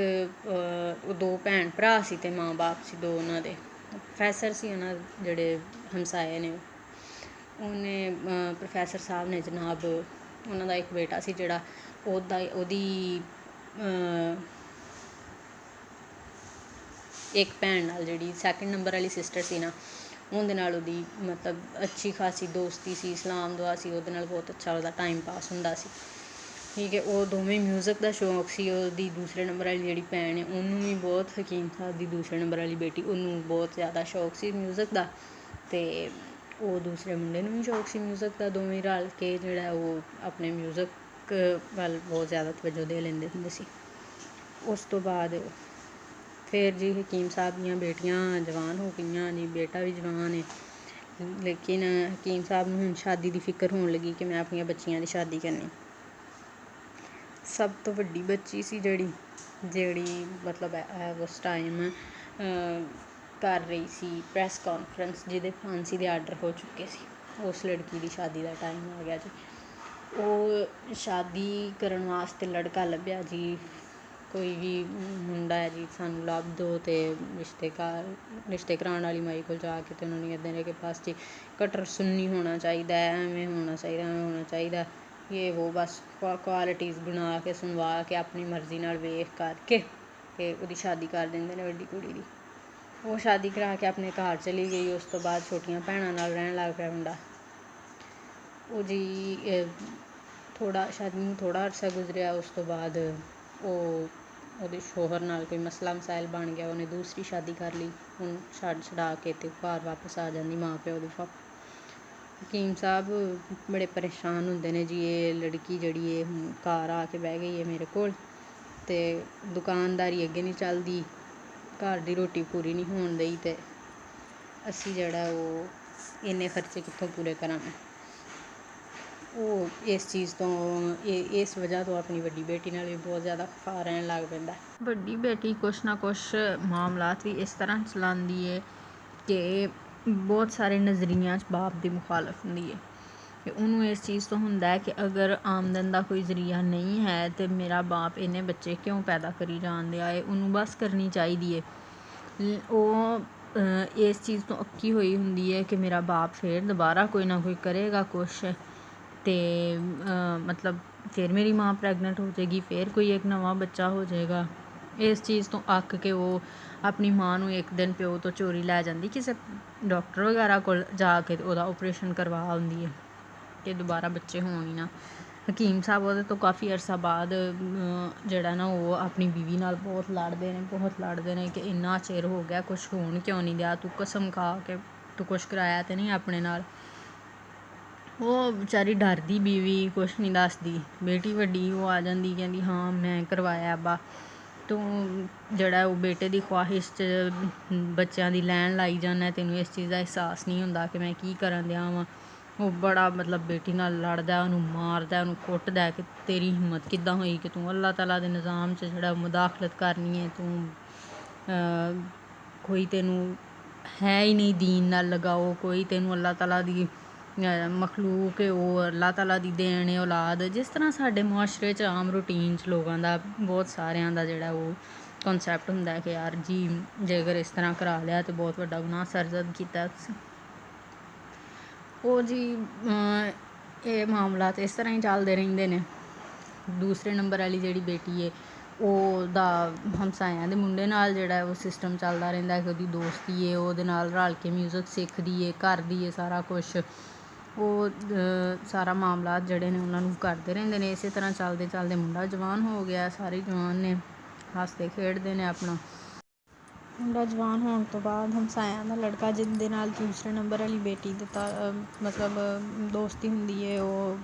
ਦੋ ਭੈਣ ਭਰਾ ਸੀ ਅਤੇ ਮਾਂ ਬਾਪ ਸੀ ਦੋ ਉਹਨਾਂ ਦੇ। ਪ੍ਰੋਫੈਸਰ ਸੀ ਉਹਨਾਂ ਜਿਹੜੇ ਹਮਸਾਏ ਨੇ। ਪ੍ਰੋਫੈਸਰ ਸਾਹਿਬ ਨੇ ਜਨਾਬ, ਉਹਨਾਂ ਦਾ ਇੱਕ ਬੇਟਾ ਸੀ ਜਿਹੜਾ ਉਹਦੀ ਇੱਕ ਭੈਣ ਨਾਲ, ਜਿਹੜੀ ਸੈਕਿੰਡ ਨੰਬਰ ਵਾਲੀ ਸਿਸਟਰ ਸੀ ਨਾ, ਉਹਦੇ ਨਾਲ ਉਹਦੀ ਮਤਲਬ ਅੱਛੀ ਖਾਸੀ ਦੋਸਤੀ ਸੀ, ਇਸਲਾਮ ਦੁਆ ਸੀ। ਉਹਦੇ ਨਾਲ ਬਹੁਤ ਅੱਛਾ ਉਹਦਾ ਟਾਈਮ ਪਾਸ ਹੁੰਦਾ ਸੀ। ਠੀਕ ਹੈ। ਉਹ ਦੋਵੇਂ ਮਿਊਜ਼ਿਕ ਦਾ ਸ਼ੌਕ ਸੀ। ਉਹਦੀ ਦੂਸਰੇ ਨੰਬਰ ਵਾਲੀ ਜਿਹੜੀ ਭੈਣ ਹੈ, ਉਹਨੂੰ ਵੀ ਬਹੁਤ, ਹਕੀਮ ਸਾਹਿਬ ਦੀ ਦੂਸਰੇ ਨੰਬਰ ਵਾਲੀ ਬੇਟੀ, ਉਹਨੂੰ ਬਹੁਤ ਜ਼ਿਆਦਾ ਸ਼ੌਕ ਸੀ ਮਿਊਜ਼ਿਕ ਦਾ, ਅਤੇ ਉਹ ਦੂਸਰੇ ਮੁੰਡੇ ਨੂੰ ਵੀ ਸ਼ੌਕ ਸੀ ਮਿਊਜ਼ਿਕ ਦਾ। ਦੋਵੇਂ ਰਲ ਕੇ ਜਿਹੜਾ ਉਹ ਆਪਣੇ ਮਿਊਜ਼ਿਕ ਵੱਲ ਬਹੁਤ ਜ਼ਿਆਦਾ ਤਵੱਜੋ ਦੇ ਲੈਂਦੇ ਹੁੰਦੇ ਸੀ। ਉਸ ਤੋਂ ਬਾਅਦ ਫਿਰ ਜੀ ਹਕੀਮ ਸਾਹਿਬ ਦੀਆਂ ਬੇਟੀਆਂ ਜਵਾਨ ਹੋ ਗਈਆਂ ਜੀ, ਬੇਟਾ ਵੀ ਜਵਾਨ ਹੈ। ਲੇਕਿਨ ਹਕੀਮ ਸਾਹਿਬ ਨੂੰ ਹੁਣ ਸ਼ਾਦੀ ਦੀ ਫਿਕਰ ਹੋਣ ਲੱਗੀ ਕਿ ਮੈਂ ਆਪਣੀਆਂ ਬੱਚੀਆਂ ਦੀ ਸ਼ਾਦੀ ਕਰਨੀ। ਸਭ ਤੋਂ ਵੱਡੀ ਬੱਚੀ ਸੀ ਜਿਹੜੀ ਮਤਲਬ ਉਸ ਟਾਈਮ ਕਰ ਰਹੀ ਸੀ ਪ੍ਰੈਸ ਕਾਨਫਰੰਸ, ਜਿਹਦੇ ਫਾਂਸੀ ਦੇ ਆਰਡਰ ਹੋ ਚੁੱਕੇ ਸੀ। ਉਸ ਲੜਕੀ ਦੀ ਸ਼ਾਦੀ ਦਾ ਟਾਈਮ ਆ ਗਿਆ ਜੀ। ਉਹ ਸ਼ਾਦੀ ਕਰਨ ਵਾਸਤੇ ਲੜਕਾ ਲੱਭਿਆ ਜੀ। ਕੋਈ ਵੀ ਮੁੰਡਾ ਹੈ ਜੀ, ਸਾਨੂੰ ਲੱਭ ਦਿਓ, ਅਤੇ ਰਿਸ਼ਤੇ ਕਰਾਉਣ ਵਾਲੀ ਮਾਈ ਕੋਲ ਜਾ ਕੇ ਅਤੇ ਉਹਨਾਂ ਨੂੰ ਇੱਦਾਂ ਦੇ ਕਿ ਬਸ ਜੀ ਕਟਰ ਸੁੰਨੀ ਹੋਣਾ ਚਾਹੀਦਾ, ਐਵੇਂ ਹੋਣਾ ਚਾਹੀਦਾ, ਐਵੇਂ ਹੋਣਾ ਚਾਹੀਦਾ, ਇਹ ਉਹ ਬਸ ਕੁਆਲਿਟੀਜ਼ ਬਣਾ ਕੇ ਸੁਣਵਾ ਕੇ ਆਪਣੀ ਮਰਜ਼ੀ ਨਾਲ ਵੇਖ ਕਰਕੇ ਅਤੇ ਉਹਦੀ ਸ਼ਾਦੀ ਕਰ ਦਿੰਦੇ ਨੇ ਵੱਡੀ ਕੁੜੀ ਦੀ। ਉਹ ਸ਼ਾਦੀ ਕਰਾ ਕੇ ਆਪਣੇ ਘਰ ਚਲੀ ਗਈ। ਉਸ ਤੋਂ ਬਾਅਦ ਛੋਟੀਆਂ ਭੈਣਾਂ ਨਾਲ ਰਹਿਣ ਲੱਗ ਪਿਆ ਮੁੰਡਾ। ਉਹ ਜੀ ਸ਼ਾਦੀ ਨੂੰ ਥੋੜ੍ਹਾ ਅਰਸਾ ਗੁਜ਼ਰਿਆ। ਉਸ ਤੋਂ ਬਾਅਦ ਉਹਦੇ ਸ਼ੌਹਰ ਨਾਲ ਕੋਈ ਮਸਲਾ ਮਸਾਇਲ ਬਣ ਗਿਆ। ਉਹਨੇ ਦੂਸਰੀ ਸ਼ਾਦੀ ਕਰ ਲਈ। ਹੁਣ ਛਡਾ ਕੇ ਅਤੇ ਘਰ ਵਾਪਸ ਆ ਜਾਂਦੀ ਮਾਂ ਪਿਓ ਦੇ। ਹਕੀਮ ਸਾਹਿਬ ਬੜੇ ਪਰੇਸ਼ਾਨ ਹੁੰਦੇ ਨੇ ਜੀ। ਇਹ ਲੜਕੀ ਜਿਹੜੀ ਹੈ ਹੁਣ ਘਰ ਆ ਕੇ ਬਹਿ ਗਈ ਹੈ ਮੇਰੇ ਕੋਲ, ਅਤੇ ਦੁਕਾਨਦਾਰੀ ਅੱਗੇ ਨਹੀਂ ਚੱਲਦੀ, ਘਰ ਦੀ ਰੋਟੀ ਪੂਰੀ ਨਹੀਂ ਹੋਣ ਦਈ, ਅਤੇ ਅਸੀਂ ਜਿਹੜਾ ਉਹ ਇੰਨੇ ਖਰਚੇ ਕਿੱਥੋਂ ਪੂਰੇ ਕਰਾਂਗੇ। ਉਹ ਇਸ ਚੀਜ਼ ਤੋਂ ਇਸ ਵਜ੍ਹਾ ਤੋਂ ਆਪਣੀ ਵੱਡੀ ਬੇਟੀ ਨਾਲ ਵੀ ਬਹੁਤ ਜ਼ਿਆਦਾ ਖਫਾ ਰਹਿਣ ਲੱਗ ਪੈਂਦਾ। ਵੱਡੀ ਬੇਟੀ ਕੁਛ ਨਾ ਕੁਛ ਮਾਮਲਾਤ ਵੀ ਇਸ ਤਰ੍ਹਾਂ ਚਲਾਉਂਦੀ ਹੈ ਕਿ ਬਹੁਤ ਸਾਰੇ ਨਜ਼ਰੀਆਂ 'ਚ ਬਾਪ ਦੀ ਮੁਖਾਲਫ ਹੁੰਦੀ ਹੈ ਕਿ ਉਹਨੂੰ ਇਸ ਚੀਜ਼ ਤੋਂ ਹੁੰਦਾ ਹੈ ਕਿ ਅਗਰ ਆਮਦਨ ਦਾ ਕੋਈ ਜ਼ਰੀਆ ਨਹੀਂ ਹੈ ਤਾਂ ਮੇਰਾ ਬਾਪ ਇੰਨੇ ਬੱਚੇ ਕਿਉਂ ਪੈਦਾ ਕਰੀ ਜਾਣ ਦਿਆ ਹੈ, ਉਹਨੂੰ ਬਸ ਕਰਨੀ ਚਾਹੀਦੀ ਹੈ। ਉਹ ਇਸ ਚੀਜ਼ ਤੋਂ ਅੱਕੀ ਹੋਈ ਹੁੰਦੀ ਹੈ ਕਿ ਮੇਰਾ ਬਾਪ ਫਿਰ ਦੁਬਾਰਾ ਕੋਈ ਨਾ ਕੋਈ ਕਰੇਗਾ ਕੁਛ, ਅਤੇ ਮਤਲਬ ਫਿਰ ਮੇਰੀ ਮਾਂ ਪ੍ਰੈਗਨੈਂਟ ਹੋ ਜਾਏਗੀ, ਫਿਰ ਕੋਈ ਇੱਕ ਨਵਾਂ ਬੱਚਾ ਹੋ ਜਾਏਗਾ। ਇਸ ਚੀਜ਼ ਤੋਂ ਅੱਕ ਕੇ ਉਹ ਆਪਣੀ ਮਾਂ ਨੂੰ ਇੱਕ ਦਿਨ ਪਿਓ ਤੋਂ ਚੋਰੀ ਲੈ ਜਾਂਦੀ ਕਿਸੇ ਡਾਕਟਰ ਵਗੈਰਾ ਕੋਲ ਜਾ ਕੇ, ਉਹਦਾ ਓਪਰੇਸ਼ਨ ਕਰਵਾ ਆਉਂਦੀ ਹੈ ਕਿ ਦੁਬਾਰਾ ਬੱਚੇ ਹੋਣ ਹੀ ਨਾ। ਹਕੀਮ ਸਾਹਿਬ ਉਹਦੇ ਤੋਂ ਕਾਫੀ ਅਰਸਾ ਬਾਅਦ ਜਿਹੜਾ ਨਾ ਉਹ ਆਪਣੀ ਬੀਵੀ ਨਾਲ ਬਹੁਤ ਲੜਦੇ ਨੇ ਕਿ ਇੰਨਾ ਚਿਰ ਹੋ ਗਿਆ, ਕੁਛ ਹੋਣ ਕਿਉਂ ਨਹੀਂ ਦਿਆ, ਤੂੰ ਕਸਮ ਖਾ ਕੇ ਤੂੰ ਕੁਛ ਕਰਾਇਆ ਤਾਂ ਨਹੀਂ ਆਪਣੇ ਨਾਲ। ਉਹ ਵਿਚਾਰੀ ਡਰਦੀ ਬੀਵੀ ਕੁਛ ਨਹੀਂ ਦੱਸਦੀ। ਬੇਟੀ ਵੱਡੀ ਉਹ ਆ ਜਾਂਦੀ, ਕਹਿੰਦੀ ਹਾਂ ਮੈਂ ਕਰਵਾਇਆ ਅੱਬਾ। ਤੂੰ ਜਿਹੜਾ ਉਹ ਬੇਟੇ ਦੀ ਖਵਾਹਿਸ਼ 'ਚ ਬੱਚਿਆਂ ਦੀ ਲੈਣ ਲਾਈ ਜਾਂਦਾ, ਤੈਨੂੰ ਇਸ ਚੀਜ਼ ਦਾ ਅਹਿਸਾਸ ਨਹੀਂ ਹੁੰਦਾ ਕਿ ਮੈਂ ਕੀ ਕਰਨ ਦਿਆ ਵਾਂ। ਉਹ ਬੜਾ ਮਤਲਬ ਬੇਟੀ ਨਾਲ ਲੜਦਾ, ਉਹਨੂੰ ਮਾਰਦਾ, ਉਹਨੂੰ ਕੁੱਟਦਾ ਕਿ ਤੇਰੀ ਹਿੰਮਤ ਕਿੱਦਾਂ ਹੋਈ ਕਿ ਤੂੰ ਅੱਲਾਹ ਤਾਲਾ ਦੇ ਨਿਜ਼ਾਮ 'ਚ ਜਿਹੜਾ ਮੁਦਾਖਲਤ ਕਰਨੀ ਹੈ, ਤੂੰ ਕੋਈ ਤੈਨੂੰ ਹੈ ਹੀ ਨਹੀਂ ਦੀਨ ਨਾਲ ਲਗਾਓ, ਕੋਈ ਤੈਨੂੰ ਅੱਲਾਹ ਤਾਲਾ ਦੀ ਮਖਲੂਕ ਹੈ, ਉਹ ਅੱਲਾਹ ਤਾਲਾ ਦੀ ਦੇਣ ਹੈ ਔਲਾਦ। ਜਿਸ ਤਰ੍ਹਾਂ ਸਾਡੇ ਮੁਆਸ਼ਰੇ 'ਚ ਆਮ ਰੂਟੀਨ 'ਚ ਲੋਕਾਂ ਦਾ ਬਹੁਤ ਸਾਰਿਆਂ ਦਾ ਜਿਹੜਾ ਉਹ ਕਨਸੈਪਟ ਹੁੰਦਾ ਕਿ ਯਾਰ ਜੀ ਜੇ ਅਗਰ ਇਸ ਤਰ੍ਹਾਂ ਕਰਾ ਲਿਆ ਤਾਂ ਬਹੁਤ ਵੱਡਾ ਗੁਨਾਹ ਸਰਜ਼ਦ ਕੀਤਾ ਤੁਸੀਂ। ਉਹ ਜੀ ਇਹ ਮਾਮਲਾਤ ਇਸ ਤਰ੍ਹਾਂ ਹੀ ਚੱਲਦੇ ਰਹਿੰਦੇ ਨੇ। ਦੂਸਰੇ ਨੰਬਰ ਵਾਲੀ ਜਿਹੜੀ ਬੇਟੀ ਹੈ ਉਹਦਾ ਹਮਸਾਇਆਂ ਦੇ ਮੁੰਡੇ ਨਾਲ ਜਿਹੜਾ ਉਹ ਸਿਸਟਮ ਚੱਲਦਾ ਰਹਿੰਦਾ ਕਿ ਉਹਦੀ ਦੋਸਤੀ ਹੈ, ਉਹਦੇ ਨਾਲ ਰਲ ਕੇ ਮਿਊਜ਼ਿਕ ਸਿੱਖਦੀ ਹੈ, ਕਰਦੀ ਹੈ ਸਾਰਾ ਕੁਛ। ਉਹ ਸਾਰਾ ਮਾਮਲਾਤ ਜਿਹੜੇ ਨੇ ਉਹਨਾਂ ਨੂੰ ਕਰਦੇ ਰਹਿੰਦੇ ਨੇ। ਇਸੇ ਤਰ੍ਹਾਂ ਚੱਲਦੇ ਚੱਲਦੇ ਮੁੰਡਾ ਜਵਾਨ ਹੋ ਗਿਆ, ਸਾਰੇ ਜਵਾਨ ਨੇ, ਹੱਸਦੇ ਖੇਡਦੇ ਨੇ ਆਪਣਾ। ਮੁੰਡਾ ਜਵਾਨ ਹੋਣ ਤੋਂ ਬਾਅਦ ਹਮਸਾਇਆਂ ਦਾ ਲੜਕਾ ਜਿਹਦੇ ਨਾਲ ਦੂਸਰੇ ਨੰਬਰ ਵਾਲੀ ਬੇਟੀ ਦਾ ਮਤਲਬ ਦੋਸਤੀ ਹੁੰਦੀ ਹੈ, ਉਹ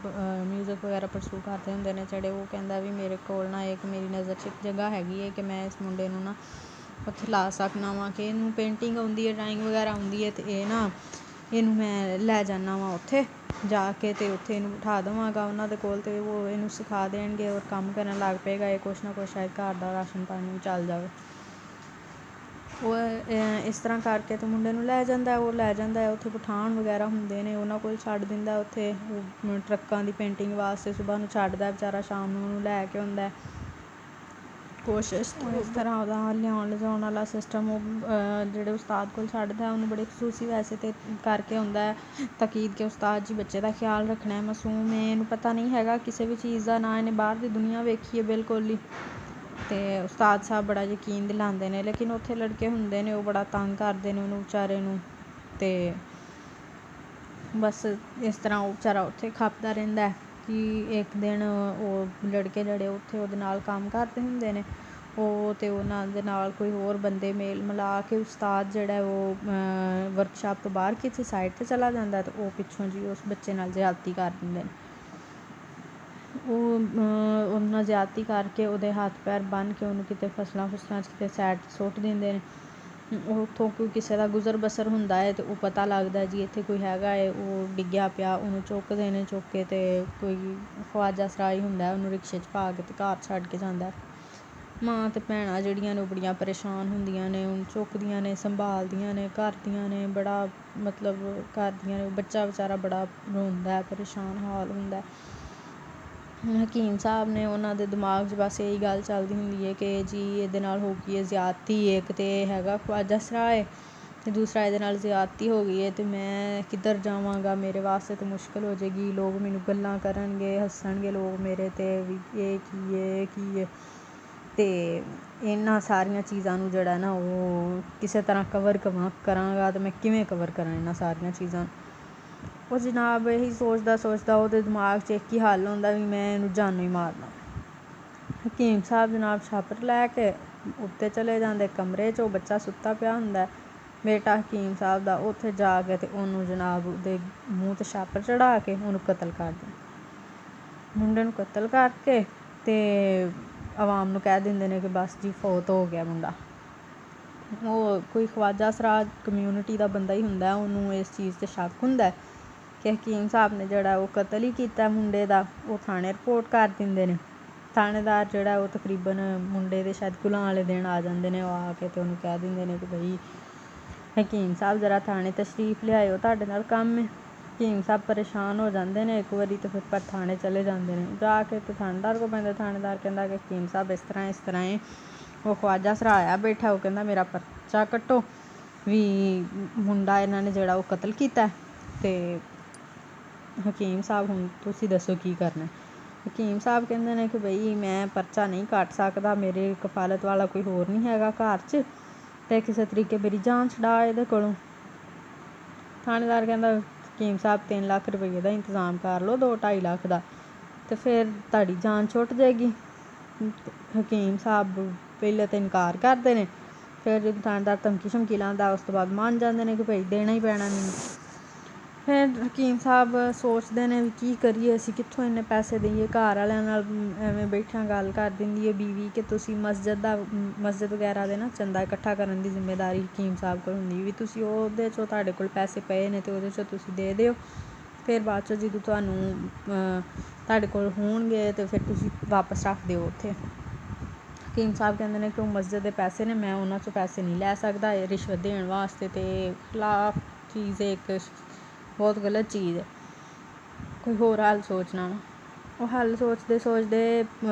ਮਿਊਜ਼ਿਕ ਵਗੈਰਾ ਪਰਸੂ ਕਰਦੇ ਹੁੰਦੇ ਨੇ ਜਿਹੜੇ। ਉਹ ਕਹਿੰਦਾ ਵੀ ਮੇਰੇ ਕੋਲ ਨਾ ਇੱਕ ਮੇਰੀ ਨਜ਼ਰ 'ਚ ਇੱਕ ਜਗ੍ਹਾ ਹੈਗੀ ਹੈ ਕਿ ਮੈਂ ਇਸ ਮੁੰਡੇ ਨੂੰ ਨਾ ਉੱਥੇ ਲਾ ਸਕਦਾ ਵਾਂ, ਕਿ ਇਹਨੂੰ ਪੇਂਟਿੰਗ ਆਉਂਦੀ ਹੈ, ਡਰਾਇੰਗ ਵਗੈਰਾ ਆਉਂਦੀ ਹੈ, ਅਤੇ ਇਹ ਨਾ ਇਹਨੂੰ ਮੈਂ ਲੈ ਜਾਂਦਾ ਵਾਂ ਉੱਥੇ ਜਾ ਕੇ, ਅਤੇ ਉੱਥੇ ਇਹਨੂੰ ਬਿਠਾ ਦੇਵਾਂਗਾ ਉਹਨਾਂ ਦੇ ਕੋਲ, ਅਤੇ ਉਹ ਇਹਨੂੰ ਸਿਖਾ ਦੇਣਗੇ ਔਰ ਕੰਮ ਕਰਨ ਲੱਗ ਪਏਗਾ। ਇਹ ਕੁਛ ਨਾ ਕੁਛ ਸ਼ਾਇਦ ਘਰ ਦਾ ਰਾਸ਼ਨ ਪਾਣੀ ਵੀ ਚੱਲ ਜਾਵੇ। ਉਹ ਇਸ ਤਰ੍ਹਾਂ ਕਰਕੇ ਅਤੇ ਮੁੰਡੇ ਨੂੰ ਲੈ ਜਾਂਦਾ। ਉਹ ਲੈ ਜਾਂਦਾ ਉੱਥੇ ਪਠਾਨ ਵਗੈਰਾ ਹੁੰਦੇ ਨੇ, ਉਹਨਾਂ ਕੋਲ ਛੱਡ ਦਿੰਦਾ ਉੱਥੇ ਟਰੱਕਾਂ ਦੀ ਪੇਂਟਿੰਗ ਵਾਸਤੇ। ਸੁਬਾਹ ਨੂੰ ਛੱਡਦਾ ਵਿਚਾਰਾ, ਸ਼ਾਮ ਨੂੰ ਉਹਨੂੰ ਲੈ ਕੇ ਆਉਂਦਾ। ਕੋਸ਼ਿਸ਼ ਇਸ ਤਰ੍ਹਾਂ ਉਹਦਾ ਲਿਆਉਣ ਲਿਜਾਉਣ ਵਾਲਾ ਸਿਸਟਮ ਉਹ ਜਿਹੜੇ ਉਸਤਾਦ ਕੋਲ ਛੱਡਦਾ ਉਹਨੂੰ ਬੜੇ ਖਸੂਸੀ ਵੈਸੇ ਤਾਂ ਕਰਕੇ ਆਉਂਦਾ ਤਾਕੀਦ ਕਿ ਉਸਤਾਦ ਜੀ ਬੱਚੇ ਦਾ ਖਿਆਲ ਰੱਖਣਾ, ਮਾਸੂਮ ਹੈ, ਇਹਨੂੰ ਪਤਾ ਨਹੀਂ ਹੈਗਾ ਕਿਸੇ ਵੀ ਚੀਜ਼ ਦਾ, ਨਾ ਇਹਨੇ ਬਾਹਰ ਦੀ ਦੁਨੀਆ ਵੇਖੀ ਹੈ ਬਿਲਕੁਲ ਹੀ। ਅਤੇ ਉਸਤਾਦ ਸਾਹਿਬ ਬੜਾ ਯਕੀਨ ਦਿਲਾਉਂਦੇ ਨੇ, ਲੇਕਿਨ ਉੱਥੇ ਲੜਕੇ ਹੁੰਦੇ ਨੇ ਉਹ ਬੜਾ ਤੰਗ ਕਰਦੇ ਨੇ ਉਹਨੂੰ ਵਿਚਾਰੇ ਨੂੰ। ਅਤੇ ਬਸ ਇਸ ਤਰ੍ਹਾਂ ਉਹ ਵਿਚਾਰਾ ਉੱਥੇ ਖਪਦਾ ਰਹਿੰਦਾ ਕਿ ਇੱਕ ਦਿਨ ਉਹ ਲੜਕੇ ਜਿਹੜੇ ਉੱਥੇ ਉਹਦੇ ਨਾਲ ਕੰਮ ਕਰਦੇ ਹੁੰਦੇ ਨੇ, ਉਹ ਅਤੇ ਉਹਨਾਂ ਦੇ ਨਾਲ ਕੋਈ ਹੋਰ ਬੰਦੇ ਮੇਲ ਮਿਲਾ ਕੇ ਉਸਤਾਦ ਜਿਹੜਾ ਉਹ ਵਰਕਸ਼ਾਪ ਤੋਂ ਬਾਹਰ ਕਿਸੇ ਸਾਈਡ 'ਤੇ ਚਲਾ ਜਾਂਦਾ, ਅਤੇ ਉਹ ਪਿੱਛੋਂ ਜੀ ਉਸ ਬੱਚੇ ਨਾਲ ਜ਼ਿਆਦਤੀ ਕਰ ਦਿੰਦੇ ਨੇ। ਉਹ ਨਾਲ ਜ਼ਿਆਦਤੀ ਕਰਕੇ ਉਹਦੇ ਹੱਥ ਪੈਰ ਬੰਨ੍ਹ ਕੇ ਉਹਨੂੰ ਕਿਤੇ ਫਸਲਾਂ 'ਚ ਕਿਤੇ ਸਾਈਡ 'ਤੇ ਸੁੱਟ ਦਿੰਦੇ ਨੇ। ਉੱਥੋਂ ਕੋਈ ਕਿਸੇ ਦਾ ਗੁਜ਼ਰ ਬਸਰ ਹੁੰਦਾ ਹੈ ਅਤੇ ਉਹ ਪਤਾ ਲੱਗਦਾ ਜੀ ਇੱਥੇ ਕੋਈ ਹੈਗਾ ਹੈ, ਉਹ ਡਿੱਗਿਆ ਪਿਆ, ਉਹਨੂੰ ਚੁੱਕਦੇ ਨੇ, ਚੁੱਕ ਕੇ ਅਤੇ ਕੋਈ ਖਵਾਜਾ ਸਰਾਈ ਹੁੰਦਾ ਉਹਨੂੰ ਰਿਕਸ਼ੇ 'ਚ ਪਾ ਕੇ ਅਤੇ ਘਰ ਛੱਡ ਕੇ ਜਾਂਦਾ। ਮਾਂ ਅਤੇ ਭੈਣਾਂ ਜਿਹੜੀਆਂ ਨੇ ਉਹ ਬੜੀਆਂ ਪਰੇਸ਼ਾਨ ਹੁੰਦੀਆਂ ਨੇ, ਉਹਨੂੰ ਚੁੱਕਦੀਆਂ ਨੇ, ਸੰਭਾਲਦੀਆਂ ਨੇ, ਕਰਦੀਆਂ ਨੇ, ਬੜਾ ਮਤਲਬ ਕਰਦੀਆਂ ਨੇ। ਬੱਚਾ ਵਿਚਾਰਾ ਬੜਾ ਰੋਂਦਾ, ਪਰੇਸ਼ਾਨ ਹਾਲ ਹੁੰਦਾ। ਹਕੀਮ ਸਾਹਿਬ ਨੇ ਉਹਨਾਂ ਦੇ ਦਿਮਾਗ 'ਚ ਬਸ ਇਹੀ ਗੱਲ ਚੱਲਦੀ ਹੁੰਦੀ ਹੈ ਕਿ ਜੀ ਇਹਦੇ ਨਾਲ ਹੋ ਗਈ ਹੈ ਜ਼ਿਆਦਤੀ, ਇੱਕ ਤਾਂ ਇਹ ਹੈਗਾ ਖਵਾਜਾ ਸਰਾਏ ਅਤੇ ਦੂਸਰਾ ਇਹਦੇ ਨਾਲ ਜ਼ਿਆਦਤੀ ਹੋ ਗਈ ਹੈ, ਅਤੇ ਮੈਂ ਕਿੱਧਰ ਜਾਵਾਂਗਾ, ਮੇਰੇ ਵਾਸਤੇ ਤਾਂ ਮੁਸ਼ਕਿਲ ਹੋ ਜਾਏਗੀ, ਲੋਕ ਮੈਨੂੰ ਗੱਲਾਂ ਕਰਨਗੇ, ਹੱਸਣਗੇ ਲੋਕ ਮੇਰੇ 'ਤੇ ਵੀ ਇਹ ਕੀ ਹੈ, ਇਹ ਕੀ ਹੈ। ਅਤੇ ਇਹਨਾਂ ਸਾਰੀਆਂ ਚੀਜ਼ਾਂ ਨੂੰ ਜਿਹੜਾ ਨਾ ਉਹ ਕਿਸੇ ਤਰ੍ਹਾਂ ਕਵਰ ਕਰਾਂਗਾ, ਅਤੇ ਮੈਂ ਕਿਵੇਂ ਕਵਰ ਕਰਾਂ ਇਹਨਾਂ ਸਾਰੀਆਂ ਚੀਜ਼ਾਂ। ਉਹ ਜਨਾਬ ਇਹੀ ਸੋਚਦਾ ਉਹਦੇ ਦਿਮਾਗ 'ਚ ਇੱਕ ਹੀ ਹੱਲ ਹੁੰਦਾ ਵੀ ਮੈਂ ਇਹਨੂੰ ਜਾਨੋਂ ਹੀ ਮਾਰਨਾ। ਹਕੀਮ ਸਾਹਿਬ ਜਨਾਬ ਛਾਪਰ ਲੈ ਕੇ ਉੱਤੇ ਚਲੇ ਜਾਂਦੇ ਕਮਰੇ 'ਚ, ਉਹ ਬੱਚਾ ਸੁੱਤਾ ਪਿਆ ਹੁੰਦਾ ਬੇਟਾ ਹਕੀਮ ਸਾਹਿਬ ਦਾ, ਉੱਥੇ ਜਾ ਕੇ ਅਤੇ ਉਹਨੂੰ ਜਨਾਬ ਉਹਦੇ ਮੂੰਹ 'ਤੇ ਛਾਪਰ ਚੜ੍ਹਾ ਕੇ ਉਹਨੂੰ ਕਤਲ ਕਰ ਦਿੰਦੇ। ਮੁੰਡੇ ਨੂੰ ਕਤਲ ਕਰਕੇ ਅਤੇ ਆਵਾਮ ਨੂੰ ਕਹਿ ਦਿੰਦੇ ਨੇ ਕਿ ਬਸ ਜੀ ਫੌਤ ਹੋ ਗਿਆ ਮੁੰਡਾ। ਉਹ ਕੋਈ ਖਵਾਜਾ ਸਰਾਜ ਕਮਿਊਨਿਟੀ ਦਾ ਬੰਦਾ ਹੀ ਹੁੰਦਾ, ਉਹਨੂੰ ਇਸ ਚੀਜ਼ 'ਤੇ ਸ਼ੱਕ ਹੁੰਦਾ ਕਿ ਹਕੀਮ ਸਾਹਿਬ ਨੇ ਜਿਹੜਾ ਉਹ ਕਤਲ ਹੀ ਕੀਤਾ ਮੁੰਡੇ ਦਾ। ਉਹ ਥਾਣੇ ਰਿਪੋਰਟ ਕਰ ਦਿੰਦੇ ਨੇ। ਥਾਣੇਦਾਰ ਜਿਹੜਾ ਉਹ ਤਕਰੀਬਨ ਮੁੰਡੇ ਦੇ ਸ਼ਾਇਦ ਗੁਲਾਂ ਵਾਲੇ ਦਿਨ ਆ ਜਾਂਦੇ ਨੇ, ਉਹ ਆ ਕੇ ਅਤੇ ਉਹਨੂੰ ਕਹਿ ਦਿੰਦੇ ਨੇ ਕਿ ਬਈ ਹਕੀਮ ਸਾਹਿਬ ਜ਼ਰਾ ਥਾਣੇ ਤਸ਼ਰੀਫ ਲਿਆਇਓ, ਤੁਹਾਡੇ ਨਾਲ ਕੰਮ ਹੈ। ਹਕੀਮ ਸਾਹਿਬ ਪਰੇਸ਼ਾਨ ਹੋ ਜਾਂਦੇ ਨੇ ਇੱਕ ਵਾਰੀ, ਅਤੇ ਫਿਰ ਪਰ ਥਾਣੇ ਚਲੇ ਜਾਂਦੇ ਨੇ। ਜਾ ਕੇ ਅਤੇ ਥਾਣੇਦਾਰ ਕੋਲ ਪੈਂਦੇ, ਥਾਣੇਦਾਰ ਕਹਿੰਦਾ ਕਿ ਹਕੀਮ ਸਾਹਿਬ ਇਸ ਤਰ੍ਹਾਂ ਹੈ। ਉਹ ਖਵਾਜਾ ਸਰਾ ਆਇਆ ਬੈਠਾ, ਉਹ ਕਹਿੰਦਾ ਮੇਰਾ ਪਰਚਾ ਕੱਟੋ ਵੀ ਮੁੰਡਾ ਇਹਨਾਂ ਨੇ ਜਿਹੜਾ ਉਹ ਕਤਲ ਕੀਤਾ। ਅਤੇ ਹਕੀਮ ਸਾਹਿਬ ਹੁਣ ਤੁਸੀਂ ਦੱਸੋ ਕੀ ਕਰਨਾ। ਹਕੀਮ ਸਾਹਿਬ ਕਹਿੰਦੇ ਨੇ ਕਿ ਬਈ ਮੈਂ ਪਰਚਾ ਨਹੀਂ ਕੱਟ ਸਕਦਾ, ਮੇਰੇ ਕਫਾਲਤ ਵਾਲਾ ਕੋਈ ਹੋਰ ਨਹੀਂ ਹੈਗਾ ਘਰ 'ਚ, ਅਤੇ ਕਿਸੇ ਤਰੀਕੇ ਮੇਰੀ ਜਾਨ ਛੁਡਾ ਇਹਦੇ ਕੋਲੋਂ। ਥਾਣੇਦਾਰ ਕਹਿੰਦਾ ਹਕੀਮ ਸਾਹਿਬ 3 ਲੱਖ ਰੁਪਈਏ ਦਾ ਇੰਤਜ਼ਾਮ ਕਰ ਲਓ, 2-2.5 ਲੱਖ ਦਾ, ਅਤੇ ਫਿਰ ਤੁਹਾਡੀ ਜਾਨ ਛੁੱਟ ਜਾਏਗੀ। ਹਕੀਮ ਸਾਹਿਬ ਪਹਿਲੇ ਤਾਂ ਇਨਕਾਰ ਕਰਦੇ ਨੇ, ਫਿਰ ਜਦੋਂ ਥਾਣੇਦਾਰ ਧਮਕੀ ਸ਼ਮਕੀ ਲਾਉਂਦਾ ਉਸ ਤੋਂ ਬਾਅਦ ਮੰਨ ਜਾਂਦੇ ਨੇ ਕਿ ਭਾਈ ਦੇਣਾ ਹੀ ਪੈਣਾ ਮੈਨੂੰ। ਫਿਰ ਹਕੀਮ ਸਾਹਿਬ ਸੋਚਦੇ ਨੇ ਵੀ ਕੀ ਕਰੀਏ, ਅਸੀਂ ਕਿੱਥੋਂ ਇੰਨੇ ਪੈਸੇ ਦੇਈਏ। ਘਰ ਵਾਲਿਆਂ ਨਾਲ ਐਵੇਂ ਬੈਠਿਆਂ ਗੱਲ ਕਰ ਦਿੰਦੀ ਹੈ ਬੀਵੀ ਕਿ ਤੁਸੀਂ ਮਸਜਿਦ ਵਗੈਰਾ ਦੇ ਨਾ ਚੰਦਾ ਇਕੱਠਾ ਕਰਨ ਦੀ ਜ਼ਿੰਮੇਵਾਰੀ ਹਕੀਮ ਸਾਹਿਬ ਕੋਲ ਹੁੰਦੀ ਵੀ ਤੁਸੀਂ ਉਹਦੇ 'ਚੋਂ ਤੁਹਾਡੇ ਕੋਲ ਪੈਸੇ ਪਏ ਨੇ ਅਤੇ ਉਹਦੇ 'ਚੋਂ ਤੁਸੀਂ ਦੇ ਦਿਓ, ਫਿਰ ਬਾਅਦ 'ਚੋਂ ਜਦੋਂ ਤੁਹਾਨੂੰ ਤੁਹਾਡੇ ਕੋਲ ਹੋਣਗੇ ਅਤੇ ਫਿਰ ਤੁਸੀਂ ਵਾਪਸ ਰੱਖ ਦਿਓ ਉੱਥੇ। ਹਕੀਮ ਸਾਹਿਬ ਕਹਿੰਦੇ ਨੇ ਕਿ ਉਹ ਮਸਜਿਦ ਦੇ ਪੈਸੇ ਨੇ, ਮੈਂ ਉਹਨਾਂ 'ਚੋਂ ਪੈਸੇ ਨਹੀਂ ਲੈ ਸਕਦਾ, ਇਹ ਰਿਸ਼ਵਤ ਦੇਣ ਵਾਸਤੇ ਅਤੇ ਖਿਲਾਫ ਚੀਜ਼ ਹੈ, ਇੱਕ ਬਹੁਤ ਗਲਤ ਚੀਜ਼ ਹੈ, ਕੋਈ ਹੋਰ ਹੱਲ ਸੋਚਣਾ ਵਾ। ਉਹ ਹੱਲ ਸੋਚਦੇ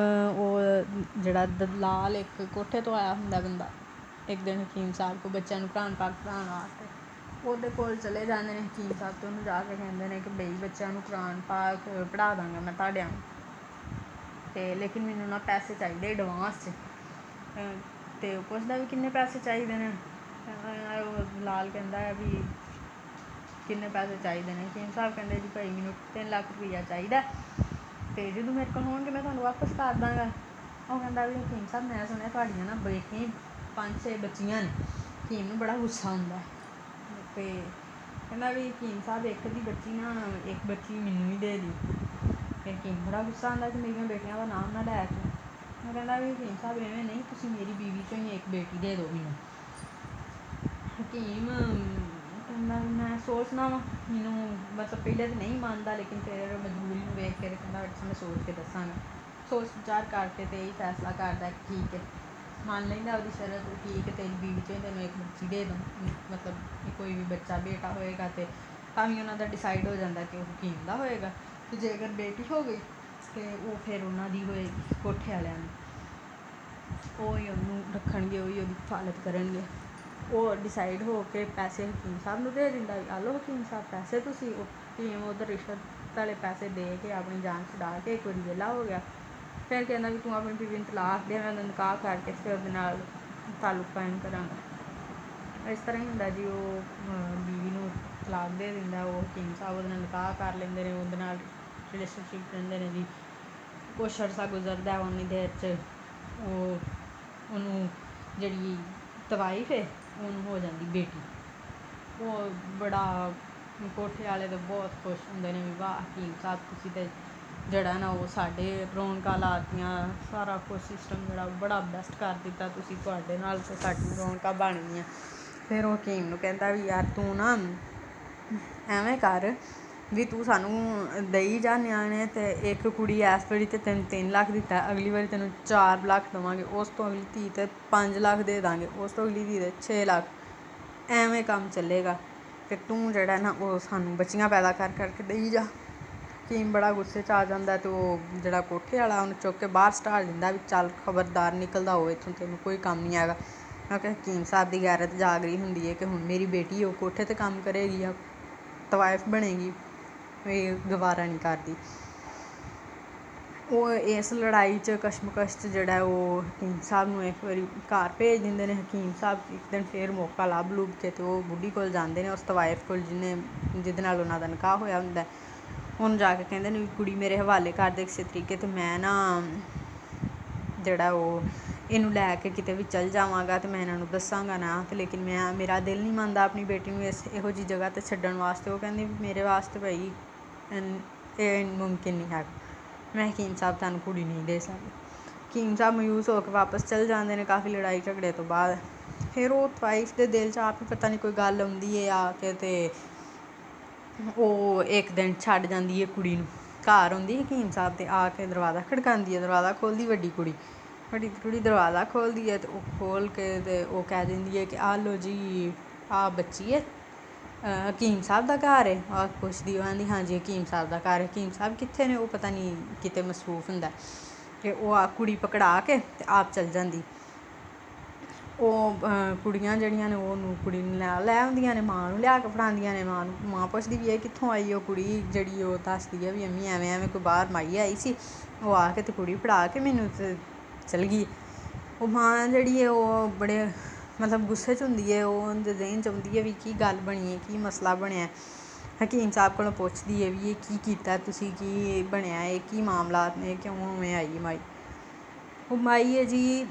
ਉਹ ਜਿਹੜਾ ਦਲਾਲ ਇੱਕ ਕੋਠੇ ਤੋਂ ਆਇਆ ਹੁੰਦਾ ਬੰਦਾ, ਇੱਕ ਦਿਨ ਹਕੀਮ ਸਾਹਿਬ ਕੋਲ ਬੱਚਿਆਂ ਨੂੰ ਪੜ੍ਹਾਉਣ ਵਾਸਤੇ, ਉਹਦੇ ਕੋਲ ਚਲੇ ਜਾਂਦੇ ਨੇ ਹਕੀਮ ਸਾਹਿਬ ਤੇ ਉਹਨੂੰ ਜਾ ਕੇ ਕਹਿੰਦੇ ਨੇ ਕਿ ਬਈ ਬੱਚਿਆਂ ਨੂੰ ਕੁਰਾਨ ਪਾਕ ਪੜ੍ਹਾ ਦਾਂਗਾ ਮੈਂ ਤੁਹਾਡਿਆਂ ਨੂੰ, ਅਤੇ ਲੇਕਿਨ ਮੈਨੂੰ ਨਾ ਪੈਸੇ ਚਾਹੀਦੇ ਐਡਵਾਂਸ 'ਚ। ਅਤੇ ਉਹ ਪੁੱਛਦਾ ਵੀ ਕਿੰਨੇ ਪੈਸੇ ਚਾਹੀਦੇ ਨੇ, ਉਹ ਲਾਲ ਕਹਿੰਦਾ ਹੈ ਵੀ ਕਿੰਨੇ ਪੈਸੇ ਚਾਹੀਦੇ ਨੇ। ਹਕੀਮ ਸਾਹਿਬ ਕਹਿੰਦੇ ਜੀ ਭਾਈ ਮੈਨੂੰ 3 ਲੱਖ ਰੁਪਈਆ ਚਾਹੀਦਾ, ਅਤੇ ਜਦੋਂ ਮੇਰੇ ਕੋਲ ਹੋਣਗੇ ਮੈਂ ਤੁਹਾਨੂੰ ਵਾਪਸ ਕਰ ਦਾਂਗਾ। ਉਹ ਕਹਿੰਦਾ ਵੀ ਹਕੀਮ ਸਾਹਿਬ ਮੈਂ ਸੁਣਿਆ ਤੁਹਾਡੀਆਂ ਨਾ ਬੇਟੀਆਂ 5-6 ਬੱਚੀਆਂ ਨੇ। ਹਕੀਮ ਨੂੰ ਬੜਾ ਗੁੱਸਾ ਹੁੰਦਾ, ਅਤੇ ਕਹਿੰਦਾ ਵੀ ਹਕੀਮ ਸਾਹਿਬ ਇੱਕ ਦੀ ਬੱਚੀ ਨਾ ਇੱਕ ਬੱਚੀ ਮੈਨੂੰ ਵੀ ਦੇ ਦਿਓ। ਫਿਰ ਹਕੀਮ ਬੜਾ ਗੁੱਸਾ ਆਉਂਦਾ ਕਿ ਮੇਰੀਆਂ ਬੇਟੀਆਂ ਦਾ ਨਾਮ ਨਾ ਲੈ ਕੇ। ਉਹ ਕਹਿੰਦਾ ਵੀ ਹਕੀਮ ਸਾਹਿਬ ਐਵੇਂ ਨਹੀਂ, ਤੁਸੀਂ ਮੇਰੀ ਬੀਵੀ 'ਚੋਂ ਹੀ ਇੱਕ ਬੇਟੀ ਦੇ ਦਿਓ ਮੈਨੂੰ। ਹਕੀਮ ਕਹਿੰਦਾ ਮੈਂ ਸੋਚਣਾ ਵਾ, ਮੈਨੂੰ ਮਤਲਬ ਪਹਿਲੇ ਤਾਂ ਨਹੀਂ ਮੰਨਦਾ, ਲੇਕਿਨ ਫਿਰ ਮਜਬੂਰੀ ਨੂੰ ਵੇਖ ਕੇ ਕਹਿੰਦਾ ਅੱਛਾ ਮੈਂ ਸੋਚ ਕੇ ਦੱਸਾਂਗਾ। ਸੋਚ ਵਿਚਾਰ ਕਰਕੇ ਅਤੇ ਇਹੀ ਫੈਸਲਾ ਕਰਦਾ ਕਿ ਠੀਕ ਹੈ, ਮੰਨ ਲੈਂਦਾ ਉਹਦੀ ਸ਼ਰਤ, ਠੀਕ ਹੈ ਤੇਰੀ ਬੀਵੀ 'ਚੋਂ ਤੈਨੂੰ ਇੱਕ ਬੱਚੀ ਦੇ ਦੂੰ, ਮਤਲਬ ਕਿ ਕੋਈ ਵੀ ਬੱਚਾ ਬੇਟਾ ਹੋਏਗਾ ਅਤੇ ਤਾਂ ਵੀ ਉਹਨਾਂ ਦਾ ਡਿਸਾਈਡ ਹੋ ਜਾਂਦਾ ਕਿ ਉਹ ਹਕੀਮ ਦਾ ਹੋਏਗਾ, ਅਤੇ ਜੇਕਰ ਬੇਟੀ ਹੋ ਗਈ ਅਤੇ ਉਹ ਫਿਰ ਉਹਨਾਂ ਦੀ ਹੋਏਗੀ ਕੋਠੇ ਵਾਲਿਆਂ ਦੀ, ਉਹ ਹੀ ਉਹਨੂੰ ਰੱਖਣਗੇ, ਉਹੀ ਉਹਦੀ ਹਿਫਾਜ਼ਤ ਕਰਨਗੇ। ਉਹ ਡਿਸਾਈਡ ਹੋ ਕੇ ਪੈਸੇ ਹਕੀਮ ਸਾਹਿਬ ਨੂੰ ਦੇ ਦਿੰਦਾ, ਆ ਲਓ ਹਕੀਮ ਸਾਹਿਬ ਪੈਸੇ ਤੁਸੀਂ। ਉਹ ਹਕੀਮ ਉੱਧਰ ਰਿਸ਼ਵਤ ਵਾਲੇ ਪੈਸੇ ਦੇ ਕੇ ਆਪਣੀ ਜਾਨ ਛੁਡਾ ਕੇ ਇੱਕ ਵਾਰੀ ਵਿਹਲਾ ਹੋ ਗਿਆ। ਫਿਰ ਕਹਿੰਦਾ ਵੀ ਤੂੰ ਆਪਣੀ ਬੀਵੀ ਨੂੰ ਤਲਾਕ ਦੇ, ਮੈਂ ਉਹਦਾ ਨਿਕਾਹ ਕਰਕੇ ਫਿਰ ਉਹਦੇ ਨਾਲ ਤਾਲੁਕ ਕਾਇਮ ਕਰਾਂਗਾ। ਇਸ ਤਰ੍ਹਾਂ ਹੀ ਹੁੰਦਾ ਜੀ, ਉਹ ਬੀਵੀ ਨੂੰ ਤਲਾਕ ਦੇ ਦਿੰਦਾ, ਉਹ ਹਕੀਮ ਸਾਹਿਬ ਉਹਦੇ ਨਾਲ ਨਿਕਾਹ ਕਰ ਲੈਂਦੇ ਨੇ, ਉਹਦੇ ਨਾਲ ਰਿਲੇਸ਼ਨਸ਼ਿਪ ਰਹਿੰਦੇ ਨੇ ਜੀ। ਕੁਛ ਅਰਸਾ ਗੁਜ਼ਰਦਾ, ਉਨੀ ਦੇਰ 'ਚ ਉਹਨੂੰ ਜਿਹੜੀ ਤਵਾਈਫ ਹੈ ਉਹਨੂੰ ਹੋ ਜਾਂਦੀ ਬੇਟੀ। ਉਹ ਬੜਾ ਕੋਠੇ ਵਾਲੇ ਤਾਂ ਬਹੁਤ ਖੁਸ਼ ਹੁੰਦੇ ਨੇ ਵੀ ਵਾਹ ਹਕੀਮ ਸਾਹਿਬ ਤੁਸੀਂ ਤਾਂ ਜਿਹੜਾ ਨਾ ਉਹ ਸਾਡੇ ਰੌਣਕਾਂ ਲਾਤੀਆਂ, ਸਾਰਾ ਕੁਛ ਸਿਸਟਮ ਜਿਹੜਾ ਬੜਾ ਬੈਸਟ ਕਰ ਦਿੱਤਾ ਤੁਸੀਂ, ਤੁਹਾਡੇ ਨਾਲ ਤਾਂ ਸਾਡੀ ਰੌਣਕਾਂ ਬਣ ਗਈਆਂ। ਫਿਰ ਉਹ ਹਕੀਮ ਨੂੰ ਕਹਿੰਦਾ ਵੀ ਯਾਰ ਤੂੰ ਨਾ ਐਵੇਂ ਕਰ ਵੀ ਤੂੰ ਸਾਨੂੰ ਦੇਈ ਜਾ ਨਿਆਣੇ, ਅਤੇ ਇੱਕ ਕੁੜੀ ਇਸ ਵਾਰੀ ਤਾਂ ਤੈਨੂੰ 3 ਲੱਖ ਦਿੱਤਾ, ਅਗਲੀ ਵਾਰੀ ਤੈਨੂੰ 4 ਲੱਖ ਦੇਵਾਂਗੇ, ਉਸ ਤੋਂ ਅਗਲੀ ਧੀ 'ਤੇ 5 ਲੱਖ ਦੇ ਦਾਂਗੇ, ਉਸ ਤੋਂ ਅਗਲੀ ਧੀ 'ਤੇ 6 ਲੱਖ, ਐਵੇਂ ਕੰਮ ਚੱਲੇਗਾ, ਅਤੇ ਤੂੰ ਜਿਹੜਾ ਨਾ ਉਹ ਸਾਨੂੰ ਬੱਚੀਆਂ ਪੈਦਾ ਕਰ ਕਰਕੇ ਦੇਈ ਜਾ। ਹਕੀਮ ਬੜਾ ਗੁੱਸੇ 'ਚ ਆ ਜਾਂਦਾ, ਅਤੇ ਉਹ ਜਿਹੜਾ ਕੋਠੇ ਵਾਲਾ ਉਹਨੂੰ ਚੁੱਕ ਕੇ ਬਾਹਰ ਸੁਟਾ ਦਿੰਦਾ ਵੀ ਚੱਲ ਖਬਰਦਾਰ ਨਿਕਲਦਾ ਹੋਵੇ ਇੱਥੋਂ, ਤੈਨੂੰ ਕੋਈ ਕੰਮ ਨਹੀਂ ਹੈਗਾ। ਕਿਉਂਕਿ ਹਕੀਮ ਸਾਹਿਬ ਦੀ ਗੈਰਤ ਜਾਗ ਰਹੀ ਹੁੰਦੀ ਹੈ ਕਿ ਹੁਣ ਮੇਰੀ ਬੇਟੀ ਉਹ ਕੋਠੇ 'ਤੇ ਕੰਮ ਕਰੇਗੀ ਜਾਂ ਤਵਾਇਫ ਬਣੇਗੀ, ਇਹ ਗਵਾਰਾ ਨਹੀਂ ਕਰਦੀ। ਉਹ ਇਸ ਲੜਾਈ 'ਚ ਕਸ਼ਮਕਸ਼ 'ਚ ਜਿਹੜਾ ਉਹ ਹਕੀਮ ਸਾਹਿਬ ਨੂੰ ਇੱਕ ਵਾਰੀ ਘਰ ਭੇਜ ਦਿੰਦੇ ਨੇ। ਹਕੀਮ ਸਾਹਿਬ ਇੱਕ ਦਿਨ ਫਿਰ ਮੌਕਾ ਲੱਭ ਲੁੱਭ ਕੇ ਅਤੇ ਉਹ ਬੁੱਢੀ ਕੋਲ ਜਾਂਦੇ ਨੇ, ਉਸ ਤਵਾਇਫ ਕੋਲ ਜਿਹਦੇ ਨਾਲ ਉਹਨਾਂ ਦਾ ਨਿਕਾਹ ਹੋਇਆ ਹੁੰਦਾ। ਉਹਨੂੰ ਜਾ ਕੇ ਕਹਿੰਦੇ ਨੇ ਵੀ ਕੁੜੀ ਮੇਰੇ ਹਵਾਲੇ ਕਰ ਦੇ ਕਿਸੇ ਤਰੀਕੇ, ਅਤੇ ਮੈਂ ਨਾ ਜਿਹੜਾ ਉਹ ਇਹਨੂੰ ਲੈ ਕੇ ਕਿਤੇ ਵੀ ਚੱਲ ਜਾਵਾਂਗਾ, ਅਤੇ ਮੈਂ ਇਹਨਾਂ ਨੂੰ ਦੱਸਾਂਗਾ ਨਾ, ਅਤੇ ਲੇਕਿਨ ਮੇਰਾ ਦਿਲ ਨਹੀਂ ਮੰਨਦਾ ਆਪਣੀ ਬੇਟੀ ਨੂੰ ਇਹੋ ਜਿਹੀ ਜਗ੍ਹਾ 'ਤੇ ਛੱਡਣ ਵਾਸਤੇ। ਉਹ ਕਹਿੰਦੀ ਮੇਰੇ ਵਾਸਤੇ ਭਾਈ ਇਹ ਮੁਮਕਿਨ ਨਹੀਂ ਹੈਗਾ, ਮੈਂ ਹਕੀਮ ਸਾਹਿਬ ਤੁਹਾਨੂੰ ਕੁੜੀ ਨਹੀਂ ਦੇ ਸਕਦੀ। ਹਕੀਮ ਸਾਹਿਬ ਮਾਯੂਸ ਹੋ ਕੇ ਵਾਪਸ ਚੱਲ ਜਾਂਦੇ ਨੇ ਕਾਫੀ ਲੜਾਈ ਝਗੜੇ ਤੋਂ ਬਾਅਦ। ਫਿਰ ਉਹ ਤਵਾਈਫ ਦੇ ਦਿਲ 'ਚ ਆਪ ਹੀ ਪਤਾ ਨਹੀਂ ਕੋਈ ਗੱਲ ਆਉਂਦੀ ਹੈ ਆ ਕੇ, ਅਤੇ ਉਹ ਇੱਕ ਦਿਨ ਛੱਡ ਜਾਂਦੀ ਹੈ ਕੁੜੀ ਨੂੰ। ਘਰ ਆਉਂਦੀ ਹਕੀਮ ਸਾਹਿਬ 'ਤੇ ਆ ਕੇ ਦਰਵਾਜ਼ਾ ਖੜਕਾਉਂਦੀ ਹੈ, ਦਰਵਾਜ਼ਾ ਖੋਲ੍ਹਦੀ ਵੱਡੀ ਕੁੜੀ ਦਰਵਾਜ਼ਾ ਖੋਲ੍ਹਦੀ ਹੈ, ਅਤੇ ਉਹ ਖੋਲ੍ਹ ਕੇ ਅਤੇ ਉਹ ਕਹਿ ਦਿੰਦੀ ਹੈ ਕਿ ਆ ਲਓ ਜੀ ਆਹ ਬੱਚੀ ਹੈ, ਹਕੀਮ ਸਾਹਿਬ ਦਾ ਘਰ ਹੈ। ਆ ਪੁੱਛਦੀ ਉਹ ਕਹਿੰਦੀ ਹਾਂਜੀ ਹਕੀਮ ਸਾਹਿਬ ਦਾ ਘਰ। ਹਕੀਮ ਸਾਹਿਬ ਕਿੱਥੇ ਨੇ? ਉਹ ਪਤਾ ਨਹੀਂ ਕਿਤੇ ਮਸਰੂਫ ਹੁੰਦਾ, ਅਤੇ ਉਹ ਆ ਕੁੜੀ ਪਕੜਾ ਕੇ ਅਤੇ ਆਪ ਚੱਲ ਜਾਂਦੀ। ਉਹ ਕੁੜੀਆਂ ਜਿਹੜੀਆਂ ਨੇ ਉਹਨੂੰ ਕੁੜੀ ਨੂੰ ਲੈ ਆਉਂਦੀਆਂ ਨੇ, ਮਾਂ ਨੂੰ ਲਿਆ ਕੇ ਫੜਾਉਂਦੀਆਂ ਨੇ। ਮਾਂ ਪੁੱਛਦੀ ਵੀ ਇਹ ਕਿੱਥੋਂ ਆਈ? ਉਹ ਕੁੜੀ ਜਿਹੜੀ ਉਹ ਦੱਸਦੀ ਹੈ ਵੀ ਅੰਮੀ ਐਵੇਂ ਕੋਈ ਬਾਹਰ ਮਾਈ ਆਈ ਸੀ, ਉਹ ਆ ਕੇ ਅਤੇ ਕੁੜੀ ਫੜਾ ਕੇ ਮੈਨੂੰ ਅਤੇ ਚਲ ਗਈ। ਉਹ ਮਾਂ ਜਿਹੜੀ ਹੈ ਉਹ ਬੜੇ ਮਤਲਬ ਗੁੱਸੇ 'ਚ ਹੁੰਦੀ ਹੈ, ਉਹ ਉਹਦੇ ਜ਼ਿਹਨ 'ਚ ਆਉਂਦੀ ਹੈ ਵੀ ਕੀ ਗੱਲ ਬਣੀ ਹੈ, ਕੀ ਮਸਲਾ ਬਣਿਆ। ਹਕੀਮ ਸਾਹਿਬ ਕੋਲੋਂ ਪੁੱਛਦੀ ਹੈ ਵੀ ਇਹ ਕੀ ਕੀਤਾ ਤੁਸੀਂ, ਕੀ ਬਣਿਆ, ਇਹ ਕੀ ਮਾਮਲਾਤ ਨੇ, ਕਿਉਂ ਉਵੇਂ ਆਈ ਮਾਈ? ਉਹ ਮਾਈ ਹੈ ਜੀ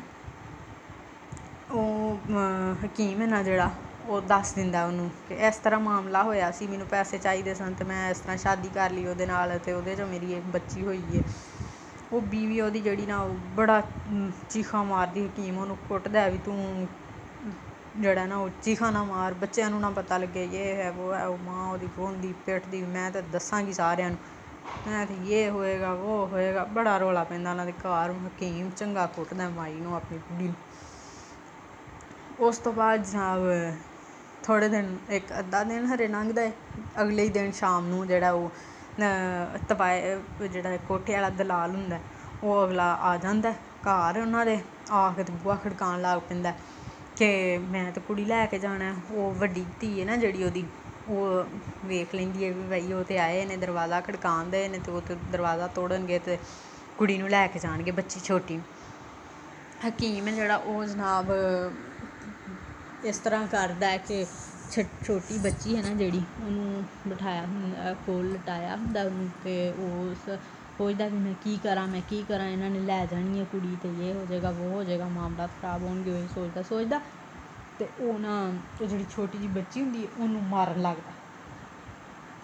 ਉਹ ਹਕੀਮ ਹੈ ਨਾ ਜਿਹੜਾ, ਉਹ ਦੱਸ ਦਿੰਦਾ ਉਹਨੂੰ ਕਿ ਇਸ ਤਰ੍ਹਾਂ ਮਾਮਲਾ ਹੋਇਆ ਸੀ, ਮੈਨੂੰ ਪੈਸੇ ਚਾਹੀਦੇ ਸਨ ਅਤੇ ਮੈਂ ਇਸ ਤਰ੍ਹਾਂ ਸ਼ਾਦੀ ਕਰ ਲਈ ਉਹਦੇ ਨਾਲ, ਅਤੇ ਉਹਦੇ 'ਚੋਂ ਮੇਰੀ ਇੱਕ ਬੱਚੀ ਹੋਈ ਹੈ। ਉਹ ਬੀਵੀ ਉਹਦੀ ਜਿਹੜੀ ਨਾ ਉਹ ਬੜਾ ਚੀਖਾਂ ਮਾਰਦੀ, ਹਕੀਮ ਉਹਨੂੰ ਕੁੱਟਦਾ ਵੀ ਤੂੰ ਜਿਹੜਾ ਨਾ ਉਹ ਚੀਖਾਂ ਨਾ ਮਾਰ, ਬੱਚਿਆਂ ਨੂੰ ਨਾ ਪਤਾ ਲੱਗੇ, ਇਹ ਹੈ ਉਹ ਹੈ। ਉਹ ਮਾਂ ਉਹਦੀ ਰੋਂਦੀ ਪਿੱਟਦੀ, ਮੈਂ ਤਾਂ ਦੱਸਾਂਗੀ ਸਾਰਿਆਂ ਨੂੰ, ਮੈਂ ਤਾਂ ਇਹ ਹੋਏਗਾ ਉਹ ਹੋਏਗਾ, ਬੜਾ ਰੌਲਾ ਪੈਂਦਾ ਉਹਨਾਂ ਦੇ ਘਰ। ਹਕੀਮ ਚੰਗਾ ਕੁੱਟਦਾ ਮਾਈ ਨੂੰ, ਆਪਣੀ ਕੁੜੀ ਨੂੰ। ਉਸ ਤੋਂ ਬਾਅਦ ਜਨਾਬ ਥੋੜ੍ਹੇ ਦਿਨ, ਇੱਕ ਅੱਧਾ ਦਿਨ ਹਰੇ ਲੰਘਦਾ ਹੈ। ਅਗਲੇ ਹੀ ਦਿਨ ਸ਼ਾਮ ਨੂੰ ਜਿਹੜਾ ਉਹ ਜਿਹੜਾ ਕੋਠੇ ਵਾਲਾ ਦਲਾਲ ਹੁੰਦਾ, ਉਹ ਅਗਲਾ ਆ ਜਾਂਦਾ ਘਰ ਉਹਨਾਂ ਦੇ, ਆ ਕੇ ਅਤੇ ਬੂਹਾ ਖੜਕਾਉਣ ਲੱਗ ਪੈਂਦਾ। ਕਿ ਮੈਂ ਤਾਂ ਕੁੜੀ ਲੈ ਕੇ ਜਾਣਾ। ਉਹ ਵੱਡੀ ਧੀ ਹੈ ਨਾ ਜਿਹੜੀ ਉਹਦੀ, ਉਹ ਵੇਖ ਲੈਂਦੀ ਹੈ ਵੀ ਬਈ ਉਹ ਤਾਂ ਆਏ ਨੇ ਦਰਵਾਜ਼ਾ ਖੜਕਾਉਂਦੇ ਨੇ ਅਤੇ ਉਹ ਤਾਂ ਦਰਵਾਜ਼ਾ ਤੋੜਨਗੇ ਅਤੇ ਕੁੜੀ ਨੂੰ ਲੈ ਕੇ ਜਾਣਗੇ, ਬੱਚੀ ਛੋਟੀ। ਹਕੀਮ ਹੈ ਜਿਹੜਾ ਉਹ ਜਨਾਬ ਇਸ ਤਰ੍ਹਾਂ ਕਰਦਾ ਕਿ ਛੋਟੀ ਬੱਚੀ ਹੈ ਨਾ ਜਿਹੜੀ, ਉਹਨੂੰ ਬਿਠਾਇਆ ਹੁੰਦਾ ਕੋਲ, ਲਟਾਇਆ ਹੁੰਦਾ ਉਹਨੂੰ, ਅਤੇ ਉਹ ਸੋਚਦਾ ਵੀ ਮੈਂ ਕੀ ਕਰਾਂ, ਇਹਨਾਂ ਨੇ ਲੈ ਜਾਣੀ ਹੈ ਕੁੜੀ ਅਤੇ ਇਹ ਹੋ ਜਾਏਗਾ, ਉਹ ਹੋ ਜਾਏਗਾ, ਮਾਮਲਾਤ ਖਰਾਬ ਹੋਣਗੇ। ਉਹ ਸੋਚਦਾ ਅਤੇ ਉਹ ਨਾ ਉਹ ਜਿਹੜੀ ਛੋਟੀ ਜਿਹੀ ਬੱਚੀ ਹੁੰਦੀ ਹੈ ਉਹਨੂੰ ਮਾਰਨ ਲੱਗਦਾ।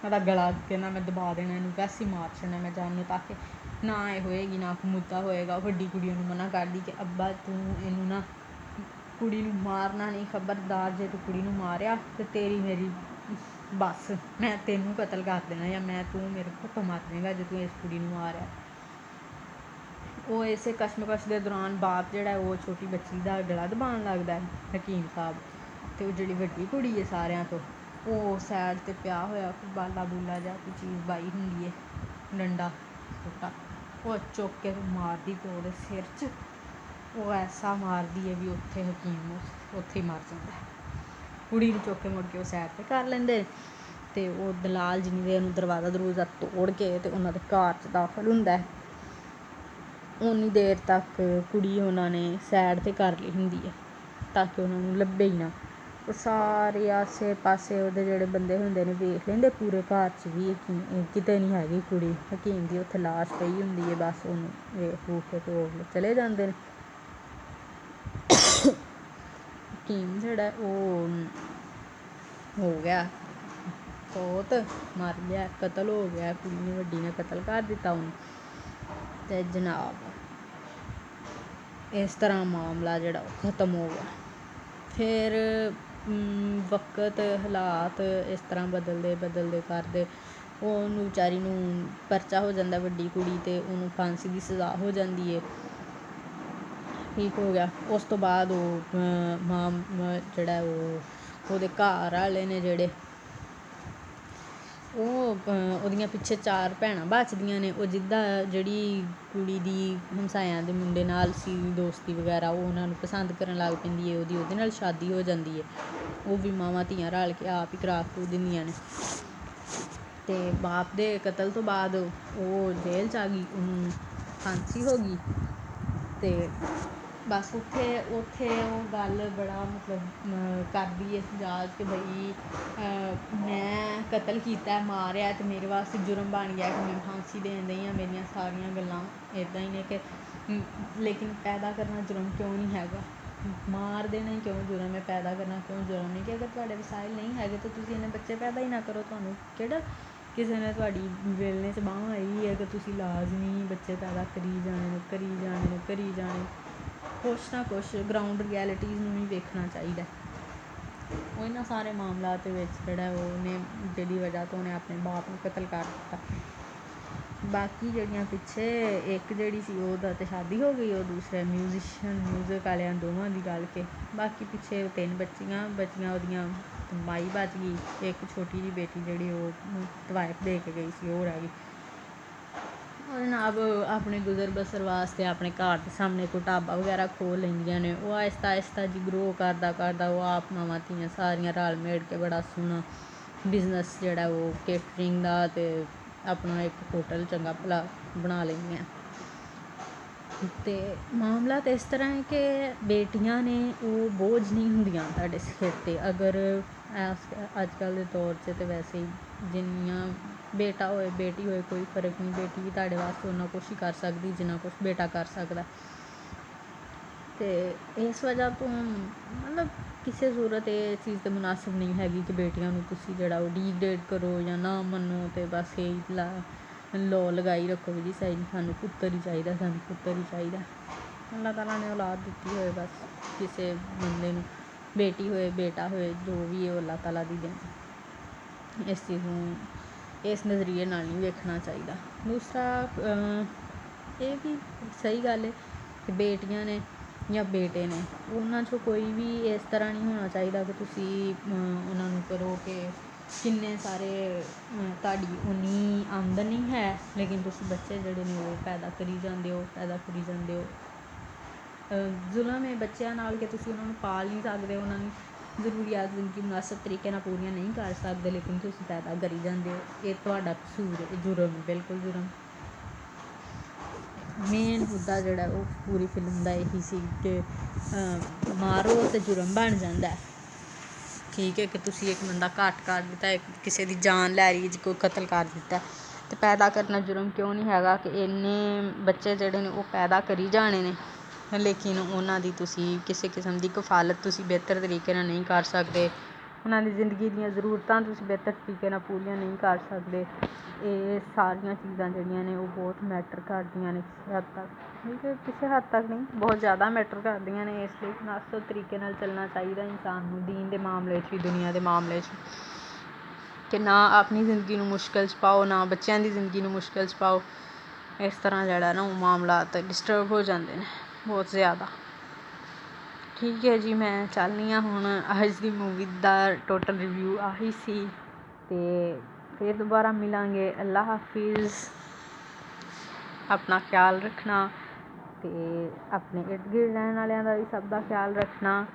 ਉਹਦਾ ਗਲਾ ਕਹਿੰਦਾ ਮੈਂ ਦਬਾ ਦੇਣਾ ਇਹਨੂੰ, ਵੈਸੇ ਹੀ ਮਾਰ ਛੱਡਣਾ ਮੈਂ ਜਾਨ, ਤਾਂ ਕਿ ਨਾ ਇਹ ਹੋਏਗੀ ਨਾ ਕੋਈ ਮੁੱਦਾ ਹੋਏਗਾ। ਵੱਡੀ ਕੁੜੀ ਉਹਨੂੰ ਮਨਾ ਕਰਦੀ ਕਿ ਅੱਬਾ ਤੂੰ ਇਹਨੂੰ ਨਾ, ਕੁੜੀ ਨੂੰ ਮਾਰਨਾ ਨਹੀਂ, ਖਬਰਦਾਰ ਜੇ ਤੂੰ ਕੁੜੀ ਨੂੰ ਮਾਰਿਆ ਅਤੇ ਤੇਰੀ ਮੇਰੀ ਬਸ, ਮੈਂ ਤੈਨੂੰ ਕਤਲ ਕਰ ਦੇਣਾ, ਜਾਂ ਤੂੰ ਮੇਰੇ ਹੱਥੋਂ ਮਰ ਜਾਏਗਾ ਜੇ ਤੂੰ ਇਸ ਕੁੜੀ ਨੂੰ ਮਾਰਿਆ। ਉਹ ਇਸੇ ਕਸ਼ਮਕਸ਼ ਦੇ ਦੌਰਾਨ ਬਾਪ ਜਿਹੜਾ ਉਹ ਛੋਟੀ ਬੱਚੀ ਦਾ ਗਲਾ ਦਬਾਉਣ ਲੱਗਦਾ ਹਕੀਮ ਸਾਹਿਬ, ਅਤੇ ਉਹ ਜਿਹੜੀ ਵੱਡੀ ਕੁੜੀ ਹੈ ਸਾਰਿਆਂ ਤੋਂ, ਉਹ ਸਾਈਡ 'ਤੇ ਪਿਆ ਹੋਇਆ ਬਾਲਾ ਬੂਲਾ ਜਾਂ ਕੋਈ ਚੀਜ਼ ਬਾਈ ਹੁੰਦੀ ਹੈ, ਡੰਡਾ ਛੋਟਾ, ਉਹ ਚੁੱਕ ਕੇ ਮਾਰਦੀ ਪਿਓ ਦੇ ਸਿਰ 'ਚ। ਉਹ ਐਸਾ ਮਾਰਦੀ ਹੈ ਵੀ ਉੱਥੇ ਹਕੀਮ ਉੱਥੇ ਹੀ ਮਰ ਜਾਂਦਾ। ਕੁੜੀ ਨੂੰ ਚੁੱਕ ਕੇ ਮੁੜ ਕੇ ਉਹ ਸਾਈਡ 'ਤੇ ਕਰ ਲੈਂਦੇ, ਅਤੇ ਉਹ ਦਲਾਲ ਜਿੰਨੀ ਦੇਰ ਨੂੰ ਦਰਵਾਜ਼ਾ ਤੋੜ ਕੇ ਅਤੇ ਉਹਨਾਂ ਦੇ ਘਰ 'ਚ ਦਾਖਲ ਹੁੰਦਾ, ਉਨੀ ਦੇਰ ਤੱਕ ਕੁੜੀ ਉਹਨਾਂ ਨੇ ਸਾਈਡ 'ਤੇ ਕਰ ਲਈ ਹੁੰਦੀ ਹੈ ਤਾਂ ਕਿ ਉਹਨਾਂ ਨੂੰ ਲੱਭੇ ਹੀ ਨਾ। ਉਹ ਸਾਰੇ ਆਸੇ ਪਾਸੇ ਉਹਦੇ ਜਿਹੜੇ ਬੰਦੇ ਹੁੰਦੇ ਨੇ ਵੇਖ ਲੈਂਦੇ, ਪੂਰੇ ਘਰ 'ਚ ਵੀ ਕਿਤੇ ਨਹੀਂ ਹੈਗੀ ਕੁੜੀ। ਹਕੀਮ ਦੀ ਉੱਥੇ ਲਾਸ਼ ਪਈ ਹੁੰਦੀ ਹੈ, ਬਸ ਉਹਨੂੰ ਵੇਖ ਵੂਖ ਕੇ ਤੇ ਉਹ ਚਲੇ ਜਾਂਦੇ ਨੇ। ਹਕੀਮ ਜਿਹੜਾ ਉਹ ਹੋ ਗਿਆ ਬਹੁਤ, ਮਰ ਗਿਆ, ਕਤਲ ਹੋ ਗਿਆ, ਕੁੜੀ ਨੇ ਵੱਡੀ ਨੇ ਕਤਲ ਕਰ ਦਿੱਤਾ ਉਹਨੂੰ। ਅਤੇ ਜਨਾਬ ਇਸ ਤਰ੍ਹਾਂ ਮਾਮਲਾ ਜਿਹੜਾ ਉਹ ਖ਼ਤਮ ਹੋ ਗਿਆ। ਫਿਰ ਵਕਤ ਹਾਲਾਤ ਇਸ ਤਰ੍ਹਾਂ ਬਦਲਦੇ ਕਰਦੇ ਉਹਨੂੰ ਵਿਚਾਰੀ ਨੂੰ ਪਰਚਾ ਹੋ ਜਾਂਦਾ, ਵੱਡੀ ਕੁੜੀ, ਅਤੇ ਉਹਨੂੰ ਫਾਂਸੀ ਦੀ ਸਜ਼ਾ ਹੋ ਜਾਂਦੀ ਹੈ। ਠੀਕ ਹੋ ਗਿਆ। ਉਸ ਤੋਂ ਬਾਅਦ ਉਹ ਜਿਹੜਾ ਉਹਦੇ ਘਰ ਵਾਲੇ ਨੇ ਜਿਹੜੇ, ਉਹ ਉਹਦੀਆਂ ਪਿੱਛੇ 4 ਭੈਣਾਂ ਬਚਦੀਆਂ ਨੇ। ਉਹ ਜਿੱਦਾਂ ਜਿਹੜੀ ਕੁੜੀ ਦੀ ਹਮਸਾਇਆਂ ਦੇ ਮੁੰਡੇ ਨਾਲ ਸੀ ਦੋਸਤੀ ਵਗੈਰਾ, ਉਹ ਉਹਨਾਂ ਨੂੰ ਪਸੰਦ ਕਰਨ ਲੱਗ ਪੈਂਦੀ ਹੈ, ਉਹਦੇ ਨਾਲ ਸ਼ਾਦੀ ਹੋ ਜਾਂਦੀ ਹੈ। ਉਹ ਵੀ ਮਾਵਾਂ ਧੀਆਂ ਰਲ ਕੇ ਆਪ ਹੀ ਕਰਾ ਕੇ ਦਿੰਦੀਆਂ ਨੇ। ਅਤੇ ਬਾਪ ਦੇ ਕਤਲ ਤੋਂ ਬਾਅਦ ਉਹ ਜੇਲ੍ਹ 'ਚ ਆ ਗਈ, ਉਹਨੂੰ ਫਾਂਸੀ ਹੋ ਗਈ। ਅਤੇ ਬਸ ਉੱਥੇ ਉਹ ਗੱਲ ਬੜਾ ਮਤਲਬ ਕਰਦੀ ਹੈ ਜਾ ਕੇ ਬਈ ਮੈਂ ਕਤਲ ਕੀਤਾ, ਮਾਰਿਆ, ਅਤੇ ਮੇਰੇ ਵਾਸਤੇ ਜੁਰਮ ਬਣ ਗਿਆ ਕਿ ਮੈਂ ਫਾਂਸੀ ਦੇਣ ਦਈ ਹਾਂ। ਮੇਰੀਆਂ ਸਾਰੀਆਂ ਗੱਲਾਂ ਇੱਦਾਂ ਹੀ ਨੇ ਕਿ ਲੇਕਿਨ ਪੈਦਾ ਕਰਨਾ ਜੁਰਮ ਕਿਉਂ ਨਹੀਂ ਹੈਗਾ, ਮਾਰ ਦੇਣਾ ਹੀ ਕਿਉਂ ਜੁਰਮ ਹੈ, ਪੈਦਾ ਕਰਨਾ ਕਿਉਂ ਜੁਰਮ ਨਹੀਂ? ਕਿ ਅਗਰ ਤੁਹਾਡੇ ਵਸਾਇਲ ਨਹੀਂ ਹੈਗੇ ਤਾਂ ਤੁਸੀਂ ਇੰਨੇ ਬੱਚੇ ਪੈਦਾ ਹੀ ਨਾ ਕਰੋ। ਤੁਹਾਨੂੰ ਕਿਹੜਾ ਕਿਸੇ ਨੇ ਤੁਹਾਡੀ ਵੇਲਣੇ 'ਚ ਬਾਂਹ ਆਈ ਹੈ ਕਿ ਤੁਸੀਂ ਲਾਜ਼ਮੀ ਬੱਚੇ ਪੈਦਾ ਕਰੀ ਜਾਣੇ। ਕੁਛ ਨਾ ਕੁਛ ਗਰਾਊਂਡ ਰਿਐਲਿਟੀਜ਼ ਨੂੰ ਵੀ ਵੇਖਣਾ ਚਾਹੀਦਾ। ਉਹ ਇਹਨਾਂ ਸਾਰੇ ਮਾਮਲਾਤ ਵਿੱਚ ਜਿਹੜਾ ਉਹਨੇ ਜਿਹਦੀ ਵਜ੍ਹਾ ਤੋਂ ਉਹਨੇ ਆਪਣੇ ਬਾਪ ਨੂੰ ਕਤਲ ਕਰ ਦਿੱਤਾ। ਬਾਕੀ ਜਿਹੜੀਆਂ ਪਿੱਛੇ ਇੱਕ ਜਿਹੜੀ ਸੀ ਉਹਦਾ ਤਾਂ ਸ਼ਾਦੀ ਹੋ ਗਈ, ਉਹ ਦੂਸਰੇ ਮਿਊਜ਼ਿਕ ਵਾਲਿਆਂ ਦੋਵਾਂ ਦੀ ਗੱਲ ਕੇ। ਬਾਕੀ ਪਿੱਛੇ 3 ਬੱਚੀਆਂ ਉਹਦੀਆਂ, ਮਾਈ ਬਚ ਗਈ, ਇੱਕ ਛੋਟੀ ਜਿਹੀ ਬੇਟੀ ਜਿਹੜੀ ਉਹ ਤਵਾਇਫ ਦੇ ਕੇ ਗਈ ਸੀ ਉਹ ਰਹਿ ਗਈ। ਉਹ ਜਨਾਬ ਆਪਣੇ ਗੁਜ਼ਰ ਬਸਰ ਵਾਸਤੇ ਆਪਣੇ ਘਰ ਦੇ ਸਾਹਮਣੇ ਕੋਈ ਢਾਬਾ ਵਗੈਰਾ ਖੋਲ੍ਹ ਲੈਂਦੀਆਂ ਨੇ। ਉਹ ਆਹਿਸਤਾ ਜੀ ਗਰੋ ਕਰਦਾ ਉਹ ਆਪ ਮਾਵਾਂ ਧੀਆਂ ਸਾਰੀਆਂ ਰਲ ਮਿਲ ਕੇ ਬੜਾ ਸੋਹਣਾ ਬਿਜ਼ਨਸ ਜਿਹੜਾ ਉਹ ਕੇਟਰਿੰਗ ਦਾ, ਅਤੇ ਆਪਣਾ ਇੱਕ ਹੋਟਲ ਚੰਗਾ ਭਲਾ ਬਣਾ ਲੈਂਦੀਆਂ। ਅਤੇ ਮਾਮਲਾ ਤਾਂ ਇਸ ਤਰ੍ਹਾਂ ਹੈ ਕਿ ਬੇਟੀਆਂ ਨੇ ਉਹ ਬੋਝ ਨਹੀਂ ਹੁੰਦੀਆਂ ਤੁਹਾਡੇ ਸਿਰ 'ਤੇ। ਅਗਰ ਅੱਜ ਕੱਲ੍ਹ ਦੇ ਦੌਰ 'ਚ ਤਾਂ ਵੈਸੇ ਹੀ ਜਿੰਨੀਆਂ ਬੇਟਾ ਹੋਏ ਬੇਟੀ ਹੋਏ ਕੋਈ ਫਰਕ ਨਹੀਂ, ਬੇਟੀ ਵੀ ਤੁਹਾਡੇ ਵਾਸਤੇ ਓਨਾ ਕੁਛ ਹੀ ਕਰ ਸਕਦੀ ਜਿੰਨਾ ਕੁਛ ਬੇਟਾ ਕਰ ਸਕਦਾ। ਅਤੇ ਇਸ ਵਜ੍ਹਾ ਤੋਂ ਮਤਲਬ ਕਿਸੇ ਸੂਰਤ ਇਹ ਚੀਜ਼ ਤਾਂ ਮੁਨਾਸਿਬ ਨਹੀਂ ਹੈਗੀ ਕਿ ਬੇਟੀਆਂ ਨੂੰ ਤੁਸੀਂ ਜਿਹੜਾ ਉਹ ਡੀਗਰੇਡ ਕਰੋ ਜਾਂ ਨਾ ਮੰਨੋ, ਅਤੇ ਬਸ ਇਹੀ ਲੋ ਲਗਾਈ ਰੱਖੋ ਵੀ ਜੀ ਸਾਨੂੰ ਪੁੱਤਰ ਹੀ ਚਾਹੀਦਾ। ਅੱਲਾਹ ਤਾਲਾ ਨੇ ਔਲਾਦ ਦਿੱਤੀ ਹੋਏ, ਬਸ ਕਿਸੇ ਬੰਦੇ ਨੂੰ ਬੇਟੀ ਹੋਏ ਬੇਟਾ ਹੋਏ ਜੋ ਵੀ ਹੈ ਅੱਲਾਹ ਤਾਲਾ ਦੀ ਦੇਣ। ਇਸ ਚੀਜ਼ ਨੂੰ ਇਸ ਨਜ਼ਰੀਏ ਨਾਲ ਨਹੀਂ ਵੇਖਣਾ ਚਾਹੀਦਾ। ਦੂਸਰਾ ਇਹ ਵੀ ਸਹੀ ਗੱਲ ਹੈ ਕਿ ਬੇਟੀਆਂ ਨੇ ਜਾਂ ਬੇਟੇ ਨੇ, ਉਹਨਾਂ 'ਚੋਂ ਕੋਈ ਵੀ ਇਸ ਤਰ੍ਹਾਂ ਨਹੀਂ ਹੋਣਾ ਚਾਹੀਦਾ ਕਿ ਤੁਸੀਂ ਉਹਨਾਂ ਨੂੰ ਕਰੋ ਕਿ ਕਿੰਨੇ ਸਾਰੇ ਤੁਹਾਡੀ ਉਨੀ ਆਮਦਨ ਹੀ ਹੈ ਲੇਕਿਨ ਤੁਸੀਂ ਬੱਚੇ ਜਿਹੜੇ ਨੇ ਉਹ ਪੈਦਾ ਕਰੀ ਜਾਂਦੇ ਹੋ। ਜ਼ੁਲਮ ਹੈ ਬੱਚਿਆਂ ਨਾਲ ਕਿ ਤੁਸੀਂ ਉਹਨਾਂ ਨੂੰ ਪਾਲ ਨਹੀਂ ਸਕਦੇ, ਉਹਨਾਂ ਨੂੰ ਜ਼ਰੂਰੀਆਤ ਜ਼ਿੰਦਗੀ ਮੁਨਾਸਬ ਤਰੀਕੇ ਨਾਲ ਪੂਰੀਆਂ ਨਹੀਂ ਕਰ ਸਕਦੇ, ਲੇਕਿਨ ਤੁਸੀਂ ਪੈਦਾ ਕਰੀ ਜਾਂਦੇ ਹੋ। ਇਹ ਤੁਹਾਡਾ ਕਸੂਰ ਹੈ, ਜੁਰਮ, ਬਿਲਕੁਲ ਜੁਰਮ। ਮੇਨ ਮੁੱਦਾ ਜਿਹੜਾ ਉਹ ਪੂਰੀ ਫਿਲਮ ਦਾ ਇਹੀ ਸੀ ਕਿ ਮਾਰੋ ਅਤੇ ਜੁਰਮ ਬਣ ਜਾਂਦਾ। ਠੀਕ ਹੈ ਕਿ ਤੁਸੀਂ ਇੱਕ ਬੰਦਾ ਘੱਟ ਕਰ ਦਿੱਤਾ, ਇੱਕ ਕਿਸੇ ਦੀ ਜਾਨ ਲੈ ਰਹੀ, ਕੋਈ ਕਤਲ ਕਰ ਦਿੱਤਾ, ਅਤੇ ਪੈਦਾ ਕਰਨਾ ਜੁਰਮ ਕਿਉਂ ਨਹੀਂ ਹੈਗਾ ਕਿ ਇੰਨੇ ਬੱਚੇ ਜਿਹੜੇ ਨੇ ਉਹ ਪੈਦਾ ਕਰੀ ਜਾਣੇ ਨੇ, ਲੇਕਿਨ ਉਹਨਾਂ ਦੀ ਤੁਸੀਂ ਕਿਸੇ ਕਿਸਮ ਦੀ ਕਫਾਲਤ ਤੁਸੀਂ ਬਿਹਤਰ ਤਰੀਕੇ ਨਾਲ ਨਹੀਂ ਕਰ ਸਕਦੇ, ਉਹਨਾਂ ਦੀ ਜ਼ਿੰਦਗੀ ਦੀਆਂ ਜ਼ਰੂਰਤਾਂ ਤੁਸੀਂ ਬਿਹਤਰ ਤਰੀਕੇ ਨਾਲ ਪੂਰੀਆਂ ਨਹੀਂ ਕਰ ਸਕਦੇ। ਇਹ ਸਾਰੀਆਂ ਚੀਜ਼ਾਂ ਜਿਹੜੀਆਂ ਨੇ ਉਹ ਬਹੁਤ ਮੈਟਰ ਕਰਦੀਆਂ ਨੇ ਕਿਸੇ ਹੱਦ ਤੱਕ, ਠੀਕ ਹੈ, ਕਿਸੇ ਹੱਦ ਤੱਕ ਨਹੀਂ, ਬਹੁਤ ਜ਼ਿਆਦਾ ਮੈਟਰ ਕਰਦੀਆਂ ਨੇ। ਇਸ ਲਈ ਮੁਨਾਸਬ ਤਰੀਕੇ ਨਾਲ ਚੱਲਣਾ ਚਾਹੀਦਾ ਇਨਸਾਨ ਨੂੰ, ਦੀਨ ਦੇ ਮਾਮਲੇ 'ਚ ਵੀ ਦੁਨੀਆ ਦੇ ਮਾਮਲੇ 'ਚ, ਕਿ ਨਾ ਆਪਣੀ ਜ਼ਿੰਦਗੀ ਨੂੰ ਮੁਸ਼ਕਿਲ 'ਚ ਪਾਓ, ਨਾ ਬੱਚਿਆਂ ਦੀ ਜ਼ਿੰਦਗੀ ਨੂੰ ਮੁਸ਼ਕਿਲ 'ਚ ਪਾਓ। ਇਸ ਤਰ੍ਹਾਂ ਜਿਹੜਾ ਨਾ ਉਹ ਮਾਮਲਾਤ ਡਿਸਟਰਬ ਹੋ ਜਾਂਦੇ ਨੇ ਬਹੁਤ ਜ਼ਿਆਦਾ। ਠੀਕ ਹੈ ਜੀ, ਮੈਂ ਚੱਲਦੀ ਹਾਂ ਹੁਣ। ਅੱਜ ਦੀ ਮੂਵੀ ਦਾ ਟੋਟਲ ਰਿਵਿਊ ਆਹੀ ਸੀ, ਅਤੇ ਫਿਰ ਦੁਬਾਰਾ ਮਿਲਾਂਗੇ। ਅੱਲਾ ਹਾਫਿਜ਼। ਆਪਣਾ ਖਿਆਲ ਰੱਖਣਾ, ਅਤੇ ਆਪਣੇ ਇਰਦ ਗਿਰਦ ਰਹਿਣ ਵਾਲਿਆਂ ਦਾ ਵੀ ਸਭ ਦਾ ਖਿਆਲ ਰੱਖਣਾ।